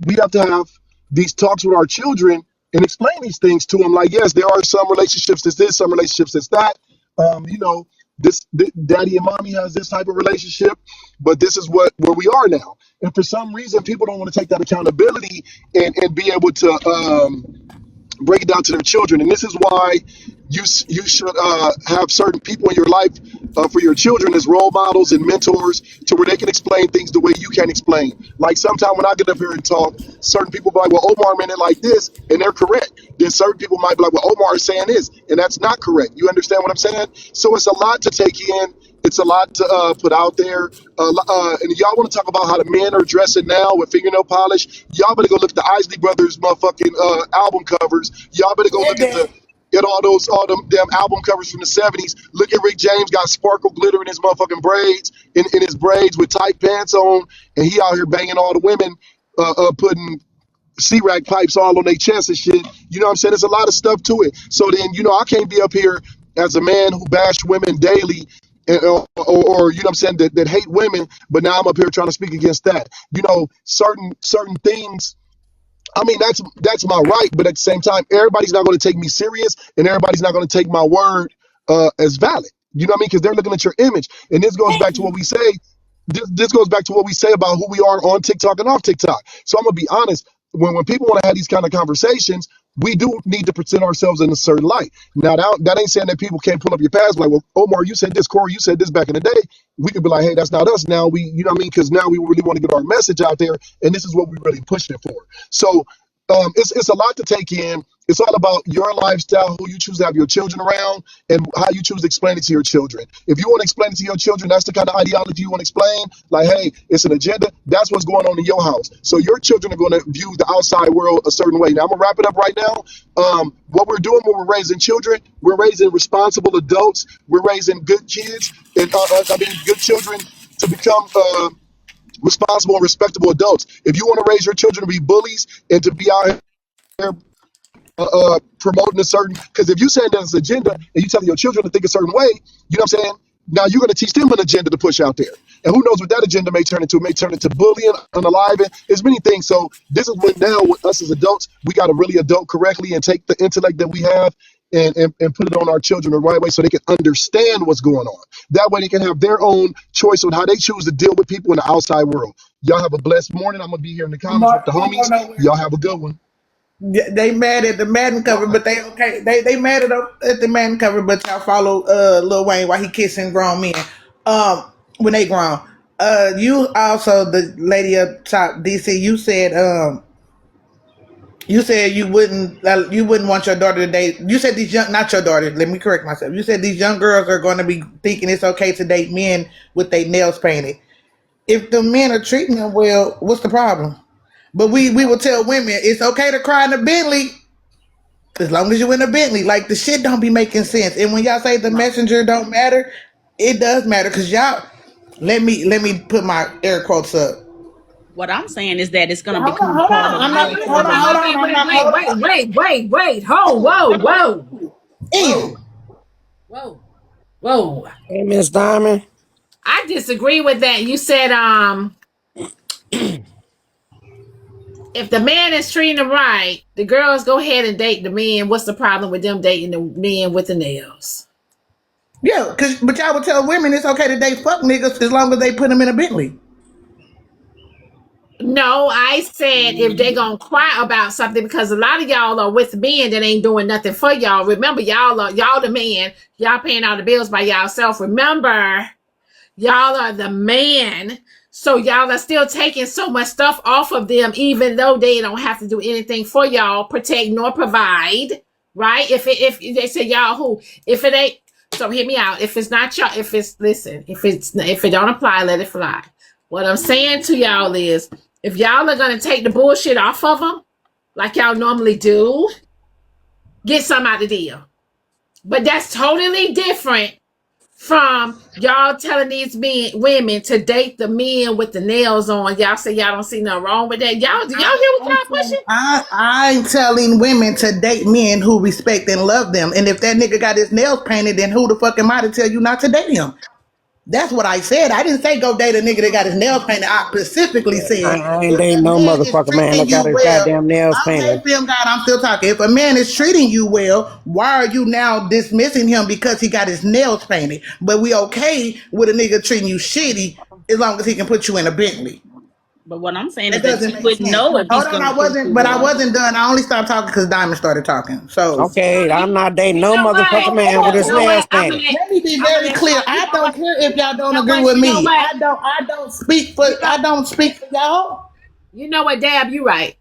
these talks with our children and explain these things to them. Like, yes, there are some relationships that's this, some relationships that's that. This daddy and mommy has this type of relationship, but this is where we are now. And for some reason, people don't want to take that accountability and be able to break it down to their children. And this is why you should have certain people in your life for your children as role models and mentors, to where they can explain things the way you can't explain. Like, sometimes when I get up here and talk, certain people be like, well, Omar meant it like this, and they're correct. Then certain people might be like, well, Omar is saying this, and that's not correct. You understand what I'm saying? So it's a lot to take in. It's a lot to put out there. And y'all want to talk about how the men are dressing now with fingernail polish? Y'all better go look at the Isley Brothers motherfucking album covers. Y'all better go look at all them damn album covers from the 70s. Look at Rick James, got sparkle glitter in his motherfucking braids, in his braids with tight pants on, and he out here banging all the women, putting C-rack pipes all on their chest and shit. You know what I'm saying? There's a lot of stuff to it. So then, I can't be up here as a man who bash women daily, or you know what I'm saying, that hate women, but now I'm up here trying to speak against that. Certain things, I mean, that's my right, but at the same time, everybody's not going to take me serious, and everybody's not going to take my word as valid. You know what I mean? Because they're looking at your image. And this goes back to what we say. This goes back to what we say about who we are on TikTok and off TikTok. So I'm going to be honest. When people want to have these kind of conversations, we do need to present ourselves in a certain light. Now, that ain't saying that people can't pull up your past, like, well, Omar, you said this, Corey, you said this back in the day. We could be like, hey, that's not us now. You know what I mean? Because now we really want to get our message out there, and this is what we're really pushing for. So it's a lot to take in. It's all about your lifestyle, who you choose to have your children around, and how you choose to explain it to your children. If you want to explain it to your children, that's the kind of ideology you want to explain. Like, hey, it's an agenda. That's what's going on in your house. So your children are going to view the outside world a certain way. Now, I'm going to wrap it up right now. What we're doing when we're raising children, we're raising responsible adults. We're raising good kids, and good children to become responsible and respectable adults. If you want to raise your children to be bullies and to be out here promoting a certain, because if you saying that it's an agenda and you telling your children to think a certain way, you know what I'm saying? Now you're going to teach them an agenda to push out there. And who knows what that agenda may turn into? It may turn into bullying, unaliving. There's many things. So this is when now with us as adults, we got to really adult correctly and take the intellect that we have and put it on our children the right way so they can understand what's going on. That way they can have their own choice on how they choose to deal with people in the outside world. Y'all have a blessed morning. I'm going to be here in the comments with the homies. Y'all have a good one. They mad at the Madden cover, but they okay. They mad at the Madden cover, but y'all follow Lil Wayne while he kissing grown men. When they grown. You also, the lady up top, DC. You said you wouldn't want your daughter to date. You said these young, not your daughter. Let me correct myself. You said these young girls are going to be thinking it's okay to date men with their nails painted. If the men are treating them well, what's the problem? But we will tell women it's okay to cry in a Bentley as long as you in a Bentley. Like, the shit don't be making sense. And when y'all say the messenger don't matter, it does matter, because y'all, let me put my air quotes up. What I'm saying is that it's going to become Hold part on. of I'm not. Hold on. Wait. Whoa. Hey, Miss Diamond. I disagree with that. You said, if the man is treating them right, the girls go ahead and date the men. What's the problem with them dating the men with the nails? Yeah, but y'all would tell women it's okay to date fuck niggas as long as they put them in a Bentley. No, I said if they gonna cry about something, because a lot of y'all are with men that ain't doing nothing for y'all. Remember, y'all the man. Y'all paying all the bills by y'allself. Remember, y'all are the man. So y'all are still taking so much stuff off of them, even though they don't have to do anything for y'all, protect nor provide. Right? If they say y'all who, if it ain't, so hear me out. If it's not y'all, if it don't apply, let it fly. What I'm saying to y'all is, if y'all are gonna take the bullshit off of them, like y'all normally do, get some out of the deal. But that's totally different from y'all telling these women to date the men with the nails on. Y'all say y'all don't see nothing wrong with that. Do y'all hear what y'all pushing? I'm telling women to date men who respect and love them. And if that nigga got his nails painted, then who the fuck am I to tell you not to date him? That's what I said. I didn't say go date a nigga that got his nails painted. I specifically said I ain't dating no motherfucker man that got his goddamn nails painted. Film God, I'm still talking. If a man is treating you well, why are you now dismissing him because he got his nails painted? But we okay with a nigga treating you shitty as long as he can put you in a Bentley. But what I'm saying is that you wouldn't know if he's going to. I wasn't done. I only stopped talking because Diamond started talking. So okay, I'm not dating no motherfucker man with his nails painted. Let me be very clear. I don't care if y'all don't agree with me. I don't speak for y'all. You know what, Dab? You right.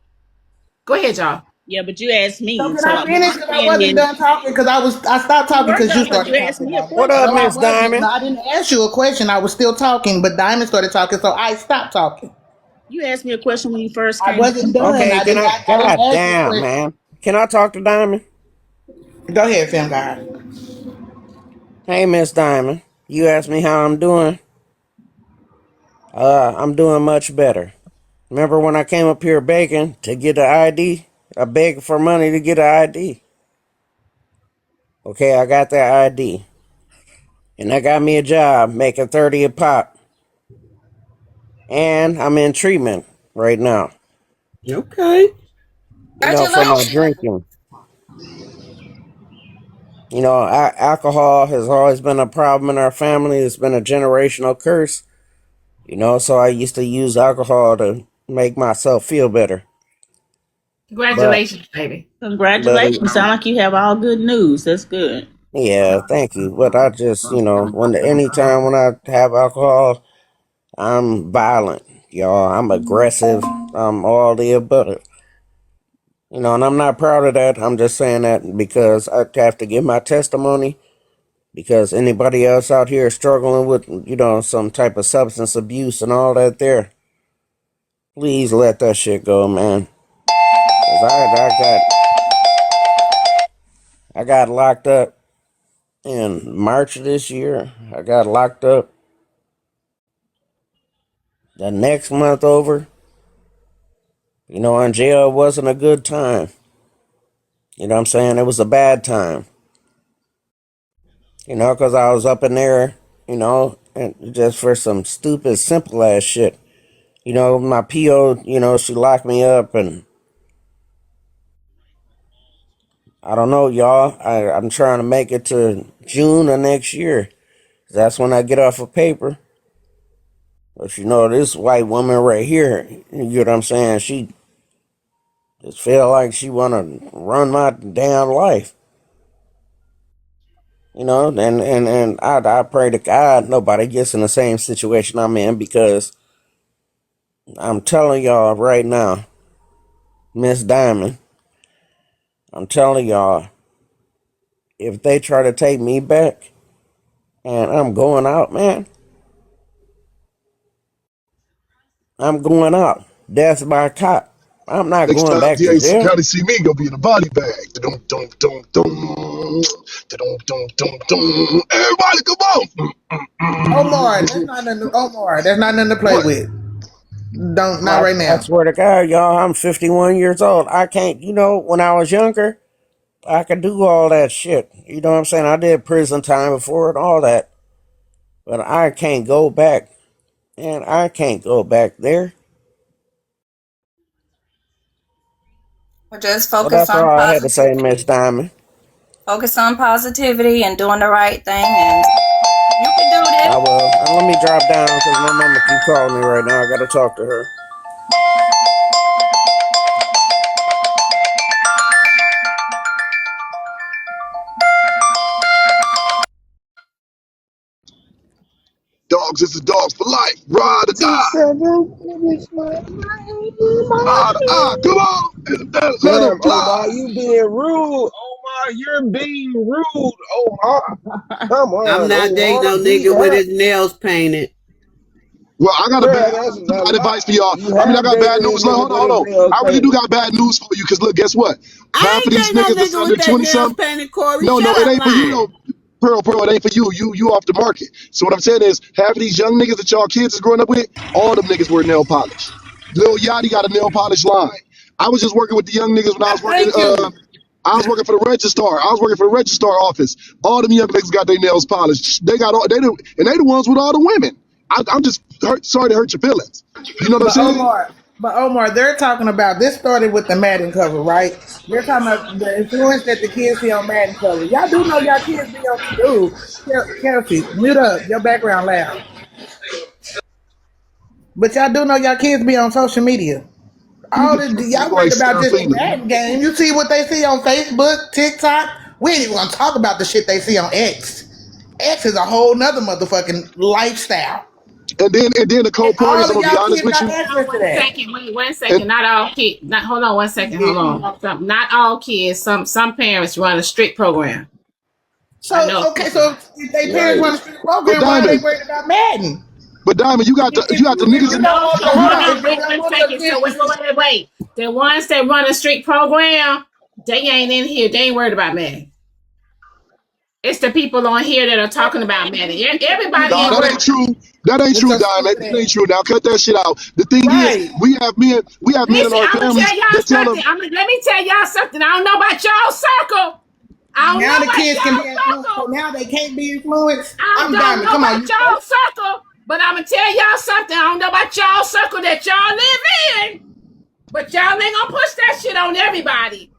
Go ahead, y'all. Yeah, but you asked me. So can I finish? Because I wasn't done talking. Because I stopped talking because you started talking. What up, Miss Diamond? I didn't ask you a question. I was still talking, but Diamond started talking, so I stopped talking. You asked me a question when you first came. I wasn't done. Okay, God damn, man. Can I talk to Diamond? Go ahead, Film God. Hey, Miss Diamond. You asked me how I'm doing. I'm doing much better. Remember when I came up here begging to get an ID? I begged for money to get an ID. Okay, I got that ID. And that got me a job making 30 a pop. And I'm in treatment right now. Okay. You know, for my drinking. You know, alcohol has always been a problem in our family. It's been a generational curse. You know, so I used to use alcohol to make myself feel better. But Congratulations, baby. but Congratulations. Sound like you have all good news. That's good. yeah, thank you. But I just, anytime when I have alcohol, I'm violent, y'all. I'm aggressive. I'm all the above. And I'm not proud of that. I'm just saying that because I have to give my testimony. Because anybody else out here struggling with, some type of substance abuse and all that there, please let that shit go, man. 'Cause I got locked up in March of this year. I got locked up the next month over. In jail wasn't a good time. You know what I'm saying? It was a bad time. Because I was up in there, and just for some stupid, simple ass shit. My PO, she locked me up, and I don't know, y'all. I'm trying to make it to June of next year. That's when I get off of paper. But this white woman right here, you know what I'm saying? She just feel like she want to run my damn life. And I pray to God nobody gets in the same situation I'm in, because I'm telling y'all right now, Miss Diamond, I'm telling y'all, if they try to take me back and I'm going out, man, I'm going out. Death by cop. I'm not Next going time back to DA jail. County see me, gonna be in a body bag. Dum dum dum dum. Dum dum dum dum. Everybody, come on. Omar, that's not nothing. Omar, that's not nothing to play What? with. Not right I now. swear to God, y'all, I'm 51 years old. I can't, when I was younger, I could do all that shit. You know what I'm saying? I did prison time before and all that. But I can't go back. And I can't go back there. Just So focus that's on all I had to say, positivity. Miss Diamond. Focus on positivity and doing the right thing, and you can do this. I will. Let me drop down because my mama keep calling me right now. I gotta talk to her. Dogs, this is dogs for life. Ride or die. Come on. Let them Damn, fly. Omar, you being rude. Omar, you're being rude. Omar, come I'm on, not dating Omar, no be nigga with happy. his nails painted. Well, I got Bruh, that's some a bad lot. advice for y'all. You I have got bad dated a news. Look, nigga hold on, with hold his on. nails I really do painted. got bad news for you, because look, guess what? I Half of ain't these dating no niggas that's nigga under with their 20 nails something. painted, Corey. No, Shut it up, ain't for you. lying. No, Pearl, it ain't for you. You off the market. So what I'm saying is, half of these young niggas that y'all kids is growing up with, all them niggas wear nail polish. Lil Yachty got a nail polish line. I was just working with the young niggas when I was working. Thank you. I was working for the registrar. I was working for the registrar office. All them young niggas got their nails polished. They got all and they the ones with all the women. I'm just sorry to hurt your feelings. You know what I'm But saying? Omar, they're talking about this started with the Madden cover, right? They're talking about the influence that the kids see on Madden cover. Y'all do know y'all kids be on Kelsey, mute up, your background loud. But y'all do know y'all kids be on social media. All this You y'all look like worried about just the Serafina. Madden game. You see what they see on Facebook, TikTok. We ain't even gonna talk about the shit they see on X. X is a whole nother motherfucking lifestyle. And then the And cold part is, all I'm of gonna be y'all honest kids with got you. Hold on access to one that. second. Wait one And second. Not all kids. Hold on one second. Hold on. Not all kids. Some parents run a strict program. I So know. okay, so if they parents Right. want to street but program, why are they Diamond, worried about Madden? but Diamond, you got the niggas. If you don't No, want so the hold hold on, on, if you wait don't one want your second. So kids to see, wait. The ones that run a strict program, they ain't in here. They ain't worried about Madden. It's the people on here that are talking about Madden. Everybody No, ain't that worried. ain't true. That ain't with true, your Diamond. stupid That ain't ass, true. Now cut that shit out. The thing is, right? we have men in Listen, our I'm gonna families tell y'all that tell them, something. Let me tell y'all something. I don't know about y'all circle. I don't Now know the about kids can be y'all influenced, so circle. now they can't be influenced. I I'm don't Diamond. know Come on, about you y'all first. circle, but I'm gonna tell y'all something. I don't know about y'all circle that y'all live in, but y'all ain't gonna push that shit on everybody.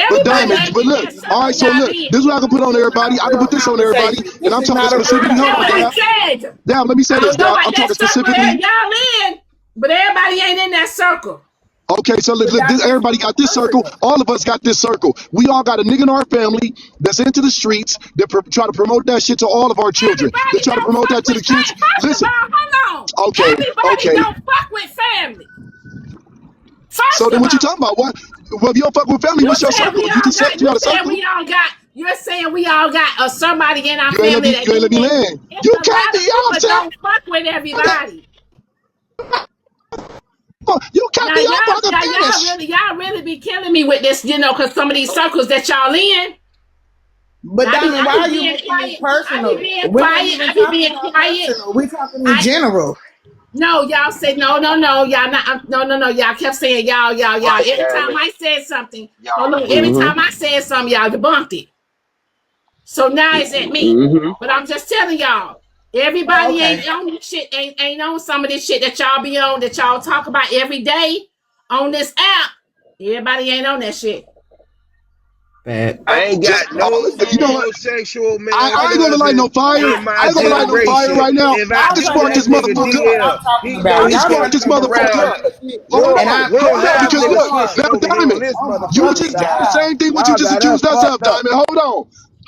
but Everybody Diamond, ain't but in look, that all circle right, so y'all look, in. this is what I can put on This is everybody. not a I can real put this on everybody, conversation. and This I'm is talking not a real specifically, hold on, That's what Dab. conversation. I said. Dab, let me say I this, don't know Dab. about I'm that talking circle specifically, that y'all in, but everybody ain't in that circle. Okay, so look, look, everybody got this circle. All of us got this circle. We all got a nigga in our family that's into the streets that try to promote that shit to all of our children. They try to promote that to the kids. First Listen, of all, hold on. okay, Everybody okay. don't fuck with family. So First then of what you all, talking about? What? Well, if you don't fuck with family, what's your circle? You just said you got a circle. You're saying we all got somebody in our You ain't family let me, you ain't let me land. it's You a cut lot me of people off, Sam. don't fuck with everybody. You cut Now me off. I can finish. y'all really be killing me with this, because some of these circles that y'all in. But Diamond, why are you making this personal? I be being We're not quiet. even I be talking being about quiet. personal. We're talking in general. No, y'all said no. Y'all not. No. Y'all kept saying y'all. Right, Every time Diamond. I said something, Y'all. every time I said something, y'all debunked it. So now it's at me. Mm-hmm. But I'm just telling y'all, everybody ain't on this shit. Ain't on some of this shit that y'all be on, that y'all talk about every day on this app. Everybody ain't on that shit. I ain't Just, got no you know what? homosexual male I ain't gonna light cousin no fire. in my I ain't gonna light no fire generation. right now. If I I can do, spark that this nigga motherfucker up. DL, he know I can he spark can't this come motherfucker around up. me. Hold Look, on. we'll have Because niggas look, switching now over here on Diamond, this you motherfucking just did the side. same thing what you Y'all just got us accused us of, fucked up. Diamond.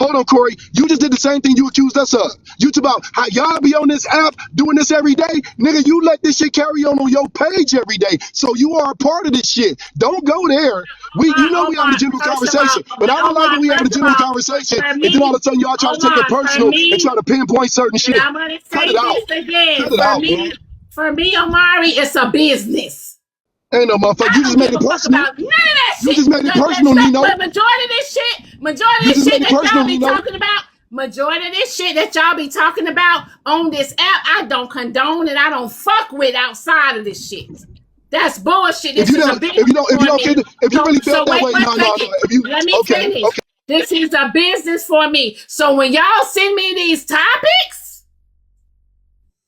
Hold on, Corey. You just did the same thing you accused us of. You talk about how y'all be on this app doing this every day. Nigga, you let this shit carry on your page every day. So you are a part of this shit. Don't go there. You know we having a general First of all, conversation. And I don't like when we having a first of general all, conversation for and then all me, of a sudden y'all try to take it for personal and me, try to pinpoint certain and shit. I'm gonna Cut it say out. this again. Cut it out, bro. For me, Omari, it's a business. Ain't no motherfucker. I You don't just made give it a fuck personal. about none of that You shit. just made it personal, Nino. But majority of this You just made it that personal, y'all be Nino. talking about, majority of this shit that y'all be talking about on this app, I don't condone and I don't fuck with outside of this shit. That's bullshit. If This you is a don't, business if you for don't, me. if you really felt So that wait way, one no. second. If you, Let me okay. finish. This is a business for me. So when y'all send me these topics,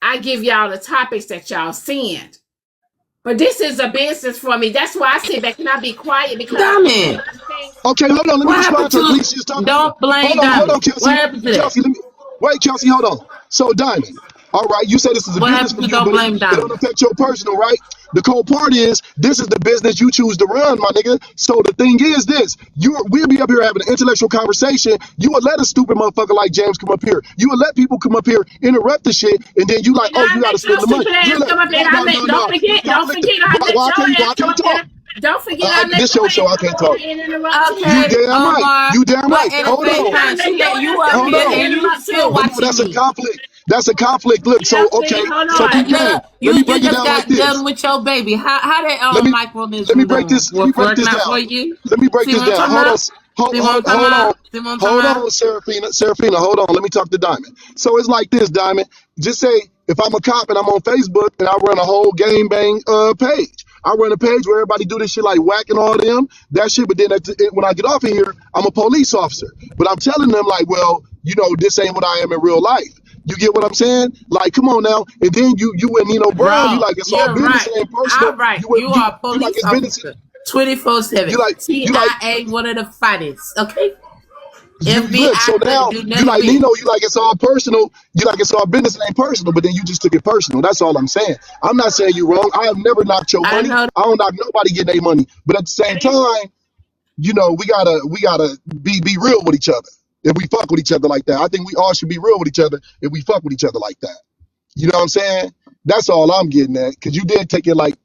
I give y'all the topics that y'all send. But this is a business for me. That's why I sit back and I be quiet because Diamond, Okay, hold on. Let me what happened respond to her, to? please. She's talking. Don't blame Hold on, Diamond. What Kelsey. happened to that? Kelsey, wait, Kelsey, hold on. So, Diamond, all right, you said this is a What business happened for to you, don't but blame it don't Diamond? affect your personal, right? The cold part is this is the business you choose to run, my nigga. So the thing is this: we'll be up here having an intellectual conversation. You would let a stupid motherfucker like James come up here. You would let people come up here, interrupt the shit, and then you like, Did oh, I you got to let your spend the money. stupid ass Look, come up there? no. Don't forget, I let Why your I ass come can't up talk? there. Don't forget, I let This your your show. ass I come can't up there talk. and interrupt too. You Okay, damn right. Omar. You damn But right. at the Hold same on. time, Let she your let you ass up come up here Hold there on. and and you interrupt still too. But no, watching that's a me. conflict. That's a conflict. Look, so Kelsey, okay. hold So on. Buchanan, let You me break it just down like got done this. with your baby. How that Let me microorganism let me break this. Let me was break this working out down. for you? Let me break See this what I'm down. talking Hold on. about? See what I'm talking Hold on. about? See what I'm talking Hold about? on, Serafina, hold on. Let me talk to Diamond. So it's like this, Diamond. Just say if I'm a cop and I'm on Facebook and I run a whole game bang page. I run a page where everybody do this shit like whacking all them, that shit. But then when I get off of here, I'm a police officer. But I'm telling them like, well, this ain't what I am in real life. You get what I'm saying? Like, come on now. And then you and Nino Brown, you Bro, like it's all you're business, right. it ain't personal. All right. You You are a you like police it's business. officer. 24/7. You like CIA, one of the finest. Okay? you look. So FBI couldn't now do you nothing like with it. Nino. You like it's all personal. You like it's all business, it ain't personal. But then you just took it personal. That's all I'm saying. I'm not saying you wrong. I have never knocked your I money. know. I don't knock nobody getting their money. But at the same time, we gotta be real with each other. If we fuck with each other like that, I think we all should be real with each other if we fuck with each other like that. You know what I'm saying? That's all I'm getting at. Because you did take it like,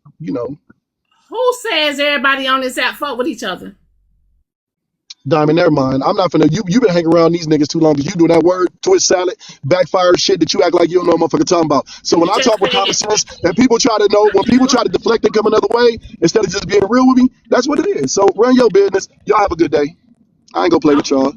Who says everybody on this app fuck with each other? Diamond, never mind. I'm not finna. You been hanging around these niggas too long because you do that word twist salad, backfire shit that you act like you don't know what motherfucker talking about. So when You I just talk with common said sense and people try to know, when people try to deflect and come another way instead of just being real with me, that's what it is. So run your business. Y'all have a good day. I ain't gonna play with y'all.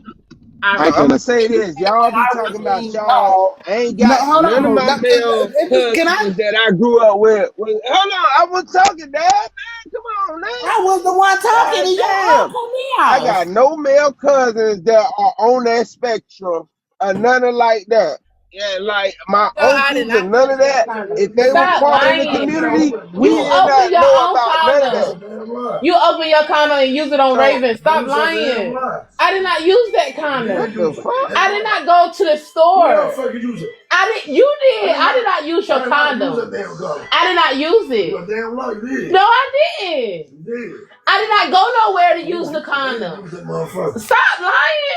all I right. ain't I'm playing gonna that. say this. Y'all be talking about y'all. I ain't No, got hold none of on. my male Can I? cousins that I grew up with. Hold on, I was talking, Dad. Man, come on, man. I was the one talking God and y'all damn. cut me I off. got no male cousins that are on that spectrum or none of like that. Yeah, like my No, I did uncles not and none cut of you off. that. If they were Stop part of the lying. community, we You did open not your know own about none of that. condom. You open your condom and use it on So Raven. Stop lying. I did not use that what condom. the fuck? I did not go to the store. I You did. I did not use your condom. I did not use it. You damn right you did. No, I didn't. You did. I did not go nowhere to use the condom. Stop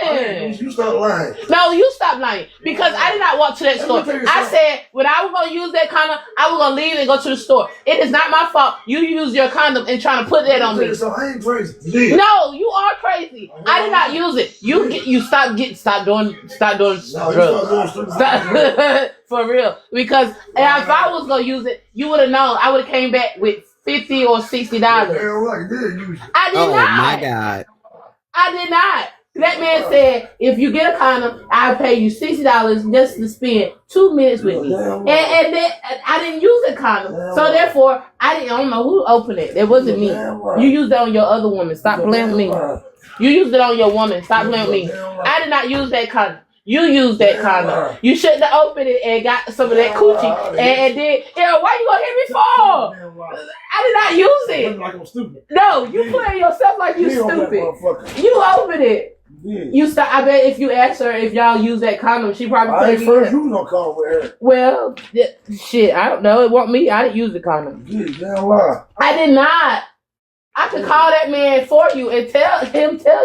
lying. You stop lying. No, you stop lying. Because I did not walk to that store. I said when I was going to use that condom, I was going to leave and go to the store. It is not my fault. You use your condom and trying to put that on me. So I ain't crazy. No, you are crazy. I did not use it. You stop doing drugs. Stop. For real. Because if I was going to use it, you would have known. I would have came back with $50 or $60. I did not. Oh my God. I did not. That man said, if you get a condom, I'll pay you $60 just to spend 2 minutes with me. And then I didn't use a condom. So therefore, I don't know who opened it. It wasn't me. You used it on your other woman. Stop blaming me. You used it on your woman. Stop blaming me. I did not use that condom. You used that condom. You shouldn't have opened it and got some of that coochie. And then, why you gonna hit me for? I did not use it. Like I'm stupid. No, you playing yourself like you stupid. You opened it. You stop. I bet if you asked her if y'all use that condom, she probably played first. You was gonna call with her. Well, shit, I don't know. It wasn't me. I didn't use the condom. Damn lie. I did not. I could call that man for you and tell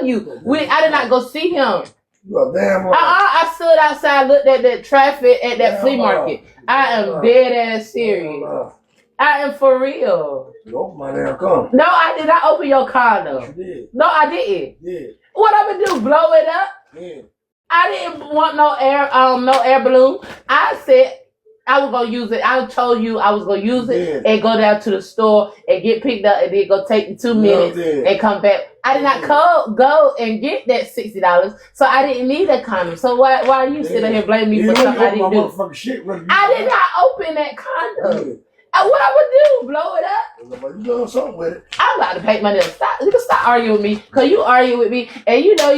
you. I did not go see him. You are damn right. I stood outside, looked at that traffic at that flea market. I am dead ass serious. I am for real. You opened my damn condom. No, I did not open your condom. You did. No, I didn't. Yeah. What I'm gonna do? Blow it up? Yeah. I didn't want no air balloon. I said I was gonna use it. I told you I was gonna use it and go down to the store and get picked up and then go take the 2 minutes and come back. I did not go and get that $60, so I didn't need a condom. So why are you sitting here blaming me for something I didn't do? I did not open that condom. What I would do? Blow it up? You doing something with it? I'm about to paint my nails. You can stop arguing with me, cause you argue with me, and you know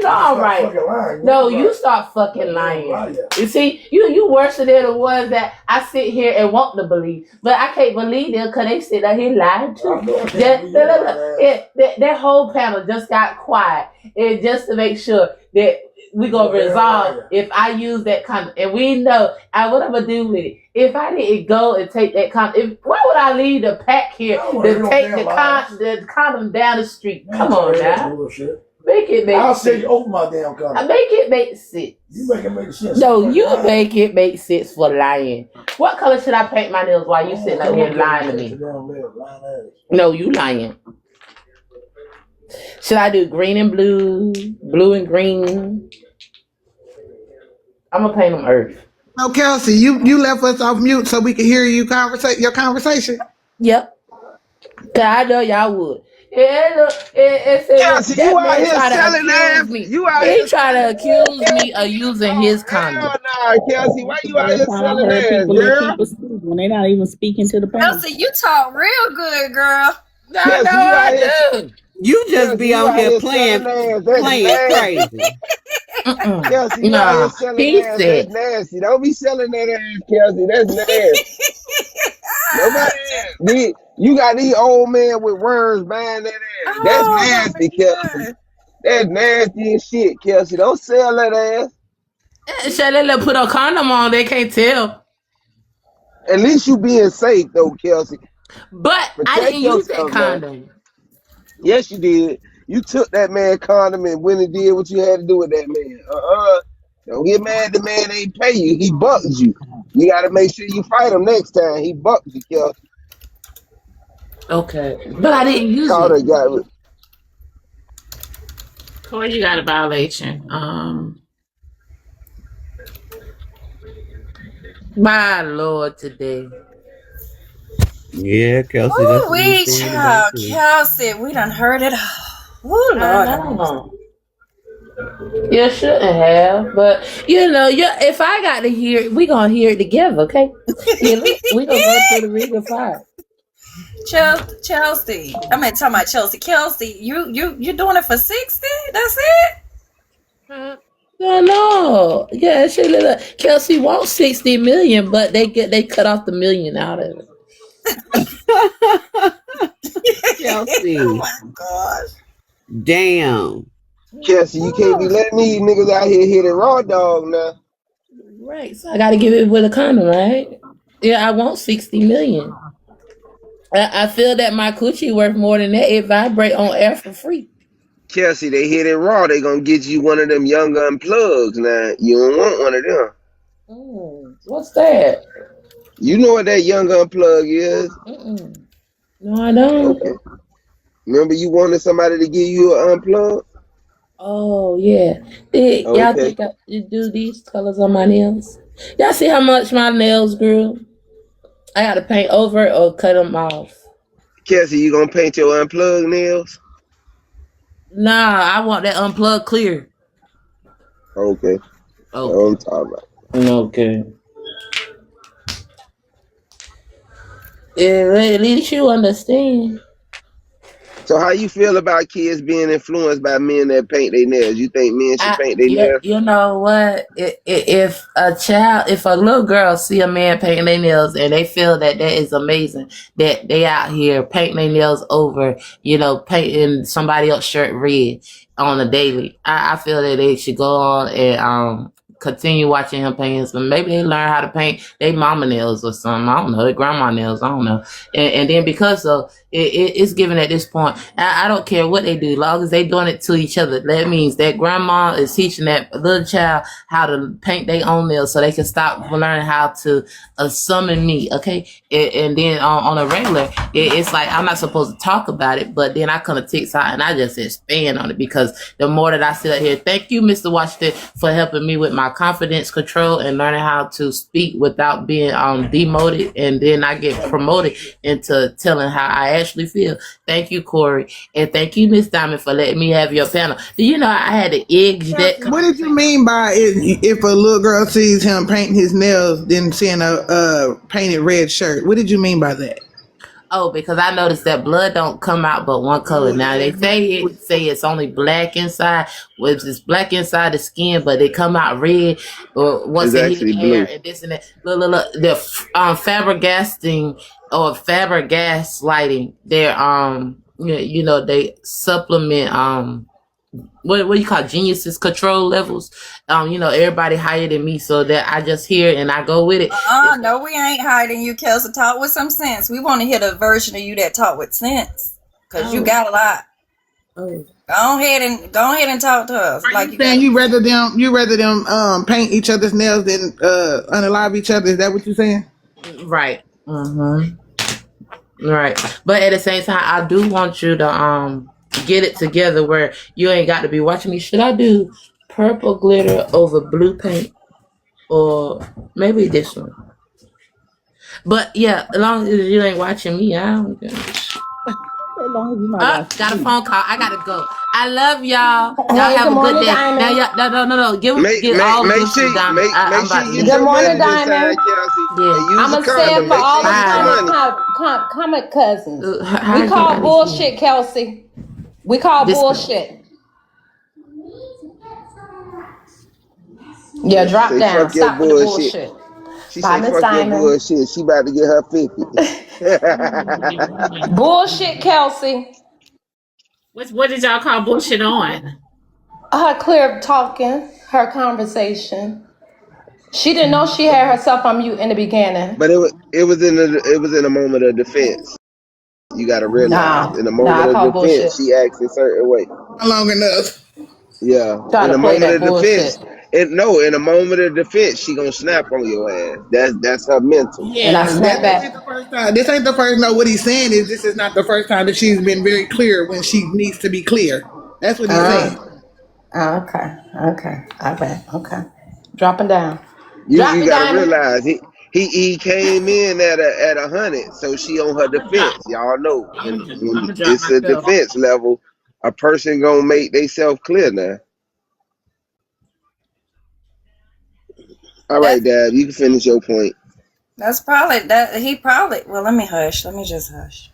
I'm right. No, you start fucking lying. You see, you worse than the ones that I sit here and want to believe, but I can't believe them cause they sit out here lying too. That whole panel just got quiet, and just to make sure that we gonna resolve if I use that condom, and we know what I'm gonna do with it. If I didn't go and take that condom, why would I leave the pack here to take the condom down the street? Come on now, make it make I'll sense. say you open my damn condom. Make it make sense. You make it make sense. No, you make it make sense for lying. What color should I paint my nails while you sitting up here lying to me? No, you lying. Should I do green and blue, blue and green? I'm gonna paint them earth. No, Kelsey, you left us off mute so we could hear your conversation. Yep. Cause I know y'all would. Kelsey, you out here selling ass. You out here trying to accuse me of using his condom. Hell nah, Kelsey, why you out here selling ass, girl? When they're not even speaking to the panel. Kelsey, you talk real good, girl. Kelsey, I do. You just be out here playing crazy. Kelsey, you out here selling ass. That's nasty. Don't be selling that ass, Kelsey. That's nasty. Nobody. You got these old men with worms buying that ass. That's nasty, Kelsey. That's nasty as shit, Kelsey. Don't sell that ass. Should they put a condom on? They can't tell. At least you being safe, though, Kelsey. But I didn't use that condom. Man. Yes, you did. You took that man condom and went and did what you had to do with that man. Don't get mad. The man ain't pay you. He bucked you. You got to make sure you fight him next time. He bucked you, Kelsey. Okay, but I didn't use it. Corey, you got a violation. My Lord, today. Yeah, Kelsey. Ooh, Kelsey, we done heard it all. Ooh, Lord. You shouldn't have, but if I got to hear it, we gonna hear it together, okay? We gonna go through the ring of fire. Chelsea, I'm talking about Chelsea. Kelsey, you doing it for 60? That's it? No. Yeah, Kelsey wants 60 million, but they cut off the million out of it. Kelsey. Oh my gosh. Damn. Kelsey, you can't be letting these niggas out here hit a raw dog now. Right. So I got to give it with a condom, right? Yeah, I want 60 million. I feel that my coochie worth more than that. It vibrate on air for free. Kelsey, they hit it raw. They gonna get you one of them young unplugs. Now you don't want one of them. What's that? You know what that young unplug is? No, I don't. Okay. Remember you wanted somebody to give you an unplug? Oh yeah. Y'all think you do these colors on my nails? Y'all see how much my nails grew? I got to paint over it or cut them off. Kelsey, you gonna paint your unplug nails? Nah, I want that unplugged clear. Okay. Oh, I'm talking about. Okay. At least you understand. So how you feel about kids being influenced by men that paint their nails? You think men should paint their nails? You know what? If a little girl see a man painting their nails and they feel that is amazing, that they out here painting their nails over, painting somebody else's shirt red on a daily, I feel that they should go on and continue watching him paint. So maybe they learn how to paint their mama nails or something. I don't know, their grandma nails. I don't know. And then because of it's given at this point, I don't care what they do, as long as they doing it to each other. That means that grandma is teaching that little child how to paint their own nails so they can stop learning how to summon me. Okay. And then on a regular, it's like I'm not supposed to talk about it, but then I come to TikTok and I just expand on it, because the more that I sit up here, thank you, Mr. Washington, for helping me with my confidence control and learning how to speak without being demoted, and then I get promoted into telling how I actually feel. Thank you, Corey, and thank you, Miss Diamond, for letting me have your panel. Do you know I had to edge that? What did you mean by if a little girl sees him painting his nails, then seeing a painted red shirt? What did you mean by that? Oh, because I noticed that blood don't come out but one color. Now they say it's only black inside. Well, it's black inside the skin, but they come out red or once they hit the hair and this and that. Look. They're Fabergasting or Fabergaslighting. They're they supplement what do you call geniuses control levels. Everybody higher than me, so that I just hear and I go with it. No, we ain't hiding you, Kelsey. Talk with some sense. We want to hear the version of you that talk with sense, because you got a lot. Go ahead and talk to us. Like you rather them paint each other's nails than unalive each other. Is that what you're saying? Right. Right. But at the same time, I do want you to get it together where you ain't got to be watching me. Should I do purple glitter over blue paint, or maybe this one? But yeah, as long as you ain't watching me, I don't care. Got a phone call. I gotta go. I love y'all. Y'all have a good day. Now, no. Give all of us to Diamond. Good morning, Diamond. I'm gonna say it for all the comment cousins. We call bullshit, Kelsey. We call bullshit. Yeah, drop down. Stop with the bullshit. She said, fuck your bullshit. She about to get her 50. Bullshit, Kelsey. What did y'all call bullshit on? Her clear talking, her conversation. She didn't know she had herself on mute in the beginning. But it was in a moment of defense. You gotta realize, in a moment of defense, she acts a certain way. Long enough. Yeah. In a moment of defense. In a moment of defense, she gonna snap on your ass. That's her mental. Yeah. And I snap back. This ain't the first. No, what he's saying is this is not the first time that she's been very clear when she needs to be clear. That's what he's saying. Okay. I bet. Okay. Dropping down. You gotta realize he came in at 100, so she on her defense. Y'all know when it's a defense level, a person gonna make theyself clear now. All right, Dad, you can finish your point. That's probably that he probably. Well, let me just hush.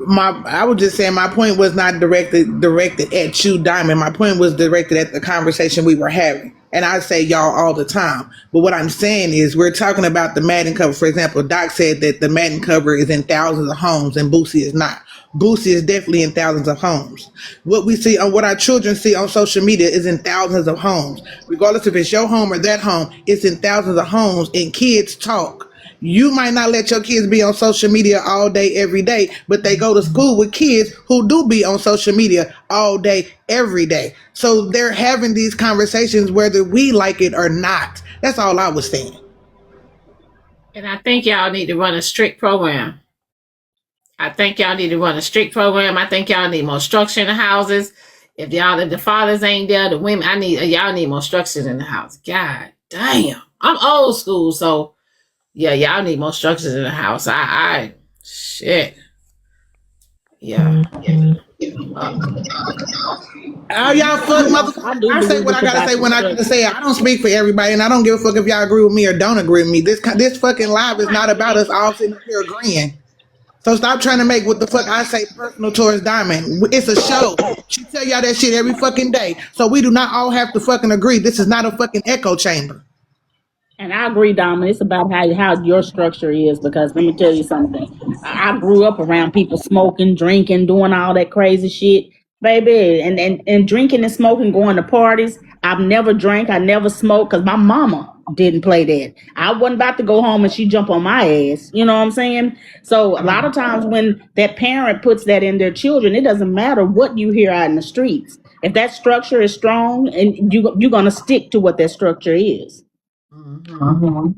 I was just saying my point was not directed at you, Diamond. My point was directed at the conversation we were having. And I say y'all all the time. But what I'm saying is we're talking about the Madden cover. For example, Doc said that the Madden cover is in thousands of homes and Boosie is not. Boosie is definitely in thousands of homes. What we see on what our children see on social media is in thousands of homes. Regardless if it's your home or that home, it's in thousands of homes and kids talk. You might not let your kids be on social media all day, every day, but they go to school with kids who do be on social media all day, every day. So they're having these conversations whether we like it or not. That's all I was saying. And I think y'all need to run a strict program. I think y'all need more structure in the houses. If the fathers ain't there, the women, y'all need more structure in the house. God damn. I'm old school, so yeah, y'all need more structures in the house. Shit. Yeah. Y'all fuck motherfuckers. I say what I gotta say when I gotta say it. I don't speak for everybody, and I don't give a fuck if y'all agree with me or don't agree with me. This fucking live is not about us all sitting here agreeing. So stop trying to make what the fuck I say personal towards Diamond. It's a show. She tell y'all that shit every fucking day. So we do not all have to fucking agree. This is not a fucking echo chamber. And I agree, Dominic. It's about how your structure is, because let me tell you something. I grew up around people smoking, drinking, doing all that crazy shit, baby, and drinking and smoking, going to parties. I've never drank, I never smoked, because my mama didn't play that. I wasn't about to go home and she jump on my ass. You know what I'm saying? So a lot of times when that parent puts that in their children, it doesn't matter what you hear out in the streets. If that structure is strong, and you're going to stick to what that structure is. Mm-hmm.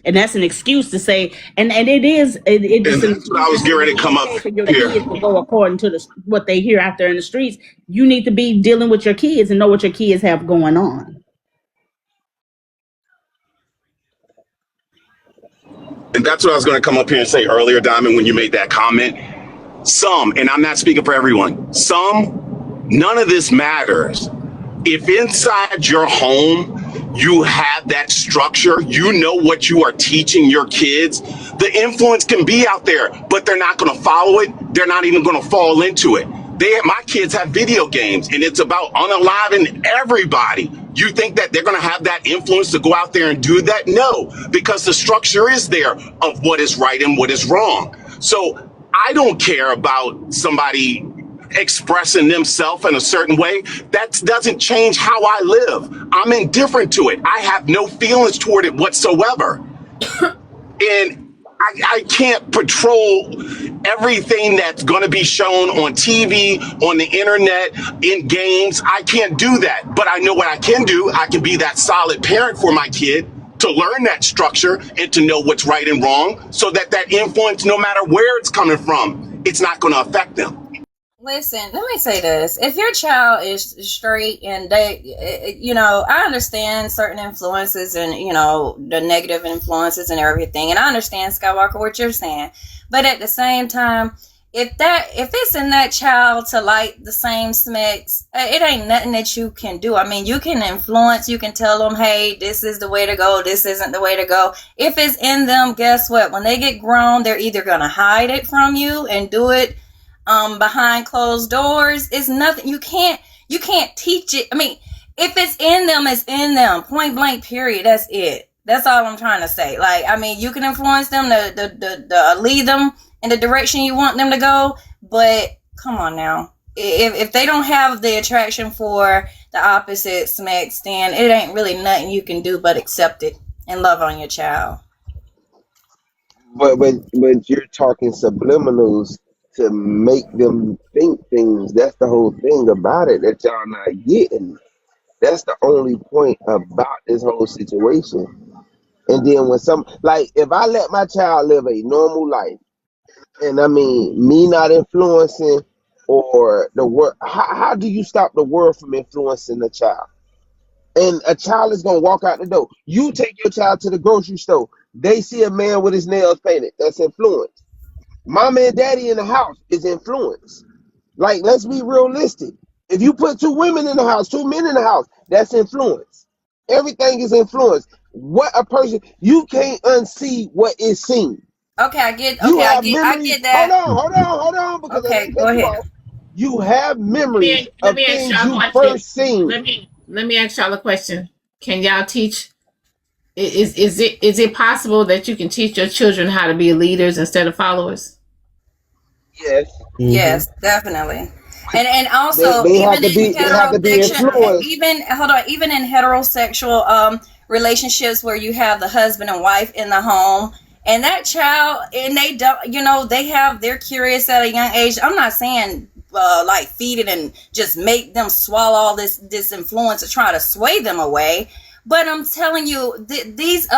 And that's an excuse to say, and it is. That's what I was getting ready to come up for your here. kids to go according to what they hear out there in the streets. You need to be dealing with your kids and know what your kids have going on. And that's what I was going to come up here and say earlier, Diamond, when you made that comment. Some, and I'm not speaking for everyone, none of this matters. If inside your home you have that structure, you know what you are teaching your kids, the influence can be out there, but they're not going to follow it. They're not even going to fall into it. My kids have video games, and it's about unaliving everybody. You think that they're going to have that influence to go out there and do that? No, because the structure is there of what is right and what is wrong. So I don't care about somebody expressing themselves in a certain way. That doesn't change how I live. I'm indifferent to it. I have no feelings toward it whatsoever. And I can't patrol everything that's going to be shown on TV, on the internet, in games. I can't do that. But I know what I can do. I can be that solid parent for my kid to learn that structure and to know what's right and wrong, so that influence, no matter where it's coming from, it's not going to affect them. Listen, let me say this. If your child is straight and they, I understand certain influences and, the negative influences and everything. And I understand, Skywalker, what you're saying. But at the same time, if it's in that child to like the same smecks, it ain't nothing that you can do. I mean, you can influence, you can tell them, hey, this is the way to go, this isn't the way to go. If it's in them, guess what? When they get grown, they're either going to hide it from you and do it behind closed doors. It's nothing. You can't teach it. I mean, if it's in them, it's in them. Point blank, period. That's it. That's all I'm trying to say. Like, I mean, you can influence them to lead them in the direction you want them to go, but come on now. If they don't have the attraction for the opposite sex, then it ain't really nothing you can do but accept it and love on your child. But you're talking subliminals to make them think things. That's the whole thing about it that y'all not getting. That's the only point about this whole situation. And then when if I let my child live a normal life, and I mean me not influencing or the world, how do you stop the world from influencing the child? And a child is gonna walk out the door. You take your child to the grocery store. They see a man with his nails painted. That's influence. Mama and daddy in the house is influence. Like, let's be realistic. If you put two women in the house, two men in the house, that's influence. Everything is influence. What a person, you can't unsee what is seen. Okay, I get that. Hold on. Because okay, go ahead. You have memories of things you first seen. Let me ask y'all a question. Can y'all teach? Is it possible that you can teach your children how to be leaders instead of followers? Yes. Yes, definitely. And also They even have to in be. They have to be influenced. even in heterosexual relationships where you have the husband and wife in the home and that child, and they don't, they're curious at a young age. I'm not saying like feed it and just make them swallow all this influence to try to sway them away. But I'm telling you, these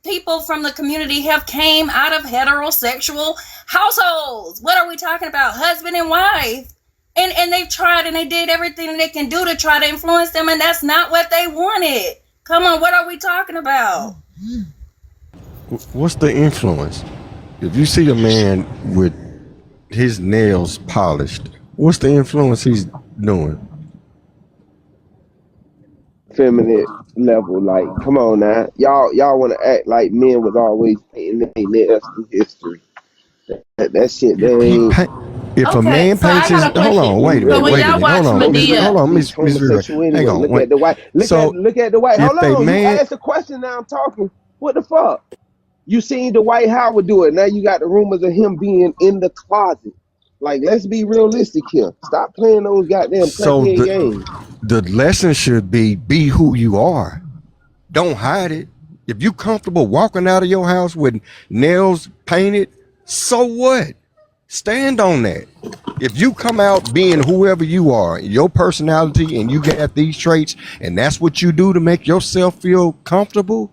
people from the community have came out of heterosexual households. What are we talking about? Husband and wife. And they've tried and they did everything they can do to try to influence them, and that's not what they wanted. Come on, what are we talking about? What's the influence? If you see a man with his nails polished, what's the influence he's doing? Feminine level, like, come on now, y'all want to act like men was always painting their nails through history. That shit, they ain't. If a man paints his, hold on, wait a minute, hold on, Miss Rivera, hang on, Look at the white. Look at the white. Hold on, you asked a question. Now I'm talking. What the fuck? You seen Dwight Howard do it. Now you got the rumors of him being in the closet. Like, let's be realistic here. Stop playing those goddamn games. The lesson should be who you are. Don't hide it. If you comfortable walking out of your house with nails painted, so what? Stand on that. If you come out being whoever you are, your personality, and you got these traits, and that's what you do to make yourself feel comfortable,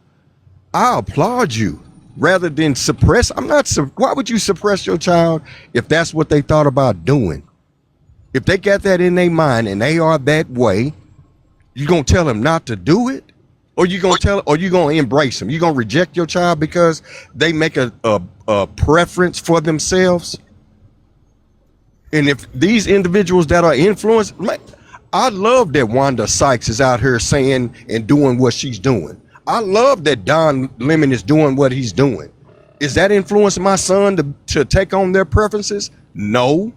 I applaud you. Rather than suppress, why would you suppress your child if that's what they thought about doing? If they got that in their mind and they are that way, you gonna tell them not to do it? Or you gonna embrace them? You gonna reject your child because they make a preference for themselves? And if these individuals that are influenced, I love that Wanda Sykes is out here saying and doing what she's doing. I love that Don Lemon is doing what he's doing. Is that influencing my son to take on their preferences? No.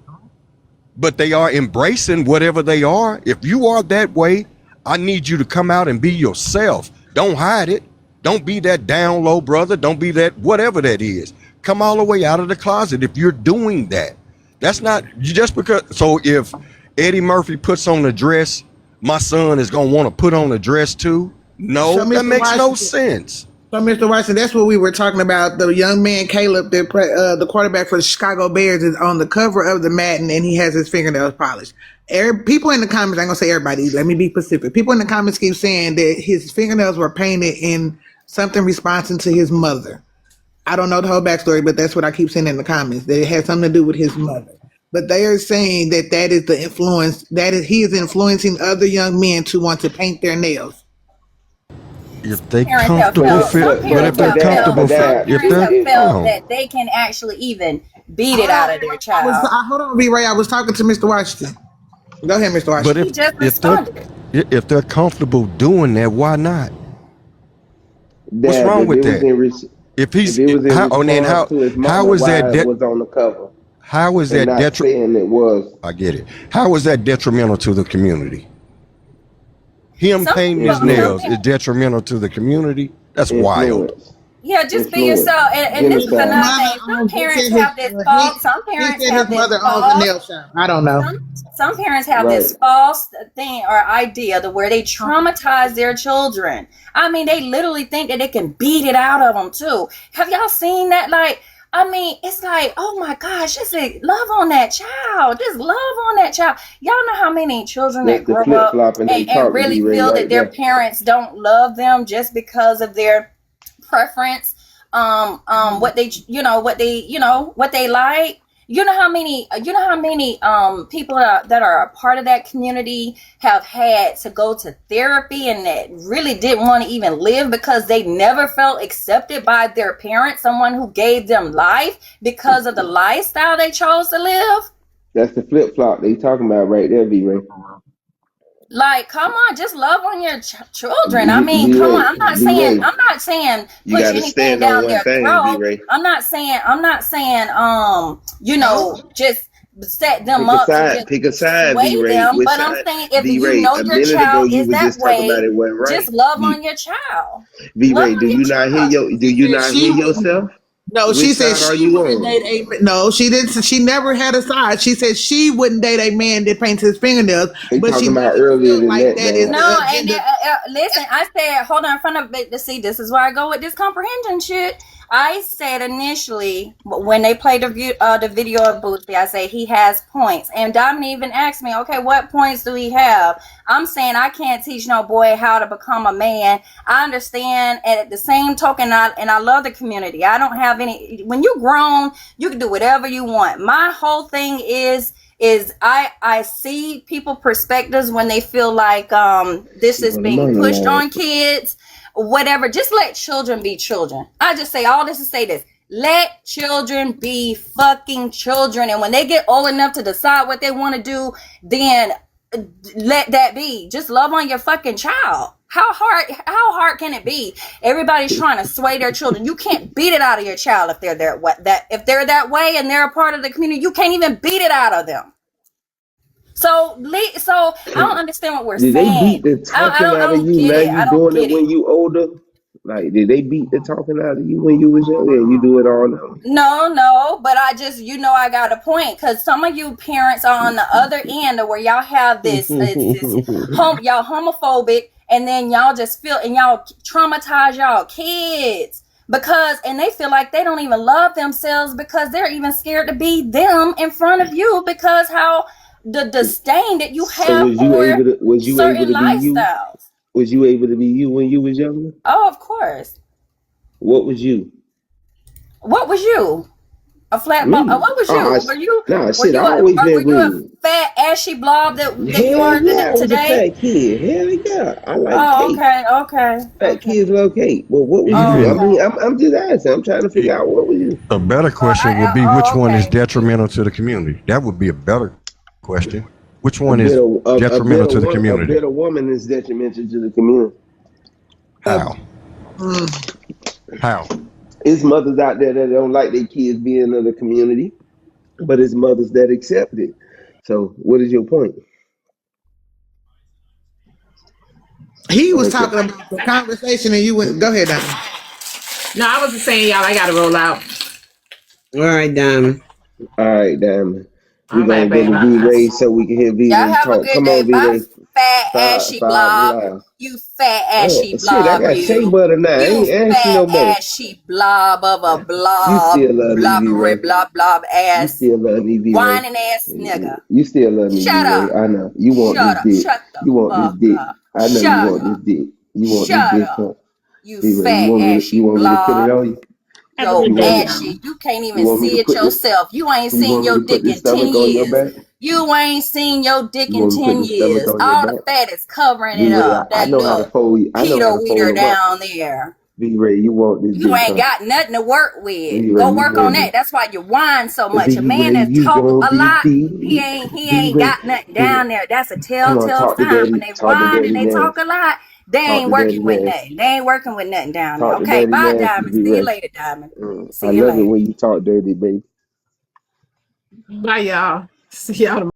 But they are embracing whatever they are. If you are that way, I need you to come out and be yourself. Don't hide it. Don't be that down low brother. Don't be that whatever that is. Come all the way out of the closet if you're doing that. That's not just because. So if Eddie Murphy puts on a dress, my son is going to want to put on a dress too. No, so that makes no sense. So, Mr. Watson, that's what we were talking about. The young man, Caleb, the quarterback for the Chicago Bears, is on the cover of the Madden, and he has his fingernails polished. People in the comments, I'm going to say everybody, let me be specific. People in the comments keep saying that his fingernails were painted in something responsive to his mother. I don't know the whole backstory, but that's what I keep seeing in the comments, that it had something to do with his mother. But they are saying that is the influence, he is influencing other young men to want to paint their nails. If they comfortable felt that they can actually even beat it out of their child. Hold on, B-Ray. I was talking to Mr. Washington. Go ahead, Mr. Washington. But if they're comfortable doing that, why not? What's wrong with that? How is that was on the cover? How is that detrimental? I get it. How is that detrimental to the community? Him painting his nails is detrimental to the community. That's wild. Yeah, just be yourself. And this is another thing. Some parents have this false. Some parents have this false. I don't know. Some parents have this false thing or idea to where they traumatize their children. I mean, they literally think that they can beat it out of them too. Have y'all seen that? Like, I mean, it's like, oh my gosh, just love on that child. Just love on that child. Y'all know how many children that grow up and really feel that their parents don't love them just because of their preference, what they like. You know how many people that are a part of that community have had to go to therapy and that really didn't want to even live because they never felt accepted by their parents, someone who gave them life because of the lifestyle they chose to live. That's the flip-flop they talking about right there, B-Ray. Like, come on, just love on your children. I mean, come on. I'm not saying push anything down their throat. I'm not saying, just set them up to Pick a just side, sway V-Ray. them. Which But I'm side? saying if you V-Ray, know a your minute ago child you is were that just talking about way, it wasn't right. just love on your child. V-Ray, Love do on your you not hear child. yourself? No, Which she said side are she you wouldn't on? date a. No, she didn't. She never had a side. She said she wouldn't date a man that paints his fingernails, They but she talking about doesn't earlier feel than like that, that is man. No, the and agenda. listen, I said, hold on, in front of it. See, this is where I go with this comprehension shit. I said initially when they played the video of Bootsy, I say he has points, and Dominique even asked me, okay, what points do he have? I'm saying I can't teach no boy how to become a man. I understand, and at the same token, I love the community. I don't have any. When you're grown, you can do whatever you want. My whole thing is I see people perspectives when they feel like this is being pushed on kids, whatever. Just let children be children. I just say all this to say this. Let children be fucking children, and when they get old enough to decide what they want to do, then let that be. Just love on your fucking child. How hard can it be? Everybody's trying to sway their children. You can't beat it out of your child if they're that way and they're a part of the community. You can't even beat it out of them. So I don't understand what we're Did saying. they beat the talking out of you? Now you doing it when you older? Like, did they beat the talking out of you when you was younger and you do it all now? No, but I just, I got a point, because some of you parents are on the other end of where y'all have this y'all homophobic, and then y'all just feel, and y'all traumatize y'all kids because, and they feel like they don't even love themselves because they're even scared to be them in front of you because how the disdain that you have So was you certain able to be you? lifestyles. Was you able to be you when you was younger? Oh, of course. What was you? What was you? A flat ball? What was you? Were you? Nah, Were shit, you I always been were you a green. fat ashy blob that you are Hell yeah, I was a today? fat kid. Hell yeah, I like cake. Okay. Fat kids love cake. Well, what was you? I mean, I'm just asking. I'm trying to figure out what was you. A better question would be which one is detrimental to the community. That would be a better question. Which one is detrimental to the community? A bitter woman is detrimental to the community. How? How? It's mothers out there that don't like their kids being in the community, but it's mothers that accept it. So, what is your point? He was talking about the conversation, and you went. Go ahead, Diamond. No, I was just saying, y'all, I gotta roll out. All right, Diamond. We're gonna go to V-Ray so we can hear V-Ray have a talk. good Come day. on, V-Ray. Fat ashy blob. You fat ashy blob. Shit, I got shea butter now. I ain't asking no more. Ashy blob of a You blob. still love me, V-Ray. Blob ass. You still love me, V-Ray. Whining ass nigga. You still love me, Shut V-Ray. up. I know. You want this dick. You want this dick. I know you want this dick. You want this dick. You V-Ray, fat ashy you want me to put it blob. on you? Yo, ashy. You can't even see it yourself. You ain't seen your dick in 10 years. You ain't seen your dick in 10 years. All the fat is covering it up. That little Peter Weeder down there. V-Ray, you want this dick. You ain't got nothing to work with. Go work on that. That's why you whine so much. A man that talk a lot, he ain't got nothing down there. That's a telltale sign. When they whine and they talk a lot, they ain't working with nothing. They ain't working with nothing down there. Okay, bye, Diamond. See you later, Diamond. I love it when you talk dirty, baby. Bye, y'all. See y'all tomorrow.